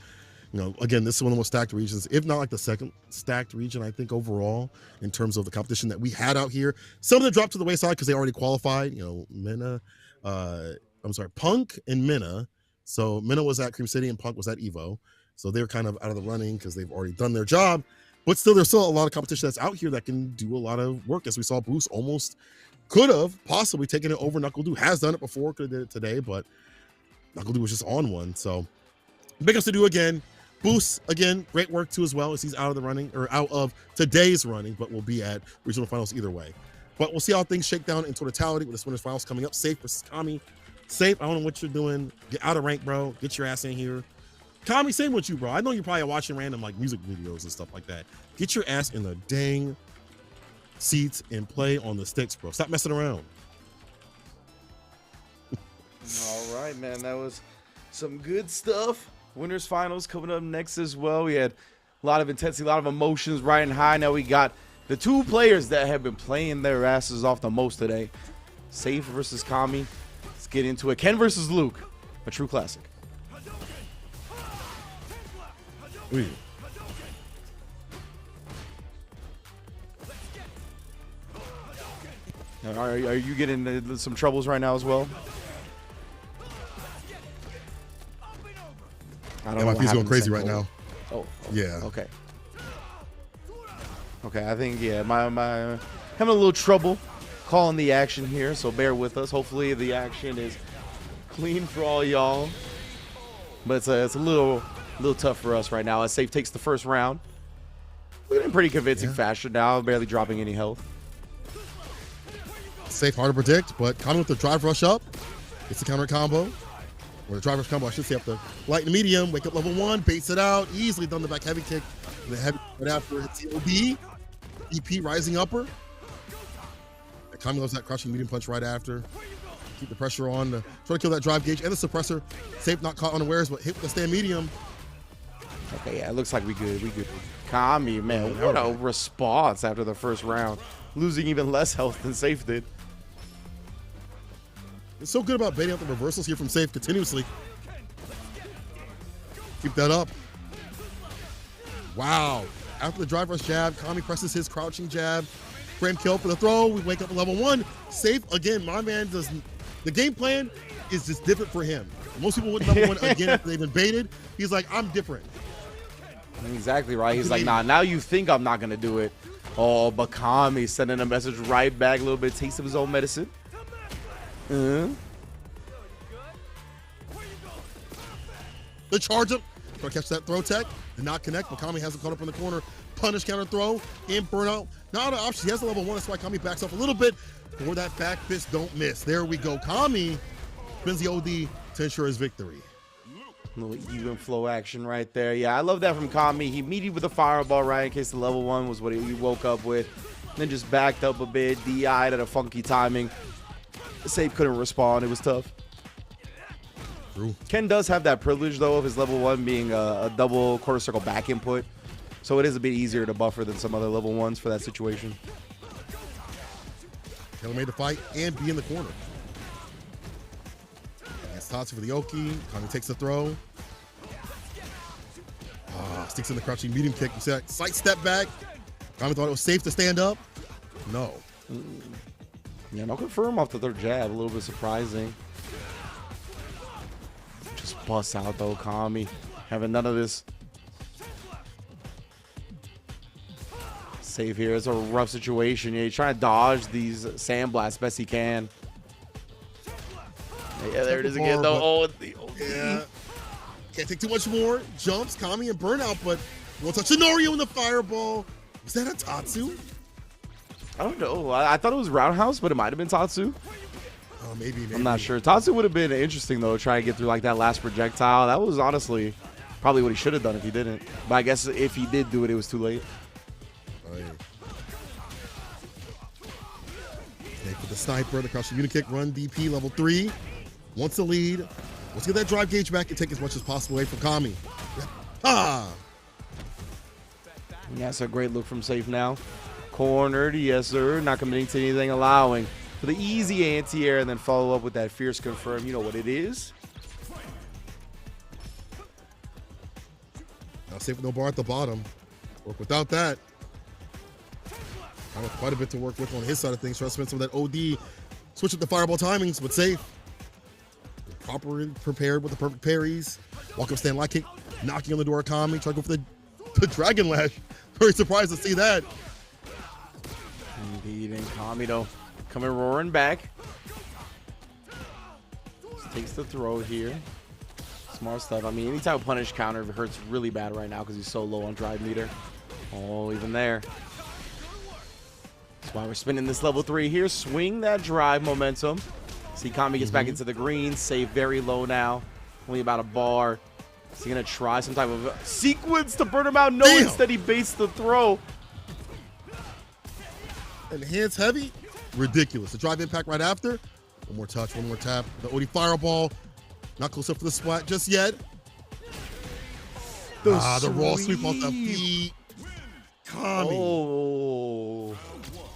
You know, again, this is one of the most stacked regions, if not like the second stacked region, I think, overall, in terms of the competition that we had out here. Some of them dropped to the wayside because they already qualified. You know, Punk and Minna. So Minna was at Cream City and Punk was at Evo. So they're kind of out of the running because they've already done their job. But still, there's still a lot of competition that's out here that can do a lot of work. As we saw, Boost almost could have possibly taken it over NuckleDu. Has done it before, could have did it today, but Knuckle was just on one. So big ups to do again. Boost again, great work too as well, as he's out of the running, or out of today's running, but will be at regional finals either way. But we'll see how things shake down in totality with the winners finals coming up. Safe versus Kami. Safe, I don't know what you're doing. Get out of rank, bro. Get your ass in here. Kami, same with you, bro. I know you're probably watching random like music videos and stuff like that. Get your ass in the dang seats and play on the sticks, bro. Stop messing around. All right, man. That was some good stuff. Winners finals coming up next as well. We had a lot of intensity, a lot of emotions riding high. Now we got the two players that have been playing their asses off the most today. Safe versus Kami. Let's get into it. Ken versus Luke. A true classic. Ooh. Are you getting into some troubles right now as well? I Yeah, my feet's going crazy right now. Oh, Yeah. Okay. Okay, I think, yeah, my having a little trouble calling the action here, so bear with us. Hopefully the action is clean for all y'all. But it's a little tough for us right now as Safe takes the first round. In pretty convincing fashion now, barely dropping any health. Safe, hard to predict, but Kami with the drive rush up. It's the counter combo. Or the drive rush combo, I should say, up the light and medium. Wake up level 1, baits it out. Easily done the back heavy kick. And the heavy right after hits the OD. EP rising upper. And Kami loves that crushing medium punch right after. Keep the pressure on. Try to kill that drive gauge and the suppressor. Safe not caught unawares, but hit with the stand medium. Okay, yeah, it looks like we good. Kami, man, what a response after the first round. Losing even less health than Safe did. It's so good about baiting out the reversals here from Safe continuously. Keep that up. Wow. After the drive rush jab, Kami presses his crouching jab. Frame kill for the throw. We wake up at level 1. Safe, again, my man does. The game plan is just different for him. Most people wouldn't level 1 again after they've been baited. He's like, I'm different. Exactly right. He's like, nah, now you think I'm not going to do it. Oh, but Kami sending a message right back, a little bit taste of his own medicine. The charge up. Try to catch that throw tech. Did not connect, but Kami hasn't caught up in the corner. Punish, counter throw, and burnout. Not an option. He has the level 1. That's why Kami backs off a little bit. For that back fist, don't miss. There we go. Kami spins the OD to ensure his victory. A little even flow action right there. Yeah, I love that from Kami. He meated with a fireball, right, in case the level 1 was what he woke up with. And then just backed up a bit, DI'd at a funky timing. Safe couldn't respond. It was tough. True. Ken does have that privilege, though, of his level 1 being a double quarter circle back input. So it is a bit easier to buffer than some other level 1s for that situation. Taylor made the fight and be in the corner. That's Tatsu for the Oki. Kami takes the throw. Sticks in the crouching medium kick. Slight step back. Kami thought it was safe to stand up. No. Yeah, no confirm off the third jab. A little bit surprising. Just busts out, though, Kami. Having none of this. Safe here. It's a rough situation. Yeah, he's trying to dodge these sandblasts best he can. Yeah, there it is again, though. Yeah. Can't take too much more. Jumps, Kami, and burnout, but won't touch Shinorio in the fireball. Was that a Tatsu? I don't know. I thought it was Roundhouse, but it might have been Tatsu. Oh, maybe. I'm not sure. Tatsu would have been interesting, though, trying to get through like that last projectile. That was honestly probably what he should have done if he didn't. But I guess if he did do it, it was too late. Oh, yeah. Snake with the sniper, the crouching unit kick, run DP level 3. Wants the lead. Let's get that drive gauge back and take as much as possible away from Kami. Ah! Yeah, that's a great look from Safe now. Cornered, yes, sir. Not committing to anything, allowing for the easy anti-air and then follow up with that fierce confirm. You know what it is. Now Safe with no bar at the bottom. Work without that. Quite a bit to work with on his side of things. Try to spend some of that OD. Switch up the fireball timings, but Safe. Properly prepared with the perfect parries. Walk up stand light kick. Knocking on the door of Kami. Try to go for the Dragon Lash. Very surprised to see that. Indeed, and Kami, though, coming roaring back. Just takes the throw here. Smart stuff. I mean, any type of punish counter hurts really bad right now because he's so low on drive meter. Oh, even there. That's why we're spinning this level 3 here. Swing that drive momentum. See, Kami gets back into the green. Save very low now. Only about a bar. Is he going to try some type of sequence to burn him out? No, instead he baits the throw. Enhance heavy. Ridiculous. The drive impact right after. One more touch, one more tap. The OD fireball. Not close up for the splat just yet. The raw sweep off the feet. Kami. Oh.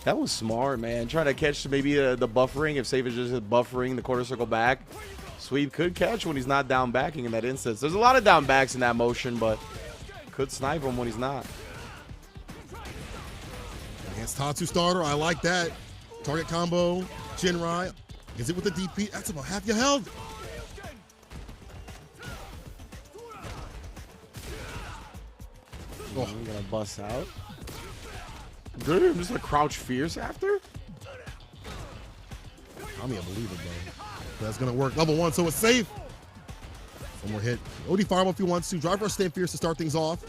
That was smart, man. Trying to catch maybe the buffering. If Save is just buffering the quarter circle back. Sweep could catch when he's not down backing in that instance. There's a lot of down backs in that motion, but could snipe him when he's not. Against Tatsu starter, I like that. Target combo, Jinrai. Is it with the DP? That's about half your health. Oh, I'm gonna bust out. Good, I'm just gonna crouch fierce after. I mean, I believe it, though. That's gonna work. Level 1, so it's safe. One more hit. OD fireball if he wants to. Drive rush, stay fierce to start things off.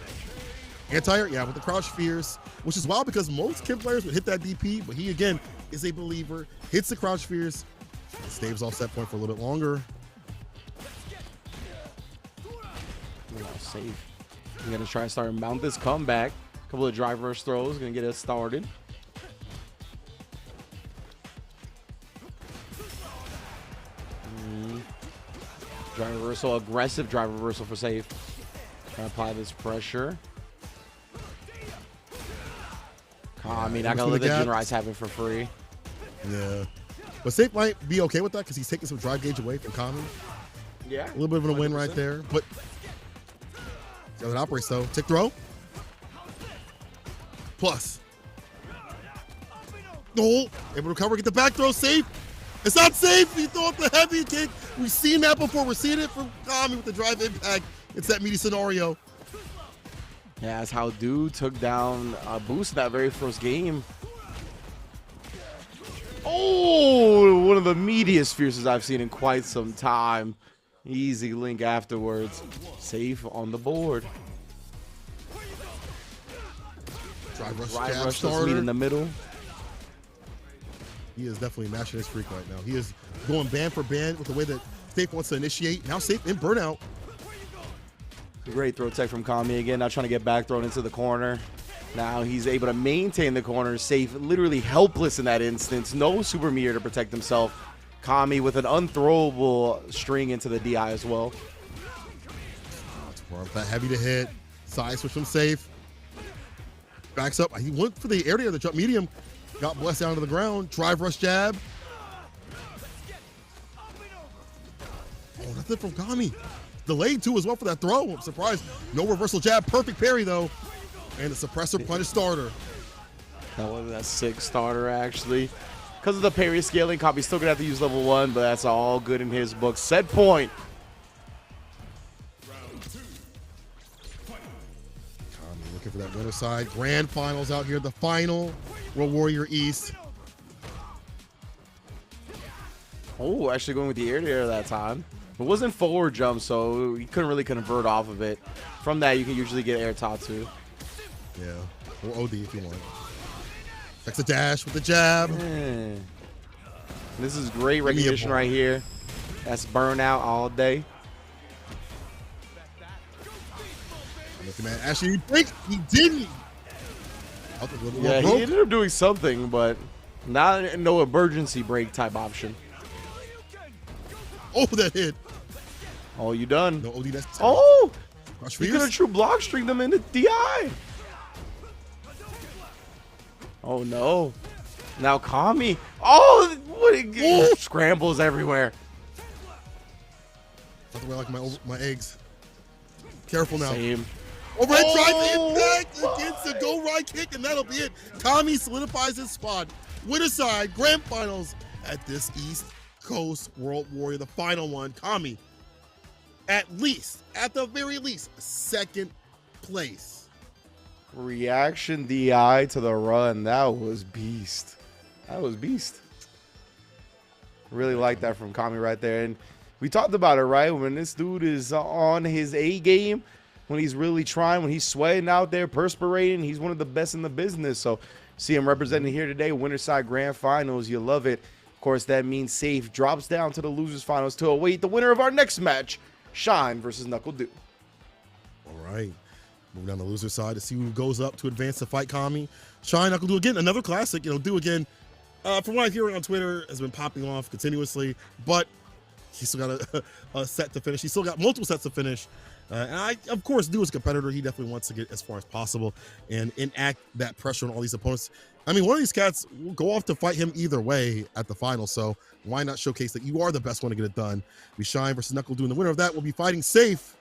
Anti-air, yeah, with the crouch fierce, which is wild because most Kim players would hit that DP, but he again is a believer. Hits the crouch fierce, and staves off set point for a little bit longer. Safe. We're gonna try to start and mount this comeback. A couple of drive rush throws, gonna get us started. Drive reversal, aggressive drive reversal for Safe. Trying to apply this pressure. I mean, I gotta let the Jinrais happen for free. Yeah. But Safe might be okay with that because he's taking some drive gauge away from Kami. Yeah. A little bit of a win right there. But see how it operates, though. Tick throw. Plus. Oh, able to recover, get the back throw. Safe. It's not safe. He threw up the heavy kick. We've seen that before. We're seeing it from Kami with the drive impact. It's that meaty scenario. Yeah, that's how Dude took down Boost in that very first game. Oh, one of the meatiest fierces I've seen in quite some time. Easy link afterwards. Safe on the board. Drive rush, Drive jab rush starter. meet in the middle. He is definitely mashing his freak right now. He is going band for band with the way that Safe wants to initiate. Now Safe in burnout. Great throw tech from Kami again. Now trying to get back thrown into the corner. Now he's able to maintain the corner. Safe, literally helpless in that instance. No super meter to protect himself. Kami with an unthrowable string into the DI as well. That heavy to hit. Side switch from Safe. Backs up. He went for the area of the jump medium. Got blessed down to the ground. Drive rush jab. Oh, nothing from Kami. Delayed too as well for that throw. I'm surprised. No reversal jab. Perfect parry though. And the suppressor punish starter. That was a sick starter actually. Because of the parry scaling, Kami's still gonna have to use level 1, but that's all good in his book. Set point. Kami looking for that winner side. Grand finals out here. The final World Warrior East. Oh, actually going with the air to air that time. It wasn't forward jump, so you couldn't really convert off of it. From that, you can usually get air Tatsu. Yeah, or OD if you want. Checks a dash with the jab. This is great recognition right here. That's burnout all day. Look, man, actually, he breaks. He didn't. Yeah, he ended up doing something, but not no emergency break type option. Oh, that hit. Oh, you done? No OD. That's oh, Rush he could have true block streamed them in the DI. Oh no! Now Kami. Oh, what? Scrambles everywhere. That's the way I like my eggs. Careful now. Same. Overhead tries the impact against the go right kick, and that'll be it. Kami solidifies his spot. Winner side, grand finals at this East Coast World Warrior, the final one. Kami, at the very least, second place. Reaction DI to the run. That was beast. That was beast. Really like that from Kami right there. And We talked about it, right? When this dude is on his A game, when he's really trying, when he's sweating out there, perspirating, he's one of the best in the business. So see him representing here today, winner side grand finals. You love it. Of course, that means Safe drops down to the losers finals to await the winner of our next match, Shine versus Knuckle Dew. All right. Moving down the loser side to see who goes up to advance to fight Kami. Shine, Knuckle Dew again, another classic. Dew again, from what I'm hearing on Twitter, has been popping off continuously, but he's still got a set to finish. He's still got multiple sets to finish. And of course, Dew as a competitor, he definitely wants to get as far as possible and enact that pressure on all these opponents. I mean, one of these cats will go off to fight him either way at the final, so why not showcase that you are the best one to get it done? We Shine versus Knuckle Dew, and the winner of that will be fighting Safe.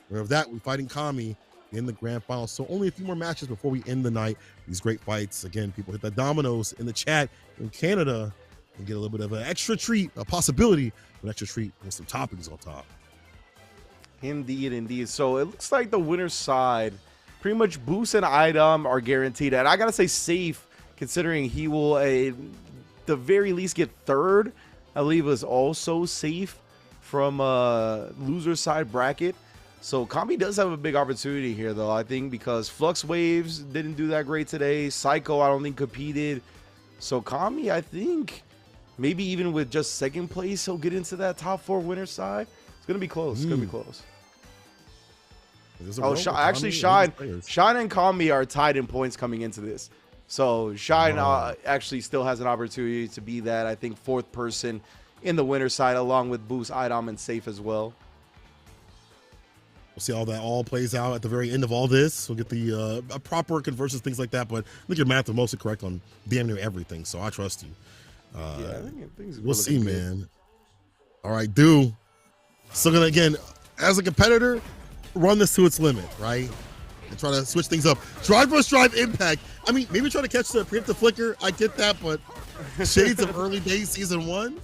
The winner of that will be fighting Kami in the grand final. So only a few more matches before we end the night. These great fights. Again, people hit the dominoes in the chat in Canada and get a little bit of an extra treat, a possibility of an extra treat with some toppings on top. Indeed, indeed. So it looks like the winner's side, pretty much Boost and Idom are guaranteed. And I got to say Safe, considering he will the very least get third, I believe is also safe from loser side bracket. So Kami does have a big opportunity here, though, I think, because Flux Waves didn't do that great today. Psycho, I don't think, competed. So Kami, I think, maybe even with just second place, he'll get into that top 4 winner side. It's going to be close. It's going to be close. Oh, actually, Shine and Kami are tied in points coming into this. So Shine actually still has an opportunity to be that, I think, 4th person in the winner side, along with Boost, Idom, and Safe as well. We'll see how that all plays out at the very end of all this. We'll get the proper conversions, things like that. But I think your math is mostly correct on damn near everything, so I trust you. Yeah, I think things we'll see, man. All right, Dew. Still gonna, again, as a competitor, run this to its limit, right? And try to switch things up. Drive rush, drive impact. I mean, maybe try to catch the preemptive flicker. I get that, but shades of early days season 1.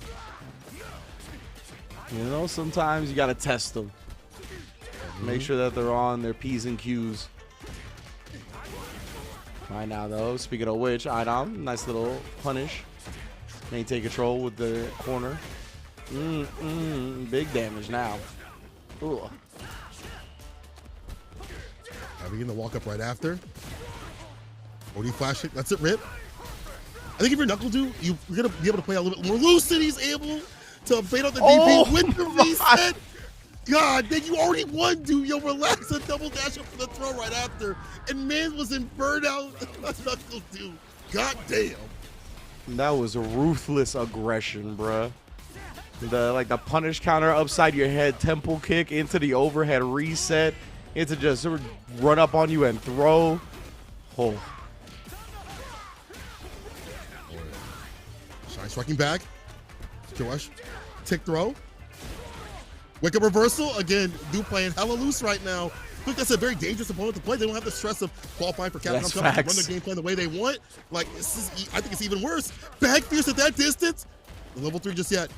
Sometimes you gotta test them. Make sure that they're on their P's and Q's. Right now, though, speaking of which, Idom, nice little punish. Maintain control with the corner. Big damage now. Ooh. Having the walk up right after. OD flash it. That's it, Rip. I think if you're Knuckle Dew, you're going to be able to play a little bit more loose, and he's able to bait out the DP with the reset. God, then you already won, dude. Yo, relax and double dash up for the throw right after. And man was in burnout. Knuckle Dew. God damn. That was a ruthless aggression, bruh. The punish counter upside your head, temple kick into the overhead reset, into just run up on you and throw. Oh. Shine striking back. Kill rush. Tick throw. Wake up reversal. Again, Dew playing hella loose right now. I think that's a very dangerous opponent to play. They don't have the stress of qualifying for Capcom Cup to run their game plan the way they want. Like, I think it's even worse. Bag fierce at that distance. Level 3 just yet.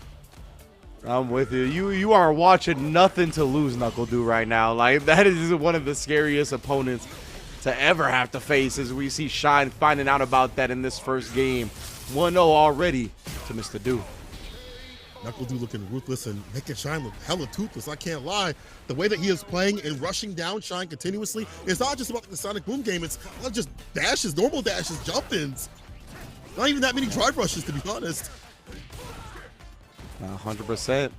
I'm with you. You are watching nothing to lose, Knuckle Dew, right now. Like, that is one of the scariest opponents to ever have to face, as we see Shine finding out about that in this first game. 1-0 already to Mr. Dew. Knuckle Dew looking ruthless and making Shine look hella toothless. I can't lie. The way that he is playing and rushing down Shine continuously, it's not just about the Sonic Boom game. It's not just dashes, normal dashes, jump-ins. Not even that many drive rushes, to be honest. 100%.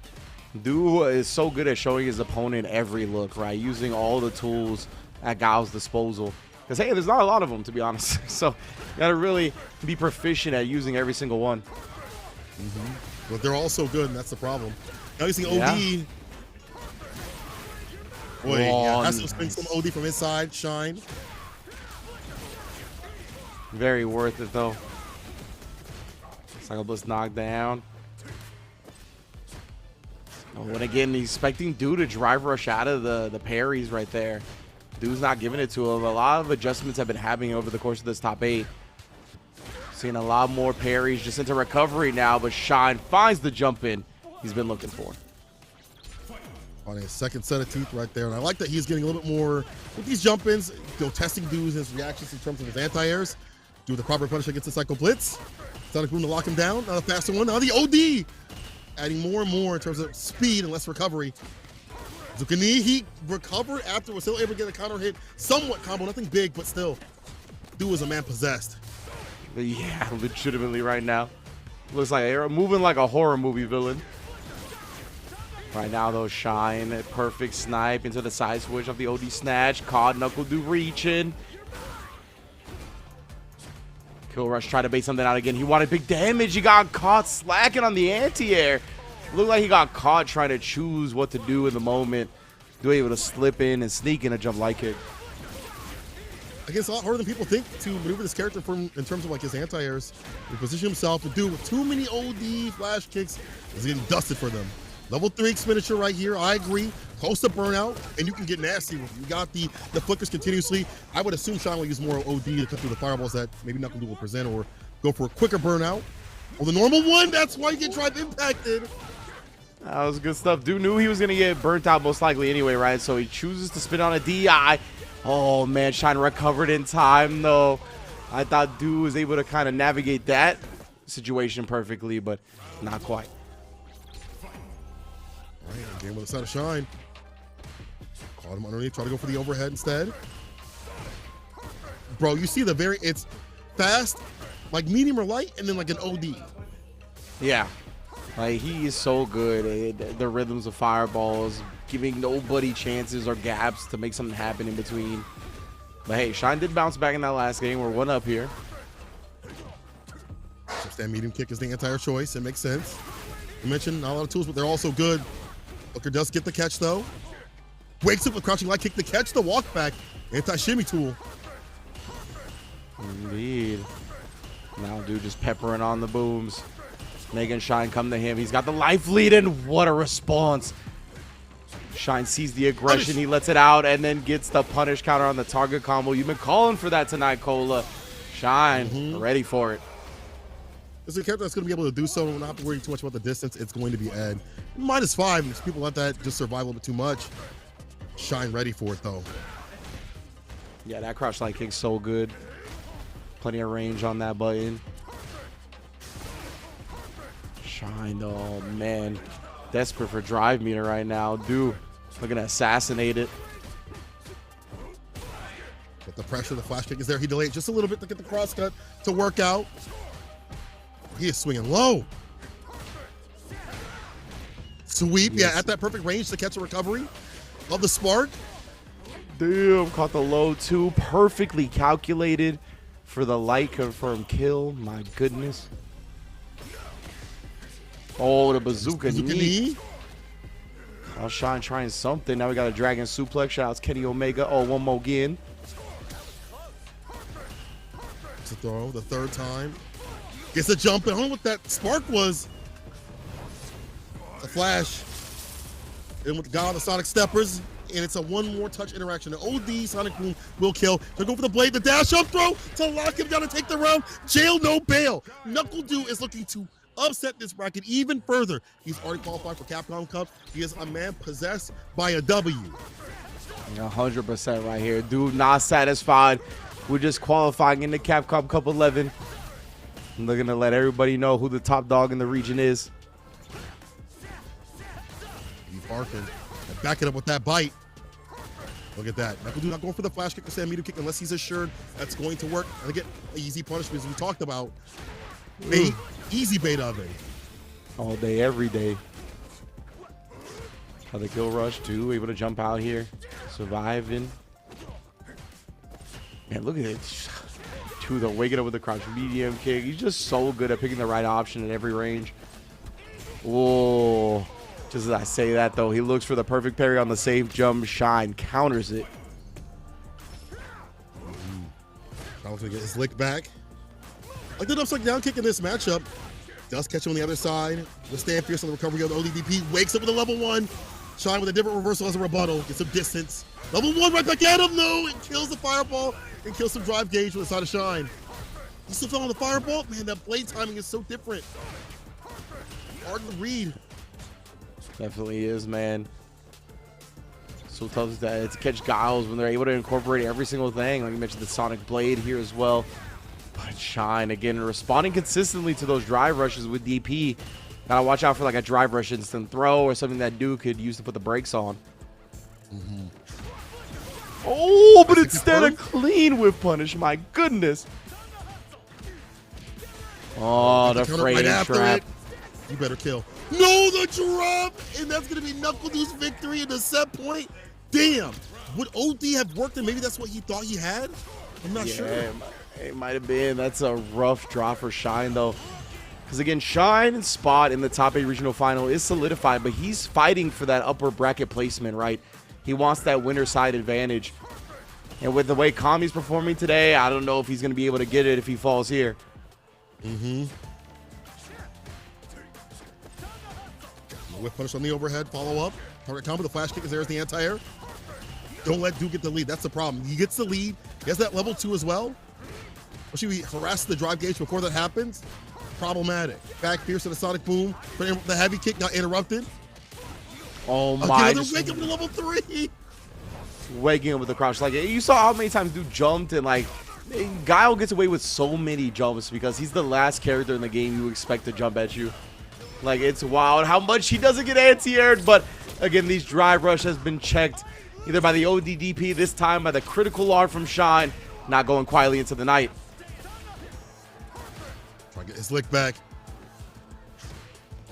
Dew is so good at showing his opponent every look, right? Using all the tools at Gao's disposal. Because, hey, there's not a lot of them, to be honest. So you got to really be proficient at using every single one. But they're all so good, and that's the problem. Now you see OD. Boy, has to spring some OD from inside. Shine. Very worth it, though. Cycle Blitz knocked down. Oh, and again, he's expecting Dew to drive rush out of the parries right there. Dew's not giving it to him. A lot of adjustments have been happening over the course of this top 8. Seeing a lot more parries just into recovery now, but Shine finds the jump in he's been looking for. On his second set of teeth right there. And I like that he's getting a little bit more with these jump ins, testing Dew's his reactions in terms of his anti-airs. Do the proper punish against the Psycho Blitz. Sonic Boom to lock him down. Not a faster one. Now the OD. adding more and more in terms of speed and less recovery. Zukani, he recovered after was still able to get a counter hit, somewhat combo, nothing big, but still, dude was a man possessed. Yeah, legitimately right now. Looks like they're moving like a horror movie villain. Right now, though, Shine, a perfect snipe into the side switch of the OD snatch. Caught Knuckle do reaching. Kill Rush tried to bait something out again. He wanted big damage. He got caught slacking on the anti-air. Looked like he got caught trying to choose what to do in the moment. Do able to slip in and sneak in a jump light kick. I guess a lot harder than people think to maneuver this character from in terms of like his anti-airs. He positioned himself to do with too many OD flash kicks. He's getting dusted for them. Level 3 expenditure right here. I agree. Close to burnout, and you can get nasty with it. You got the flickers continuously. I would assume Shine will use more OD to cut through the fireballs that maybe Knuckle will present, or go for a quicker burnout. Or the normal one, that's why you get drive impacted. That was good stuff. Dude knew he was going to get burnt out most likely anyway, right? So he chooses to spin on a DI. Oh, man, Shine recovered in time, though. I thought Dude was able to kind of navigate that situation perfectly, but not quite. All right, game with the side of Shine. Caught him underneath, try to go for the overhead instead. Bro, you see it's fast, like medium or light, and then like an OD. Yeah. Like, he is so good at the rhythms of fireballs, giving nobody chances or gaps to make something happen in between. But hey, Shine did bounce back in that last game. We're 1 up here. So stand medium kick is the entire choice. It makes sense. You mentioned not a lot of tools, but they're also good. Hooker does get the catch though. Wakes up with crouching light kick to catch the walk back. Anti-shimmy tool. Indeed. Now Dude just peppering on the booms. Making Shine come to him. He's got the life lead, and what a response. Shine sees the aggression. He lets it out and then gets the punish counter on the target combo. You've been calling for that tonight, Cola. Shine, ready for it. This is a character that's going to be able to do so. We're not have to worry too much about the distance. It's going to be Ed. -5. Because people let that just survive a little bit too much. Shine ready for it, though. Yeah, that crouch light kick's so good. Plenty of range on that button. Shine, oh man, desperate for drive meter right now. Dude, looking to assassinate it. But the pressure, the flash kick is there. He delayed just a little bit to get the cross cut to work out. He is swinging low. Sweep, yes. Yeah, at that perfect range to catch a recovery of the spark. Damn, caught the low too. Perfectly calculated for the light confirmed kill. My goodness. Oh, the bazooka knee. Oh, Shine trying something. Now we got a dragon suplex. Shout out to Kenny Omega. Oh, one more again. To throw the 3rd time. Gets a jump. I don't know what that spark was. The flash. And with God, the Sonic Steppers. And it's a 1 more touch interaction. The OD Sonic Boom will kill. They're going for the blade. The dash up throw to lock him down and take the round. Jail, no bail. Knuckle Dude is looking to upset this bracket even further. He's already qualified for Capcom Cup. He is a man possessed by a W. 100% right here. Dude not satisfied with just qualifying into Capcom Cup 11. I'm looking to let everybody know who the top dog in the region is. He's barking. And back it up with that bite. Look at that. Knuckle Dude not going for the flash kick or stand medium kick unless he's assured that's going to work. And again, easy punishments we talked about. Bait, easy bait of it. All day, every day. How the kill rush too, able to jump out here, surviving. Man, look at it. To the waking up with the crouch medium kick. He's just so good at picking the right option at every range. Whoa. Just as I say that though, he looks for the perfect parry on the safe jump. Shine counters it. I was gonna get his lick back. Like the upside down kick in this matchup. Does catch him on the other side. The stand fierce on the recovery of the ODDP. Wakes up with a level 1. Shine with a different reversal as a rebuttal. Gets some distance. Level 1 right back at him. No, it kills the fireball and kills some drive gauge with the side of Shine. He still fell on the fireball. Man, that blade timing is so different. Hard to read. Definitely is, man. So tough to catch Giles when they're able to incorporate every single thing. Like you mentioned, the Sonic Blade here as well. But Shine, again, responding consistently to those drive rushes with DP. Gotta watch out for like a drive rush instant throw or something that dude could use to put the brakes on. Oh, but instead of clean whip punish, my goodness. Oh, the frame trap. You better kill. No, the drop! And that's going to be NuckleDu's victory in the set point. Damn. Would OD have worked and maybe that's what he thought he had? I'm not sure. It might have been. That's a rough draw for Shine, though. Because, again, Shine's spot in the top 8 regional final is solidified, but he's fighting for that upper bracket placement, right? He wants that winner side advantage. And with the way Kami's performing today, I don't know if he's going to be able to get it if he falls here. Whip punish on the overhead, follow up. Target combo, the flash kick is there as the anti-air. Don't let Duke get the lead. That's the problem. He gets the lead. He has that level 2 as well. Or should we harass the drive gauge before that happens? Problematic. Back fierce to the sonic boom. But the heavy kick got interrupted. Oh my. Again, wake up to level 3. Waking up with the crouch. Like, you saw how many times Duke jumped, and like, Guile gets away with so many jumps because he's the last character in the game you expect to jump at you. Like, it's wild how much he doesn't get anti-aired, but again, these drive rush has been checked either by the ODDP, this time by the critical art from Shine, not going quietly into the night. Try to get his lick back.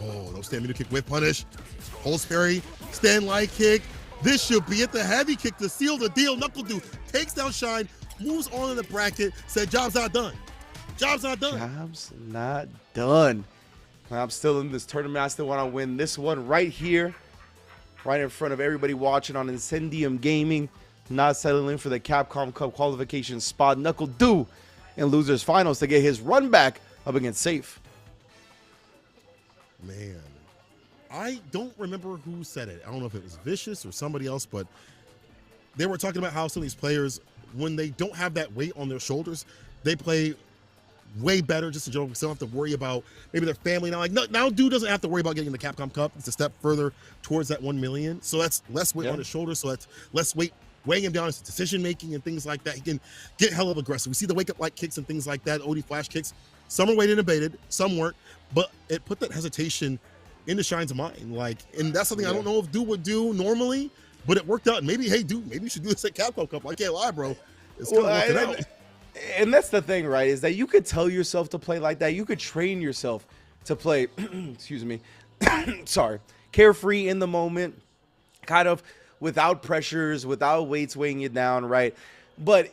Oh, no stamina kick with punish. Hold parry, stand light kick. This should be it. The heavy kick to seal the deal. NuckleDu takes down Shine, moves on in the bracket, said job's not done. Job's not done. Job's not done. I'm still in this tournament. I still want to win this one right here, right in front of everybody watching on Incendium Gaming. Not settling for the Capcom Cup qualification spot. NuckleDu in losers finals to get his run back up against Safe. Man, I don't remember who said it. I don't know if it was Vicious or somebody else, but they were talking about how some of these players, when they don't have that weight on their shoulders, they play way better just to joke. They don't have to worry about maybe their family. Now Dude doesn't have to worry about getting the Capcom Cup. It's a step further towards that 1 million. So that's less weight on his shoulders. So that's less weight weighing him down in his decision making and things like that. He can get hell of aggressive. We see the wake up light kicks and things like that. OD flash kicks. Some are weighted and baited, some weren't. But it put that hesitation into Shine's mind. And that's something I don't know if Dude would do normally, but it worked out. And maybe, hey, Dude, maybe you should do this at Capcom Cup. I can't lie, bro. It's kind of working out. And that's the thing, right, is that you could tell yourself to play like that. You could train yourself to play, excuse me, sorry, carefree in the moment, kind of without pressures, without weights weighing you down, right? But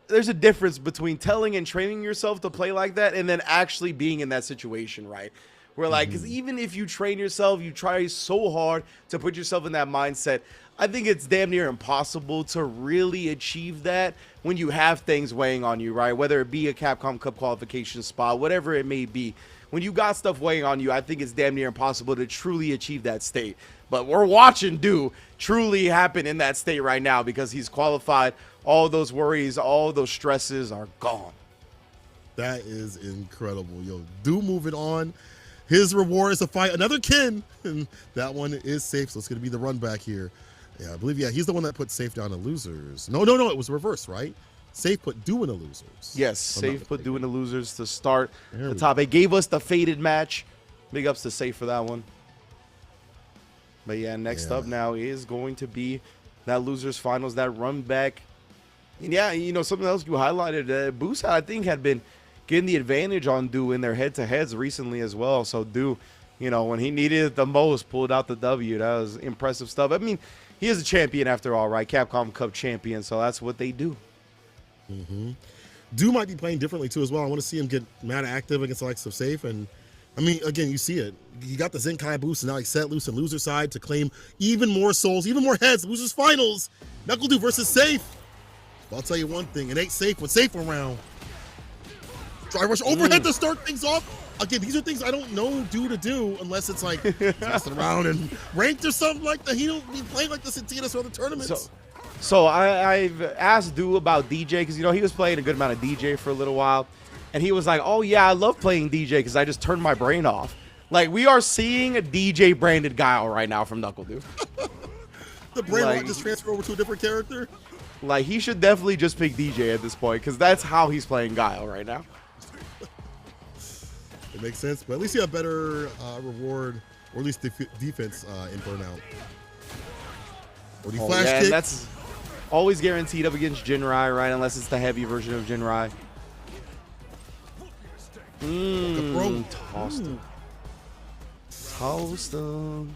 there's a difference between telling and training yourself to play like that and then actually being in that situation, right? Where because even if you train yourself, you try so hard to put yourself in that mindset, I think it's damn near impossible to really achieve that when you have things weighing on you, right? Whether it be a Capcom Cup qualification spot, whatever it may be. When you got stuff weighing on you, I think it's damn near impossible to truly achieve that state. But we're watching Do truly happen in that state right now because he's qualified. All those worries, all those stresses are gone. That is incredible. Yo, Do moving on. His reward is to fight another Kin, and that one is Safe, so it's going to be the run back here. Yeah, I believe, he's the one that put Safe down to losers. No, it was reverse, right? Safe put Do in the losers. Yes, Safe put Do in the losers to start the top. It gave us the faded match. Big ups to Safe for that one. But yeah, next up now is going to be that losers finals, that run back. And yeah, something else you highlighted, Boost, I think, had been getting the advantage on Do in their head-to-heads recently as well. So Do, when he needed it the most, pulled out the W. That was impressive stuff. I mean, he is a champion after all, right? Capcom Cup champion, so that's what they do. Do might be playing differently too as well. I want to see him get mad active against the likes of Safe. And I mean, again, you see it. You got the Zenkai boost, and now he's set loose on loser side to claim even more souls, even more heads. Losers finals. NuckleDu versus Safe. But I'll tell you one thing, it ain't safe with Safe around. Drive rush overhead to start things off. Again, these are things I don't know Do to do unless it's like messing around and ranked or something like that. He don't be playing like this in TNS or other tournaments. So I've asked Do about DJ because, he was playing a good amount of DJ for a little while. And he was like, oh, yeah, I love playing DJ because I just turned my brain off. Like, we are seeing a DJ-branded Guile right now from NuckleDu. The brain won't just transfer over to a different character? Like, he should definitely just pick DJ at this point because that's how he's playing Guile right now. It makes sense, but at least you have better reward, or at least defense in Burnout. Or the flash yeah, kick. and that's always guaranteed up against Jinrai, right? Unless it's the heavy version of Jinrai. Tossed him. Toast him.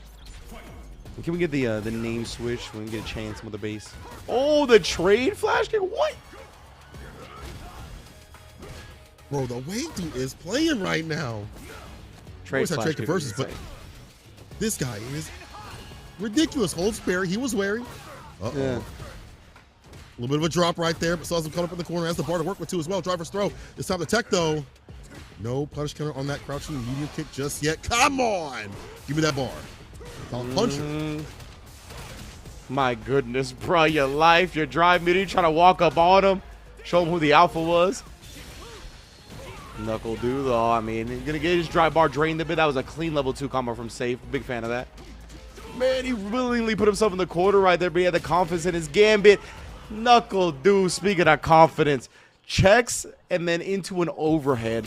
Can we get the name switch when we get a chance with the base? Oh, the trade flash kick? What? Bro, the way dude is playing right now. Trade flash kick versus, but this guy is ridiculous. Hold spare. He was wary. Uh-oh. Yeah. A little bit of a drop right there, but saws him cut up in the corner. Has the bar to work with too as well. Driver's throw. It's time to tech though. No punish counter on that crouching medium kick just yet. Come on. Give me that bar. Puncher. My goodness, bro. Your life, your drive medium, trying to walk up on him. Show him who the alpha was. Knuckle do though. I mean, he's gonna get his drive bar drained a bit. That was a clean level 2 combo from Safe. Big fan of that. Man, he willingly put himself in the corner right there, but he had the confidence in his gambit. Knuckle do, speaking of confidence, checks and then into an overhead.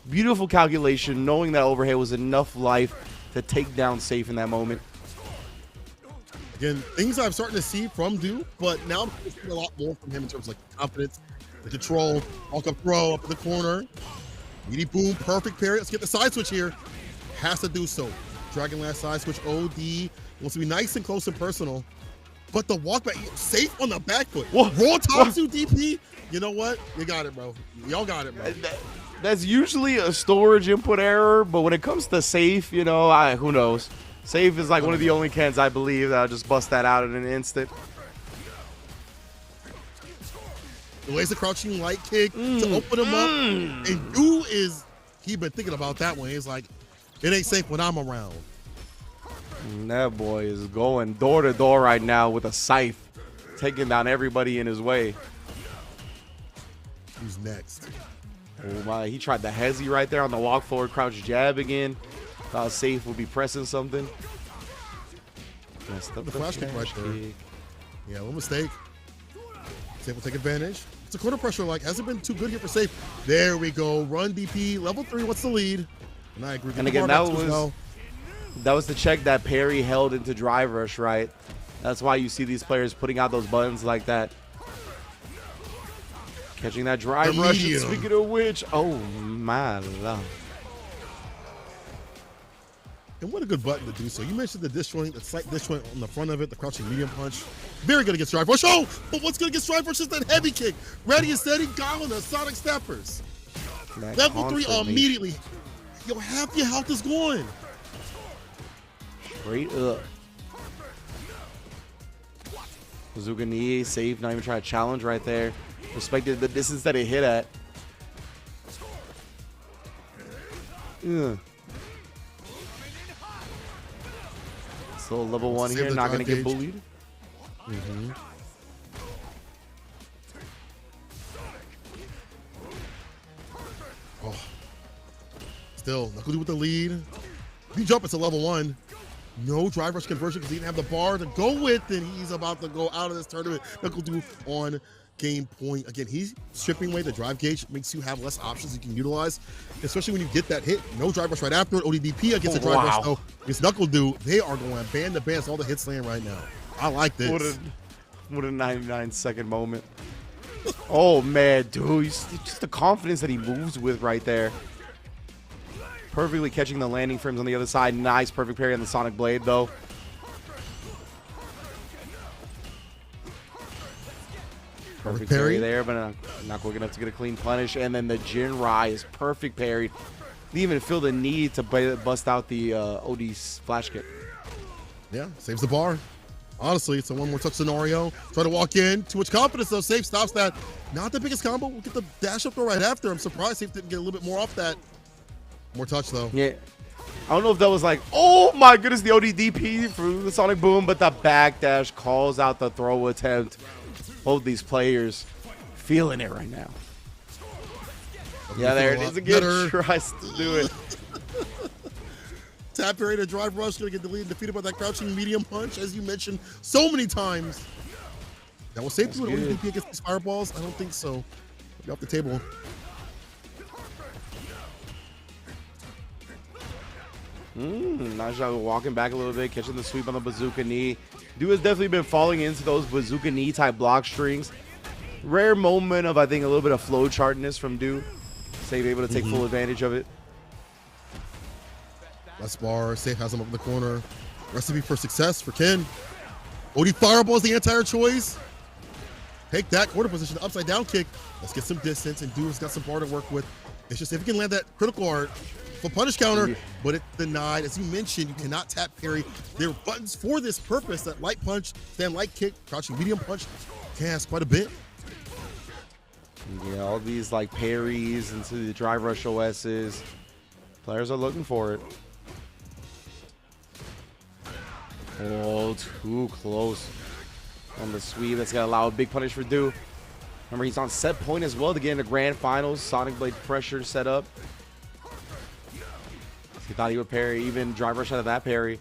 Beautiful calculation, knowing that overhead was enough life to take down Safe in that moment. Again, things I'm starting to see from Do, but now I'm seeing a lot more from him in terms of like confidence, the control, walk up throw up in the corner. Meaty boom, perfect parry. Let's get the side switch here. Has to do so. Dragon Last side switch. OD wants to be nice and close and personal. But the walk back, Safe on the back foot. Whoa. Raw Tatsu DP. You know what? You got it, bro. Y'all got it, bro. That's usually a storage input error, but when it comes to Safe, you know, who knows? Safe is like one of the only cans I believe that'll just bust that out in an instant. Lays the crouching light kick to open him up. And Do is, he been thinking about that one. He's like, it ain't safe when I'm around. That boy is going door to door right now with a scythe, taking down everybody in his way. Who's next? Oh my, he tried the hezzy right there on the walk forward crouch jab again. Thought Safe would be pressing something. Messed up the flash kick right there. Yeah, no mistake. Safe will take advantage. It's a quarter pressure like, hasn't been too good here for Safe. There we go. Run DP, level 3, what's the lead? And I agree. And again, that was the check that Perry held into drive rush, right? That's why you see these players putting out those buttons like that. Catching that drive rush. And speaking of which, oh my lord. And what a good button to do so. You mentioned the disjoint, the slight disjoint on the front of it, the crouching medium punch. Very good against drive rush. Oh, but what's good against drive rush is that heavy kick. Ready and steady, Goblin, the Sonic Steppers. Level 3 immediately. Yo, half your health is gone. Straight up. Bazooka knee, Safe, not even trying to challenge right there. Respected the distance that it hit at. So level 1 here, not going to get bullied. Oh. Still, Knuckle with the lead. He jump into level 1. No drive rush conversion because he didn't have the bar to go with, and he's about to go out of this tournament. Knuckle on game point. Again, he's stripping away the drive gauge. It makes you have less options you can utilize, especially when you get that hit. No drive rush right after it. ODDP against the drive rush, though. Against Knuckle they are going band to band. All the hits land right now. I like this. What a 99-second moment. Oh, man, dude. Just the confidence that he moves with right there. Perfectly catching the landing frames on the other side. Nice, perfect parry on the Sonic Blade, though. Perfect parry there, but not quick enough to get a clean punish. And then the Jinrai is perfect parried. Didn't even feel the need to bust out the OD's flash kick. Yeah, saves the bar. Honestly, it's a one more touch scenario. Try to walk in. Too much confidence, though. Safe stops that. Not the biggest combo. We'll get the dash up throw right after. I'm surprised Safe didn't get a little bit more off that. More touch, though. Yeah. I don't know if that was like, oh my goodness, the ODDP through the Sonic Boom, but the backdash calls out the throw attempt. Both these players feeling it right now. Yeah, there it is again. Tries to do it. Tap parry to drive rush, gonna get deleted, defeated by that crouching medium punch, as you mentioned so many times. That was safe to do it. ODDP against these fireballs? I don't think so. Be off the table. Nice job walking back a little bit, catching the sweep on the bazooka knee. Dude has definitely been falling into those bazooka knee type block strings. Rare moment of, I think, a little bit of flow chartness from Du. Safe able to take full advantage of it. Let's bar. Safe has him up in the corner. Recipe for success for Ken. OD fireball is the entire choice. Take that quarter position, upside down kick. Let's get some distance, and Du's got some bar to work with. It's just if he can land that critical art for punish counter, but it's denied. As you mentioned, you cannot tap parry. There are buttons for this purpose, that light punch, stand light kick, crouching medium punch. Cast quite a bit. Yeah, all these like parries into the drive rush OSs. Players are looking for it. Oh, too close on the sweep. That's going to allow a big punish for Du. Remember, he's on set point as well to get into grand finals. Sonic Blade pressure set up. He thought he would parry, even drive rush out of that parry.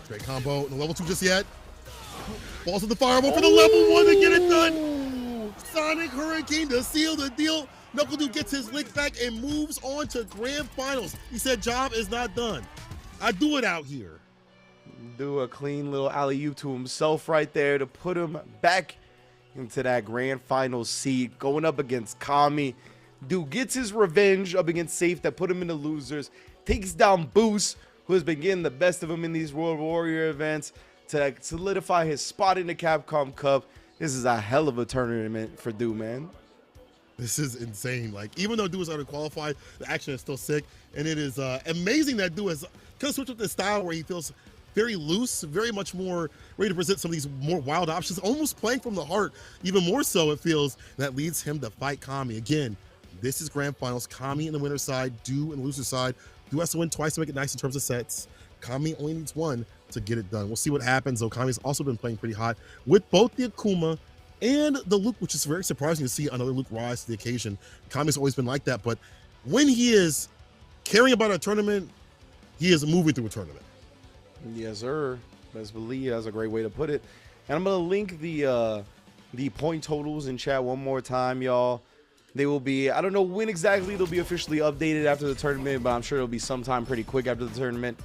Great combo. No level 2 just yet. Balls with the fireball for the level 1 to get it done. Sonic Hurricane to seal the deal. NuckleDu gets his lick back and moves on to grand finals. He said, job is not done. I do it out here. Do a clean little alley-oop to himself right there to put him back into that grand final seat, going up against Kami. Du gets his revenge up against Safe that put him in the losers, takes down Boost, who has been getting the best of him in these World Warrior events, to solidify his spot in the Capcom Cup. This is a hell of a tournament for Du, man. This is insane. Like, even though Du is already qualified, the action is still sick, and it is amazing that Du has kind of switched up the style where he feels very loose, very much more ready to present some of these more wild options, almost playing from the heart. Even more so, it feels, that leads him to fight Kami. Again, this is grand finals. Kami in the winner's side, Du in the loser's side. Du has to win twice to make it nice in terms of sets. Kami only needs one to get it done. We'll see what happens, though. Kami's also been playing pretty hot with both the Akuma and the Luke, which is very surprising to see another Luke rise to the occasion. Kami's always been like that, but when he is caring about a tournament, he is moving through a tournament. Yes, sir. Best believe that's a great way to put it. And I'm gonna link the point totals in chat one more time, y'all. They will be, I don't know when exactly they'll be officially updated after the tournament, but I'm sure it'll be sometime pretty quick after the tournament.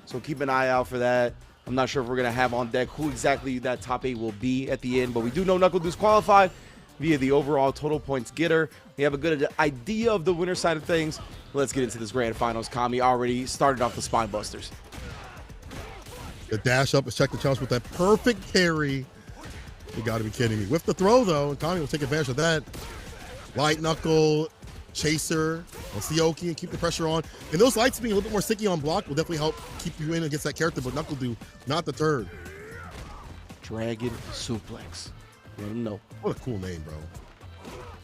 So keep an eye out for that. I'm not sure if we're gonna have on deck who exactly that top 8 will be at the end, but we do know NuckleDu's qualified via the overall total points getter. We have a good idea of the winner side of things. Let's get into this grand finals. Kami already started off the spine busters. The dash up is check the challenge with that perfect parry. You gotta be kidding me. With the throw, though, and Kami will take advantage of that. Light knuckle, chaser, and Sioki, and keep the pressure on. And those lights being a little bit more sticky on block will definitely help keep you in against that character, but NuckleDu, not the third. Dragon suplex. Let him know. What a cool name, bro.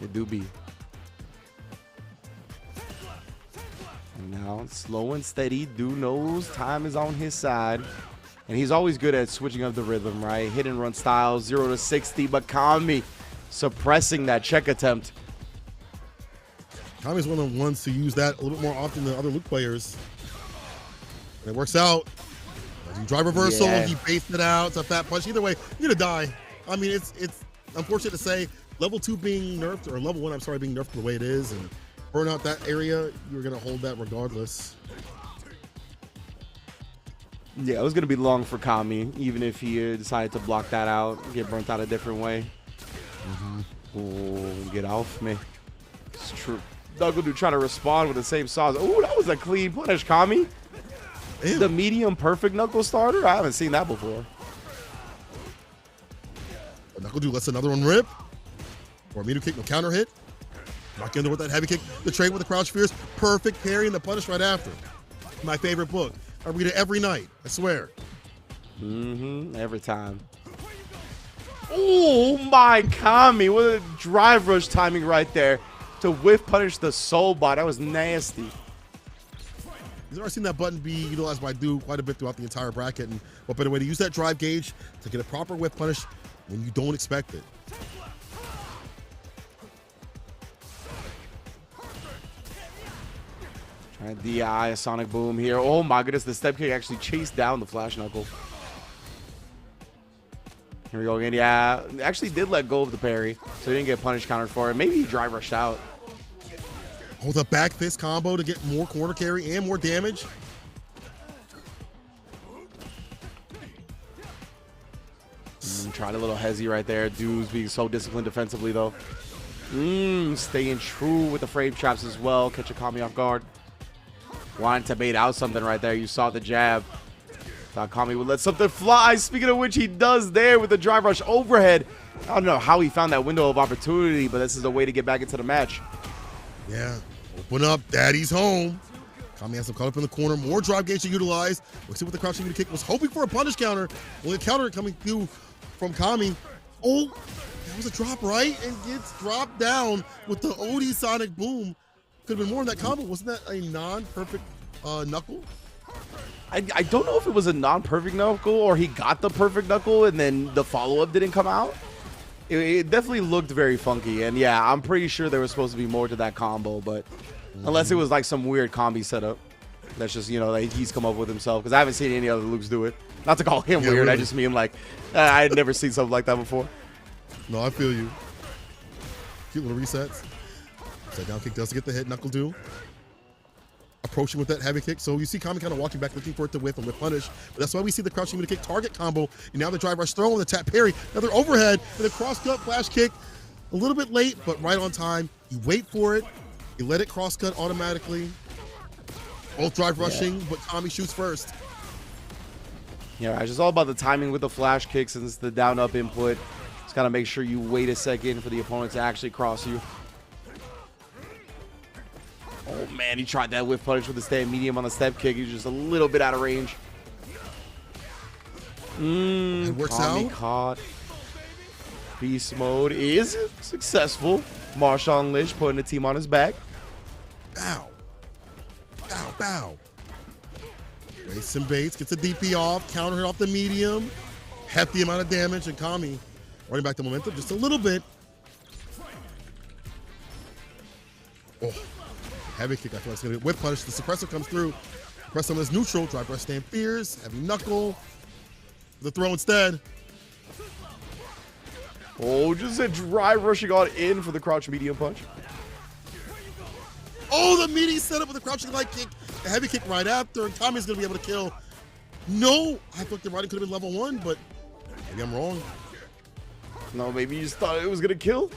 It do be. And now, slow and steady, Du knows time is on his side. And he's always good at switching up the rhythm, right? Hit and run style, 0 to 60, but Kami suppressing that check attempt. Kami's one of the ones to use that a little bit more often than other Luke players. And it works out. As you drive reversal, he based it out. It's a fat punch. Either way, you're gonna die. I mean, it's unfortunate to say, level 2 being nerfed, or level 1, I'm sorry, being nerfed the way it is, and burn out that area, you're gonna hold that regardless. Yeah, it was going to be long for Kami, even if he decided to block that out, get burnt out a different way. Oh, get off me. It's true. NuckleDu trying to respond with the same sauce. Oh, that was a clean punish, Kami. Damn. The medium perfect knuckle starter? I haven't seen that before. NuckleDu lets another one rip. Or a meter kick, no counter hit. Knock into with that heavy kick. The trade with the crouch fierce. Perfect parry and the punish right after. My favorite book. I read it every night, I swear. Every time. Oh my Kami, what a drive rush timing right there to whiff punish the soul bot. That was nasty. You've already seen that button be utilized by Du quite a bit throughout the entire bracket, and what better way to use that drive gauge to get a proper whiff punish when you don't expect it. Trying to DI a Sonic Boom here. Oh my goodness, the step kick actually chased down the Flash Knuckle. Here we go again. Yeah, actually did let go of the parry, so he didn't get punish countered for it. Maybe he drive rushed out. Oh, the back fist combo to get more corner carry and more damage. Tried a little hezzy right there. Dude's being so disciplined defensively, though. Staying true with the frame traps as well. Catch a Kami off guard. Wanted to bait out something right there. You saw the jab. Thought Kami would let something fly. Speaking of which, he does there with the drive rush overhead. I don't know how he found that window of opportunity, but this is a way to get back into the match. Yeah, open up, daddy's home. Kami has him caught up in the corner. More drive gauge to utilize. We'll see what the crouching kick was hoping for a punish counter. Only a counter coming through from Kami. Oh, that was a drop, right? And gets dropped down with the OD Sonic Boom. Could have been more in that combo. Wasn't that a non-perfect knuckle? I don't know if it was a non-perfect knuckle or he got the perfect knuckle and then the follow-up didn't come out. It definitely looked very funky. And yeah, I'm pretty sure there was supposed to be more to that combo, but unless it was like some weird combi setup. That's just, you know, that he's come up with himself. Because I haven't seen any other Lukes do it. Not to call him weird. Really. I just mean like, I had never seen something like that before. No, I feel you. Cute little resets. Upside down kick does get the hit. Knuckle do. Approaching with that heavy kick. So you see Kami kind of walking back, looking for it to whiff and whip punish. But that's why we see the crouching with a kick target combo. And now the drive rush throw and the tap parry. Another overhead and the cross cut flash kick. A little bit late, but right on time. You wait for it. You let it cross cut automatically. Both drive rushing, but Kami shoots first. Yeah, it's just all about the timing with the flash kicks and it's the down up input. Just gotta make sure you wait a second for the opponent to actually cross you. Oh man, he tried that whiff punish with the stand medium on the step kick. He's just a little bit out of range. It works Kami out. Caught. Beast mode is successful. Marshawn Lynch putting the team on his back. Bow. Bow, bow. Waits and baits, gets a DP off, counter hit off the medium. Hefty amount of damage, and Kami running back the momentum just a little bit. Oh, heavy kick. I feel like it's going to get whip punish. The suppressor comes through. Press on is neutral. Drive rush stand fierce. Heavy knuckle. The throw instead. Oh, just a drive rushing on in for the crouch medium punch. Oh, the meaty setup with the crouching light kick. A heavy kick right after, and Kami's going to be able to kill. No, I thought the writing could have been level 1, but maybe I'm wrong. No, maybe you just thought it was going to kill.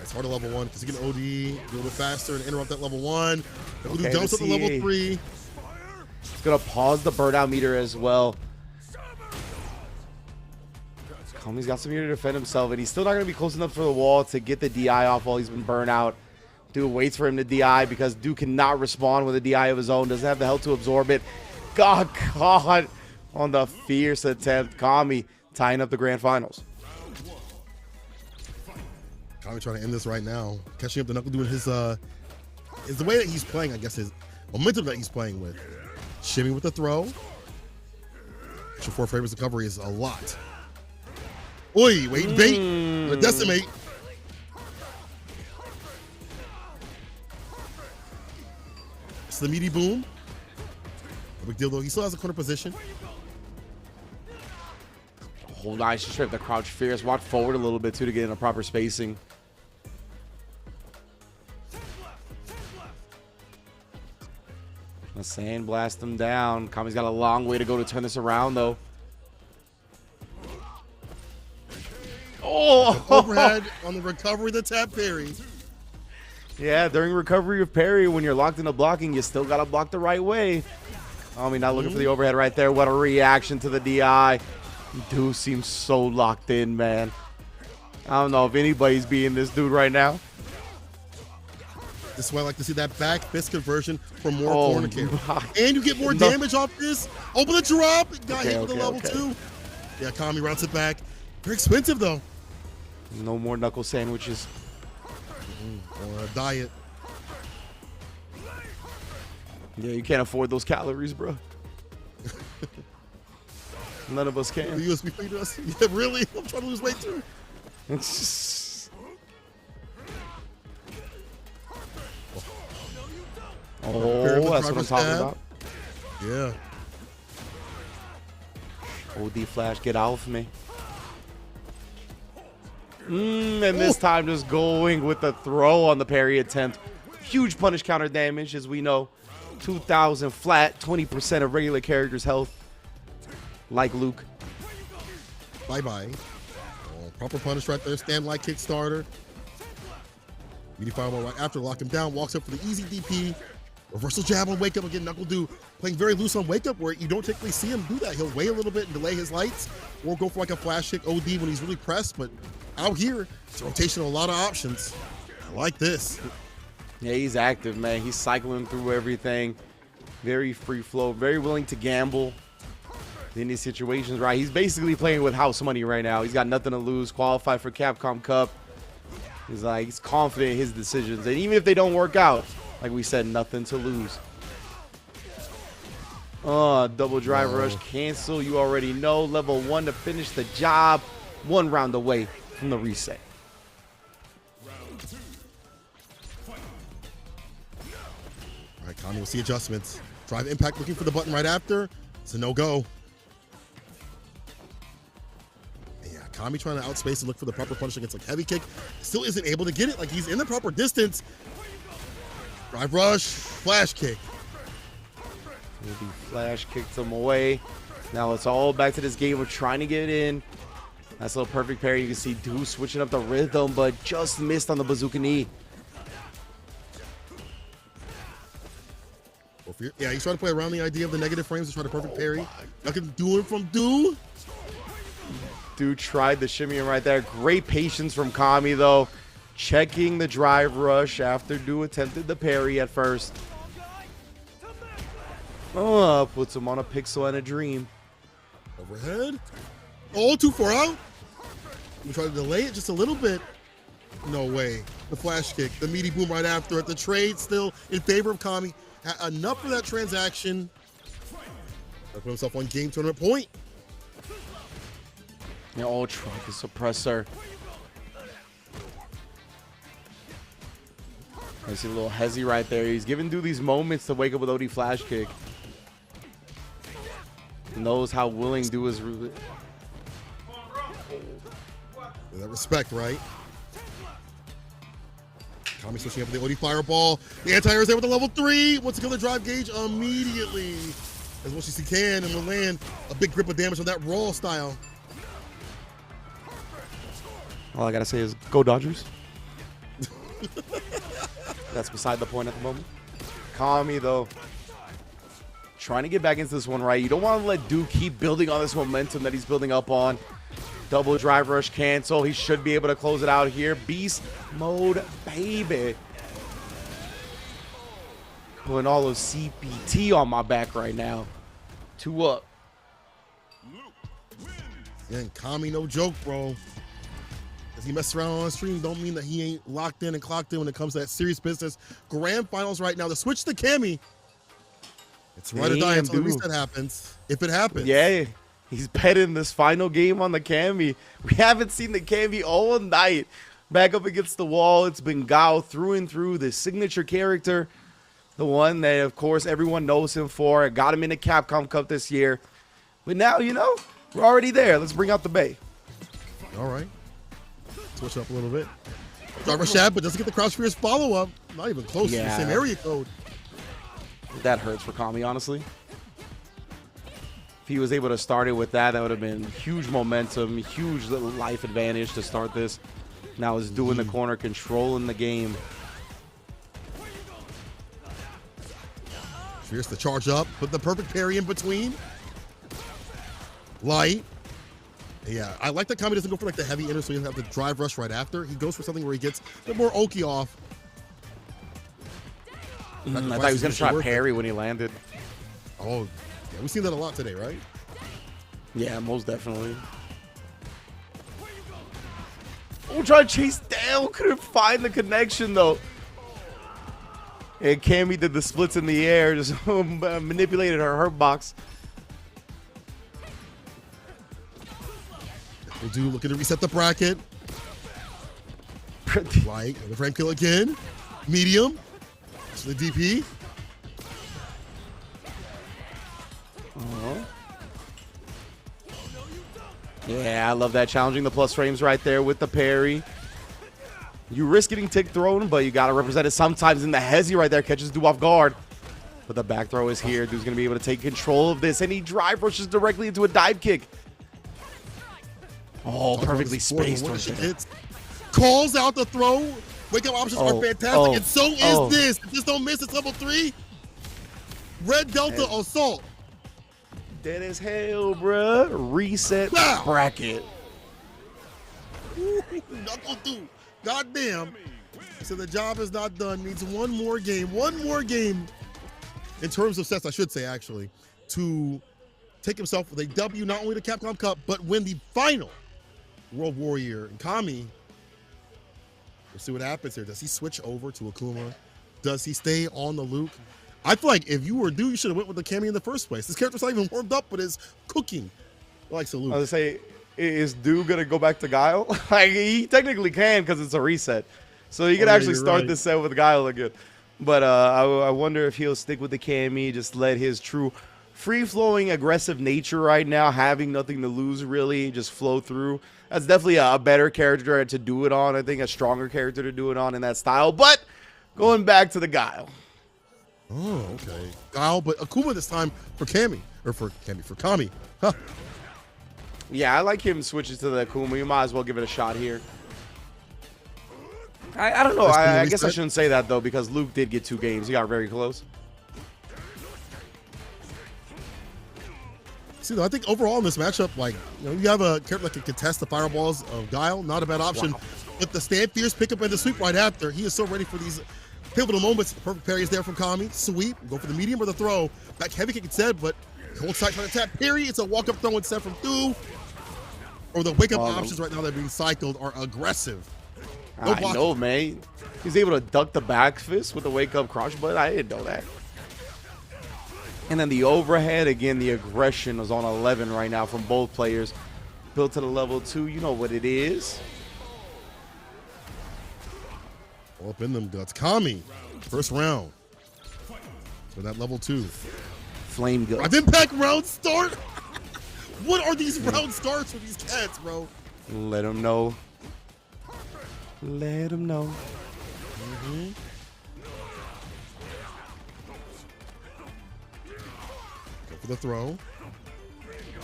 It's hard to level 1 because you can OD a little bit faster and interrupt that level 1. Okay, Jumps up to level 3. It's going to pause the burnout meter as well. Kami's got some here to defend himself, and he's still not going to be close enough for the wall to get the DI off while he's been burnt out. Dude waits for him to DI because Dude cannot respond with a DI of his own. Doesn't have the health to absorb it. God caught on the fierce attempt. Kami tying up the grand finals. Kami trying to end this right now. Catching up the knuckle doing his is the way that he's playing, I guess, his momentum that he's playing with. Shimmy with the throw. Extra 4 frames recovery is a lot. Oi, wait and bait. The decimate. It's the meaty boom. No big deal though. He still has a corner position. Oh, nice. Just straight up the crouch fierce. Walk forward a little bit too to get in a proper spacing. The sand blast him down. Kami's got a long way to go to turn this around though. Oh! Overhead on the recovery, the tap parry. Yeah, during recovery of parry, when you're locked into blocking, you still got to block the right way. I mean, not looking for the overhead right there. What a reaction to the DI. Dude seems so locked in, man. I don't know if anybody's beating this dude right now. This is why I like to see that back fist conversion for more corner carry. And you get more damage off this. Open the drop. Got hit with the level 2. Yeah, Kami routes it back. Very expensive, though. No more knuckle sandwiches. Or a diet. Yeah, you can't afford those calories, bro. None of us can. The USB feed us? Yeah, really? I'm trying to lose weight, too. Oh, that's what I'm talking about. Yeah. OD flash, get off me. And this time just going with the throw on the parry attempt. Huge punish counter damage, as we know. 2,000 flat, 20% of regular characters' health. Like Luke. Bye-bye. Oh, proper punish right there. Stand like Kickstarter. Meaty fireball right after. Lock him down. Walks up for the easy DP. Reversal jab on Wake Up. Again, Knuckle Do playing very loose on Wake Up, where you don't typically see him do that. He'll wait a little bit and delay his lights, or go for like a flash kick OD when he's really pressed. But out here, it's a rotation, a lot of options. I like this. Yeah, he's active, man. He's cycling through everything. Very free flow, very willing to gamble in these situations, right? He's basically playing with house money right now. He's got nothing to lose, qualified for Capcom Cup. He's confident in his decisions. And even if they don't work out, like we said, nothing to lose. Double drive rush cancel. You already know. Level 1 to finish the job. 1 round away from the reset. All right, Kami will see adjustments. Drive impact looking for the button right after. It's a no-go. Yeah, Kami trying to outspace and look for the proper punish against like heavy kick. Still isn't able to get it. Like he's in the proper distance. Drive rush, flash kick. He flash kicked him away. Now it's all back to this game of trying to get in. That's a little perfect parry. You can see Deuce switching up the rhythm, but just missed on the bazooka knee. Yeah, he's trying to play around the idea of the negative frames to try to perfect parry. Nothing doing from Do. Dude tried the shimmy right there. Great patience from Kami, though. Checking the drive rush after Do attempted the parry at first. Puts him on a pixel and a dream. Overhead. Oh, too far out. We try to delay it just a little bit. No way. The flash kick, the meaty boom right after it. The trade still in favor of Kami. Enough for that transaction. Put himself on game tournament point. Yeah, oh, tried the suppressor. I see a little hezzy right there. He's giving Du these moments to wake up with OD flash kick. Knows how willing Du is. That respect, right? Kami switching up with the OD fireball. The anti-air is there with the level 3. Wants to kill the drive gauge immediately. As much as he can, and will land a big grip of damage on that raw style. All I gotta say is go Dodgers. That's beside the point at the moment. Kami, though, trying to get back into this one, right? You don't want to let Du keep building on this momentum that he's building up on. Double drive rush cancel. He should be able to close it out here. Beast mode, baby. Putting all of CPT on my back right now. 2 up. Yeah, and Kami, no joke, bro. As he messes around on stream, don't mean that he ain't locked in and clocked in when it comes to that serious business. Grand finals right now. The switch to Kami. It's right or die until the reset happens. If it happens. Yeah. He's betting this final game on the Kami. We haven't seen the Kami all night. Back up against the wall. It's been Gao through and through. The signature character. The one that, of course, everyone knows him for. Got him in the Capcom Cup this year. But now, you know, we're already there. Let's bring out the Bay. All right. Switch up a little bit. Driver Shab, but doesn't get the Crouch Fierce follow-up. Not even close to the same area code. That hurts for Kami, honestly. If he was able to start it with that, that would have been huge momentum, huge little life advantage to start this. Now he's doing the corner, controlling the game. Fierce to charge up, put the perfect parry in between. Light. Yeah, I like that Kami doesn't go for like the heavy inner, so he doesn't have to drive rush right after. He goes for something where he gets a bit more Oki off. I thought he was going to try parry when he landed. Oh, yeah, we've seen that a lot today, right? Yeah, most definitely. Oh, trying to chase down. Couldn't find the connection, though. And Kami did the splits in the air, just manipulated her hurt box. We'll do looking to reset the bracket. Like the frame kill again. Medium. To the DP. Yeah, I love that. Challenging the plus frames right there with the parry. You risk getting tick thrown, but you got to represent it sometimes. In the hezzy right there catches dude off guard. But the back throw is here. Dude's going to be able to take control of this, and he drive rushes directly into a dive kick. Oh, perfectly spaced. Calls out the throw. Wake up options are fantastic, and so is this. Just don't miss. It's level 3. Red Delta Assault. Dead as hell, bruh. Reset bracket. Knuckle through. Goddamn. So the job is not done. Needs one more game. One more game. In terms of sets, I should say, actually, to take himself with a W, not only the Capcom Cup, but win the final World Warrior. And Kami, we'll see what happens here. Does he switch over to Akuma? Does he stay on the Luke? I feel like if you were due, you should have went with the Kami in the first place. This character's not even warmed up with his cooking. Like Salute. I was gonna say, is Dew gonna go back to Guile? Like, he technically can because it's a reset. So he could actually start this set with Guile again. But I wonder if he'll stick with the Kami, just let his true free-flowing, aggressive nature right now, having nothing to lose really, just flow through. That's definitely a better character to do it on. I think a stronger character to do it on in that style. But going back to the Guile. Oh, okay. Guile, but Akuma this time for Kami. Or for Kami. Huh. Yeah, I like him switching to the Akuma. You might as well give it a shot here. I don't know. I guess I shouldn't say that, though, because Luke did get 2 games. He got very close. See, though, I think overall in this matchup, like, you know, you have a character that can contest the fireballs of Guile. Not a bad option. With the stand fierce pick up and the sweep right after, he is so ready for these pivotal moments. Perfect parry is there from Kami. Sweep. Go for the medium or the throw. Back heavy kick instead, but hold tight trying to tap parry. It's a walk-up throw instead from Dew. Or the wake-up options right now that are being cycled are aggressive. No I know, man. He's able to duck the back fist with the wake-up crouch, but I didn't know that. And then the overhead, again, the aggression is on 11 right now from both players. Built to the level 2, you know what it is. All up in them guts. Kami, first round. For that level 2. Flame guts. I've impact round start. What are these round starts for these cats, bro? Let them know. Let them know. Go for the throw.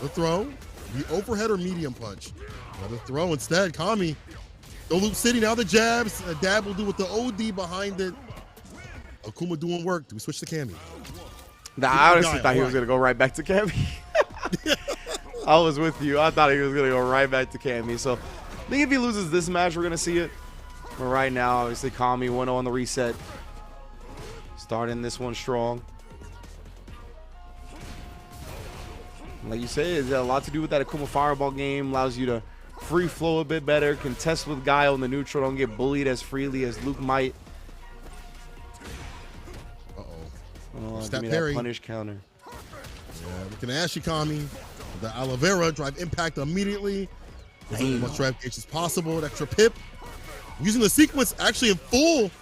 The throw. The overhead or medium punch. Another throw instead. Kami. No Loop City. Now the jabs. A dab will do with the OD behind it. Akuma doing work. Do we switch to Kami? Nah, I honestly thought he was going to go right back to Kami. I was with you. I thought he was going to go right back to Kami. So I think if he loses this match, we're going to see it. But right now, obviously, Kami 1-0 on the reset. Starting this one strong. Like you said, it's a lot to do with that Akuma Fireball game. Allows you to free flow a bit better. Contest with Guile in the neutral. Don't get bullied as freely as Luke might. Give me that punish counter. Yeah, we can ask you, Kami. The Oliveira drive impact immediately. As much drive gauge as possible. An extra pip. Using the sequence actually in full.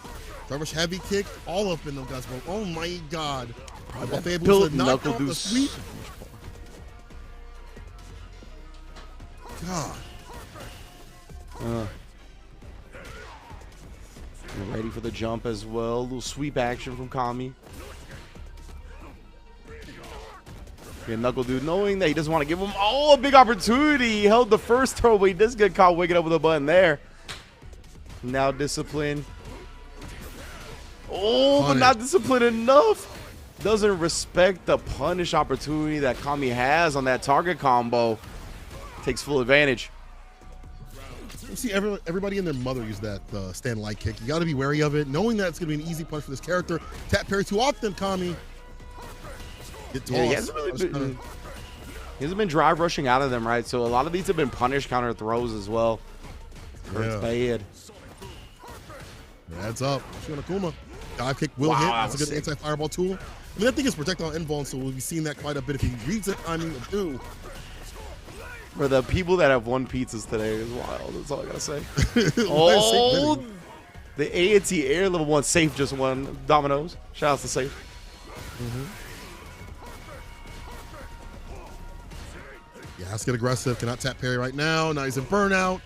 Driver's heavy kick. All up in them guys, bro. Oh my god. Built knuckle do sweep. God. Ready for the jump as well. A little sweep action from Kami. Yeah, Knuckle Dude, knowing that he doesn't want to give him a big opportunity. He held the first throw, but he does get caught waking up with a button there. Now discipline. But not disciplined enough. Doesn't respect the punish opportunity that Kami has on that target combo. Takes full advantage. You see everybody and their mother use that stand light kick. You got to be wary of it. Knowing that it's going to be an easy punch for this character. Tap parry too often, Kami. Yeah, he hasn't been drive rushing out of them, right? So a lot of these have been punish counter throws as well. Hurts bad. Adds up. Akuma. Dive kick will hit. That's a good anti-fireball tool. I mean, that thing is protected on invuln, so we'll be seeing that quite a bit if he reads it. I mean, do. For the people that have won pizzas today is wild. That's all I gotta say. The A&T Air level 1 safe just won Domino's. Shout out to safe. Yeah, Yeah, has to get aggressive. Cannot tap parry right now. Now he's in burnout.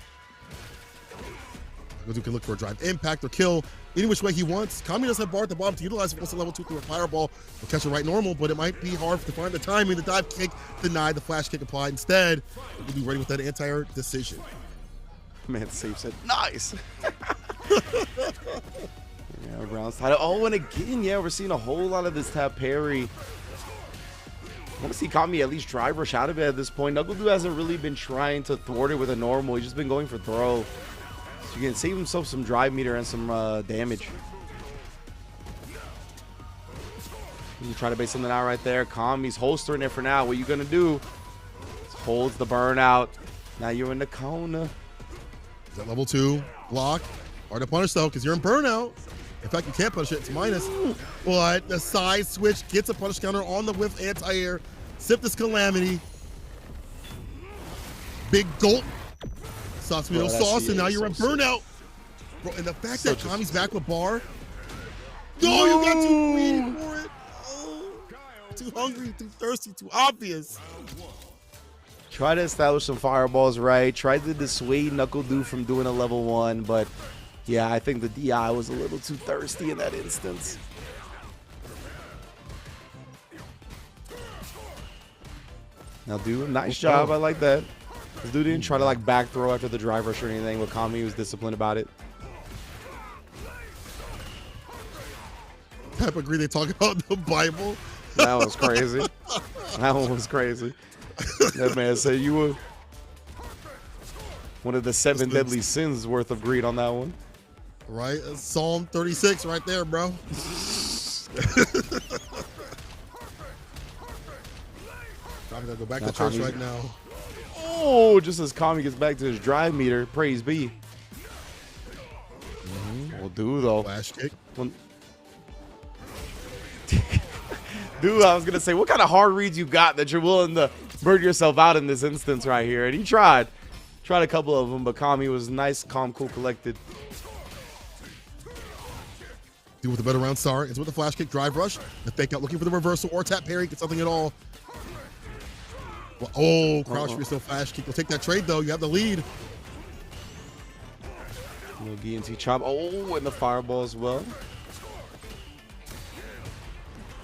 Nakodu can look for a drive impact or kill any which way he wants. Kami does have bar at the bottom to utilize it once the level 2 through a fireball. Will catch it right normal, but it might be hard to find the timing. The dive kick denied, the flash kick applied instead. We'll be ready with that anti-air decision. Man, Safe said, nice. Yeah, round side. Oh, and again, yeah, we're seeing a whole lot of this tap parry. I want to see Kami at least drive rush out of it at this point. NuckleDu hasn't really been trying to thwart it with a normal. He's just been going for throw. So you can save himself some drive meter and some damage. You try to base something out right there. Kami's holstering it for now. What you gonna do? Holds the burnout. Now you're in the corner. Is that level 2 block? Hard to punish though, because you're in burnout. In fact, you can't punish it. It's minus. But the side switch gets a punish counter on the whiff anti-air. Sip this calamity. Big gulp. Sauce sauce, and now you're in burnout. Bro, and the fact that Kami's back with bar. No, you got too greedy for it. Oh, too hungry, too thirsty, too obvious. Try to establish some fireballs right. Tried to dissuade NuckleDu from doing a level 1, but yeah, I think the DI was a little too thirsty in that instance. Now, dude, nice job. I like that. This dude didn't try to like back throw after the drive rush or anything, but Kami was disciplined about it. Type agree they talk about the Bible. That was crazy. That one was crazy. That man said you were one of the 7 deadly sins worth of greed on that one. Right? Psalm 36 right there, bro. I'm gonna go back to church right now. Oh, just as Kami gets back to his drive meter, praise be. Will do though. Flash kick. Dude, I was gonna say, what kind of hard reads you got that you're willing to burn yourself out in this instance right here? And he tried a couple of them, but Kami was nice, calm, cool, collected. Do with the better round star. It's with the flash kick, drive rush, the fake out, looking for the reversal or tap parry, get something at all. Well, oh, crouch for still flash kick. You'll take that trade though. You have the lead. No GNT chop. Oh, and the fireball as well.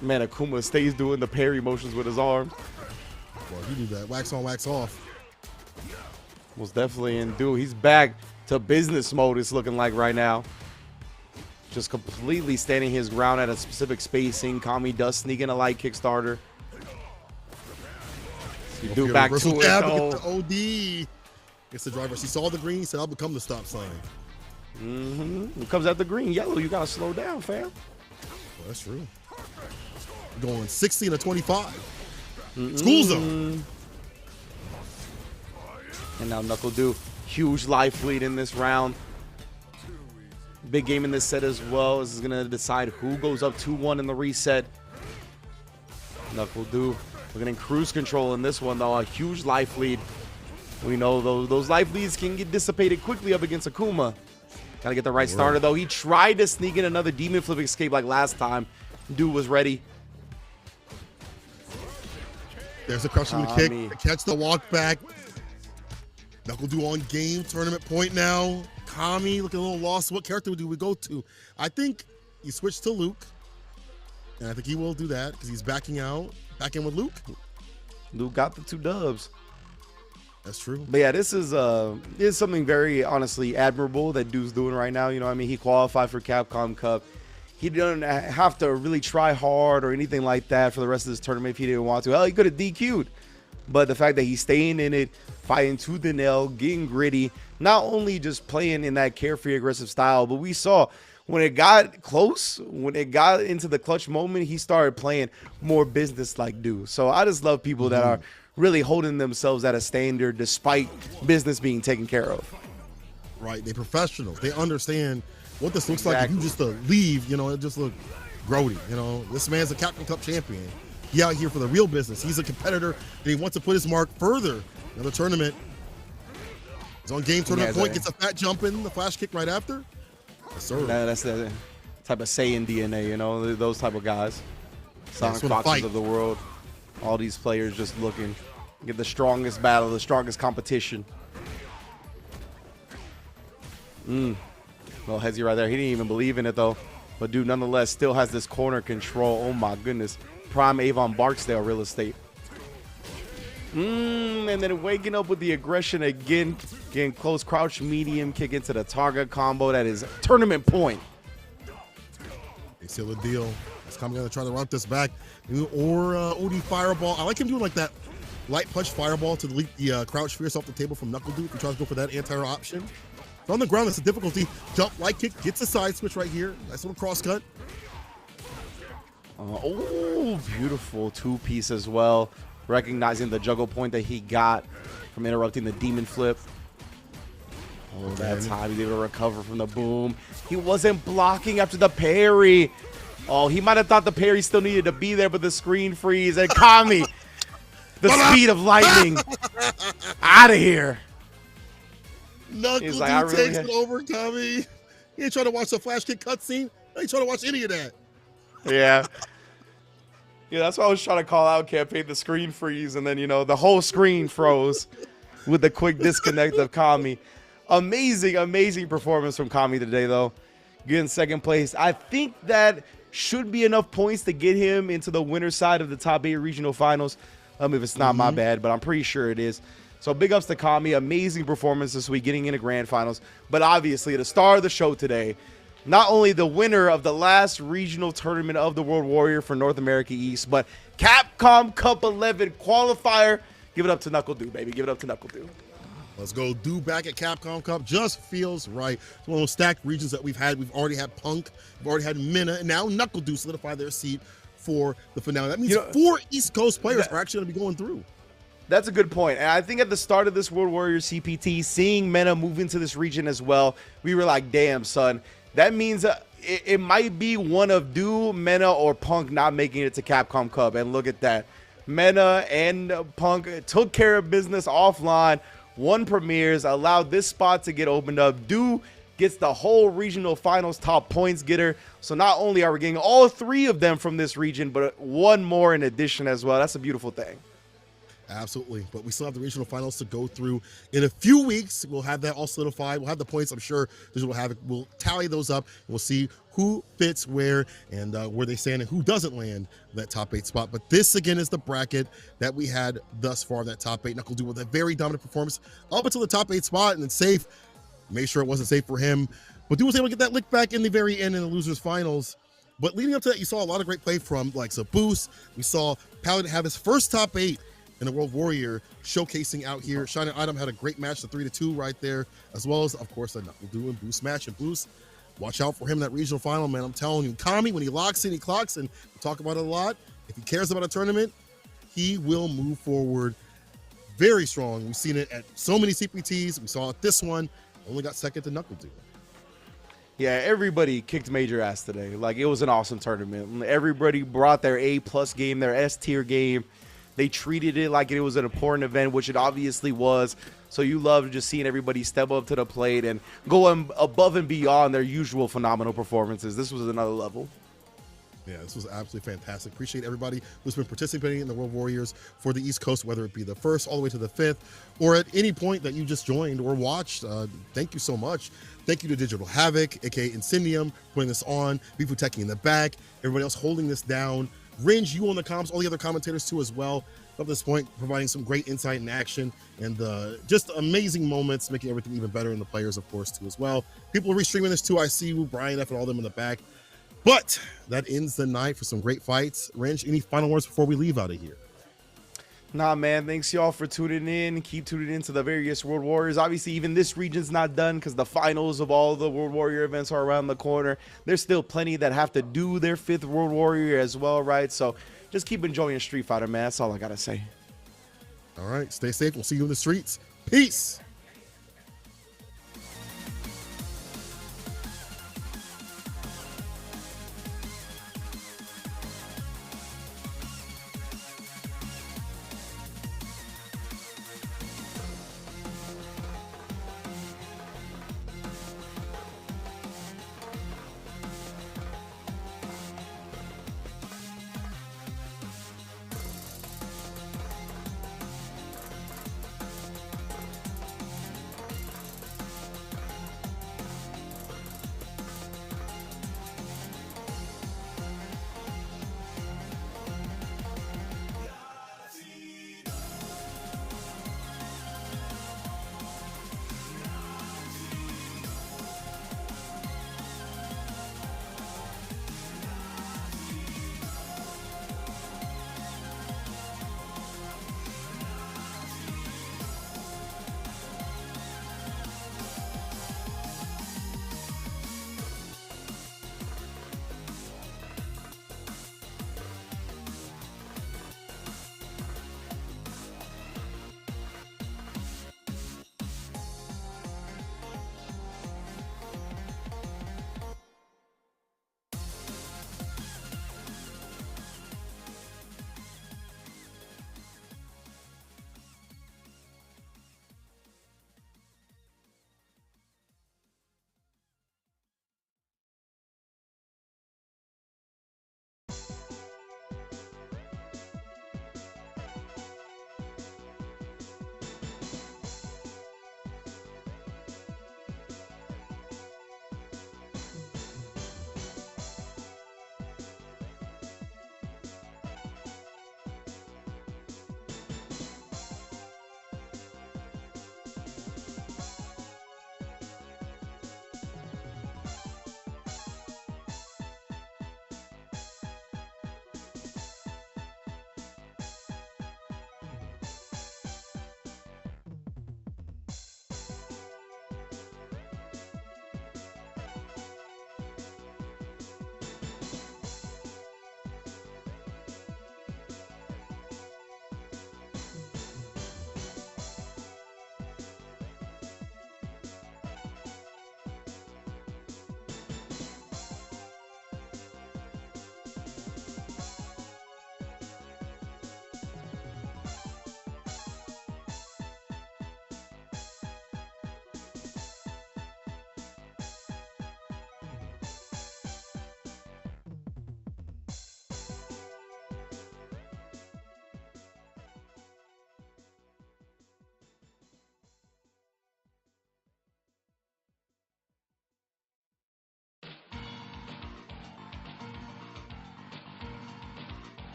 Man, Akuma stays doing the parry motions with his arms. Well, you do that. Wax on, wax off. Most definitely. And dude, he's back to business mode, it's looking like right now. Just completely standing his ground at a specific spacing. Kami does sneak in a light Kickstarter. You do back to it, though. The OD. Gets the driver. He saw the green. He said, I'll become the stop sign. It comes out the green. Yellow, you got to slow down, fam. Well, that's true. Going 60 to 25. School zone. And now NuckleDu, huge life lead in this round. Big game in this set as well. This is going to decide who goes up 2-1 in the reset. NuckleDu looking in cruise control in this one, though. A huge life lead. We know those life leads can get dissipated quickly up against Akuma. Got to get the right starter, though. He tried to sneak in another demon flip escape like last time. Dude was ready. There's a crushing kick to catch the walk back. NuckleDu on game tournament point now. Kami looking a little lost. What character do we go to? I think he switched to Luke. And I think he will do that because he's backing out. Back in with Luke. Luke got the 2 dubs. That's true. But yeah, this is something very honestly admirable that dude's doing right now. You know what I mean? He qualified for Capcom Cup. He didn't have to really try hard or anything like that for the rest of this tournament if he didn't want to. Hell, he could have DQ'd. But the fact that he's staying in it, fighting tooth and nail, getting gritty, not only just playing in that carefree, aggressive style, but we saw when it got close, when it got into the clutch moment, he started playing more business-like dude. So I just love people that are really holding themselves at a standard despite business being taken care of. Right, they're professionals. They understand what this looks like. If you just leave, you know, it just look grody. You know, this man's a Capcom Cup champion. He out here for the real business. He's a competitor, and he wants to put his mark further in the tournament. He's on game tournament point, gets a fat jump in, the flash kick right after. Yes, sir. That's the type of Saiyan DNA, you know, those type of guys. Sonic Foxes of the world. All these players just looking Get the strongest battle, the strongest competition. Well, Hezzy right there. He didn't even believe in it, though. But, dude, nonetheless, still has this corner control. Oh, my goodness. Prime Avon Barksdale real estate. And then waking up with the aggression again. Getting close crouch medium kick into the target combo. That is tournament point. They seal the deal. It's coming going to try to run this back. Or OD Fireball. I like him doing like that light punch Fireball to delete the crouch fierce off the table from Knuckle Dude. If he tries to go for that anti-air option. So on the ground, that's the difficulty. Jump, light kick, gets a side switch right here. Nice little cross cut. Oh, beautiful two-piece as well. Recognizing the juggle point that he got from interrupting the demon flip. Oh, that's how he's able to recover from the boom. He wasn't blocking after the parry. Oh, he might have thought the parry still needed to be there, but the screen freeze. And Kami, the speed of lightning. Out of here. Knuckle Dude takes it over, Kami. He ain't trying to watch the flash kick cutscene. I ain't trying to watch any of that. Yeah. Yeah, that's what I was trying to call out, campaign, the screen freeze, and then, you know, the whole screen froze with the quick disconnect of Kami. Amazing, amazing performance from Kami today, though. Getting second place. I think that should be enough points to get him into the winner's side of the top 8 regional finals. If it's not my bad, but I'm pretty sure it is. So big ups to Kami. Amazing performance this week, getting into grand finals. But obviously, the star of the show today, not only the winner of the last regional tournament of the World Warrior for North America East, but Capcom Cup 11 qualifier. Give it up to Knuckle Dude, baby. Give it up to Knuckle Dude. Let's go. Dude back at Capcom Cup just feels right. It's one of those stacked regions that we've had. We've already had Punk, we've already had Minna, and now Knuckle Dude solidify their seat for the finale. That means 4 East Coast players are actually going to be going through. That's a good point. And I think at the start of this World Warrior CPT, seeing Minna move into this region as well, we were like, damn, son. That means it might be one of Do, Minna, or Punk not making it to Capcom Cup. And look at that. Minna and Punk took care of business offline, won premieres, allowed this spot to get opened up. Do gets the whole regional finals top points getter. So not only are we getting all 3 of them from this region, but 1 more in addition as well. That's a beautiful thing. Absolutely, but we still have the regional finals to go through in a few weeks. We'll have that all solidified. We'll have the points. I'm sure Digital Havoc will tally those up, and we'll see who fits where and where they stand and who doesn't land that top 8 spot. But this again is the bracket that we had thus far. That top 8. Knuckle Dude with a very dominant performance up until the top 8 spot, and then safe. Made sure it wasn't safe for him, but Dude was able to get that lick back in the very end in the losers finals. But leading up to that, you saw a lot of great play from like Boost. We saw Paladin have his first top 8 in the World Warrior, showcasing out here. Shining Item had a great match, the 3-2 right there, as well as, of course, the Knuckle Dude and Boost match. And Boost, watch out for him in that regional final, man. I'm telling you, Kami, when he locks in, he clocks, and we talk about it a lot. If he cares about a tournament, he will move forward very strong. We've seen it at so many CPTs. We saw it this one. Only got second to Knuckle Dude. Yeah, everybody kicked major ass today. Like, it was an awesome tournament. Everybody brought their A+ game, their S-tier game. They treated it like it was an important event, which it obviously was. So you love just seeing everybody step up to the plate and go above and beyond their usual phenomenal performances. This was another level. Yeah, this was absolutely fantastic. Appreciate everybody who's been participating in the World Warriors for the East Coast, whether it be the 1st all the way to the 5th, or at any point that you just joined or watched. Thank you so much. Thank you to Digital Havoc, aka Incendium, putting this on, Bifuteki in the back, everybody else holding this down. Ringe, you on the comms, all the other commentators too as well. Up to this point, providing some great insight and action and just amazing moments, making everything even better, and the players, of course, too as well. People are restreaming this too. I see you, Brian F, and all them in the back. But that ends the night for some great fights. Ringe, any final words before we leave out of here? Nah, man, thanks y'all for tuning in. Keep tuning in to the various World Warriors. Obviously, even this region's not done because the finals of all the World Warrior events are around the corner. There's still plenty that have to do their 5th World Warrior as well, right? So just keep enjoying Street Fighter, man. That's all I got to say. All right, stay safe. We'll see you in the streets. Peace.